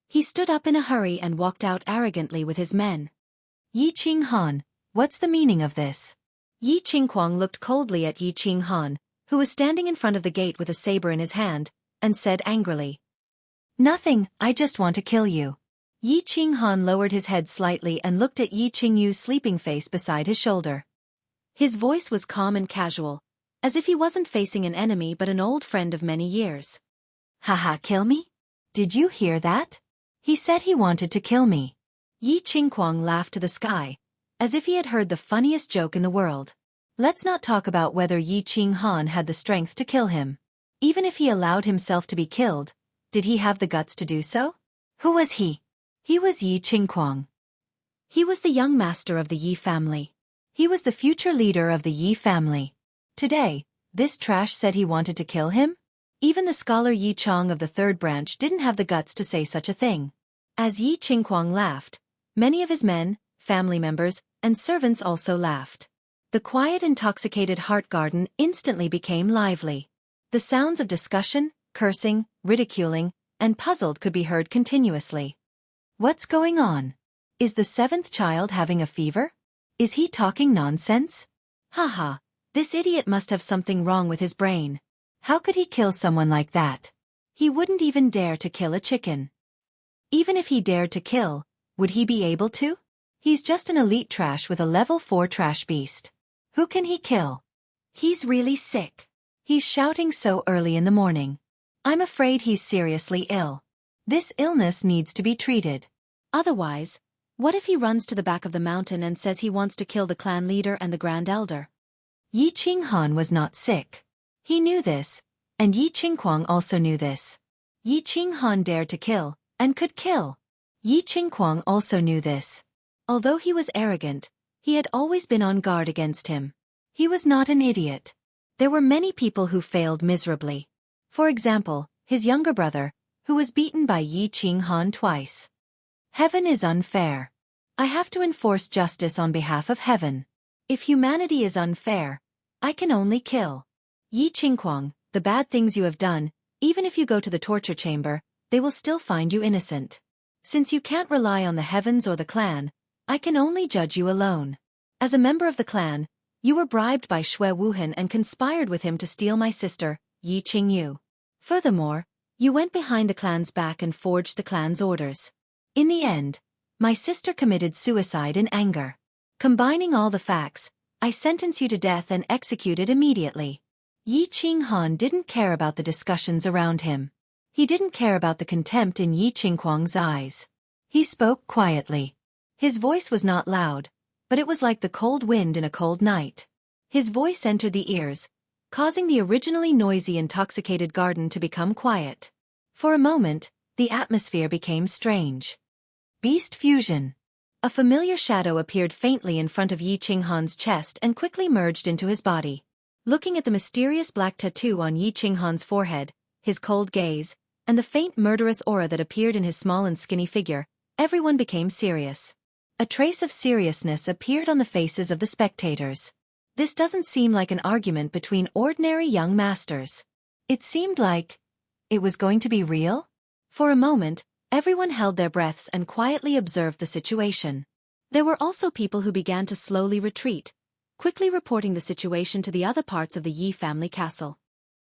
He stood up in a hurry and walked out arrogantly with his men. "Yi Qinghan, what's the meaning of this?" Yi Qinghuang looked coldly at Yi Qinghan, who was standing in front of the gate with a saber in his hand, and said angrily, "Nothing, I just want to kill you." Yi Qinghan lowered his head slightly and looked at Yi Qingyu's sleeping face beside his shoulder. His voice was calm and casual, as if he wasn't facing an enemy but an old friend of many years. "Haha, kill me? Did you hear that? He said he wanted to kill me." Yi Qinghuang laughed to the sky, as if he had heard the funniest joke in the world. Let's not talk about whether Yi Qinghan had the strength to kill him. Even if he allowed himself to be killed, did he have the guts to do so? Who was he? He was Yi Qinghuang. He was the young master of the Yi family. He was the future leader of the Yi family. Today, this trash said he wanted to kill him? Even the scholar Yi Chong of the third branch didn't have the guts to say such a thing. As Yi Qinghuang laughed, many of his men, family members, and servants also laughed. The quiet, intoxicated heart garden instantly became lively. The sounds of discussion, cursing, ridiculing, and puzzled could be heard continuously. What's going on? Is the seventh child having a fever? Is he talking nonsense? Haha, this idiot must have something wrong with his brain. How could he kill someone like that? He wouldn't even dare to kill a chicken. Even if he dared to kill, would he be able to? He's just an elite trash with a level 4 trash beast. Who can he kill? He's really sick. He's shouting so early in the morning. I'm afraid he's seriously ill. This illness needs to be treated. Otherwise, what if he runs to the back of the mountain and says he wants to kill the clan leader and the grand elder? Yi Qinghan was not sick. He knew this, and Yi Qinghuang also knew this. Yi Qinghan dared to kill, and could kill. Yi Qinghuang also knew this. Although he was arrogant, he had always been on guard against him. He was not an idiot. There were many people who failed miserably. For example, his younger brother, who was beaten by Yi Qinghan twice. Heaven is unfair. I have to enforce justice on behalf of heaven. If humanity is unfair, I can only kill. Yi Qinghuang, the bad things you have done, even if you go to the torture chamber, they will still find you innocent. Since you can't rely on the heavens or the clan, I can only judge you alone. As a member of the clan, you were bribed by Xue Wuhan and conspired with him to steal my sister, Yi Qingyu. Furthermore, you went behind the clan's back and forged the clan's orders. In the end, my sister committed suicide in anger. Combining all the facts, I sentence you to death and executed immediately. Yi Qinghan didn't care about the discussions around him. He didn't care about the contempt in Yi Qinghuang's eyes. He spoke quietly. His voice was not loud, but it was like the cold wind in a cold night. His voice entered the ears, causing the originally noisy, intoxicated garden to become quiet. For a moment, the atmosphere became strange. Beast fusion. A familiar shadow appeared faintly in front of Yi Qinghan's chest and quickly merged into his body. Looking at the mysterious black tattoo on Yi Qinghan's forehead, his cold gaze, and the faint murderous aura that appeared in his small and skinny figure, everyone became serious. A trace of seriousness appeared on the faces of the spectators. This doesn't seem like an argument between ordinary young masters. It seemed like it was going to be real. For a moment, everyone held their breaths and quietly observed the situation. There were also people who began to slowly retreat, quickly reporting the situation to the other parts of the Yi family castle.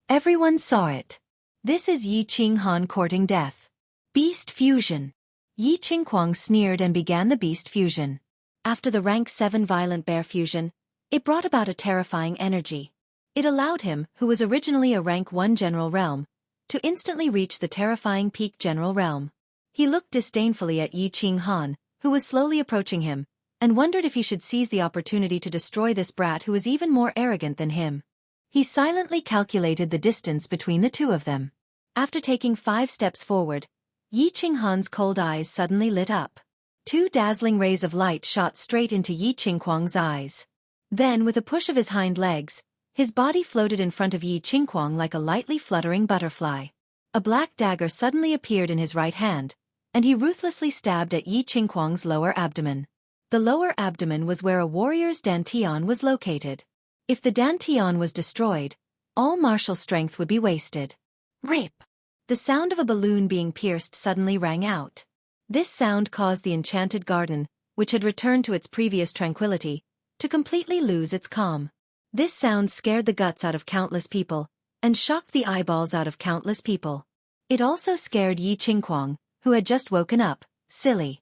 Everyone saw it. This is Yi Qinghan courting death. Beast fusion. Yi Qinghuang sneered and began the beast fusion. After the rank 7 violent bear fusion, it brought about a terrifying energy. It allowed him, who was originally a rank 1 general realm, to instantly reach the terrifying peak general realm. He looked disdainfully at Yi Qinghan, who was slowly approaching him, and wondered if he should seize the opportunity to destroy this brat who was even more arrogant than him. He silently calculated the distance between the two of them. After taking 5 steps forward, Yi Qinghan's cold eyes suddenly lit up. 2 dazzling rays of light shot straight into Yi Qinghuang's eyes. Then, with a push of his hind legs, his body floated in front of Yi Qinghuang like a lightly fluttering butterfly. A black dagger suddenly appeared in his right hand, and he ruthlessly stabbed at Yi Qinghuang's lower abdomen. The lower abdomen was where a warrior's dantian was located. If the dantian was destroyed, all martial strength would be wasted. Rip! The sound of a balloon being pierced suddenly rang out. This sound caused the enchanted garden, which had returned to its previous tranquility, to completely lose its calm. This sound scared the guts out of countless people, and shocked the eyeballs out of countless people. It also scared Yi Qinghuang, who had just woken up, silly.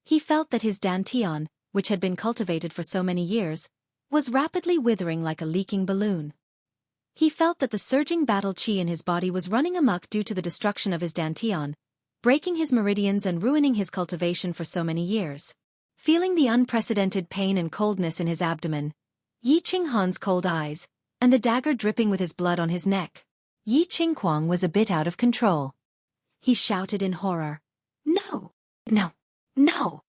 He felt that his dantian, which had been cultivated for so many years, was rapidly withering like a leaking balloon. He felt that the surging battle chi in his body was running amok due to the destruction of his dantian, breaking his meridians and ruining his cultivation for so many years. Feeling the unprecedented pain and coldness in his abdomen, Yi Qinghan's cold eyes, and the dagger dripping with his blood on his neck, Yi Qinghuang was a bit out of control. He shouted in horror, "No! No! No!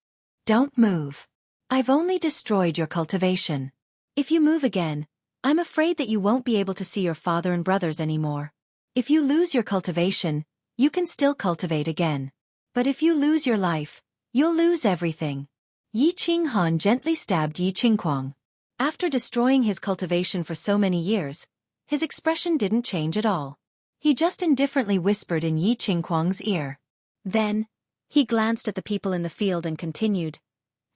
Don't move! I've only destroyed your cultivation. If you move again, I'm afraid that you won't be able to see your father and brothers anymore. If you lose your cultivation, you can still cultivate again. But if you lose your life, you'll lose everything." Yi Qinghan gently stabbed Yi Qinghuang. After destroying his cultivation for so many years, his expression didn't change at all. He just indifferently whispered in Yi Qinghuang's ear. Then, he glanced at the people in the field and continued,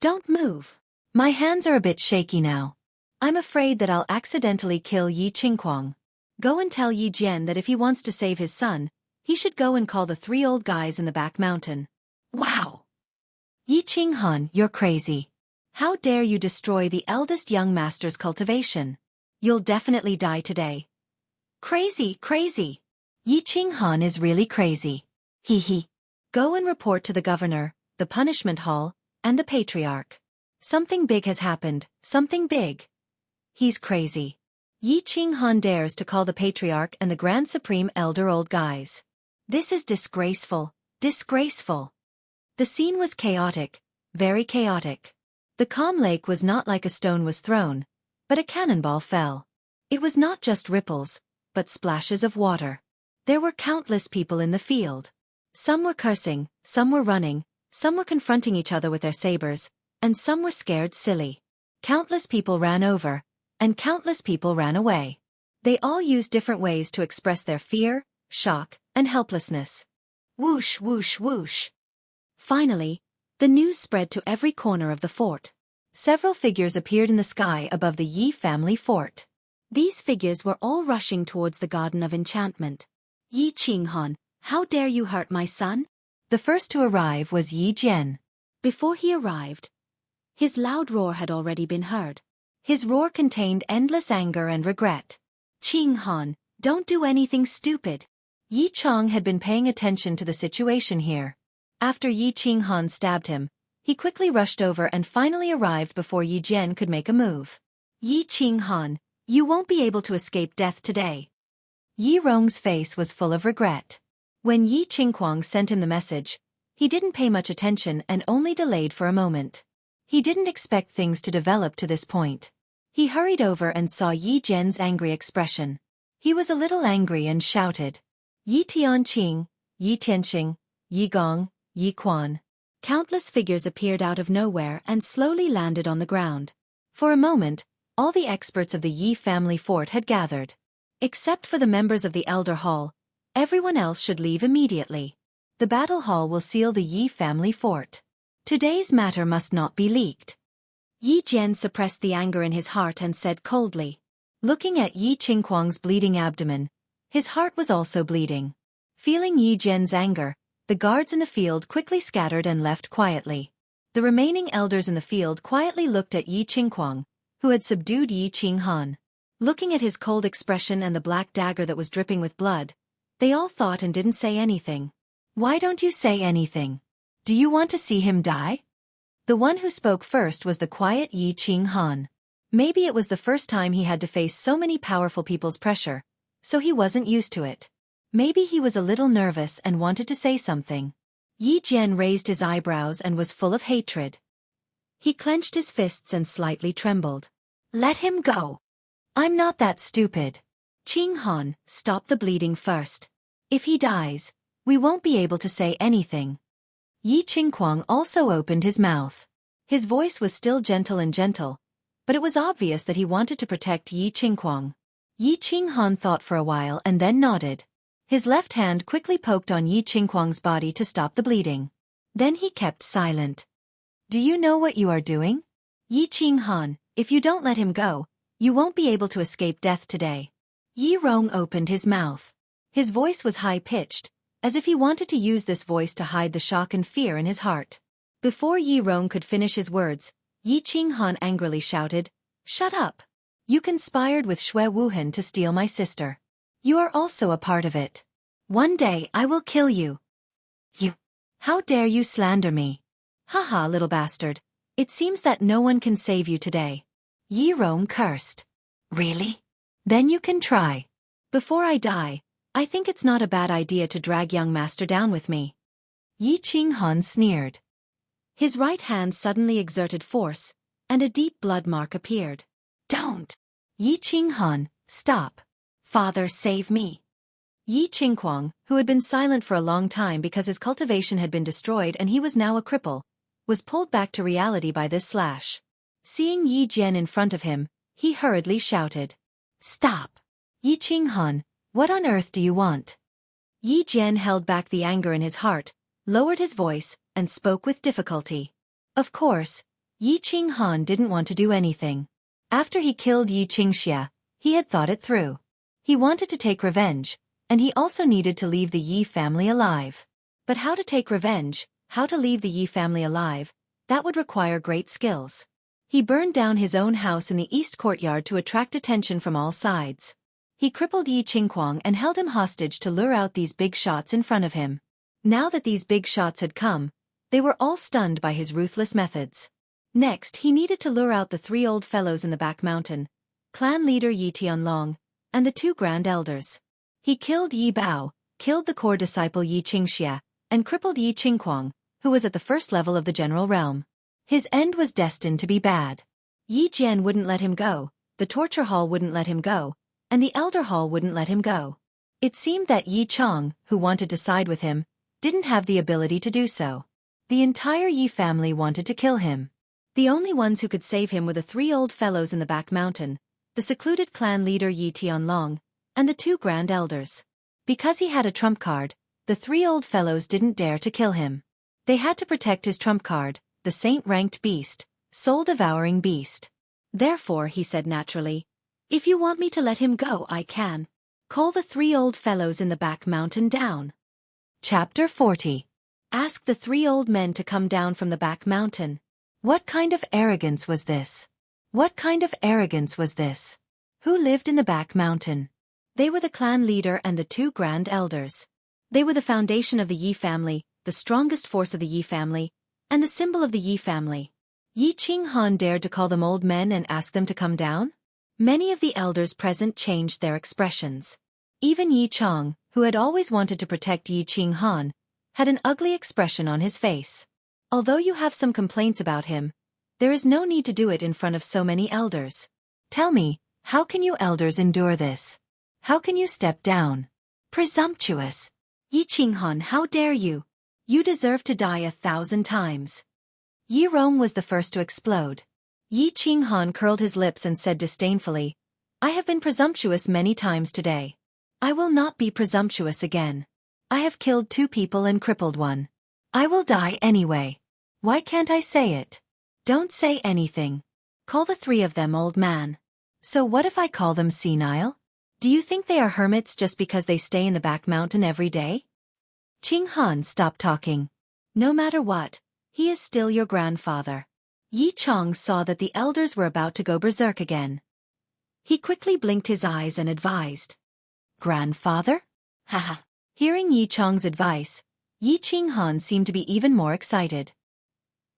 "Don't move. My hands are a bit shaky now. I'm afraid that I'll accidentally kill Yi Qinghuang. Go and tell Yi Jian that if he wants to save his son, he should go and call the 3 old guys in the back mountain." Wow! Yi Qinghan, you're crazy. How dare you destroy the eldest young master's cultivation? You'll definitely die today. Crazy, crazy. Yi Qinghan is really crazy. Hee hee. Go and report to the governor, the punishment hall, and the patriarch. Something big has happened, something big. He's crazy. Yi Qinghan dares to call the patriarch and the grand supreme elder old guys. This is disgraceful, disgraceful. The scene was chaotic, very chaotic. The calm lake was not like a stone was thrown, but a cannonball fell. It was not just ripples, but splashes of water. There were countless people in the field. Some were cursing, some were running, some were confronting each other with their sabers, and some were scared silly. Countless people ran over, and countless people ran away. They all used different ways to express their fear, shock, and helplessness. Whoosh, whoosh, whoosh. Finally, the news spread to every corner of the fort. Several figures appeared in the sky above the Yi family fort. These figures were all rushing towards the Garden of Enchantment. "Yi Qinghan, how dare you hurt my son?" The first to arrive was Yi Jian. Before he arrived, his loud roar had already been heard. His roar contained endless anger and regret. "Qinghan, don't do anything stupid." Yi Chong had been paying attention to the situation here. After Yi Qinghan stabbed him, he quickly rushed over and finally arrived before Yi Jian could make a move. "Yi Qinghan, you won't be able to escape death today." Yi Rong's face was full of regret. When Yi Qinghuang sent him the message, he didn't pay much attention and only delayed for a moment. He didn't expect things to develop to this point. He hurried over and saw Yi Jian's angry expression. He was a little angry and shouted, "Yi Tianqing, Yi Tianqing, Yi Gong, Yi Quan." Countless figures appeared out of nowhere and slowly landed on the ground. For a moment, All the experts of the Yi family fort had gathered. Except for the members of the Elder Hall, everyone else should leave immediately. The Battle Hall will seal the Yi family fort. Today's matter must not be leaked. Yi Jian suppressed the anger in his heart and said coldly. Looking at Yi Qingguang's bleeding abdomen, his heart was also bleeding. Feeling Yi Jian's anger, the guards in the field quickly scattered and left quietly. The remaining elders in the field quietly looked at Yi Qingguang, who had subdued Yi Qinghan. Looking at his cold expression and the black dagger that was dripping with blood, they all thought and didn't say anything. Why don't you say anything? Do you want to see him die? The one who spoke first was the quiet Yi Qinghan. Maybe it was the first time he had to face so many powerful people's pressure, so he wasn't used to it. Maybe he was a little nervous and wanted to say something. Yi Jian raised his eyebrows and was full of hatred. He clenched his fists and slightly trembled. Let him go. I'm not that stupid. Qinghan, stop the bleeding first. If he dies, we won't be able to say anything. Yi Qingguang also opened his mouth. His voice was still gentle, but it was obvious that he wanted to protect Yi Qingguang. Yi Qinghan thought for a while and then nodded. His left hand quickly poked on Yi Qingguang's body to stop the bleeding. Then he kept silent. Do you know what you are doing? Yi Qinghan, if you don't let him go, you won't be able to escape death today. Yi Rong opened his mouth. His voice was high-pitched, as if he wanted to use this voice to hide the shock and fear in his heart. Before Yi Rong could finish his words, Yi Qinghan angrily shouted, Shut up! You conspired with Xue Wuhan to steal my sister. You are also a part of it. One day I will kill you. You! How dare you slander me? Haha, little bastard. It seems that no one can save you today. Yi Rong cursed. Really? Then you can try. Before I die, I think it's not a bad idea to drag young master down with me. Yi Qinghan sneered. His right hand suddenly exerted force, and a deep blood mark appeared. Don't! Yi Qinghan, stop. Father, save me. Yi Qingguang, who had been silent for a long time because his cultivation had been destroyed and he was now a cripple, was pulled back to reality by this slash. Seeing Yi Jian in front of him, he hurriedly shouted. Stop! Yi Qinghan, what on earth do you want? Yi Jian held back the anger in his heart, lowered his voice, and spoke with difficulty. Of course, Yi Qinghan didn't want to do anything. After he killed Yi Qingxia, he had thought it through. He wanted to take revenge, and he also needed to leave the Yi family alive. But how to take revenge, how to leave the Yi family alive, that would require great skills. He burned down his own house in the east courtyard to attract attention from all sides. He crippled Yi Qingguang and held him hostage to lure out these big shots in front of him. Now that these big shots had come, they were all stunned by his ruthless methods. Next, he needed to lure out the 3 old fellows in the back mountain, clan leader Yi Tianlong, and the 2 grand elders. He killed Yi Bao, killed the core disciple Yi Qingxia, and crippled Yi Qingguang, who was at the first level of the general realm. His end was destined to be bad. Yi Jian wouldn't let him go, the torture hall wouldn't let him go, and the elder hall wouldn't let him go. It seemed that Yi Chong, who wanted to side with him, didn't have the ability to do so. The entire Yi family wanted to kill him. The only ones who could save him were the 3 old fellows in the back mountain, the secluded clan leader Yi Tianlong, and the 2 grand elders. Because he had a trump card, the 3 old fellows didn't dare to kill him. They had to protect his trump card, the saint-ranked beast, soul-devouring beast. Therefore, he said naturally, if you want me to let him go, I can. Call the 3 old fellows in the back mountain down. Chapter 40. Ask the 3 old men to come down from the back mountain. What kind of arrogance was this? What kind of arrogance was this? Who lived in the back mountain? They were the clan leader and the 2 grand elders. They were the foundation of the Yi family, the strongest force of the Yi family, and the symbol of the Yi family. Yi Qinghan dared to call them old men and ask them to come down? Many of the elders present changed their expressions. Even Yi Chong, who had always wanted to protect Yi Qinghan, had an ugly expression on his face. Although you have some complaints about him, there is no need to do it in front of so many elders. Tell me, how can you elders endure this? How can you step down? Presumptuous! Yi Qinghan, how dare you? You deserve to die 1,000 times. Yi Rong was the first to explode. Yi Qinghan curled his lips and said disdainfully, I have been presumptuous many times today. I will not be presumptuous again. I have killed 2 people and crippled 1. I will die anyway. Why can't I say it? Don't say anything. Call the 3 of them old man. So what if I call them senile? Do you think they are hermits just because they stay in the back mountain every day? Qinghan stopped talking. No matter what, he is still your grandfather. Yi Chong saw that the elders were about to go berserk again. He quickly blinked his eyes and advised. Grandfather? Haha. Hearing Yi Chong's advice, Yi Qinghan seemed to be even more excited.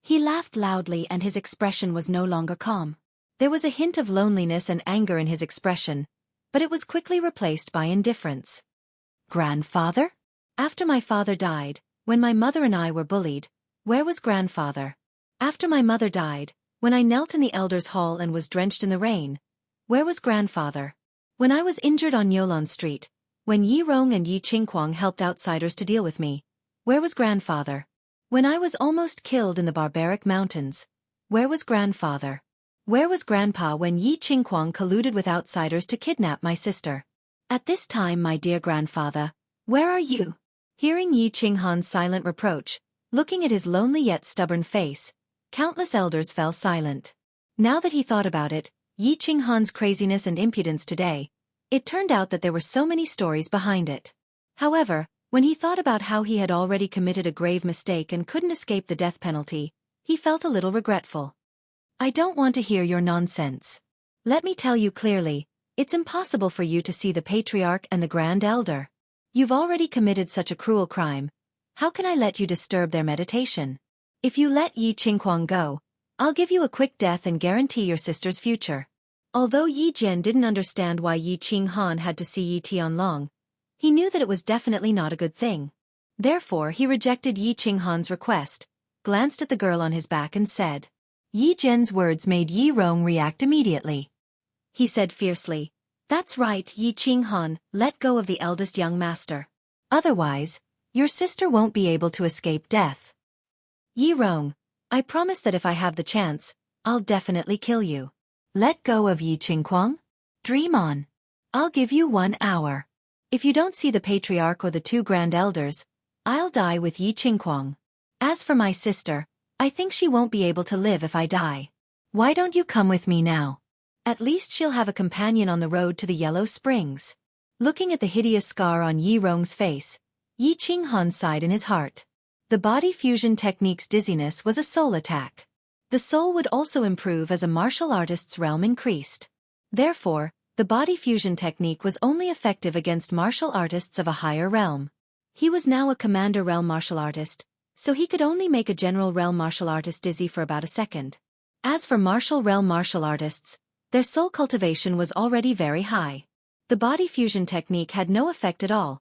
He laughed loudly and his expression was no longer calm. There was a hint of loneliness and anger in his expression, but it was quickly replaced by indifference. Grandfather? After my father died, when my mother and I were bullied, where was grandfather? After my mother died, when I knelt in the elders' hall and was drenched in the rain, where was grandfather? When I was injured on Yolan Street, when Yi Rong and Yi Qingquang helped outsiders to deal with me, where was grandfather? When I was almost killed in the barbaric mountains, where was grandfather? Where was grandpa when Yi Qingquang colluded with outsiders to kidnap my sister? At this time, my dear grandfather, where are you? Hearing Yi Qinghan's silent reproach, looking at his lonely yet stubborn face, countless elders fell silent. Now that he thought about it, Yi Qinghan's craziness and impudence today, it turned out that there were so many stories behind it. However, when he thought about how he had already committed a grave mistake and couldn't escape the death penalty, he felt a little regretful. I don't want to hear your nonsense. Let me tell you clearly, it's impossible for you to see the patriarch and the grand elder. You've already committed such a cruel crime. How can I let you disturb their meditation? If you let Yi Qingquang go, I'll give you a quick death and guarantee your sister's future. Although Yi Jian didn't understand why Yi Qinghan had to see Yi Tianlong, he knew that it was definitely not a good thing. Therefore he rejected Yi Qinghan's request, glanced at the girl on his back and said. Yi Jian's words made Yi Rong react immediately. He said fiercely, That's right, Yi Qinghan, let go of the eldest young master. Otherwise, your sister won't be able to escape death. Yi Rong, I promise that if I have the chance, I'll definitely kill you. Let go of Yi Qingquang? Dream on. I'll give you 1 hour. If you don't see the patriarch or the 2 grand elders, I'll die with Yi Qingquang. As for my sister, I think she won't be able to live if I die. Why don't you come with me now? At least she'll have a companion on the road to the Yellow Springs. Looking at the hideous scar on Yi Rong's face, Yi Qinghan sighed in his heart. The body fusion technique's dizziness was a soul attack. The soul would also improve as a martial artist's realm increased. Therefore, the body fusion technique was only effective against martial artists of a higher realm. He was now a commander realm martial artist, so he could only make a general realm martial artist dizzy for about a second. As for martial realm martial artists, their soul cultivation was already very high. The body fusion technique had no effect at all,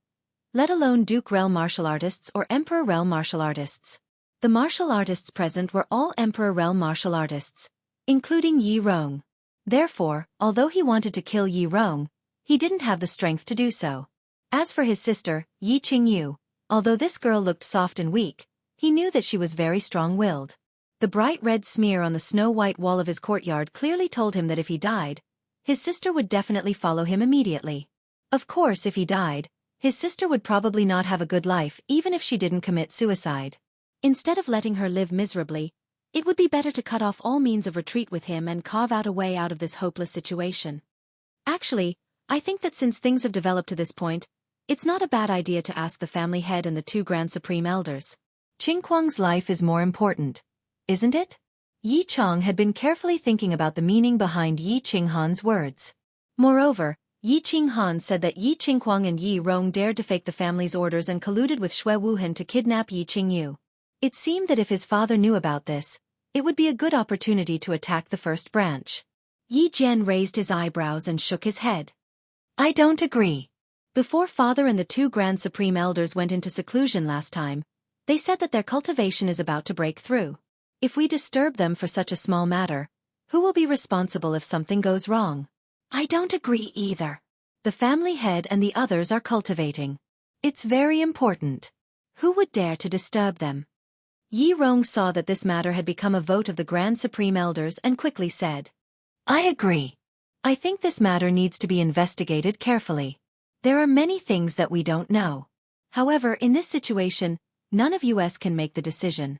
let alone Duke realm martial artists or Emperor realm martial artists. The martial artists present were all Emperor realm martial artists, including Yi Rong. Therefore, although he wanted to kill Yi Rong, he didn't have the strength to do so. As for his sister, Yi Qingyu, although this girl looked soft and weak, he knew that she was very strong-willed. The bright red smear on the snow-white wall of his courtyard clearly told him that if he died, his sister would definitely follow him immediately. Of course, if he died, his sister would probably not have a good life even if she didn't commit suicide. Instead of letting her live miserably, it would be better to cut off all means of retreat with him and carve out a way out of this hopeless situation. Actually, I think that since things have developed to this point, it's not a bad idea to ask the family head and the 2 grand supreme elders. Qingquang's life is more important, isn't it? Yi Chong had been carefully thinking about the meaning behind Yi Qinghan's words. Moreover, Yi Qinghan said that Yi Qingquang and Yi Rong dared to fake the family's orders and colluded with Xue Wuhan to kidnap Yi Qingyu. It seemed that if his father knew about this, it would be a good opportunity to attack the first branch. Yi Jian raised his eyebrows and shook his head. I don't agree. Before father and the 2 grand supreme elders went into seclusion last time, they said that their cultivation is about to break through. If we disturb them for such a small matter, who will be responsible if something goes wrong? I don't agree either. The family head and the others are cultivating. It's very important. Who would dare to disturb them? Yi Rong saw that this matter had become a vote of the Grand Supreme Elders and quickly said, I agree. I think this matter needs to be investigated carefully. There are many things that we don't know. However, in this situation, none of us can make the decision.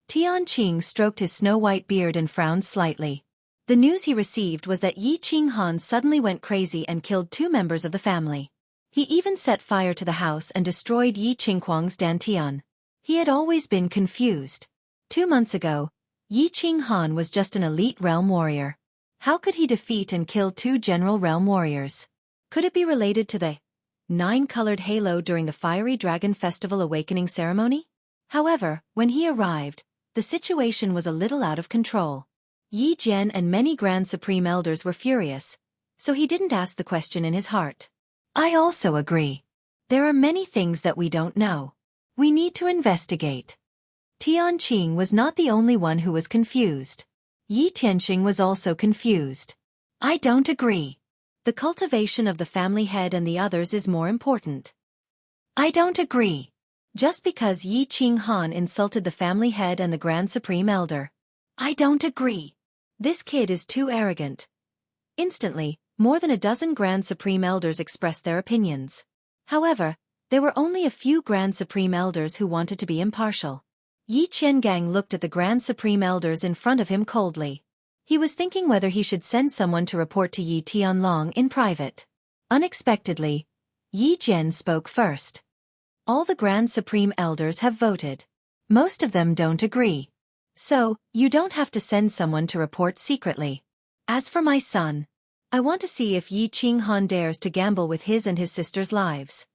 Tian Qing stroked his snow-white beard and frowned slightly. The news he received was that Yi Qinghan suddenly went crazy and killed 2 members of the family. He even set fire to the house and destroyed Yi Qinghuang's dantian. He had always been confused. 2 months ago, Yi Qinghan was just an elite realm warrior. How could he defeat and kill 2 general realm warriors? Could it be related to the 9-colored halo during the Fiery Dragon Festival awakening ceremony? However, when he arrived, the situation was a little out of control. Yi Jian and many Grand Supreme Elders were furious, so he didn't ask the question in his heart. I also agree. There are many things that we don't know. We need to investigate. Tian Qing was not the only one who was confused. Yi Tianxing was also confused. I don't agree. The cultivation of the family head and the others is more important. I don't agree. Just because Yi Qinghan insulted the family head and the Grand Supreme Elder. I don't agree. This kid is too arrogant. Instantly, more than a dozen Grand Supreme Elders expressed their opinions. However, there were only a few Grand Supreme Elders who wanted to be impartial. Yi Qiangang looked at the Grand Supreme Elders in front of him coldly. He was thinking whether he should send someone to report to Yi Tianlong in private. Unexpectedly, Yi Jian spoke first. All the Grand Supreme Elders have voted. Most of them don't agree. So, you don't have to send someone to report secretly. As for my son, I want to see if Yi Qinghan dares to gamble with his and his sister's lives.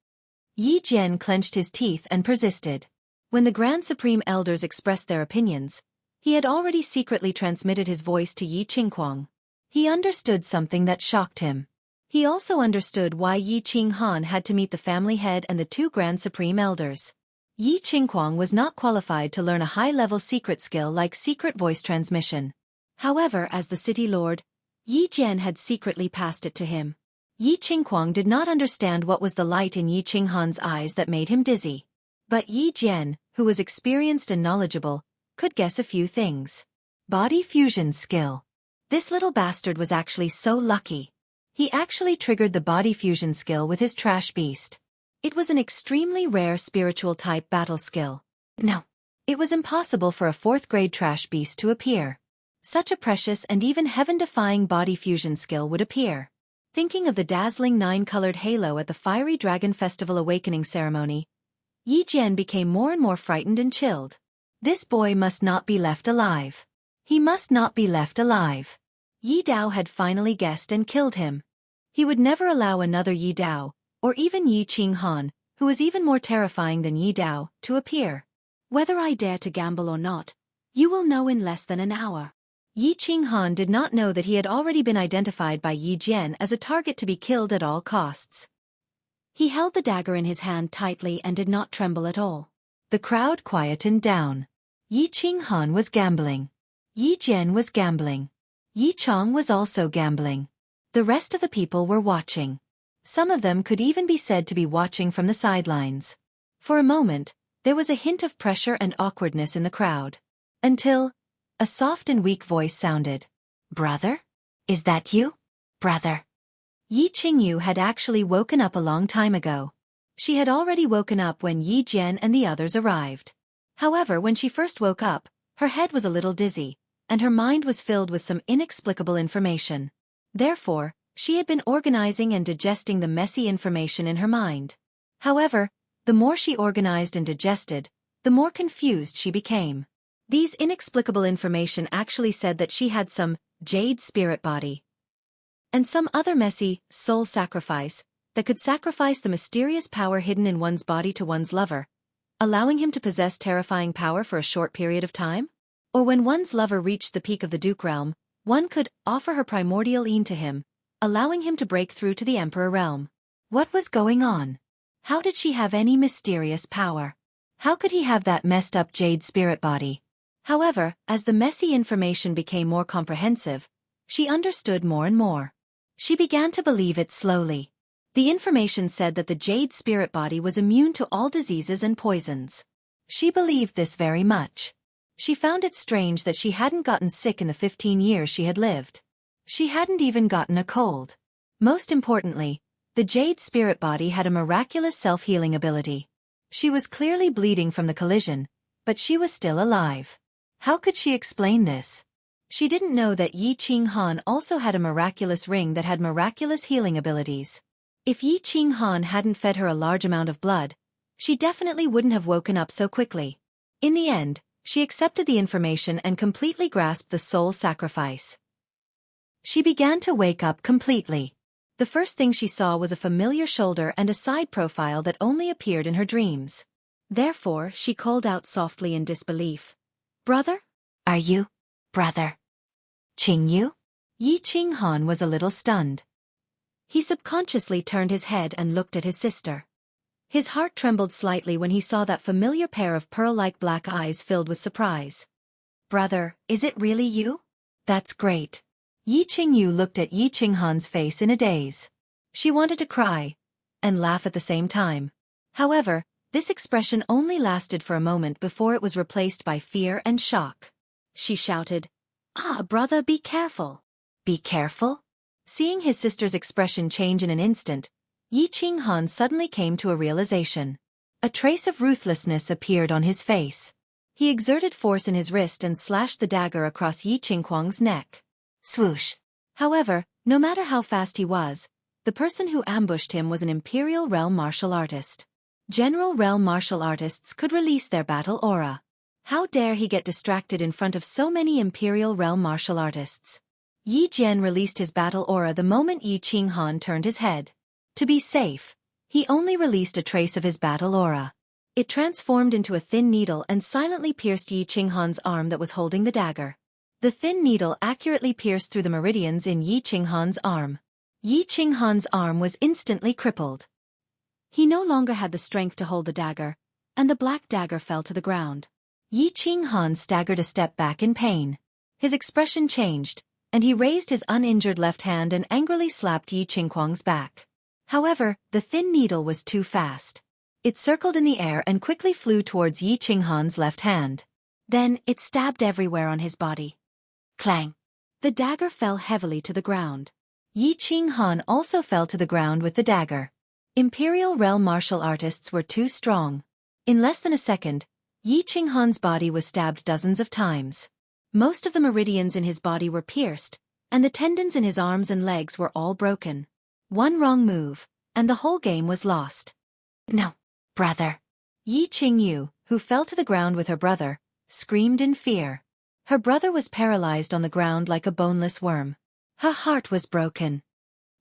Yi Jian clenched his teeth and persisted. When the Grand Supreme Elders expressed their opinions, he had already secretly transmitted his voice to Yi Qinghuang. He understood something that shocked him. He also understood why Yi Qinghan had to meet the family head and the 2 Grand Supreme Elders. Yi Qinghuang was not qualified to learn a high-level secret skill like secret voice transmission. However, as the city lord, Yi Jian had secretly passed it to him. Yi Qinghuang did not understand what was the light in Yi Qinghan's eyes that made him dizzy. But Yi Jian, who was experienced and knowledgeable, could guess a few things. Body fusion skill. This little bastard was actually so lucky. He actually triggered the body fusion skill with his trash beast. It was an extremely rare spiritual type battle skill. No. It was impossible for a 4th-grade trash beast to appear. Such a precious and even heaven-defying body fusion skill would appear. Thinking of the dazzling 9-colored halo at the Fiery Dragon Festival awakening ceremony, Yi Jian became more and more frightened and chilled. This boy must not be left alive. He must not be left alive. Yi Dao had finally guessed and killed him. He would never allow another Yi Dao, or even Yi Qinghan, who was even more terrifying than Yi Dao, to appear. Whether I dare to gamble or not, you will know in less than an hour. Yi Qinghan did not know that he had already been identified by Yi Jian as a target to be killed at all costs. He held the dagger in his hand tightly and did not tremble at all. The crowd quietened down. Yi Qinghan was gambling. Yi Jian was gambling. Yi Chong was also gambling. The rest of the people were watching. Some of them could even be said to be watching from the sidelines. For a moment, there was a hint of pressure and awkwardness in the crowd. Until a soft and weak voice sounded. Brother? Is that you? Brother. Yi Qingyu had actually woken up a long time ago. She had already woken up when Yi Jian and the others arrived. However, when she first woke up, her head was a little dizzy, and her mind was filled with some inexplicable information. Therefore, she had been organizing and digesting the messy information in her mind. However, the more she organized and digested, the more confused she became. These inexplicable information actually said that she had some jade spirit body and some other messy soul sacrifice that could sacrifice the mysterious power hidden in one's body to one's lover, allowing him to possess terrifying power for a short period of time? Or when one's lover reached the peak of the Duke realm, one could offer her primordial Een to him, allowing him to break through to the Emperor realm. What was going on? How did she have any mysterious power? How could he have that messed up jade spirit body? However, as the messy information became more comprehensive, she understood more and more. She began to believe it slowly. The information said that the jade spirit body was immune to all diseases and poisons. She believed this very much. She found it strange that she hadn't gotten sick in the 15 years she had lived. She hadn't even gotten a cold. Most importantly, the Jade spirit body had a miraculous self-healing ability. She was clearly bleeding from the collision, but she was still alive. How could she explain this? She didn't know that Yi Qinghan also had a miraculous ring that had miraculous healing abilities. If Yi Qinghan hadn't fed her a large amount of blood, she definitely wouldn't have woken up so quickly. In the end, she accepted the information and completely grasped the soul sacrifice. She began to wake up completely. The first thing she saw was a familiar shoulder and a side profile that only appeared in her dreams. Therefore, she called out softly in disbelief. "Brother? Are you, brother Qingyu?" Yi Qinghan was a little stunned. He subconsciously turned his head and looked at his sister. His heart trembled slightly when he saw that familiar pair of pearl-like black eyes filled with surprise. "Brother, is it really you? That's great." Yi Qingyu looked at Yi Qinghan's face in a daze. She wanted to cry and laugh at the same time. However, this expression only lasted for a moment before it was replaced by fear and shock. She shouted, "Ah, brother, be careful." "Be careful?" Seeing his sister's expression change in an instant, Yi Qinghan suddenly came to a realization. A trace of ruthlessness appeared on his face. He exerted force in his wrist and slashed the dagger across Yi Qinghuang's neck. Swoosh. However, no matter how fast he was, the person who ambushed him was an Imperial Realm martial artist. General Realm martial artists could release their battle aura. How dare he get distracted in front of so many Imperial Realm martial artists? Yi Jian released his battle aura the moment Yi Qinghan turned his head. To be safe, he only released a trace of his battle aura. It transformed into a thin needle and silently pierced Yi Qinghan's arm that was holding the dagger. The thin needle accurately pierced through the meridians in Yi Qinghan's arm. Yi Qinghan's arm was instantly crippled. He no longer had the strength to hold the dagger, and the black dagger fell to the ground. Yi Qinghan staggered a step back in pain. His expression changed, and he raised his uninjured left hand and angrily slapped Yi Qinghuang's back. However, the thin needle was too fast. It circled in the air and quickly flew towards Yi Qinghan's left hand. Then, it stabbed everywhere on his body. Clang. The dagger fell heavily to the ground. Yi Qinghan also fell to the ground with the dagger. Imperial Realm martial artists were too strong. In less than a second, Yi Qinghan's body was stabbed dozens of times. Most of the meridians in his body were pierced, and the tendons in his arms and legs were all broken. One wrong move, and the whole game was lost. "No, brother." Yi Qingyu, who fell to the ground with her brother, screamed in fear. Her brother was paralyzed on the ground like a boneless worm. Her heart was broken.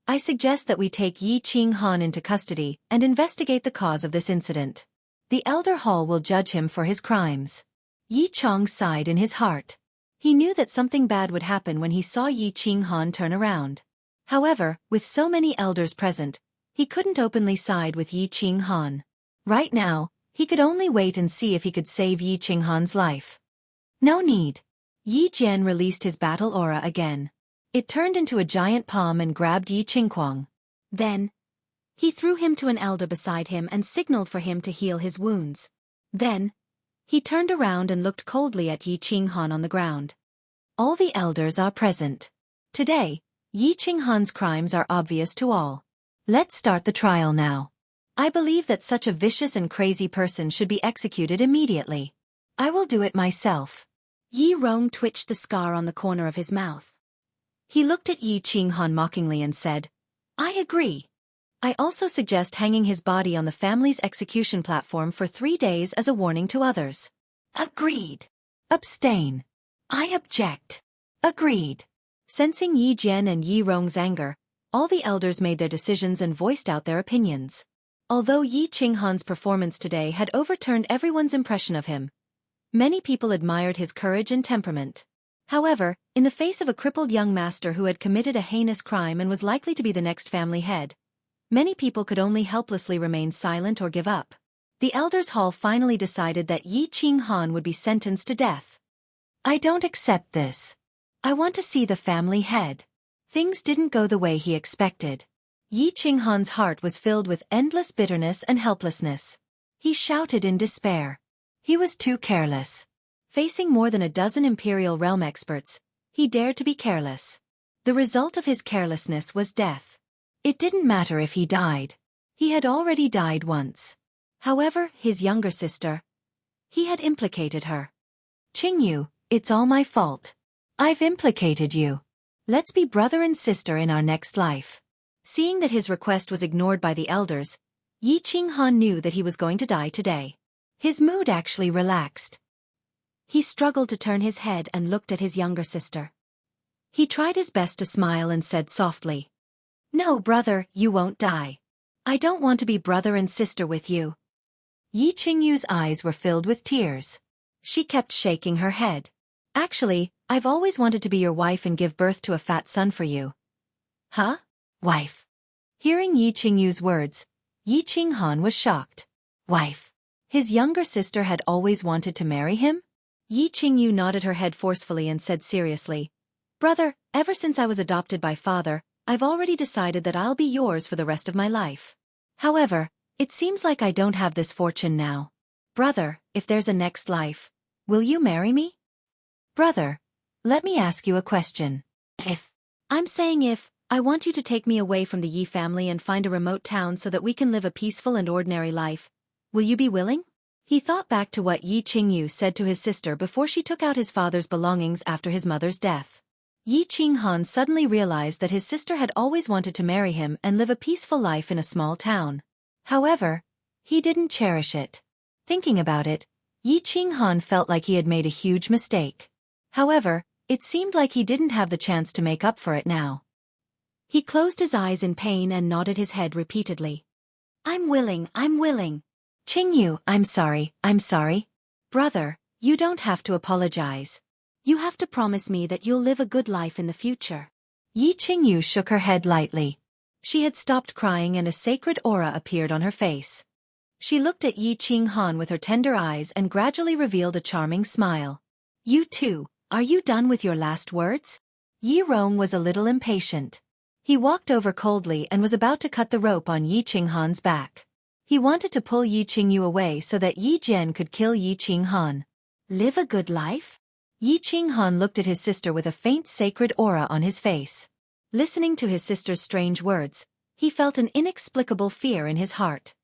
I suggest that we take Yi Qinghan into custody and investigate the cause of this incident. The Elder Hall will judge him for his crimes. Yi Chong sighed in his heart. He knew that something bad would happen when he saw Yi Qinghan turn around. However, with so many elders present, he couldn't openly side with Yi Qinghan. Right now, he could only wait and see if he could save Yi Qinghan's life. No need. Yi Jian released his battle aura again. It turned into a giant palm and grabbed Yi Qinghuang. Then, he threw him to an elder beside him and signaled for him to heal his wounds. Then, he turned around and looked coldly at Yi Qinghan on the ground. All the elders are present. Today, Yi Qinghan's crimes are obvious to all. Let's start the trial now. I believe that such a vicious and crazy person should be executed immediately. I will do it myself. Yi Rong twitched the scar on the corner of his mouth. He looked at Yi Qinghan mockingly and said, "I agree. I also suggest hanging his body on the family's execution platform for 3 days as a warning to others." "Agreed." "Abstain." "I object." "Agreed." Sensing Yi Jian and Yi Rong's anger, all the elders made their decisions and voiced out their opinions. Although Yi Qinghan's performance today had overturned everyone's impression of him, many people admired his courage and temperament. However, in the face of a crippled young master who had committed a heinous crime and was likely to be the next family head, many people could only helplessly remain silent or give up. The Elders' Hall finally decided that Yi Qinghan would be sentenced to death. I don't accept this. I want to see the family head. Things didn't go the way he expected. Yi Qinghan's heart was filled with endless bitterness and helplessness. He shouted in despair. He was too careless. Facing more than a dozen Imperial Realm experts, he dared to be careless. The result of his carelessness was death. It didn't matter if he died. He had already died once. However, his younger sister, he had implicated her. Qingyu, it's all my fault. I've implicated you. Let's be brother and sister in our next life. Seeing that his request was ignored by the elders, Yi Qinghan knew that he was going to die today. His mood actually relaxed. He struggled to turn his head and looked at his younger sister. He tried his best to smile and said softly, "No, brother, you won't die. I don't want to be brother and sister with you." Yi Qingyu's eyes were filled with tears. She kept shaking her head. "Actually, I've always wanted to be your wife and give birth to a fat son for you." "Huh? Wife?" Hearing Yi Qingyu's words, Yi Qinghan was shocked. Wife? His younger sister had always wanted to marry him? Yi Qingyu nodded her head forcefully and said seriously, "Brother, ever since I was adopted by father, I've already decided that I'll be yours for the rest of my life. However, it seems like I don't have this fortune now. Brother, if there's a next life, will you marry me?" "Brother, let me ask you a question. I'm saying if, I want you to take me away from the Yi family and find a remote town so that we can live a peaceful and ordinary life. Will you be willing?" He thought back to what Yi Qingyu said to his sister before she took out his father's belongings after his mother's death. Yi Qinghan suddenly realized that his sister had always wanted to marry him and live a peaceful life in a small town. However, he didn't cherish it. Thinking about it, Yi Qinghan felt like he had made a huge mistake. However, it seemed like he didn't have the chance to make up for it now. He closed his eyes in pain and nodded his head repeatedly. I'm willing. Qingyu, I'm sorry. Brother, you don't have to apologize. You have to promise me that you'll live a good life in the future." Yi Qingyu shook her head lightly. She had stopped crying and a sacred aura appeared on her face. She looked at Yi Qinghan with her tender eyes and gradually revealed a charming smile. "You too, are you done with your last words?" Yi Rong was a little impatient. He walked over coldly and was about to cut the rope on Yi Qinghan's back. He wanted to pull Yi Qingyu away so that Yi Jian could kill Yi Qinghan. Live a good life? Yi Qinghan looked at his sister with a faint sacred aura on his face. Listening to his sister's strange words, he felt an inexplicable fear in his heart.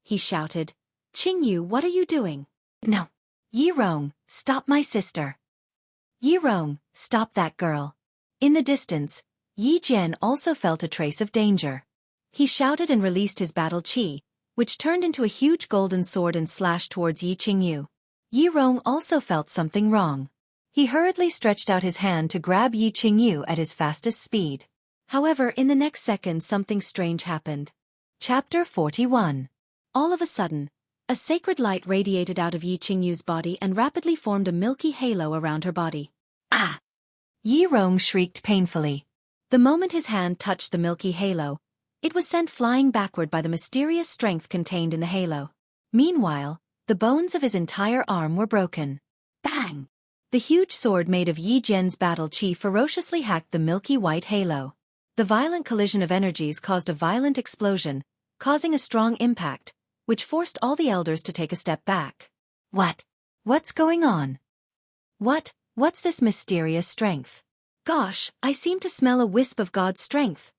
He shouted, "Qingyu, what are you doing?" "No. Yi Rong, stop my sister." "Yi Rong, stop that girl." In the distance, Yi Jian also felt a trace of danger. He shouted and released his battle chi, which turned into a huge golden sword and slashed towards Yi Qingyu. Yi Rong also felt something wrong. He hurriedly stretched out his hand to grab Yi Qingyu at his fastest speed. However, in the next second something strange happened. Chapter 41. All of a sudden, a sacred light radiated out of Yi Qingyu's body and rapidly formed a milky halo around her body. Ah! Yi Rong shrieked painfully. The moment his hand touched the milky halo, it was sent flying backward by the mysterious strength contained in the halo. Meanwhile, the bones of his entire arm were broken. Bang! The huge sword made of Yi Jian's battle chi ferociously hacked the milky white halo. The violent collision of energies caused a violent explosion, causing a strong impact, which forced all the elders to take a step back. What's going on? What's this mysterious strength? Gosh, I seem to smell a wisp of God's strength.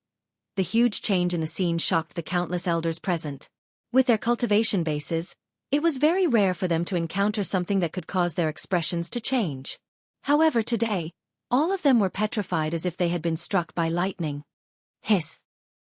The huge change in the scene shocked the countless elders present. With their cultivation bases, it was very rare for them to encounter something that could cause their expressions to change. However, today, all of them were petrified as if they had been struck by lightning. Hiss!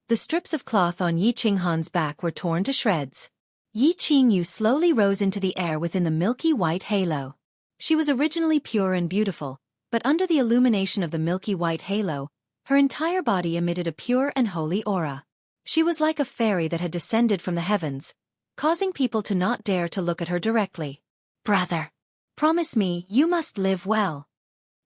The strips of cloth on Yi Qinghan's back were torn to shreds. Yi Qingyu slowly rose into the air within the milky white halo. She was originally pure and beautiful, but under the illumination of the milky white halo, her entire body emitted a pure and holy aura. She was like a fairy that had descended from the heavens, causing people to not dare to look at her directly. Brother, promise me you must live well.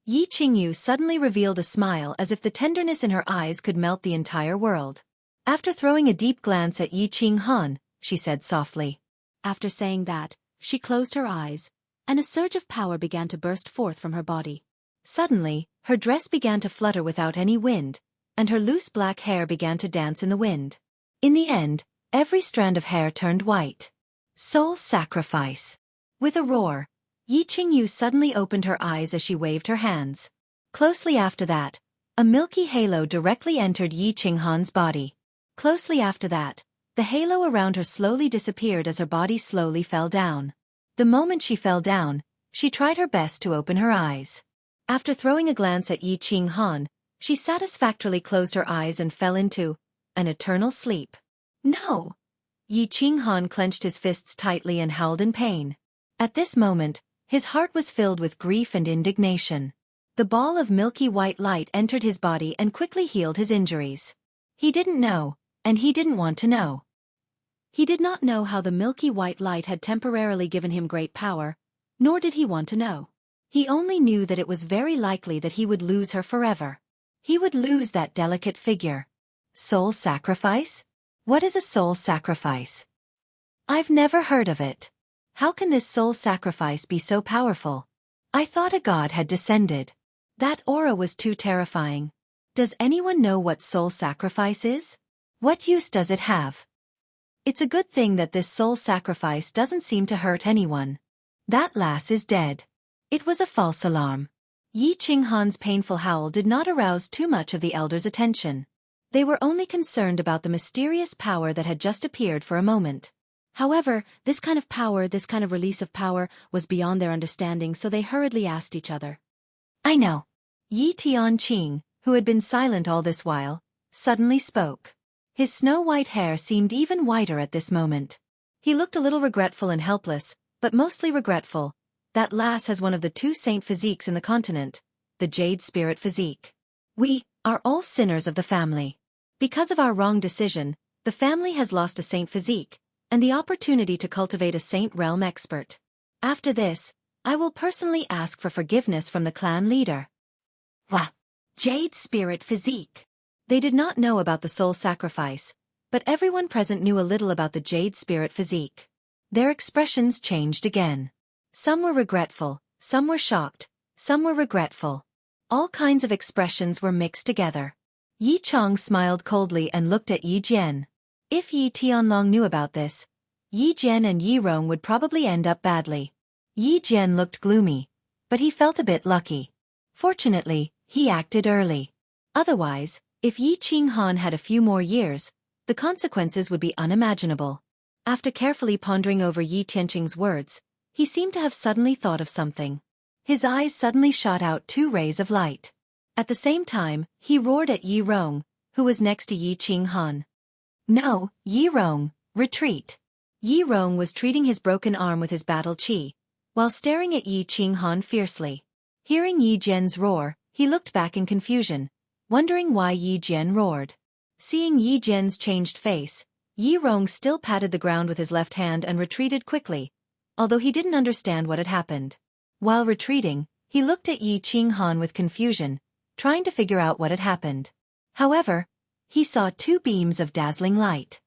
Yi Qingyu suddenly revealed a smile as if the tenderness in her eyes could melt the entire world. After throwing a deep glance at Yi Qinghan, she said softly. After saying that, she closed her eyes, and a surge of power began to burst forth from her body. Suddenly, her dress began to flutter without any wind, and her loose black hair began to dance in the wind. In the end, every strand of hair turned white. Soul sacrifice. With a roar, Yi Qingyu suddenly opened her eyes as she waved her hands. Closely after that, a milky halo directly entered Yi Qinghan's body. Closely after that, the halo around her slowly disappeared as her body slowly fell down. The moment she fell down, she tried her best to open her eyes. After throwing a glance at Yi Qinghan, she satisfactorily closed her eyes and fell into an eternal sleep. No! Yi Qinghan clenched his fists tightly and howled in pain. At this moment, his heart was filled with grief and indignation. The ball of milky white light entered his body and quickly healed his injuries. He didn't know, and he didn't want to know. He did not know how the milky white light had temporarily given him great power, nor did he want to know. He only knew that it was very likely that he would lose her forever. He would lose that delicate figure. Soul sacrifice? What is a soul sacrifice? I've never heard of it. How can this soul sacrifice be so powerful? I thought a god had descended. That aura was too terrifying. Does anyone know what soul sacrifice is? What use does it have? It's a good thing that this soul sacrifice doesn't seem to hurt anyone. That lass is dead. It was a false alarm. Yi Qinghan's painful howl did not arouse too much of the elders' attention. They were only concerned about the mysterious power that had just appeared for a moment. However, this kind of power, this kind of release of power, was beyond their understanding, so they hurriedly asked each other. I know. Yi Tianqing, who had been silent all this while, suddenly spoke. His snow-white hair seemed even whiter at this moment. He looked a little regretful and helpless, but mostly regretful. That lass has one of the two saint physiques in the continent, the Jade Spirit physique. We are all sinners of the family. Because of our wrong decision, the family has lost a saint physique, and the opportunity to cultivate a saint realm expert. After this, I will personally ask for forgiveness from the clan leader. Wah! Jade Spirit physique. They did not know about the soul sacrifice, but everyone present knew a little about the Jade Spirit physique. Their expressions changed again. Some were regretful, some were shocked, some were regretful. All kinds of expressions were mixed together. Yi Chong smiled coldly and looked at Yi Jian. If Yi Tianlong knew about this, Yi Jian and Yi Rong would probably end up badly. Yi Jian looked gloomy, but he felt a bit lucky. Fortunately, he acted early. Otherwise, if Yi Qinghan had a few more years, the consequences would be unimaginable. After carefully pondering over Yi Tianqing's words, he seemed to have suddenly thought of something. His eyes suddenly shot out two rays of light. At the same time, he roared at Yi Rong, who was next to Yi Qinghan. No, Yi Rong, retreat. Yi Rong was treating his broken arm with his battle chi, while staring at Yi Qinghan fiercely. Hearing Yi Jian's roar, he looked back in confusion, wondering why Yi Jian roared. Seeing Yi Jian's changed face, Yi Rong still patted the ground with his left hand and retreated quickly, although he didn't understand what had happened. While retreating, he looked at Yi Qinghan with confusion, trying to figure out what had happened. However, he saw two beams of dazzling light.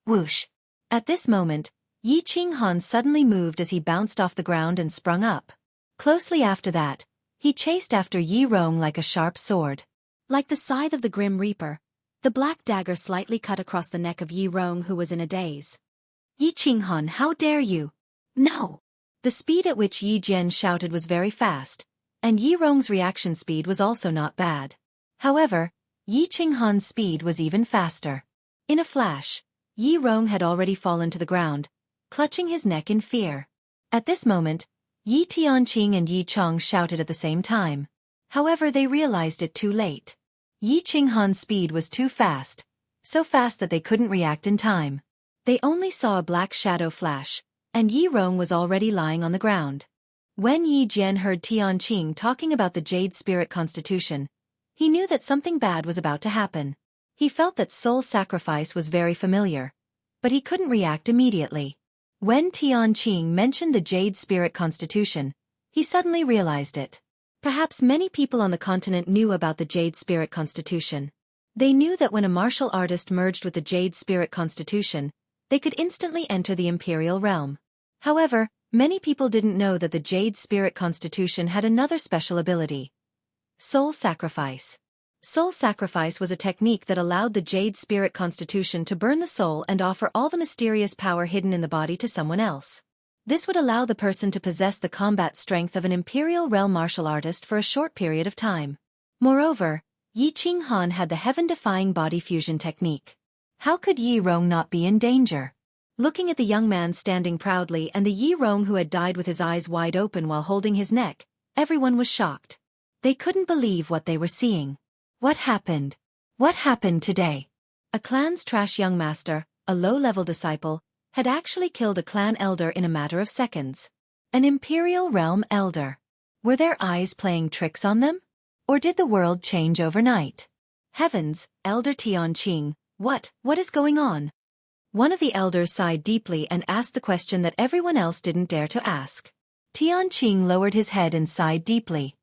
Whoosh! At this moment, Yi Qinghan suddenly moved as he bounced off the ground and sprung up. Closely after that, he chased after Yi Rong like a sharp sword. Like the scythe of the Grim Reaper, the black dagger slightly cut across the neck of Yi Rong, who was in a daze. Yi Qinghan, how dare you! No! The speed at which Yi Jian shouted was very fast, and Yi Rong's reaction speed was also not bad. However, Yi Qinghan's speed was even faster. In a flash, Yi Rong had already fallen to the ground, clutching his neck in fear. At this moment, Yi Tianqing and Yi Chong shouted at the same time. However, they realized it too late. Yi Qinghan's speed was too fast, so fast that they couldn't react in time. They only saw a black shadow flash, and Yi Rong was already lying on the ground. When Yi Jian heard Tianqing talking about the Jade Spirit Constitution, he knew that something bad was about to happen. He felt that soul sacrifice was very familiar, but he couldn't react immediately. When Tianqing mentioned the Jade Spirit Constitution, he suddenly realized it. Perhaps many people on the continent knew about the Jade Spirit Constitution. They knew that when a martial artist merged with the Jade Spirit Constitution, they could instantly enter the Imperial Realm. However, many people didn't know that the Jade Spirit Constitution had another special ability. Soul sacrifice. Soul sacrifice was a technique that allowed the Jade Spirit Constitution to burn the soul and offer all the mysterious power hidden in the body to someone else. This would allow the person to possess the combat strength of an Imperial Realm martial artist for a short period of time. Moreover, Yi Qinghan had the heaven-defying body fusion technique. How could Yi Rong not be in danger? Looking at the young man standing proudly and the Yi Rong who had died with his eyes wide open while holding his neck, everyone was shocked. They couldn't believe what they were seeing. What happened? What happened today? A clan's trash young master, a low-level disciple, had actually killed a clan elder in a matter of seconds. An Imperial Realm elder. Were their eyes playing tricks on them? Or did the world change overnight? Heavens, Elder Tianqing, what is going on? One of the elders sighed deeply and asked the question that everyone else didn't dare to ask. Tianqing lowered his head and sighed deeply.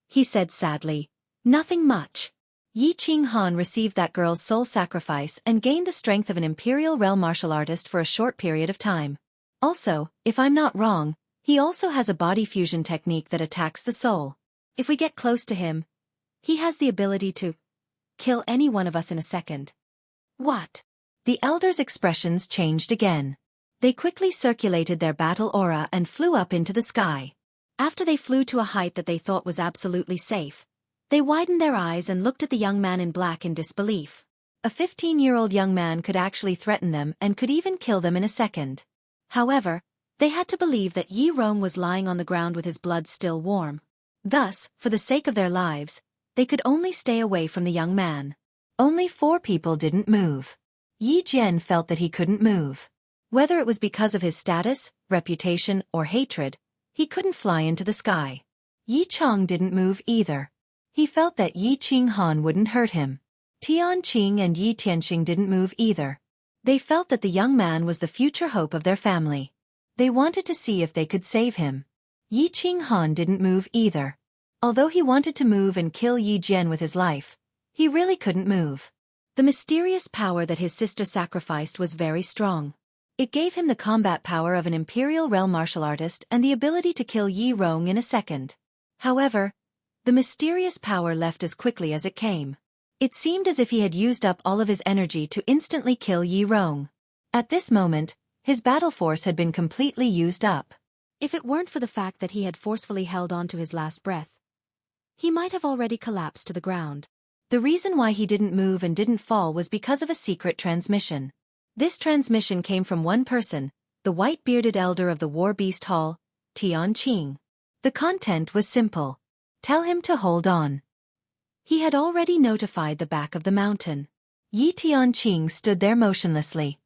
He said sadly, "Nothing much. Yi Qinghan received that girl's soul sacrifice and gained the strength of an Imperial Realm martial artist for a short period of time. Also, if I'm not wrong, he also has a body fusion technique that attacks the soul. If we get close to him, he has the ability to kill any one of us in a second." What? The elders' expressions changed again. They quickly circulated their battle aura and flew up into the sky. After they flew to a height that they thought was absolutely safe, they widened their eyes and looked at the young man in black in disbelief. A 15-year-old young man could actually threaten them and could even kill them in a second. However, they had to believe that Yi Rong was lying on the ground with his blood still warm. Thus, for the sake of their lives, they could only stay away from the young man. Only 4 people didn't move. Yi Jian felt that he couldn't move. Whether it was because of his status, reputation, or hatred, he couldn't fly into the sky. Yi Chong didn't move either. He felt that Yi Qinghan wouldn't hurt him. Tianqing and Yi Tianqing didn't move either. They felt that the young man was the future hope of their family. They wanted to see if they could save him. Yi Qinghan didn't move either. Although he wanted to move and kill Yi Jian with his life, he really couldn't move. The mysterious power that his sister sacrificed was very strong. It gave him the combat power of an Imperial Realm martial artist and the ability to kill Yi Rong in a second. However, the mysterious power left as quickly as it came. It seemed as if he had used up all of his energy to instantly kill Yi Rong. At this moment, his battle force had been completely used up. If it weren't for the fact that he had forcefully held on to his last breath, he might have already collapsed to the ground. The reason why he didn't move and didn't fall was because of a secret transmission. This transmission came from one person, the white-bearded elder of the War Beast Hall, Tianqing. The content was simple. Tell him to hold on. He had already notified the back of the mountain. Yi Tianqing stood there motionlessly.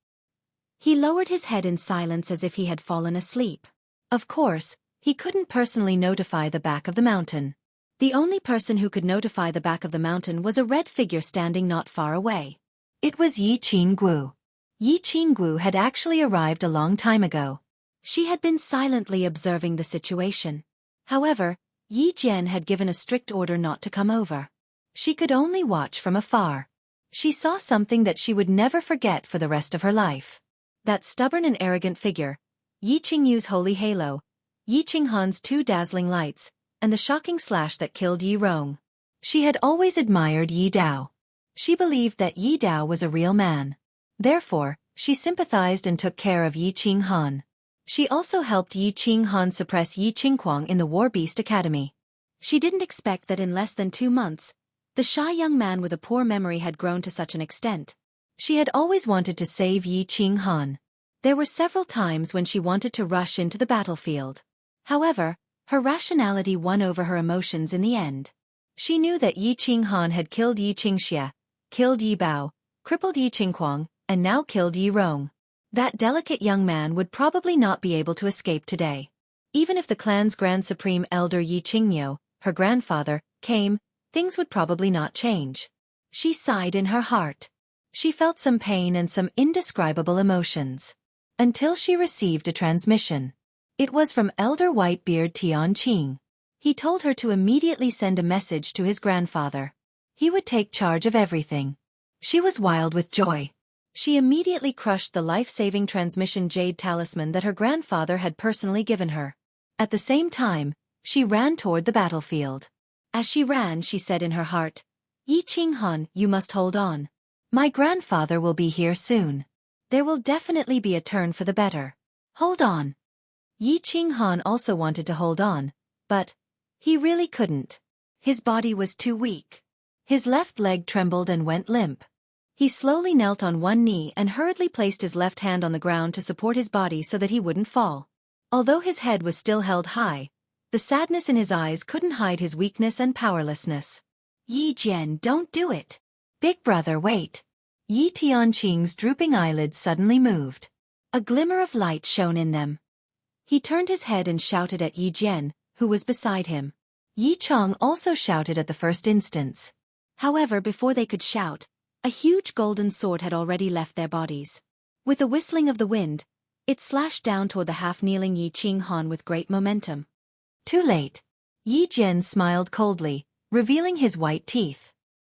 He lowered his head in silence as if he had fallen asleep. Of course, he couldn't personally notify the back of the mountain. The only person who could notify the back of the mountain was a red figure standing not far away. It was Yi Qinggu. Yi Qinggu had actually arrived a long time ago. She had been silently observing the situation. However, Yi Jian had given a strict order not to come over. She could only watch from afar. She saw something that she would never forget for the rest of her life. That stubborn and arrogant figure, Yi Qingyu's holy halo, Yi Qinghan's 2 dazzling lights, and the shocking slash that killed Yi Rong. She had always admired Yi Dao. She believed that Yi Dao was a real man. Therefore, she sympathized and took care of Yi Qinghan. She also helped Yi Qinghan suppress Yi Qingquang in the War Beast Academy. She didn't expect that in less than 2 months, the shy young man with a poor memory had grown to such an extent. She had always wanted to save Yi Qinghan. There were several times when she wanted to rush into the battlefield. However, her rationality won over her emotions in the end. She knew that Yi Qinghan had killed Yi Qingxia, killed Yi Bao, crippled Yi Qingquang, and now killed Yi Rong. That delicate young man would probably not be able to escape today. Even if the clan's Grand Supreme Elder Yi Qingyo, her grandfather, came, things would probably not change. She sighed in her heart. She felt some pain and some indescribable emotions. Until she received a transmission. It was from Elder Whitebeard Tianqing. He told her to immediately send a message to his grandfather. He would take charge of everything. She was wild with joy. She immediately crushed the life-saving transmission jade talisman that her grandfather had personally given her. At the same time, she ran toward the battlefield. As she ran, she said in her heart, "Yi Qinghan, you must hold on. My grandfather will be here soon. There will definitely be a turn for the better. Hold on." Yi Qinghan also wanted to hold on, but he really couldn't. His body was too weak. His left leg trembled and went limp. He slowly knelt on one knee and hurriedly placed his left hand on the ground to support his body so that he wouldn't fall. Although his head was still held high, the sadness in his eyes couldn't hide his weakness and powerlessness. Yi Jian, don't do it. Big brother, wait. Yi Tianqing's drooping eyelids suddenly moved. A glimmer of light shone in them. He turned his head and shouted at Yi Jian, who was beside him. Yi Chong also shouted at the first instance. However, before they could shout, a huge golden sword had already left their bodies. With a whistling of the wind, it slashed down toward the half-kneeling Yi Qinghan with great momentum. Too late. Yi Jian smiled coldly, revealing his white teeth.